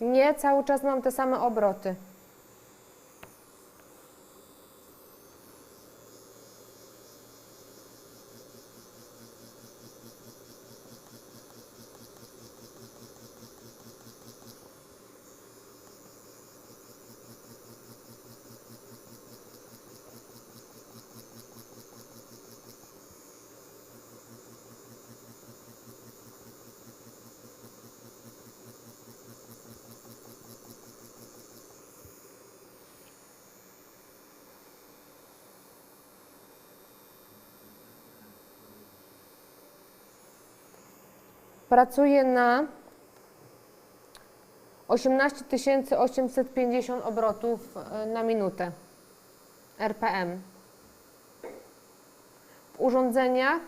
Nie, cały czas mam te same obroty. Pracuję na 18 850 obrotów na minutę RPM. W urządzeniach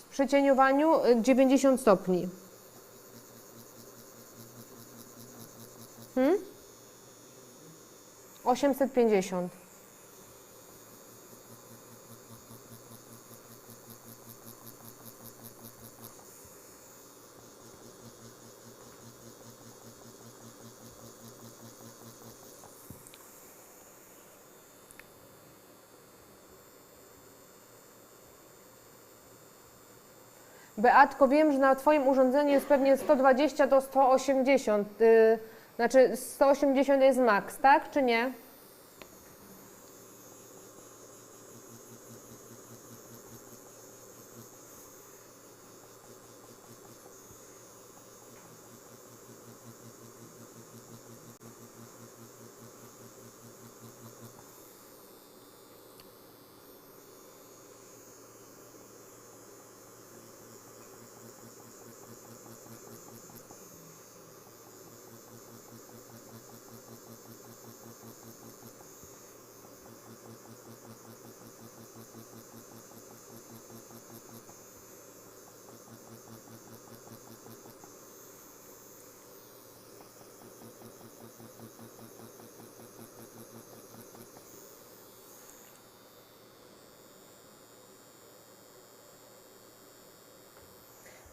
przy cieniowaniu 90 stopni. 850. Beatko, wiem, że na Twoim urządzeniu jest pewnie 120 do 180. Znaczy 180 jest max, tak czy nie?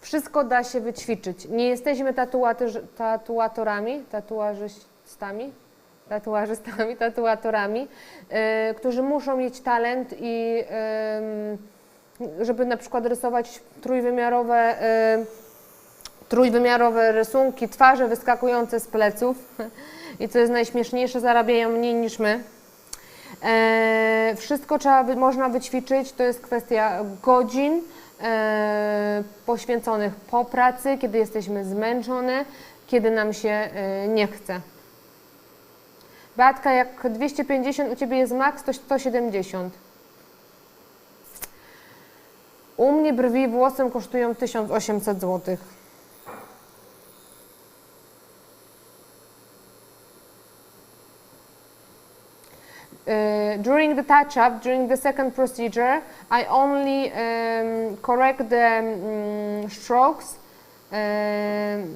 Wszystko da się wyćwiczyć. Nie jesteśmy tatuatorami, którzy muszą mieć talent i żeby na przykład rysować trójwymiarowe rysunki, twarze wyskakujące z pleców i co jest najśmieszniejsze, zarabiają mniej niż my. Wszystko można wyćwiczyć, to jest kwestia godzin poświęconych po pracy, kiedy jesteśmy zmęczone, kiedy nam się nie chce. Beatka, jak 250 u Ciebie jest max, to 170. U mnie brwi włosem kosztują 1800 zł. During the touch-up, during the second procedure, I only correct the strokes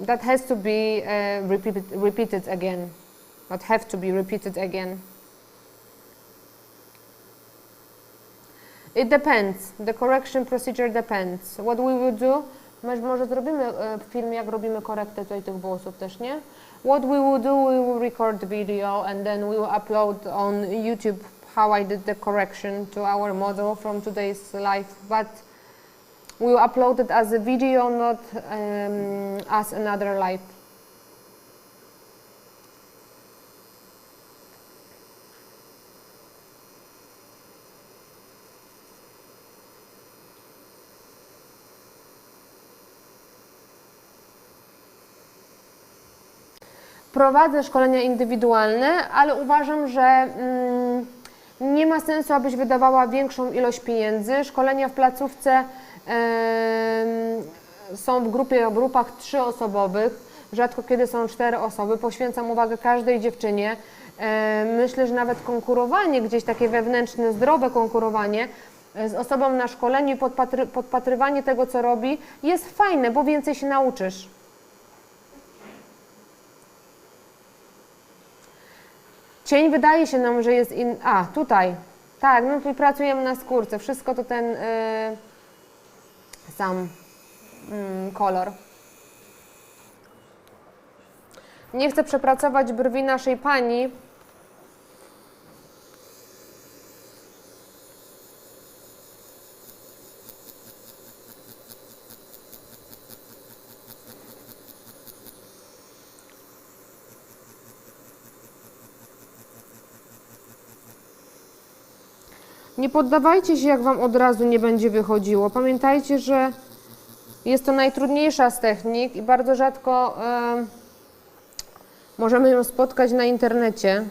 that has to be repeated again. That have to be repeated again. It depends. The correction procedure depends. What we will do, może zrobimy film, jak robimy korektę tutaj tych włosów też, nie? What we will do, we will record the video and then we will upload on YouTube how I did the correction to our model from today's life. But we will upload it as a video, not as another live. Prowadzę szkolenia indywidualne, ale uważam, że nie ma sensu, abyś wydawała większą ilość pieniędzy. Szkolenia w placówce są w grupach 3-osobowych, rzadko kiedy są 4 osoby. Poświęcam uwagę każdej dziewczynie. Myślę, że nawet konkurowanie, gdzieś takie wewnętrzne, zdrowe konkurowanie z osobą na szkoleniu i podpatrywanie tego, co robi, jest fajne, bo więcej się nauczysz. Cień wydaje się nam, że jest tutaj. Tak, no tu pracujemy na skórce. Wszystko to ten sam kolor. Nie chcę przepracować brwi naszej pani. Nie poddawajcie się, jak Wam od razu nie będzie wychodziło. Pamiętajcie, że jest to najtrudniejsza z technik i bardzo rzadko możemy ją spotkać na internecie.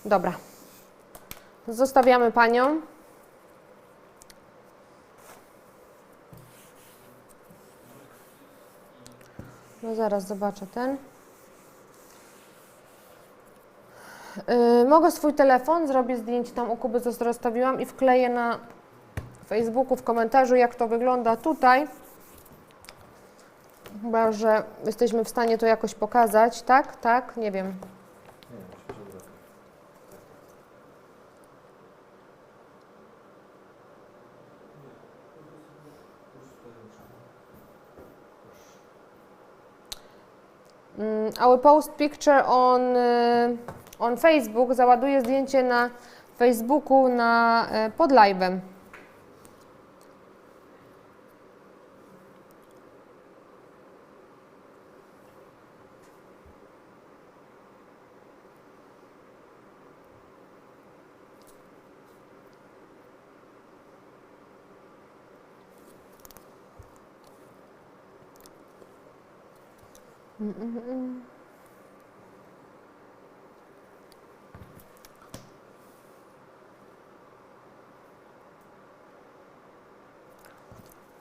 Dobra. Zostawiamy panią. No zaraz zobaczę ten. Mogę swój telefon, zrobię zdjęcie tam u Kuby, co rozstawiłam i wkleję na Facebooku w komentarzu, jak to wygląda tutaj. Chyba że jesteśmy w stanie to jakoś pokazać. Tak? Tak? Nie wiem. Nie, myślę, że tak. I will post picture on Facebook. Załaduję zdjęcie na Facebooku pod live'em.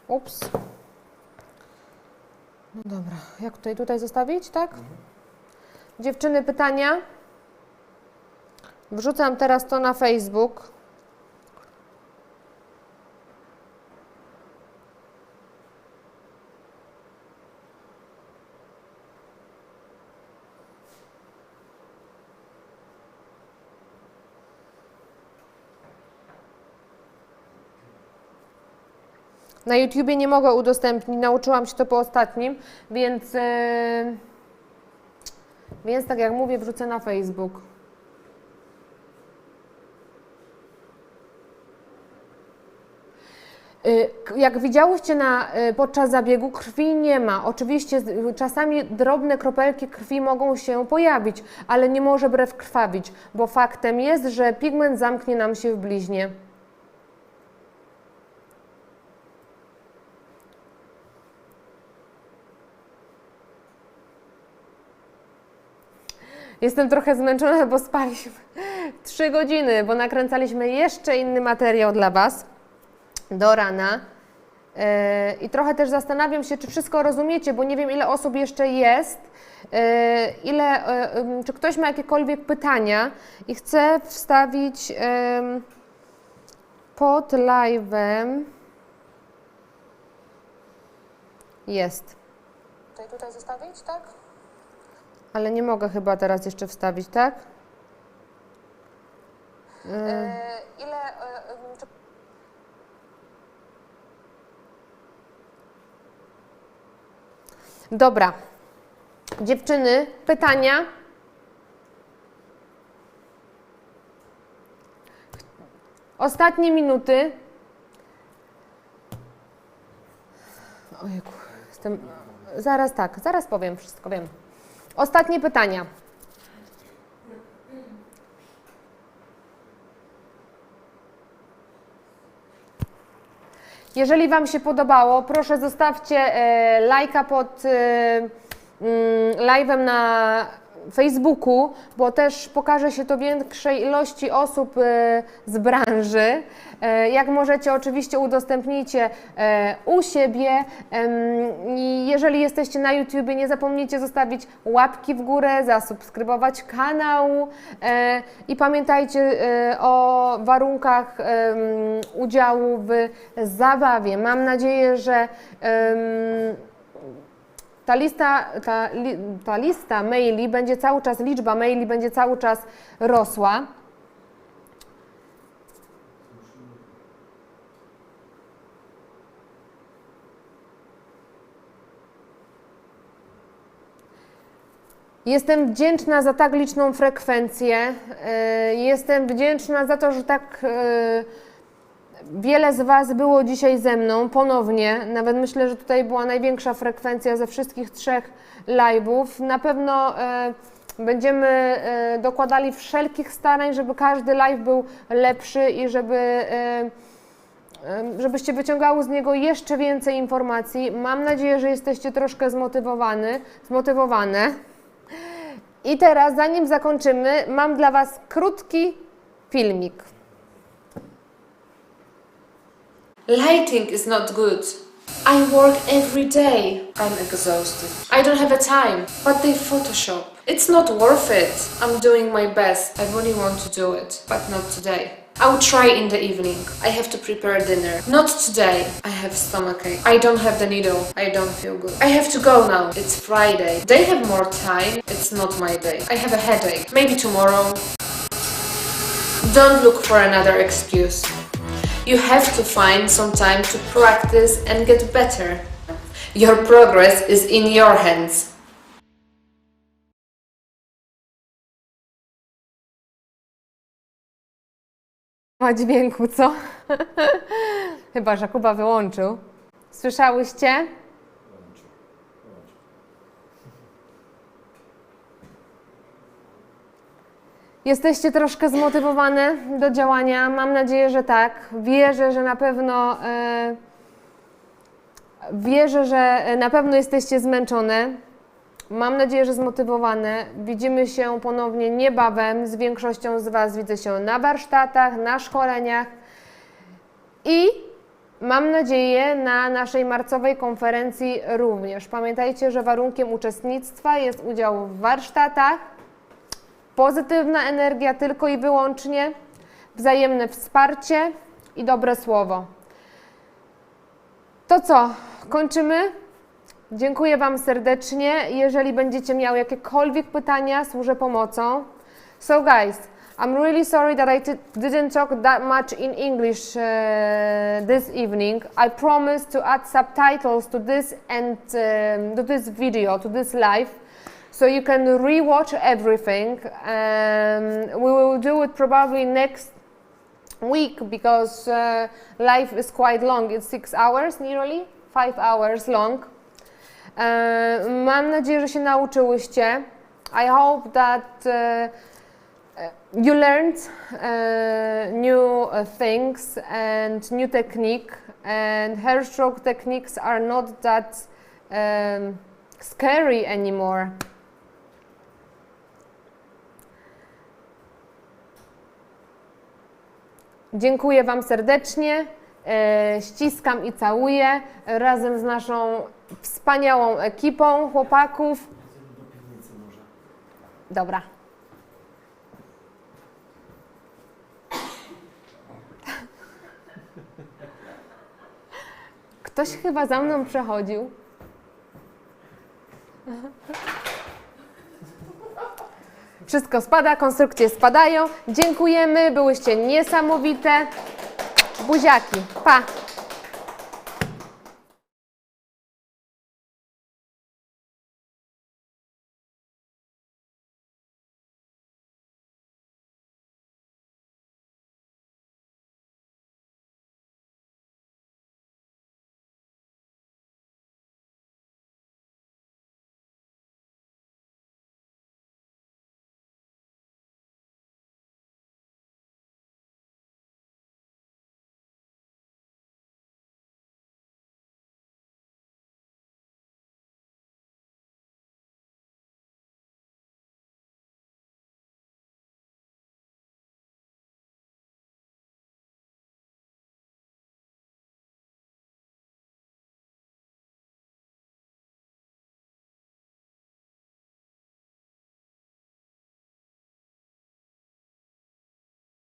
Ups. No dobra, jak tutaj zostawić, tak? Dziewczyny, pytania? Wrzucam teraz to na Facebook. Na YouTubie nie mogę udostępnić, nauczyłam się to po ostatnim, więc tak jak mówię, wrzucę na Facebook. Jak widziałyście podczas zabiegu, krwi nie ma. Oczywiście czasami drobne kropelki krwi mogą się pojawić, ale nie może brew krwawić, bo faktem jest, że pigment zamknie nam się w bliźnie. Jestem trochę zmęczona, bo spaliśmy 3 godziny, bo nakręcaliśmy jeszcze inny materiał dla Was do rana. I trochę też zastanawiam się, czy wszystko rozumiecie, bo nie wiem, ile osób jeszcze jest, czy ktoś ma jakiekolwiek pytania i chcę wstawić pod live'em. Jest. Tutaj zostawić, tak? Ale nie mogę chyba teraz jeszcze wstawić, tak? Ile... Dobra. Dziewczyny, pytania? Ostatnie minuty. Ojejku, jestem... zaraz powiem wszystko, wiem. Ostatnie pytania. Jeżeli Wam się podobało, proszę zostawcie lajka pod live'em na Facebooku, bo też pokaże się to większej ilości osób z branży. Jak możecie, oczywiście udostępnijcie u siebie. I jeżeli jesteście na YouTubie, nie zapomnijcie zostawić łapki w górę, zasubskrybować kanał i pamiętajcie o warunkach udziału w zabawie. Mam nadzieję, że ta lista maili będzie cały czas, liczba maili będzie cały czas rosła. Jestem wdzięczna za tak liczną frekwencję. Jestem wdzięczna za to, że tak wiele z Was było dzisiaj ze mną ponownie. Nawet myślę, że tutaj była największa frekwencja ze wszystkich 3 live'ów. Na pewno będziemy dokładali wszelkich starań, żeby każdy live był lepszy i żebyście wyciągały z niego jeszcze więcej informacji. Mam nadzieję, że jesteście troszkę zmotywowane. I teraz, zanim zakończymy, mam dla Was krótki filmik. Lighting is not good. I work every day. I'm exhausted. I don't have a time. But they Photoshop. It's not worth it. I'm doing my best. I really want to do it, but not today. I'll try in the evening. I have to prepare dinner. Not today. I have stomachache. I don't have the needle. I don't feel good. I have to go now. It's Friday. They have more time. It's not my day. I have a headache. Maybe tomorrow. Don't look for another excuse. You have to find some time to practice and get better. Your progress is in your hands. Ma dźwięku, co? Chyba, że Kuba wyłączył. Słyszałyście? Jesteście troszkę zmotywowane do działania? Mam nadzieję, że tak. Wierzę, że na pewno jesteście zmęczone. Mam nadzieję, że zmotywowane. Widzimy się ponownie niebawem. Z większością z Was widzę się na warsztatach, na szkoleniach i mam nadzieję na naszej marcowej konferencji również. Pamiętajcie, że warunkiem uczestnictwa jest udział w warsztatach, pozytywna energia tylko i wyłącznie, wzajemne wsparcie i dobre słowo. To co? Kończymy? Dziękuję Wam serdecznie. Jeżeli będziecie miały jakiekolwiek pytania, służę pomocą. So guys, I'm really sorry that I didn't talk that much in English this evening. I promised to add subtitles to this and to this video, to this live, so you can rewatch everything. We will do it probably next week because live is quite long. It's 6 hours, nearly 5 hours long. Mam nadzieję, że się nauczyłyście. I hope that you learned new things and new technique, and hair stroke techniques are not that scary anymore. Dziękuję Wam serdecznie, ściskam i całuję razem z naszą wspaniałą ekipą chłopaków. Do piwnicy może. Dobra. Ktoś chyba za mną przechodził. Wszystko spada, konstrukcje spadają. Dziękujemy, byłyście niesamowite. Buziaki, pa!